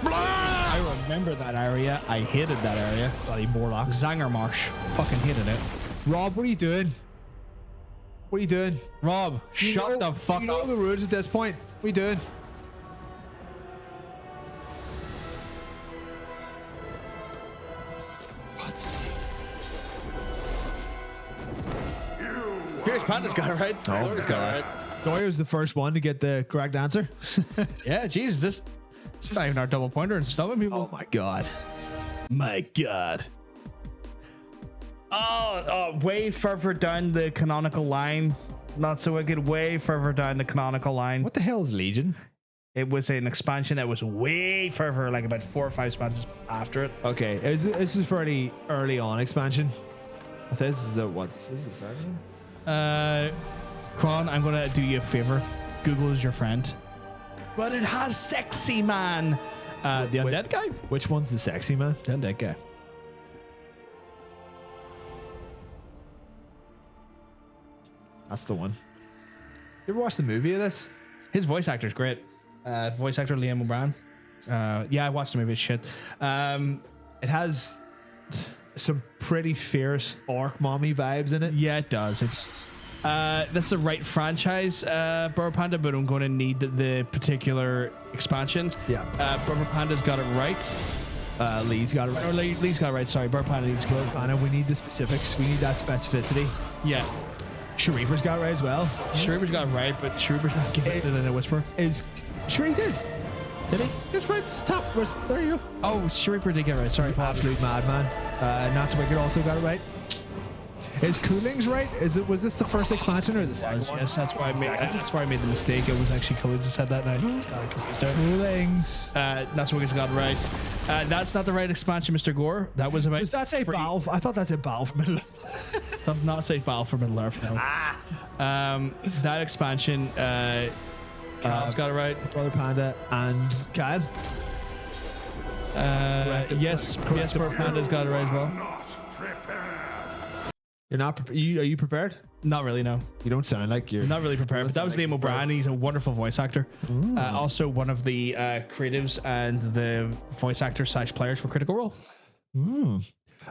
I remember that area. I hated that area. Bloody Morlock. Zangermarsh. Fucking hated it. Rob, what are you doing? What are you doing? Rob, shut the fuck you know up. the rules at this point. What are you doing? What's Fierce Panda's got it right. Oh, he's got it. Doyer's the first one to get the correct answer. Yeah, Jesus, this is not even our double pointer and stuffing people. Oh my god. My God. Way further down the canonical line. Not so wicked. Way further down the canonical line. What the hell is Legion? It was an expansion that was way further, like about 4 or 5 expansions after it. Okay, this is fairly early on expansion. This is the what? This is the second one? Kron, I'm gonna do you a favor. Google is your friend. But it has sexy man. The undead guy? Which one's the sexy man? The undead guy. That's the one. You ever watch the movie of this? His voice actor's great. Voice actor Liam O'Brien. Yeah, I watched the movie. It's shit. It has some pretty fierce orc mommy vibes in it. Yeah, it does. It's that's the right franchise, Burr Panda, but I'm going to need the particular expansion. Yeah. Burr Panda's got it right. Lee's got it right. Or Lee's got it right. Sorry, Burr Panda needs to go. Anna, we need the specifics. We need that specificity. Yeah. Sharifer's got it right as well. Sharifer's got it right, but Sharifer's not giving it in a whisper. Sure he did. Did he? Just right at the top. There you go. Oh, Sharifer did get it right. Sorry, Absolute madman. Not so wicked also got it right. Is Coolings right? Was this the first expansion or the second one? Yes, that's why I made the mistake. It was actually Coolings that said that. Now it's got it confused there. Coolings. That's what we got it right. That's not the right expansion, Mr. Gore. That was about. Does that say Battle? I thought that said Battle for Middle Earth. Does not say Battle for Middle Earth. No. That expansion. Cal's got it right. Brother Panda and Kyle. Yes, Burr Panda's got it right as well. Not prepared. You're not. Are you prepared? Not really, no. You don't sound like you're. Not really prepared, but that was Liam O'Brien. He's a wonderful voice actor. Also one of the creatives and the voice actor / players for Critical Role.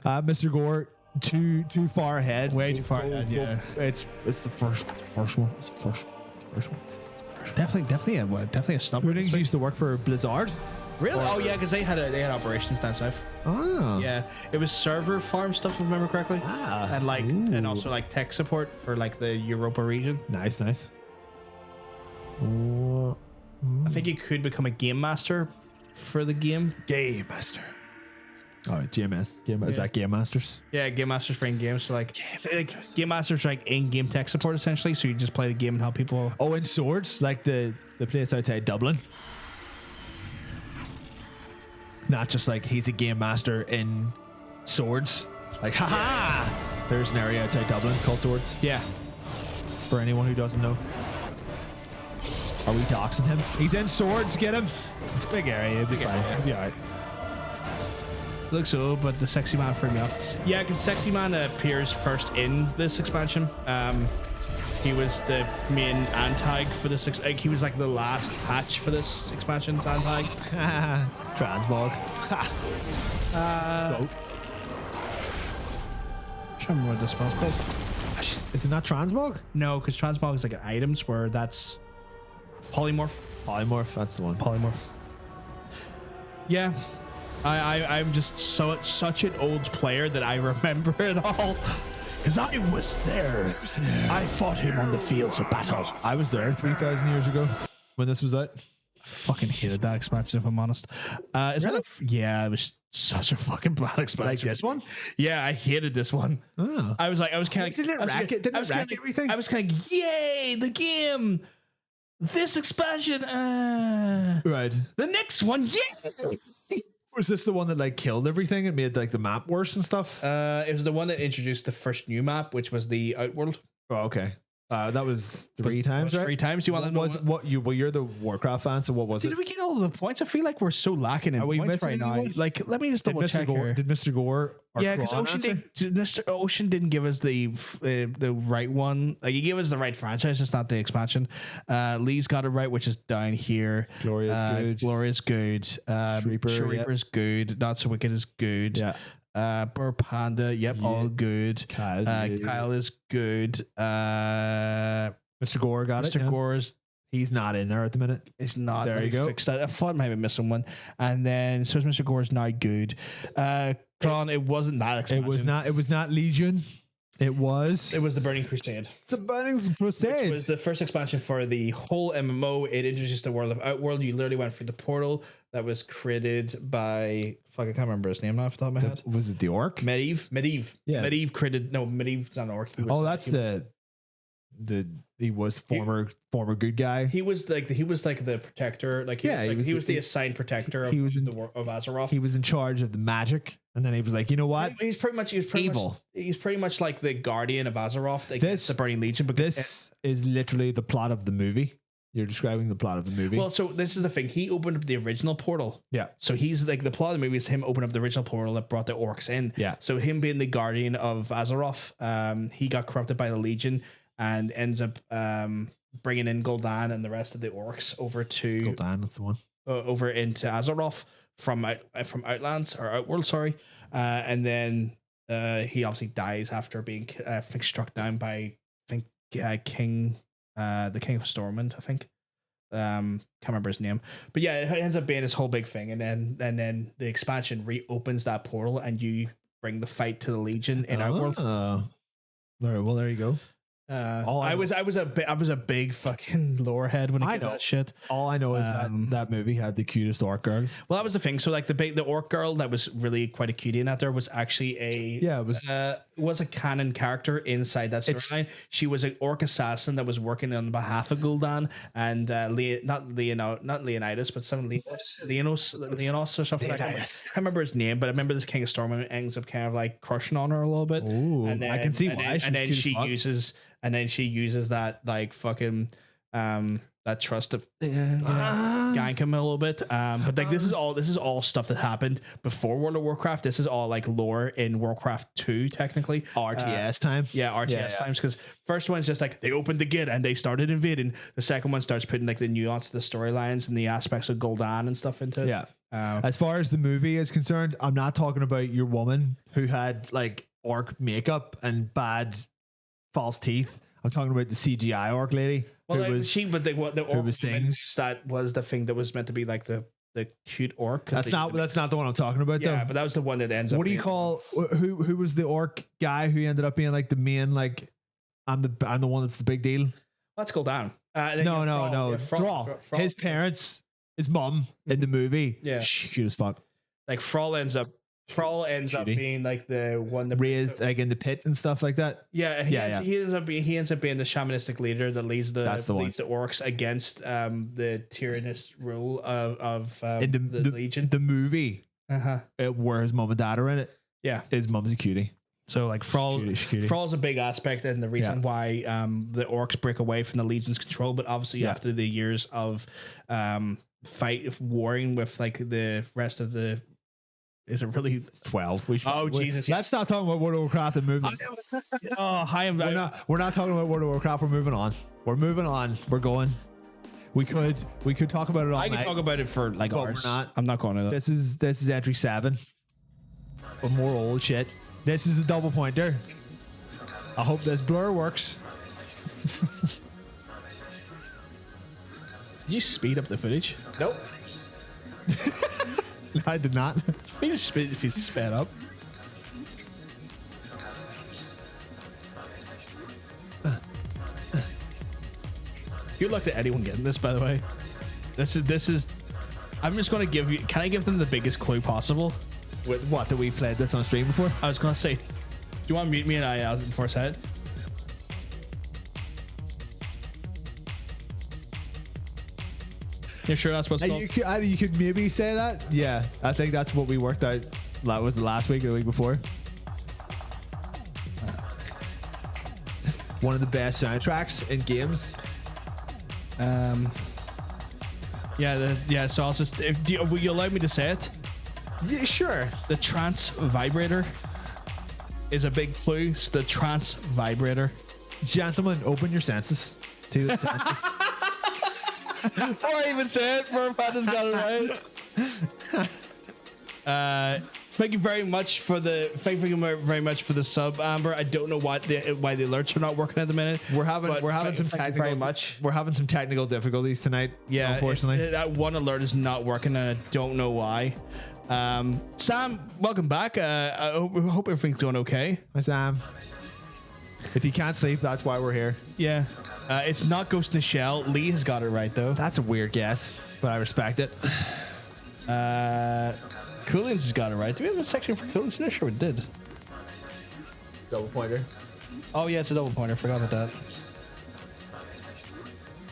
Mr. Gore, too far ahead. Way too far ahead. Yeah, it's the first one. It's the first one. definitely a snub. Coolings used to work for Blizzard. Really? Oh yeah, because they had operations down south. Ah. Yeah, it was server farm stuff, if I remember correctly. And and also like tech support for like the Europa region. Nice. I think you could become a game master for the game. Game Master. Oh, GMS. Is that Game Masters? Yeah, game masters for in games. So like game masters are like in-game tech support essentially. So you just play the game and help people. Oh, and Swords, like the place outside Dublin. Not just like he's a game master in Swords. Like, haha! There's an area outside Dublin called Swords. Yeah. For anyone who doesn't know. Are we doxing him? He's in Swords, get him! It's a big area, it'll be fine. It'll be alright. Looks so, but the sexy man freaked me out. Yeah, because sexy man appears first in this expansion. He was the main anti for this. Like, he was like the last patch for this expansion's anti. Transmog. Goat. Trying to remember what this spell's called. Is it not Transmog? No, because transmog is like items where that's polymorph. Polymorph, that's the one. Polymorph. Yeah. I'm just such an old player that I remember it all. Because I was there. I fought him on the fields of battle. I was there 3,000 years ago when this was out. I fucking hated that expansion, if I'm honest. Really? Yeah, it was such a fucking bad expansion. Like this one? Yeah, I hated this one. Oh. I was kind of. Didn't it rack everything? I was kind of, yay, the game. This expansion. Right. The next one, yeah. Was this the one that like killed everything and made like the map worse and stuff? It was the one that introduced the first new map, which was the Outworld. Oh, okay. That was three times, right? 3 times. You want to know What you? Well, you're the Warcraft fan, so what was Did it? we get all of the points? I feel like we're so lacking in Are we points missing right now. anyone? Like, let me just double check Gore, here. did Mr. Gore? Or Yeah, because Kron Ocean answer? Mr. Ocean didn't give us the right one. Like, he gave us the right franchise, just not the expansion. Lee's got it right, which is down here. Gloria's good. Gloria's good. Shreeper, Shreeper's good. Not So Wicked is good. Yeah. Burr Panda, all good. Kyle, Kyle is good. Mr. Gore got it. Mr. yeah. Gore's He's not in there at the minute. is not. There Let you me go. Fix that. I thought I might be missing one. And then so is Mr. Gore's now good. Kron, it wasn't that expansion. It was not Legion. It was the Burning Crusade. the Burning It Crusade. was the first expansion for the whole MMO. It introduced the world of Outworld. You literally went through the portal that was created by I can't remember his name now off the top of my head. Was it the orc? Medivh. Yeah. Medivh created Medivh's not an orc. That's he was former good guy. He was like the protector. Like he was the assigned protector of of Azeroth. He was in charge of the magic, and then he was like, you know what? He's pretty much Evil. He's pretty much like the guardian of Azeroth against the Burning Legion. Because This is literally the plot of the movie. You're describing the plot of the movie. well, so this is the thing. He opened up the original portal. Yeah. So he's like the plot of the movie is him opening up the original portal that brought the orcs in. Yeah. So him being the guardian of Azeroth, he got corrupted by the Legion and ends up bringing in Gul'dan and the rest of the orcs over to Gul'dan, that's the one. over into Azeroth from Outlands or Outworld, sorry. And then he obviously dies after being I think struck down by King the King of Stormwind, I think. Can't remember his name, but yeah, it ends up being this whole big thing, and then the expansion reopens that portal, and you bring the fight to the Legion in Outworld. All right, well, there you go. I was a big fucking lore head when it came to that shit. All I know is that movie had the cutest orc girls. Well, that was the thing. So like the orc girl that was really quite a cutie in that there was actually it was a canon character inside that storyline. She was an orc assassin that was working on behalf of Gul'dan and not Leonidas, but some Leonos or something like that. I can't remember his name, but I remember the King of Stormwind ends up kind of like crushing on her a little bit. Ooh, and then, I can see why. And then she uses that like fucking that trust of gank him a little bit. But like this is all stuff that happened before World of Warcraft. This is all like lore in Warcraft 2 technically. RTS time. Yeah, RTS times, because first one's just like they opened the gate and they started invading. The second one starts putting like the nuance of the storylines and the aspects of Gul'dan and stuff into it. Yeah. As far as the movie is concerned, I'm not talking about your woman who had like orc makeup and bad false teeth. I'm talking about the CGI orc lady. Well, who like, was the orc was things. that was the thing that was meant to be like the cute orc. That's not the one I'm talking about. Yeah, though. but that was the one that ends up. What do you being- call who was the orc guy who ended up being like the main like I'm the one that's the big deal. Let's go down. No. Thrall. His parents, his mom in the movie. Yeah. Cute as fuck. Like Thrall ends up Cutie. being like the one that Raised like in the pit and stuff like that. Yeah, and he ends up being the shamanistic leader that leads the orcs against the tyrannous rule of In the Legion. The movie where his mom and dad are in it. Yeah, his mom's a cutie. So like Thrall's a big aspect and the reason why the orcs break away from the Legion's control, but obviously after the years of warring with like the rest of the. Is it really 12? Jesus! Let's not talk about World of Warcraft and moving. We're not talking about World of Warcraft. We're moving on. We're going. We could talk about it all I night. can talk about it for like but hours. We're not. I'm not going to that. This is entry 7. But more old shit. This is the double pointer. I hope this blur works. Did you speed up the footage? Nope. I did not. If you sped up. Good luck to anyone getting this, by the way. This is. I'm just going to give you. Can I give them the biggest clue possible? With what, that we played this on stream before? I was going to say, do you want to mute me and I ask it before I say it? You sure that's what's called? You could maybe say that. Yeah, I think that's what we worked out. That was the last week or the week before. one of the best soundtracks in games. Yeah. So I'll just. Will you allow me to say it? Yeah, sure. The trance vibrator is a big clue. So the trance vibrator. Gentlemen, open your senses to the senses. Before I even say it, Murphat has got it right. Thank you very much for the sub, Amber. I don't know why the alerts are not working at the minute. We're having some thank you very much. We're having some technical difficulties tonight. Yeah, unfortunately, that one alert is not working, and I don't know why. Sam, welcome back. I hope everything's going okay. Hi, Sam. If you can't sleep, that's why we're here. Yeah, it's not Ghost in the Shell. Lee has got it right though. That's a weird guess, but I respect it. Coolins has got it right. Do we have a section for Coolins? I'm not sure we did. Double pointer. Oh yeah, it's a double pointer. Forgot about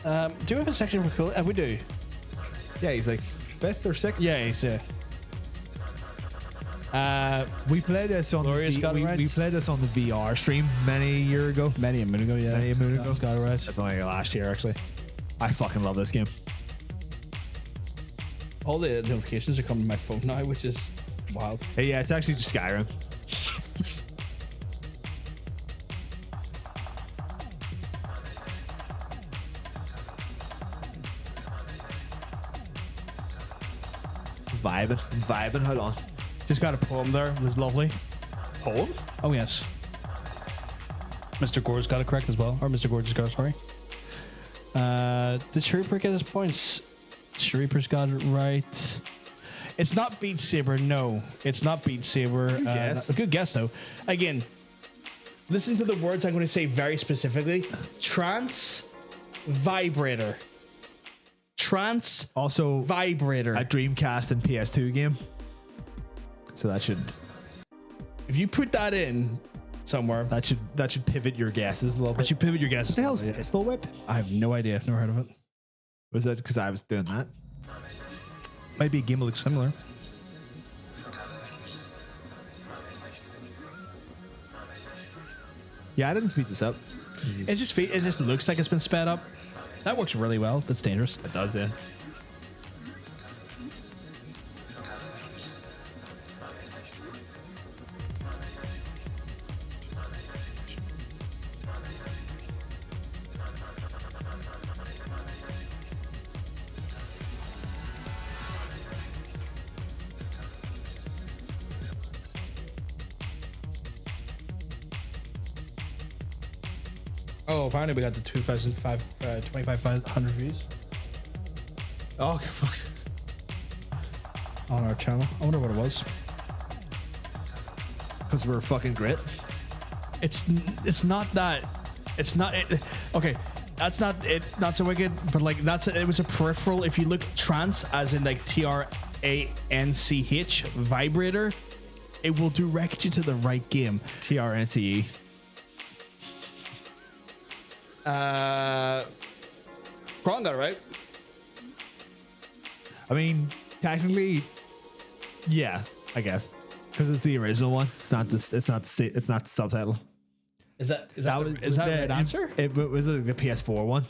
that. Do we have a section for Coolins? We do. Yeah, he's like 5th or 6th. Yeah, he's We played this on Gloria's got it right. we played this on the VR stream many a year ago. many a moon ago. Yeah, Many a moon ago. He's got it right. That's only last year, actually. I fucking love this game. All the notifications are coming to my phone now, which is wild. Hey, yeah, it's actually just Skyrim. Vibing. Hold on. Just got a poem there. It was lovely. Poem? Oh yes. Mr. Gore's got it correct as well, or Mr. Gore just got it. Sorry. Did Shrieper get his points? Shrieper's got it right. It's not Beat Saber. No, it's not Beat Saber. Good guess though. Again, listen to the words I'm going to say very specifically. Trance vibrator. Trance Also, vibrator. a Dreamcast and PS2 game. So that should If you put that in somewhere, that should pivot your guesses a little that bit. should pivot your guesses. What the hell's Yeah. Pistol Whip? I have no idea. I've never heard of it. Was that because I was doing that? Might be a game that looks similar. Yeah, I didn't speed this up. It just looks like it's been sped up. That works really well. That's dangerous. It does, yeah. Oh, apparently we got the 2,500 views Oh, fuck. on our channel. I wonder what it was. Because we're fucking grit. It's not that. It's not it. Okay, that's not it. Not so wicked, but like it was a peripheral. If you look trance as in like TRANCH vibrator, it will direct you to the right game. TRNCE. Kron got it right. I mean, technically, yeah, I guess. Because it's the original one. It's not the subtitle. Is that the right answer? It was the PS4 one.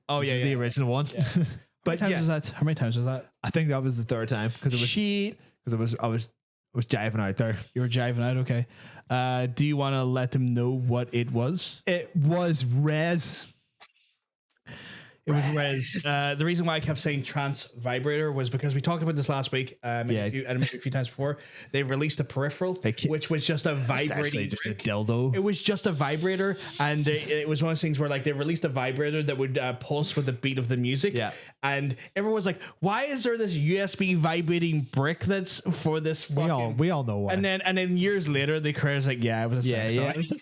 Oh This yeah, is the original one. But How many times yeah, was that? How many times was that? I think that was the third time because it was Sheet. because I was jiving out there. You were jiving out. Okay. Do you want to let them know what it was? It was Res. It was Res. The reason why I kept saying trance vibrator was because we talked about this last week, maybe a few times before. They released a peripheral, which was just a vibrating. Just a dildo. It was just a vibrator, and it was one of those things where like they released a vibrator that would pulse with the beat of the music. Yeah. And everyone was like, "Why is there this USB vibrating brick that's for this?" We all know why. And then years later, the creator's like, "Yeah, it was a sex toy." It was a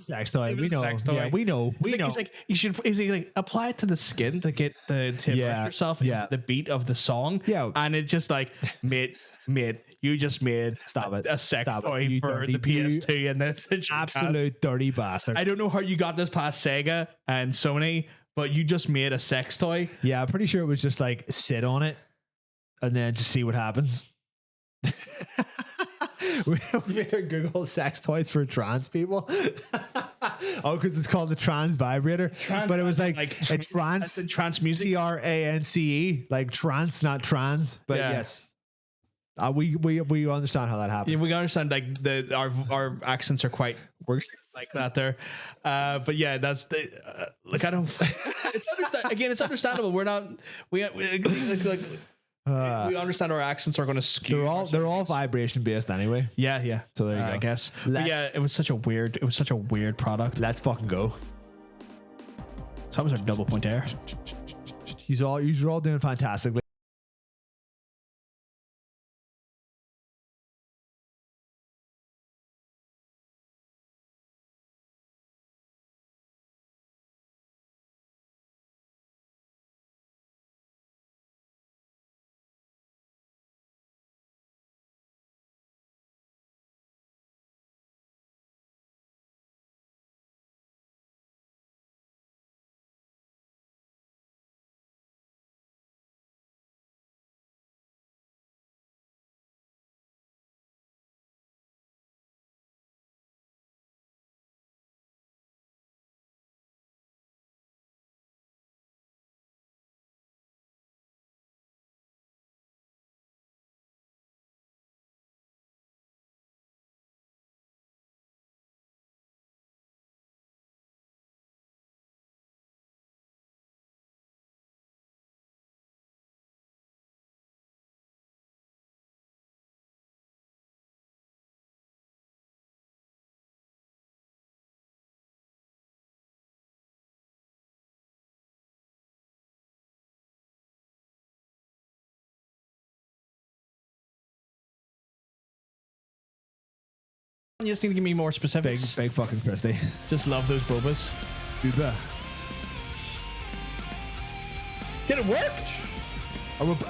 sex toy. It was We a know. sex toy. Yeah, we know. We know. He's like, you should. He's like, apply it to the skin to get to immerse yourself into the beat of the song. Yeah. And it's just like, mate, you just made a sex toy for the PS2, and that's a absolute dirty bastard. I don't know how you got this past Sega and Sony, but you just made a sex toy. Yeah, I'm pretty sure it was just like sit on it and then just see what happens. We made our Google sex toys for trans people. Oh, because it's called the trans vibrator. But it was like a trance, trance music. trance, like trance, not trans. But Yeah. yes, we understand how that happened. Yeah, we understand like our accents are quite like that there, but yeah, that's the like I don't. It's understandable. We're not we understand our accents are going to skew. They're all vibration based anyway. Yeah. So there you go. I guess. But yeah, it was such a weird product. Let's fucking go. So that was our double point there. You're all doing fantastically. You just need to give me more specifics. Big fucking Christy. Just love those bobas. Uber. Did it work?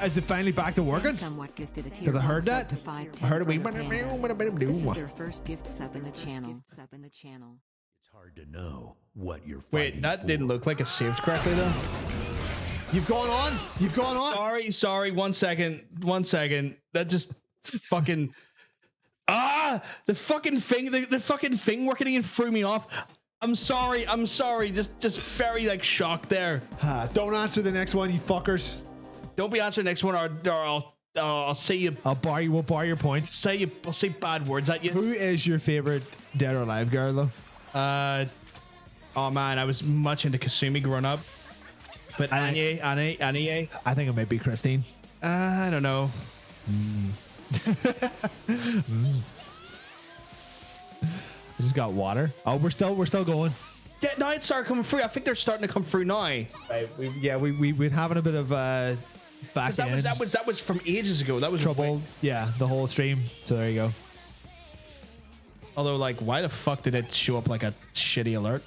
Is it finally back to working? Somewhat gifted a tier 'Cause I heard one that. sub to 5 I heard it. tens on the Banter. This is their first gift sub in the channel. It's hard to know what you're fighting Wait, that for. didn't look like it saved correctly though. You've gone on. Sorry. 1 second. That just fucking the fucking thing. The fucking thing working again threw me off. I'm sorry. Just very like shocked there. Don't answer the next one, you fuckers. Don't be answering the next one, or I'll say you. We'll bar your points. I'll say bad words at you. Who is your favorite Dead or Alive girl though? Oh man, I was much into Kasumi growing up, but Anya. I think it might be Christine. I don't know. I just got water. Oh, we're still going. Yeah, now it started coming through. I think they're starting to come through now. Right. We've been having a bit of back 'Cause end that was from ages ago. That was trouble. Yeah, the whole stream. So there you go. Although, like, why the fuck did it show up like a shitty alert?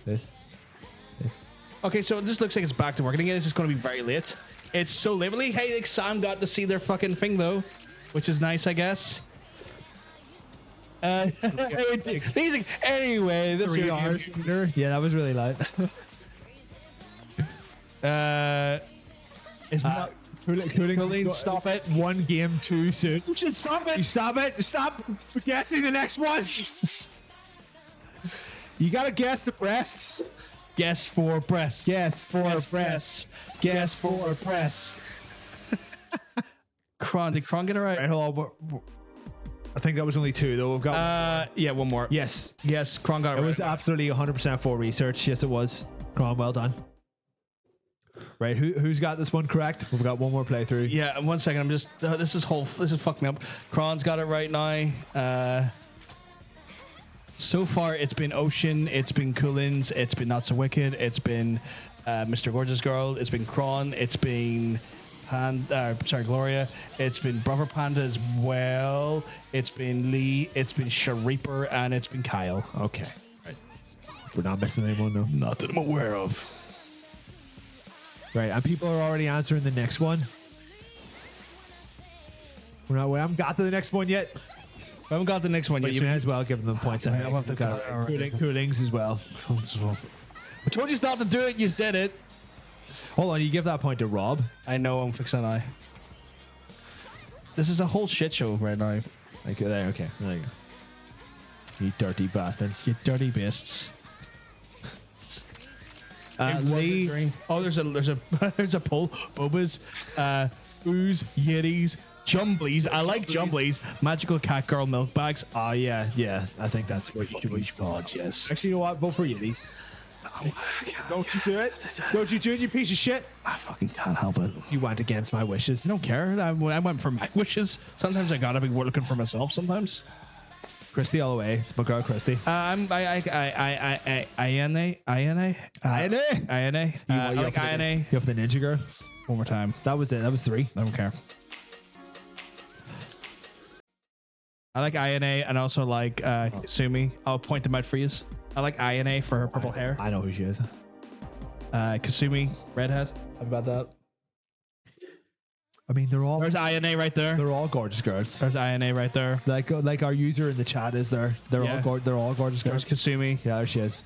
This. Okay, so this looks like it's back to working again. It's just going to be very late. It's so literally. Hey, like Sam got to see their fucking thing though, which is nice, I guess. He's like, anyway, this 3 hours. Yeah, that was really loud. It's not. Cooling, Stop it. 1 game too soon. You should stop it. You stop it. Stop guessing the next one. You gotta guess the breasts. Guess for breasts. Guess for Guess breasts. Guess for breasts. Did Kron get it right? Right, hold on. I think that was only 2 though. We've got Yeah, one more. yes. Yes, Kron got it It right. was absolutely 100% for research. Yes, it was. Cron, well done. Right, who's got this one correct? We've got one more playthrough. Yeah, 1 second. I'm just. This is fucked me up. Kron's got it right now. So far, it's been Ocean, it's been Coolins, it's been Not So Wicked, it's been Mr. Gorgeous Girl, it's been Kron, it's been Gloria, it's been Brother Panda as well, it's been Lee, it's been Shareeper, and it's been Kyle. Okay. Right. We're not missing anyone though. Not that I'm aware of. Right, and people are already answering the next one. We haven't got to the next one yet. I haven't got the next one But yet. you so may as well give them points. I'll have to Coolings as well. I told you not to do it, you just did it. Hold on, you give that point to Rob. I know I'm fixing an eye. This is a whole shit show right now. Okay, there you go. You dirty bastards. You dirty beasts. Lee, Oh, there's a there's a poll. Bobas, ooze, yetis, jumblies. I like jumblies. Magical cat girl milk bags. oh yeah, I think that's what you God, yes. Actually, you know what? Vote for Yetis. Don't you do it? Don't you do it, you piece of shit? I fucking can't help it. You went against my wishes. I don't care. I went for my wishes. Sometimes I gotta be looking for myself. Sometimes. Christy all the way. It's my girl, Christy. INA. INA? I like INA. You have the Ninja Girl. One more time. That was it. That was 3. I don't care. I like INA and also like Kasumi. I'll point them out for you. I like INA for her purple hair. I know who she is. Kasumi, redhead. How about that? I mean, they're all There's INA right there. they're all gorgeous girls. There's INA right there. Like our user in the chat is there. They're Yeah. they're all gorgeous There's girls. Kasumi. Yeah, there she is.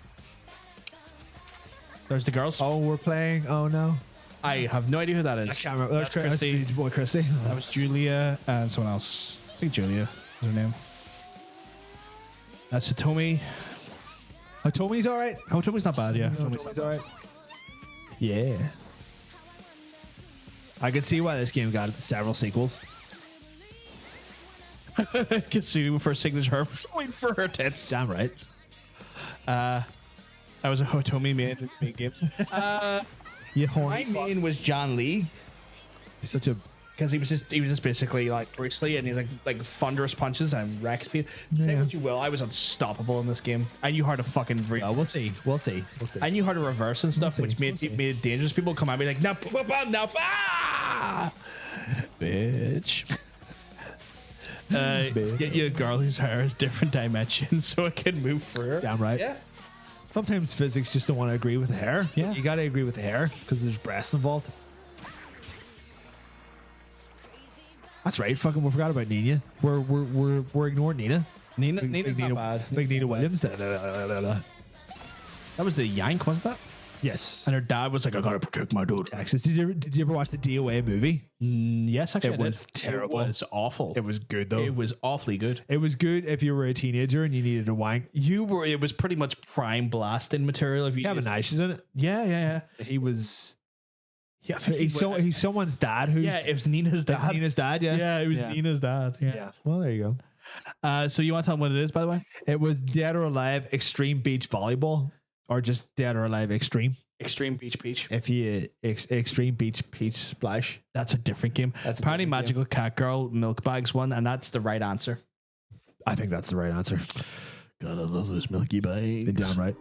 There's the girls. Oh, we're playing. Oh no, I have no idea who that is. I can't remember. That's Christy. That's boy Christy. That was Julia and someone else. I think Julia is her name. That's Hitomi. Oh, Tommy's all right. Oh, Hitomi's not bad, yeah. Tommy's all right. Yeah. I can see why this game got several sequels. Kasumi with her signature. Waiting for her tits. Damn right. I was a Hitomi main games. You My horny. main was John Lee He's such a. because he was just basically like Bruce Lee, and he's like thunderous punches and wrecks people. Say Yeah. what you will, I was unstoppable in this game. I knew how to fucking. We'll see. We'll see. We'll see. I knew how to reverse and stuff, We'll see. which made We'll see. made it dangerous. People come at me like, now, bitch. Your girl whose hair is different dimensions, so it can move through. Damn right. Yeah. Sometimes physics just don't want to agree with the hair. Yeah. You got to agree with the hair because there's breasts involved. That's right. Fucking, we forgot about Nina. We're ignoring Nina. Nina's not bad. Big Nina Williams. That was the Yank, wasn't that? Yes. And her dad was like, I gotta protect my daughter. Texas. Did you ever watch the DOA movie? Yes, actually, It I did. was terrible. It was awful. It was good though. It was awfully good. It was good if you were a teenager and you needed a wank. It was pretty much prime blasting material. If you Kevin Nash is in it. yeah. He was. Yeah, I think He's someone's dad. Who's it was Nina's dad. Nina's dad. Yeah. Yeah, it was Nina's dad. Yeah. Yeah. Well, there you go. So you want to tell them what it is, by the way? It was Dead or Alive Extreme Beach Volleyball, or just Dead or Alive Extreme. Extreme Beach Peach. If you Extreme Beach Peach Splash. That's a different game. That's a Apparently, different Magical Cat Girl Milk Bags won, and that's the right answer. I think that's the right answer. Gotta love those Milky Bags. You're damn right.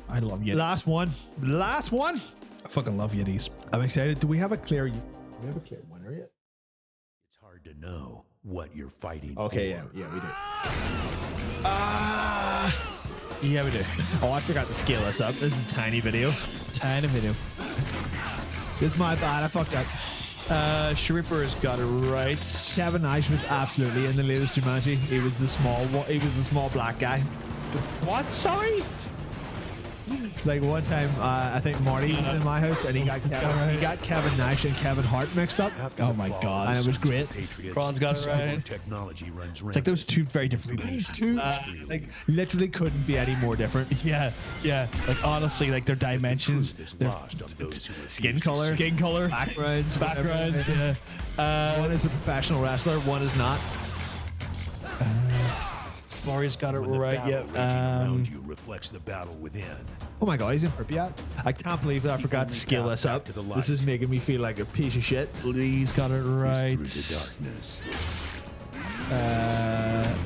I love Yetis. Last one. I fucking love Yetis. I'm excited. Do we have a clear winner yet? It's hard to know what you're fighting Okay, for. yeah, we do. Yeah, we do. Oh, I forgot to scale this up. This is a tiny video. Tiny video. This is my bad. I fucked up. Sharipper's got it right. Kevin Nash was absolutely in the latest Jumanji. He was the small black guy. What? Sorry? It's like one time, I think Marty was in my house and he got Kevin Nash and Kevin Hart mixed up. After Oh the my fall God. of And it was the great. Patriots, Braun's got it right. Technology runs It's like those two very different people. Like literally couldn't be any more different. Yeah. Like honestly, like their dimensions, their Skin color, backgrounds. Yeah. One is a professional wrestler, one is not. Floria's got it When the right. battle Yep. raging around you reflects the battle within. Oh my god, he's in Pripyat. I can't believe that I forgot to scale this up. Back to the light. This is making me feel like a piece of shit. Lee's got it right. Through the darkness.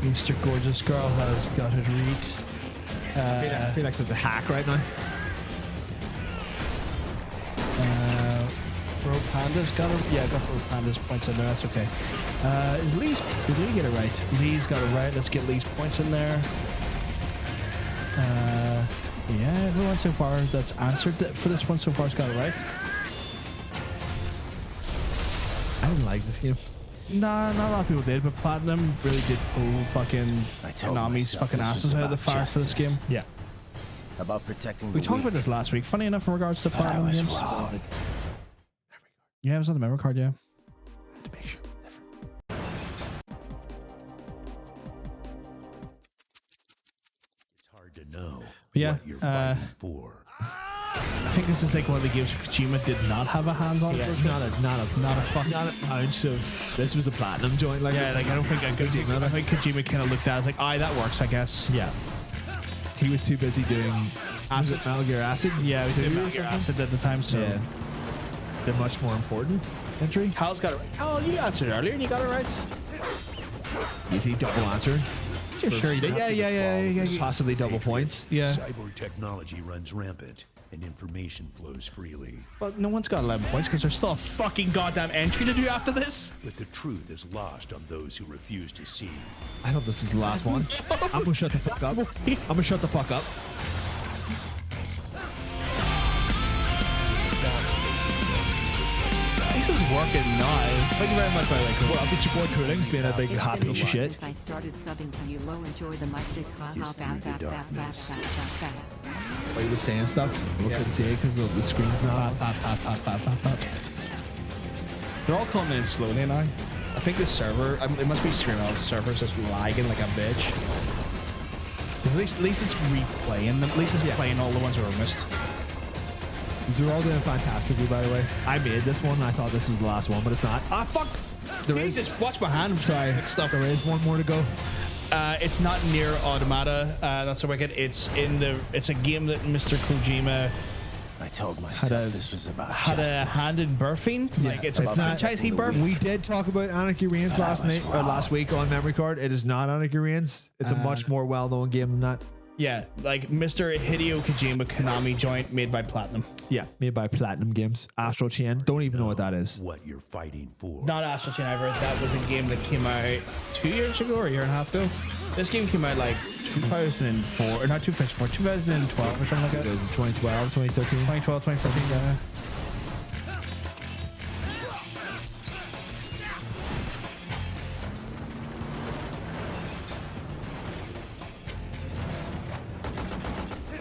Mr. Gorgeous Girl has got it right. I feel like such a hack right now. Bro Panda's got it. Yeah, I got Bro Panda's points in there. That's okay. Did Lee get it right? Lee's got it right. Let's get Lee's points in there. Yeah, everyone so far that's answered for this one so far has got it right. I didn't like this game. Nah, not a lot of people did, but Platinum really did pull fucking told Konami's myself fucking this asses was out of the about fire for this game. justice. Yeah. About protecting We the talked weak. about this last week. Funny enough, in regards to I Platinum was games. wrong. Yeah, it was on the memory card. Yeah. To make sure. It's hard to know Yeah, what you're fighting for. I think this is like one of the games Kojima did not have a hands-on. Yeah, version. not an ounce of. This was a platinum joint. Like Yeah, like I don't think I think Kojima kind of looked at it as like, aye, that works, I guess. yeah. He was too busy doing Acid, Metal Gear Acid. Yeah, we did Two Metal or Gear something? Acid at the time, so. Yeah. The much more important entry. Hal's got it right. Hal, you answered earlier and you got it right. Easy double answer. You're sure you did? Yeah. Possibly double points. Yeah. Cyborg technology runs rampant and information flows freely. But no one's got 11 points because there's still a fucking goddamn entry to do after this. But the truth is lost on those who refuse to see. I hope this is the last one. I'm gonna shut the fuck up. I'm gonna shut the fuck up. This is working now. Thank you very much, by the way. Well, it's your boy Cooling's being a big It's hot been a piece of while shit. since I started subbing to you. Low, enjoy the mic dick. Ha ha. Bat. While you were saying stuff, we couldn't see it because the screen's not. They're all coming in slowly now. I think the server, it must be streaming out. The server's just lagging like a bitch. 'Cause at least it's replaying them. At least it's playing all the ones that were missed. They're all doing fantastically, by the way. I made this one. I thought this was the last one, but it's not. Ah, fuck! There is. Jesus, watch my hand. I'm sorry. Stuff. There is one more to go. It's not near Automata. That's so wicked. It's a game that Mr. Kojima I told myself this was about had justice. a hand in birthing. Like it's a It's not- franchise he birthed. We did talk about Anarchy Reigns last week on Memory Card. It is not Anarchy Reigns. It's a much more well-known game than that. Yeah, like Mr. Hideo Kojima Konami joint made by Platinum. Yeah, made by Platinum Games. Astral Chain. Don't even know what that is. What you're fighting for. Not Astral Chain either. That was a game that came out 2 years ago or a year and a half ago. This game came out like 2004, or not 2004, 2012 or something like It that. was in 2012, 2013. 2012, 2013, yeah.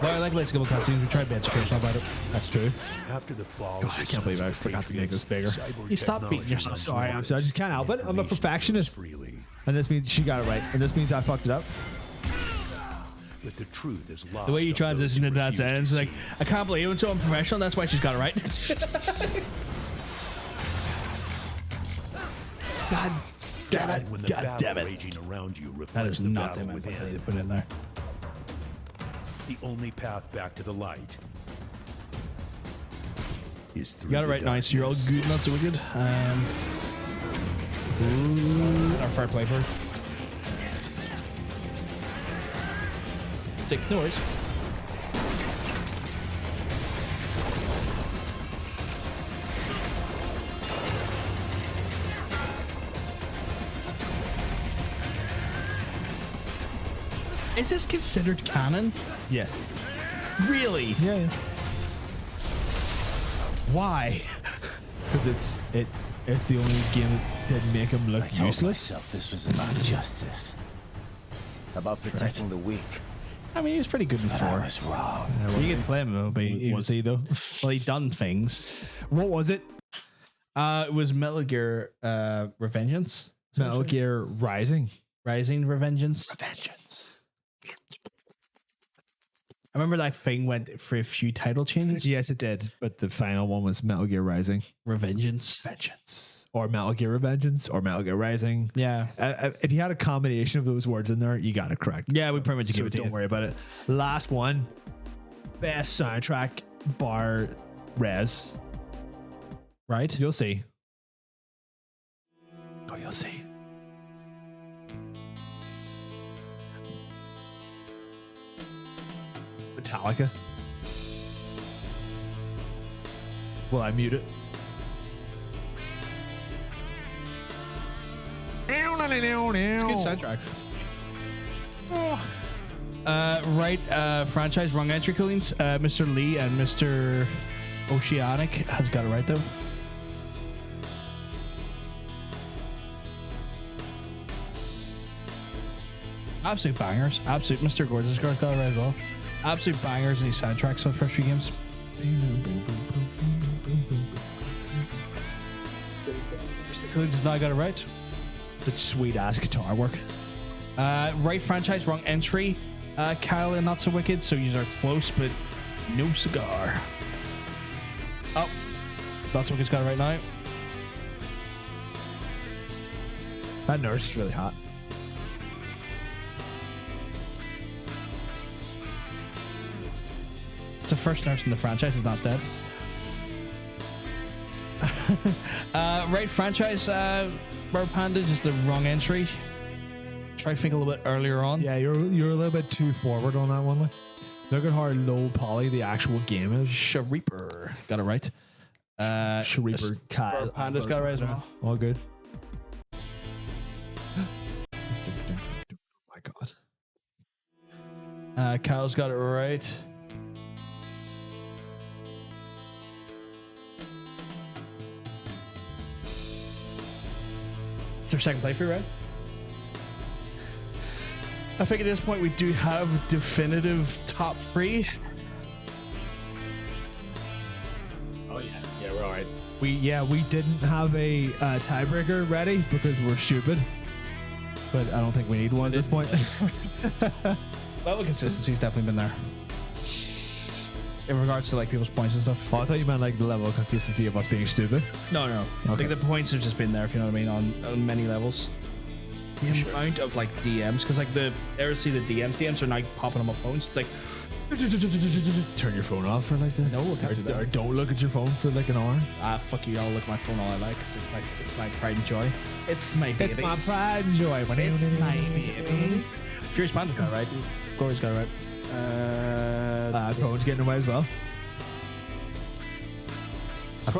Well, I like Let's Go cutscenes. We try to be educational about it. That's true. After the fall God, I can't believe I forgot to make this bigger. You stop beating yourself. Sorry, I'm sorry. I just can't help it. I'm a perfectionist. Freely. And this means she got it right. And this means I fucked it up. But the truth is lost. The way you on transition those into who that refuse to sentence, like, see. I can't believe it's so unprofessional. That's why she's got it right. God damn it. When the God battle damn it. raging around you reflects That is the not battle the amount of money within. to put in there. The only path back to the light is through You got it the right now, so you're all darkness. good, not so wicked. Our fair play for it. Dick, no worries. Is this considered canon? Yes. Really? Yeah. Why? Because it's the only game that didn't make him look I told useless. myself this was about justice. About protecting the weak. I mean, he was pretty good in But I 4. was wrong. You can play him though, but Was he though? Well, he done things. What was it? It was Metal Gear Revengeance. Metal Gear Rising. Rising Revengeance. Vengeance. I remember that thing went for a few title changes. Yes, it did. But the final one was Metal Gear Rising. Revengeance. Vengeance. Or Metal Gear Revengeance. Or Metal Gear Rising. Yeah. If you had a combination of those words in there, you got it correct. Yeah, we pretty much So give it to don't you. worry about it. Last one. Best soundtrack bar Res. Right? You'll see. Oh, you'll see. Metallica. Will I mute it? It's a good soundtrack. Franchise wrong entry killings. Mr. Lee and Mr. Oceanic has got it right though. Absolute bangers. Absolute Mr. Gorgeous Girl got it right as well. Absolute bangers in these soundtracks on the first few games. Coolidge has now got it right. Such sweet ass guitar work. Right franchise, wrong entry. Kyle and Not So Wicked, so you are close, but no cigar. Oh, Not So Wicked's got it right now. That nurse is really hot. It's the first nurse in the franchise is not dead. Right franchise, Rubber Panda, just the wrong entry. Try to think a little bit earlier on. Yeah, you're a little bit too forward on that one. Like. Look at how low poly the actual game is. Shareeper. Got it right. Shareeper, Kyle. Rubber Panda's got it right as well. All good. My God. Kyle's got it right. It's their second playthrough, right? I think at this point we do have definitive top 3. Oh yeah, we're all right. We didn't have a tiebreaker ready because we're stupid, but I don't think we need one at this point. Level of consistency's definitely been there. In regards to like people's points and stuff. Oh, I thought you meant like the level of consistency of us being stupid. No. I Okay. think the points have just been there, if you know what I mean, on many levels. The amount of like DMs, because like the ever see the DMs are now popping on my phones. It's like Turn your phone off for like that. No, I can't do that. Or don't look at your phone for like an hour. Fuck you, I'll look at my phone all I like. It's my pride and joy. It's my baby. It's my pride and joy. It's my baby. Furious Panda got it right. Gory's got it right. Crone's getting away as well. I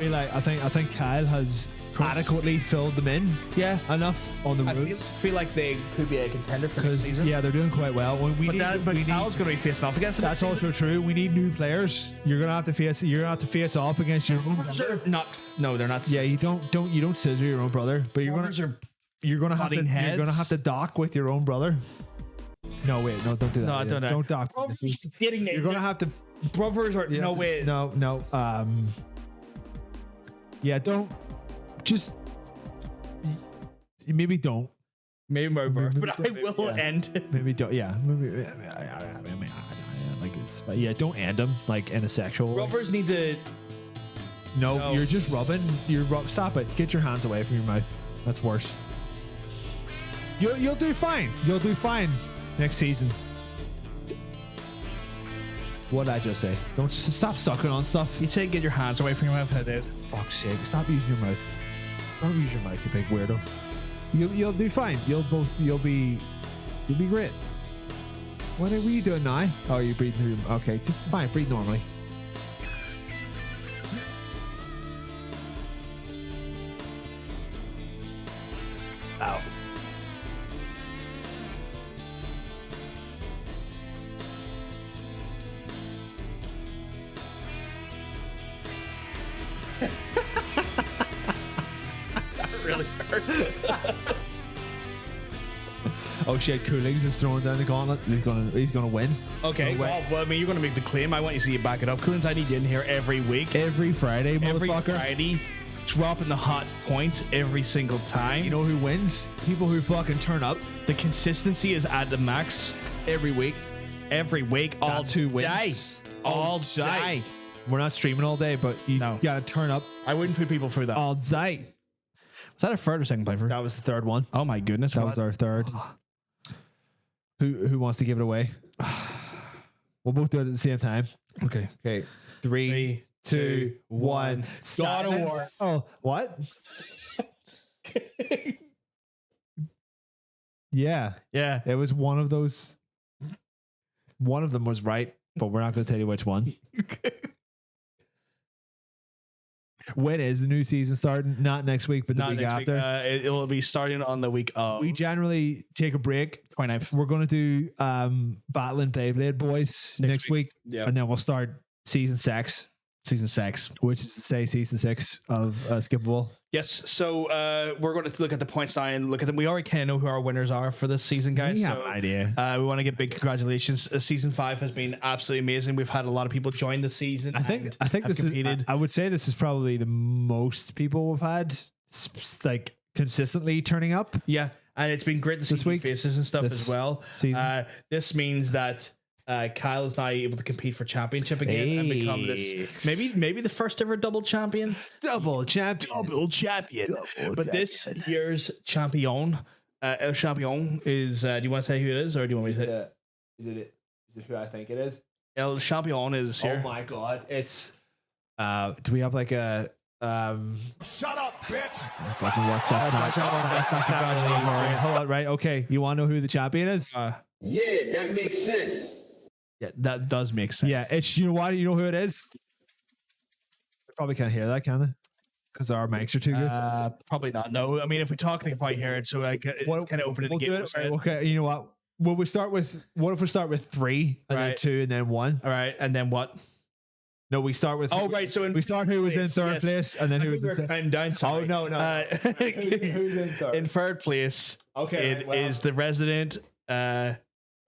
think Kyle has adequately filled them in. Yeah. Enough on the I routes. feel like they could be a contender for this season. Yeah, they're doing quite well. But Kyle's going to be facing off against them. That's also true. We need new players. You're gonna have to face off against your own brother. No, they're not. Yeah, you don't scissor your own brother, but you're gonna have to dock with your own brother. No, wait, no, don't do that. No, don't. Don't dock. You're gonna have to. Brothers are no way. No. Yeah, don't. Just maybe don't. Maybe my birth, Maybe but I don't, will yeah. end. Maybe don't. Yeah. Maybe. Like it's. Yeah. Don't end them like in a sexual way. Brothers need to. No, you're just rubbing. Stop it. Get your hands away from your mouth. That's worse. You'll do fine. You'll do fine next season. What did I just say? Don't stop sucking on stuff. You say get your hands away from your mouth. I did. Fuck's sake! Stop using your mouth. Don't use your mouth, you big weirdo. You'll do fine. You'll be great. What are we doing now? Oh, you're breathing through your. Okay, just fine. Breathe normally. Ow. Really hurt. Oh shit! Coolings is throwing down the gauntlet. He's gonna win. Okay. Well, I mean, you're gonna make the claim. I want you to see you back it up. Coolins, I need you in here every week, Every Friday, every motherfucker. Friday, dropping the hot points every single time. You know who wins? People who fucking turn up. The consistency is at the max every week. Every week, all That's who day, wins. all day. We're not streaming all day, but you No. gotta turn up I wouldn't put people through that. all day. Was that a third or second playthrough? That was the third one. Oh my goodness! That was our third. Who wants to give it away? We'll both do it at the same time. Okay. Okay. 3, 2, 1. God of War. Oh, what? Yeah. Yeah. It was one of those. One of them was right, but we're not going to tell you which one. When is the new season starting? Not next week, but the week after. It will be starting on the week of We generally take a break. 29th. We're going to do Battling Beyblade Boys next week. Yeah. And then we'll start season 6, Season 6. which is to say season 6 of Skippable. Yes. So we're going to look at the points now and look at them. We already kind of know who our winners are for this season, guys. We have an idea. We want to give big congratulations. Season 5 has been absolutely amazing. We've had a lot of people join the season. I think have this competed. is. I would say this is probably the most people we've had, like consistently turning up. Yeah, and it's been great to see This new week? faces and stuff This as well. season? This means that Kyle is now able to compete for championship again and become this maybe the first ever double champion. Double champion. But this year's champion, El Champion, is. Do you want to say who it is, or do you want me to say? Is it who I think it is? El Champion is here. Oh my god, it's. Do we have like a? Shut up, bitch! It doesn't work. That's not congratulating. Hold on, right? Okay, you want to know who the champion is? Yeah, that makes sense. Yeah, that does make sense. Yeah, it's, you know what? You know who it is? They probably can't hear that, can they? Because our mics are too good. Probably not. No, I mean, if we talk, they can probably hear it. So I kind of open it We'll again. do it. Right, okay, you know what? What if we start with 3 and then Right. 2 and then 1? All right, and then what? No, we start with. Oh, right. So we start who was in third yes. place and then who was in second. counting down. Sorry. Oh, no. Who's in third? In third place, Okay, it right, well. is the resident. I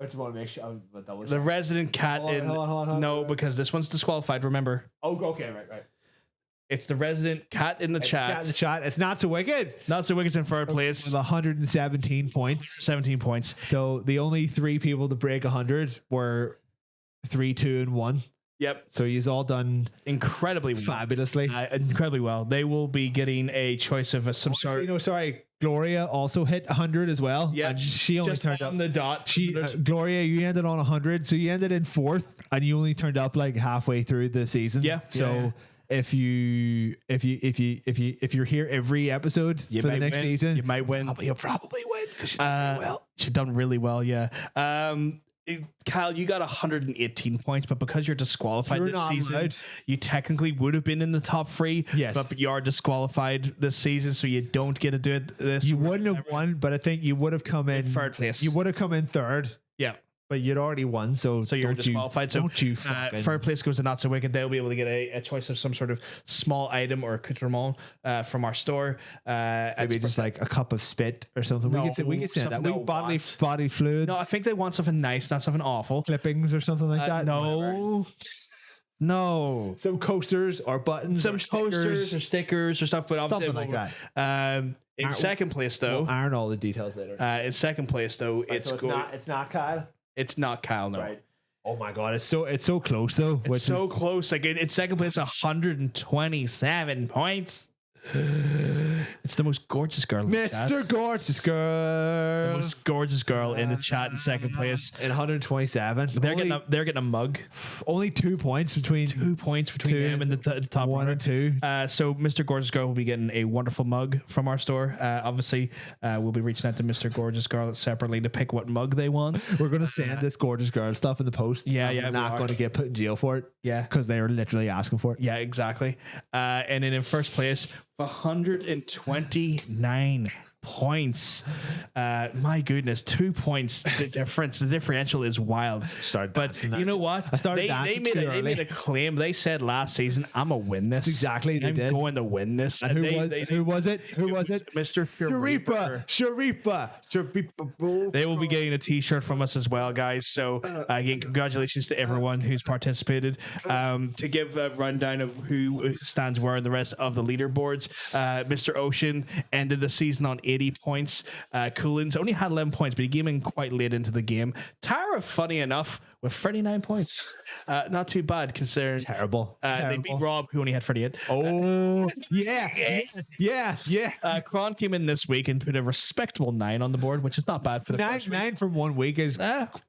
just want to make sure. The resident cat Hold on, in. hold on. No, because this one's disqualified. Remember, Oh, okay, right. it's the resident cat in the chat. Cat in the chat. It's not so wicked. Not so Wicket's in third place. With 117 points. 17 points. So the only 3 people to break 100 were 3, 2, and 1. Yep, So he's all done incredibly well. fabulously. Incredibly well. They will be getting a choice of some sort. You know, sorry, Gloria also hit 100 as well. Yeah, and she only just turned on up. the dot. Gloria, you ended on 100, so you ended in 4th, and you only turned up like halfway through the season. Yeah, So yeah. if you're here every episode You for the might next win. season, You might win. you'll probably win because you done well. She's done really well, yeah. Kyle, you got 118 points, but because you're disqualified You're this not season, allowed. you technically would have been in the top 3. Yes. But you are disqualified this season, so you don't get to do it this. You wouldn't have won, but I think you would have come in third place. You would have come in 3rd, Yeah. but you'd already won. So So you're don't you- disqualified. So don't you fucking third place goes to Not So Wicked. They'll be able to get a choice of some sort of small item or accoutrement from our store. maybe just like a cup of spit or something. No, we could say that. something We no bodily what? body fluids, No, I think they want something nice, not something awful. clippings or something like that. No. No. Some coasters or buttons, Some or posters or stickers or stuff, but obviously Something like that. In second place, though, We'll iron all the details later. in second place, though, it's it's not Kyle. it's not Kyle. No, Right. Oh my god, it's so close though. it's so close. Like in second place, 127 points. It's the most gorgeous girl in the chat. Mr. Gorgeous The Girl. most gorgeous girl in the chat in second place. In 127. They're getting a mug. only 2 points between 2 points between them and the top 1 runner. and 2. So Mr. Gorgeous Girl will be getting a wonderful mug from our store. Obviously, we'll be reaching out to Mr. Gorgeous Girl separately to pick what mug they want. We're gonna send this Gorgeous Girl stuff in the post. Yeah, and yeah, we're we not are. gonna get put in jail for it. Yeah. Because they are literally asking for it. Yeah, exactly. And then in first place, 129 points. My goodness, 2 points. The difference, the differential is wild. Started But dancing that you know too. what? I started they dancing made too they early. made a claim. They said last season, "I'm gonna win this." Exactly, they I'm did. going to win this. And who was it? Who was it? Mr. Sharifa. They will be getting a T-shirt from us as well, guys. So again, congratulations to everyone who's participated. To give a rundown of who stands where in the rest of the leaderboards, Mr. Ocean ended the season on 80 points. Coolins only had 11 points, but he came in quite late into the game. Tara, funny enough, with 39 points. Not too bad considering. Terrible. They beat Rob, who only had 38. Oh, yeah. Kron came in this week and put a respectable 9 on the board, which is not bad for the first week. Nine from 1 week is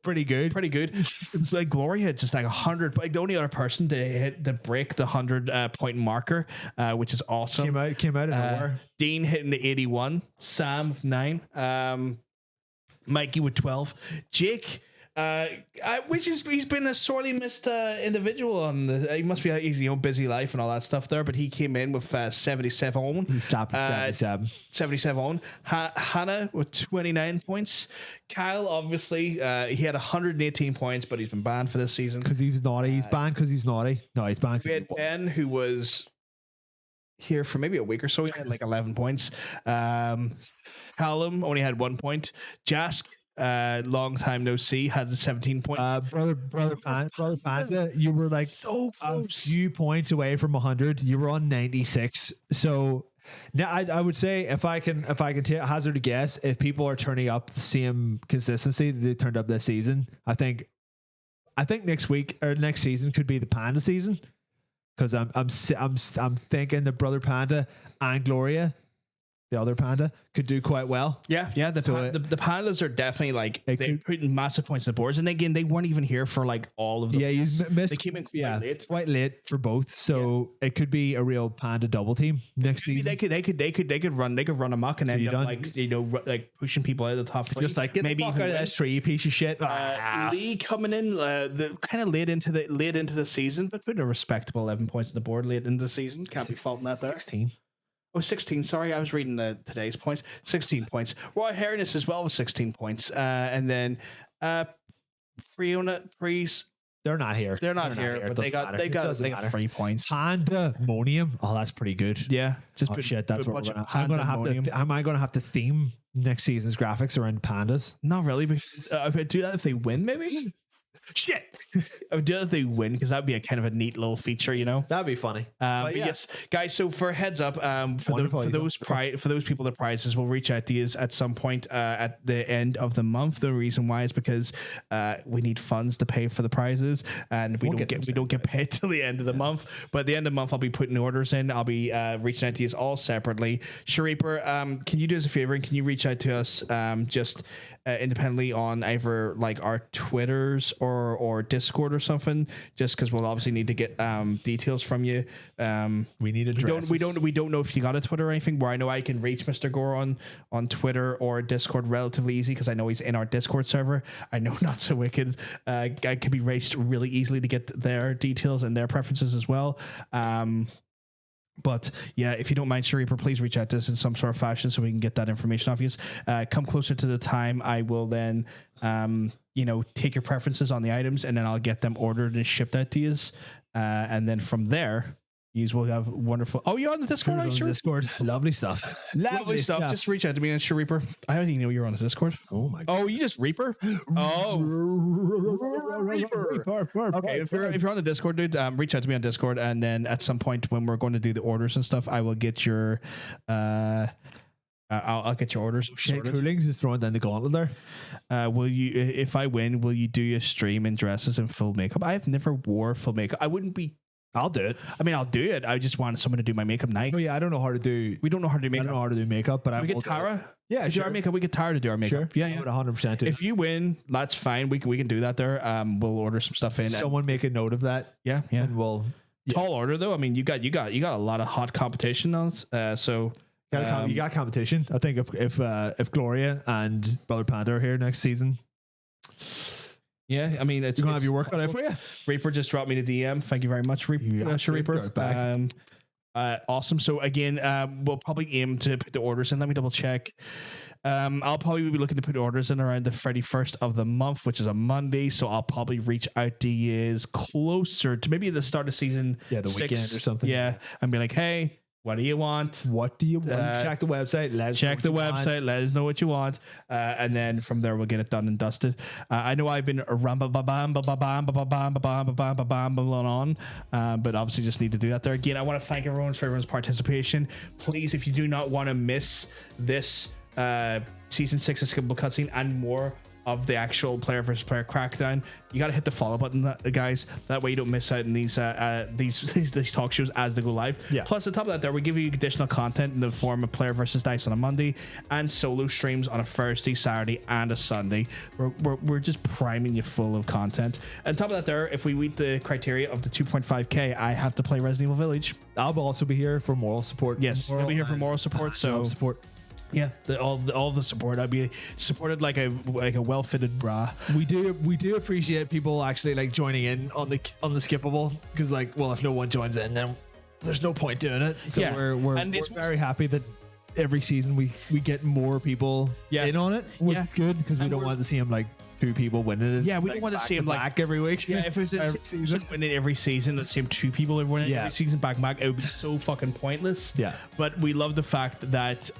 pretty good. Pretty good. Like Gloria had just like 100, like the only other person to break the 100 point marker, which is awesome. Came out of nowhere. Dean hitting the 81, Sam with 9, Mikey with 12, Jake. He's been a sorely missed individual on the. He must be his busy life and all that stuff there, but he came in with 77. He stopped at 77. 77. Hannah with 29 points. Kyle, obviously, he had 118 points, but he's been banned for this season. Because he's naughty. He's banned because he's naughty. No, he's banned. We had Ben, who was here for maybe a week or so. He had like 11 points. Callum only had 1 point. Jask, long time no see, had 17 points. Brother Panda, you were like So a close. few points away from 100. You were on 96. So Now, I would say if I can hazard a guess, if people are turning up the same consistency that they turned up this season, I think next week or next season could be the Panda season, because I'm thinking the brother Panda and Gloria, the other Panda, could do quite well. Yeah. The pandas are definitely like It they could- put in massive points on the boards, and again they weren't even here for like all of the. Yeah, you missed. They came in quite late. for both, so it could be a real Panda double team next season. They could run amok and So end you up done- like like pushing people out of the top three. Just like get maybe the fuck even out of win. this tree, you piece of shit. Lee coming in the kind of late into the season, but putting a respectable 11 points on the board late into the season. Can't be faulting that there. 16. Oh, 16. Sorry, I was reading today's points. 16 points. Roy Harris as well with 16 points. And then Freeze. They're not here. They're not here, It but they doesn't got matter. 3 points. Pandemonium. Oh, that's pretty good. Yeah, just Oh, shit, that's put a what bunch we're of gonna, I'm gonna have pandemonium. to. Am I going to have to theme next season's graphics around pandas? Not really, but I would do that if they win, maybe. Shit, I would do that if they win, because that'd be a kind of a neat little feature, you know. that'd be funny. But yes, guys. So for a heads up, Wonderful. for those people, the prizes will reach out to you at some point at the end of the month. The reason why is because we need funds to pay for the prizes, and we don't get paid till the end of the month. But at the end of the month, I'll be putting orders in. I'll be reaching out to you all separately. Shareeper, can you do us a favor and can you reach out to us just independently on either like our Twitters or Discord or something? Just because we'll obviously need to get details from you. We need addresses. We don't know if you got a Twitter or anything. Where I know I can reach Mr. Gore on Twitter or Discord relatively easy, because I know he's in our Discord server. I know Not So Wicked I can be reached really easily to get their details and their preferences as well. But yeah, if you don't mind, Shareeper, please reach out to us in some sort of fashion so we can get that information off you. Come closer to the time, I will then take your preferences on the items, and then I'll get them ordered and shipped out to you. And then from there, you will have wonderful. Oh, you're on the Discord, on sure. Discord. Lovely stuff. Lovely stuff. Just reach out to me on Shareeper. I didn't even know you were on the Discord. Oh my god. Oh, you just Reaper? Oh, Reaper. Okay, if you're on the Discord, dude, reach out to me on Discord, and then at some point when we're going to do the orders and stuff, I will get your I'll get your orders. Shane Coolings is throwing down the gauntlet there. Will you, if I win, will you do a stream in dresses and full makeup? I've never wore full makeup. I wouldn't be. I'll do it. I mean, I'll do it. I just want someone to do my makeup night. Oh yeah, I don't know how to do. We don't know how to do I makeup. don't know how to do makeup, but we get Tara. Yeah, to do our makeup. We get Tara to do our makeup. Sure. Yeah, I would 100% do. If you win, that's fine. We can do that there. We'll order some stuff in. Someone make a note of that. Yeah. And we'll Tall order though. I mean, you got a lot of hot competition on it. So you got competition. I think if Gloria and Brother Panda are here next season, yeah, I mean, it's you're gonna have your work cut out for you. Reaper just dropped me the DM. Thank you very much, Reaper. Awesome. So again, we'll probably aim to put the orders in. Let me double check. I'll probably be looking to put orders in around the 31st of the month, which is a Monday. So I'll probably reach out to you closer to maybe the start of season. Yeah, the 6, weekend or something. Yeah, and be like, hey, what do you want? What do you want? Check the website. Check the website. Let us know what you want, and then from there we'll get it done and dusted. I know I've been rambling on, but obviously just need to do that there. Again, I want to thank everyone for everyone's participation. Please, if you do not want to miss this season 6 of Skippable Cutscene and more of the actual player versus player crackdown, you got to hit the follow button, guys. That way you don't miss out on these talk shows as they go live. Yeah. Plus, on top of that, there we give you additional content in the form of player versus dice on a Monday and solo streams on a Thursday, Saturday, and a Sunday. We're just priming you full of content. And on top of that, there, if we meet the criteria of the 2.5K, I have to play Resident Evil Village. I'll also be here for moral support. Yes, I'll be here for moral support. So support. Yeah, all the support. I'd be supported like a well-fitted bra. We do appreciate people actually like joining in on the skippable, because like, well, if no one joins in, then there's no point doing it. So Yeah. we're And it's very happy that every season we get more people in on it, which is good, because we And don't want to see them like 2 people winning it. Yeah, we don't want to see him like back every week. Yeah, if it was every season. winning every season, let's see 2 people winning every season back, it would be so fucking pointless. Yeah. But we love the fact that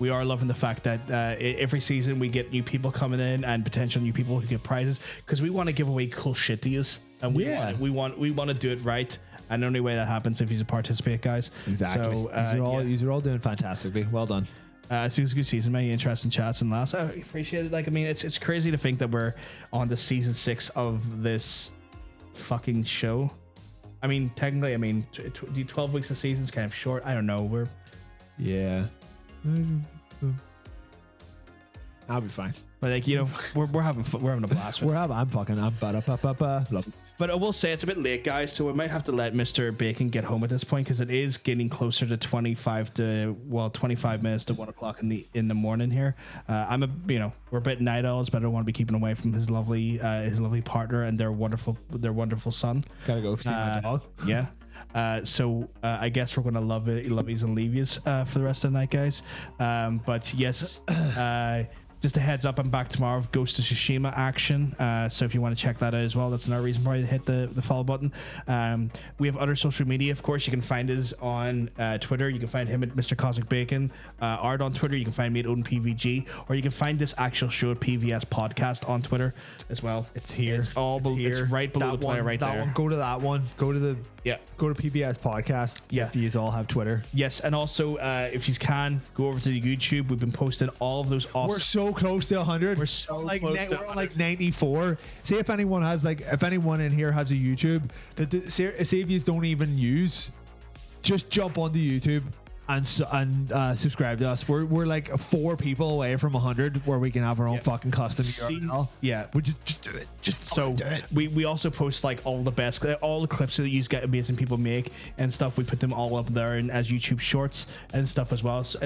we are loving the fact that every season we get new people coming in and potential new people who get prizes, because we want to give away cool shit to you, and we want to do it right. And the only way that happens if you participate, guys. Exactly. So, these are all doing fantastically. Well done. I think it's a good season. Many interesting chats and laughs. I appreciate it. Like, I mean, it's crazy to think that we're on to season 6 of this fucking show. I mean, technically, 12 weeks of season is kind of short. I don't know. Yeah. I'll be fine. But like, you know, we're having fun. We're having a blast. Love it. But I will say it's a bit late, guys, so we might have to let Mr. Bacon get home at this point because it is getting closer to 25 minutes to 1 o'clock in the morning here. We're a bit night owls, but I don't want to be keeping away from his lovely partner and their wonderful son. Gotta go see my dog. Yeah. So I guess we're gonna love yous and leave yous for the rest of the night, guys. But yes, just a heads up, I'm back tomorrow with Ghost of Tsushima action. So if you want to check that out as well, that's another reason why you hit the follow button. We have other social media, of course. You can find us on Twitter. You can find him at Mr. Cosmic Bacon. Art on Twitter. You can find me at Odin PVG, or you can find this actual show at PVS Podcast on Twitter as well. It's here. It's right below the player right there. Go to that one. Go to PBS Podcast. Yeah. If you all have Twitter. Yes, and also if you can go over to the YouTube. We've been posting all of those awesome. We're so close to 100. We're so close to we're on like 94. See if anyone in here has a YouTube see if you don't even use, just jump onto YouTube and subscribe to us. We're like 4 people away from 100 where we can have our own fucking custom URL. Yeah, we just do it. So we also post like all the clips that you get amazing people make and stuff. We put them all up there and as YouTube shorts and stuff as well as full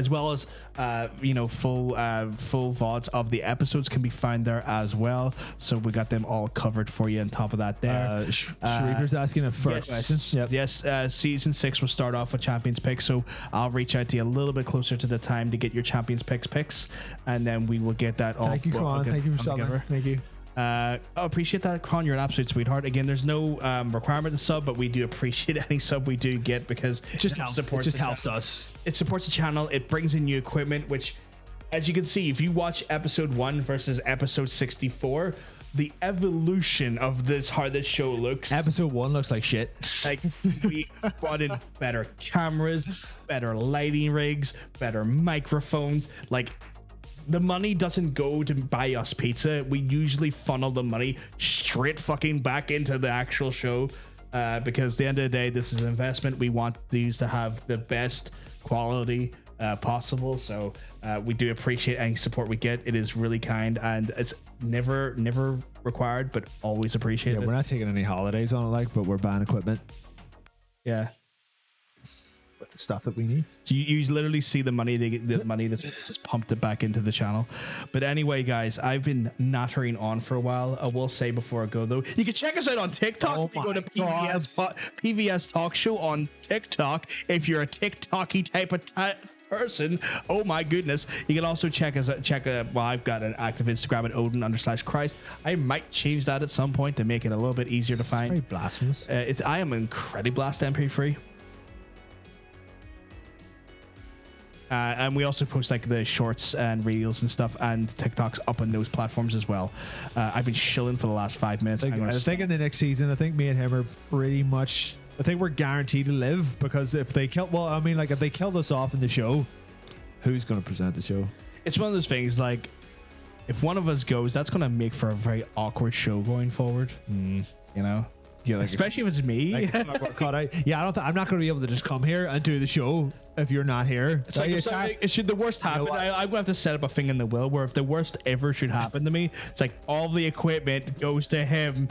VODs of the episodes can be found there as well. So we got them all covered for you on top of that there. Shrieker's asking a first question. Yep. Yes, season 6 will start off with champions picks, so I'll reach out to you a little bit closer to the time to get your champions picks, and then we will get that all. Thank you, Kron. Thank you for subbing. Thank you. I appreciate that, Kron. You're an absolute sweetheart. Again, there's no requirement to sub, but we do appreciate any sub we do get because it just helps us. It supports the channel. It brings in new equipment, which, as you can see, if you watch episode 1 versus episode 64, the evolution of how this show looks. Episode 1 looks like shit. Like, we brought in better cameras, better lighting rigs, better microphones. Like, the money doesn't go to buy us pizza. We usually funnel the money straight fucking back into the actual show because at the end of the day, this is an investment. We want these to have the best quality possible. So we do appreciate any support we get. It is really kind and it's never required, but always appreciated. Yeah, we're not taking any holidays on it, but we're buying equipment. Yeah. With the stuff that we need. So you literally see the money that's just pumped it back into the channel. But anyway, guys, I've been nattering on for a while. I will say before I go though, you can check us out on TikTok. If you go to PVS Talkshow on TikTok. If you're a TikToky type of person, oh my goodness. You can also check I've got an active Instagram at Odin_Christ. I might change that at some point to make it a little bit easier to find. Very blasphemous. I am incredibly blast MP3. And we also post like the shorts and reels and stuff and TikToks up on those platforms as well. I've been chilling for the last 5 minutes. I think in the next season, I think me and him are pretty much. I think we're guaranteed to live because if they killed us off in the show, who's going to present the show? It's one of those things like if one of us goes, that's going to make for a very awkward show going forward. You know. Yeah, like especially if it's me. I'm not going to be able to just come here and do the show if you're not here. It's like should the worst happen, I'm going to have to set up a thing in the will where if the worst ever should happen to me, it's like all the equipment goes to him.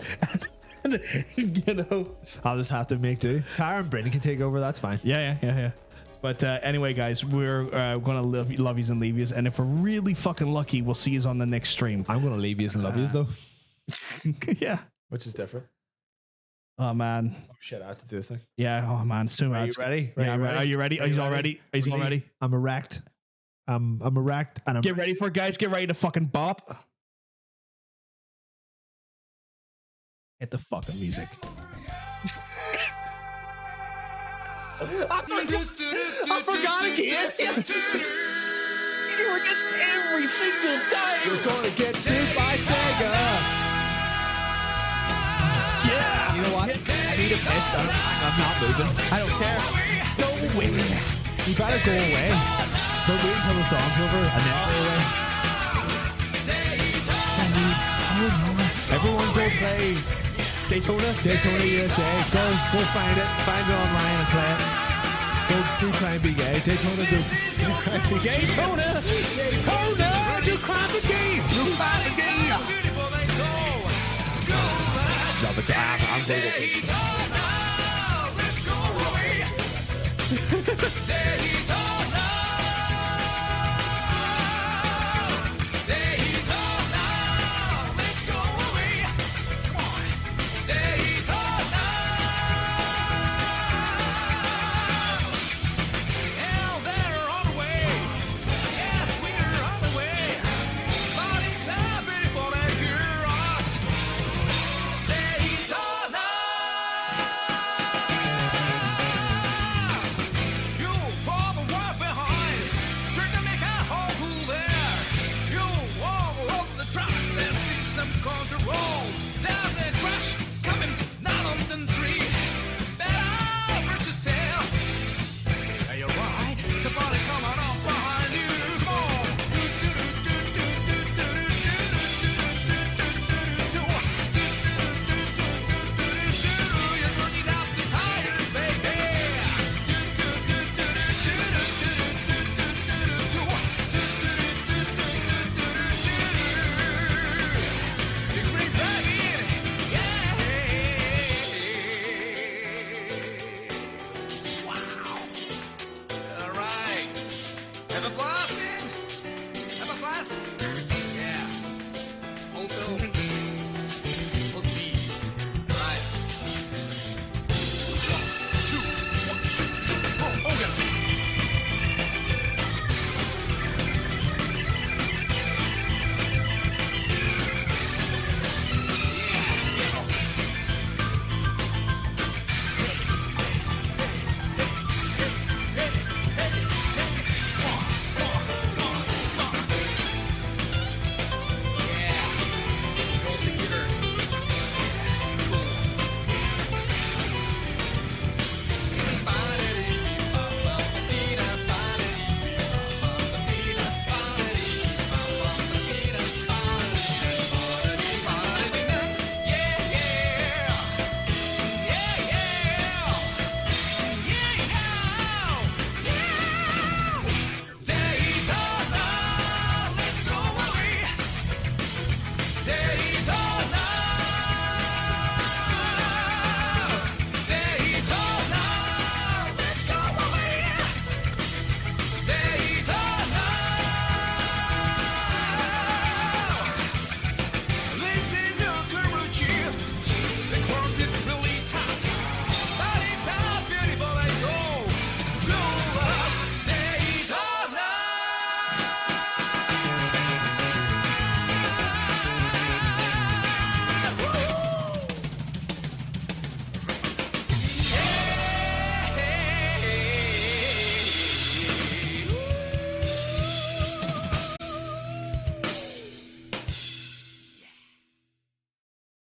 You know, I'll just have to make do. Karen and Brendan can take over. That's fine. Yeah. But anyway, guys, we're going to love yous and leave yous. And if we're really fucking lucky, we'll see yous on the next stream. I'm going to leave yous and love yous though. Yeah. Which is different. Oh man! Oh shit! I have to do the thing. Yeah. Oh man! So are you ready? Yeah. Are you ready? Are you all ready? Are you all ready? I'm erect. I'm erect, and I'm get ready for it, guys. Get ready to fucking bop. Hit the fucking music. I forgot again. You forget every single time. You're gonna get sued by Sega. Yeah. You know what? I need a piss. I'm not moving. I don't care. Go away. You better go away. But wait until the song's over and then go away. Everyone go play Daytona USA. Go find it. Find it online and play it. Go do Try and Be Gay. Daytona, do Try and Be Gay. Daytona, do Try and Be Gay. Do Try and Be Gay. Stop it. I'm going to go.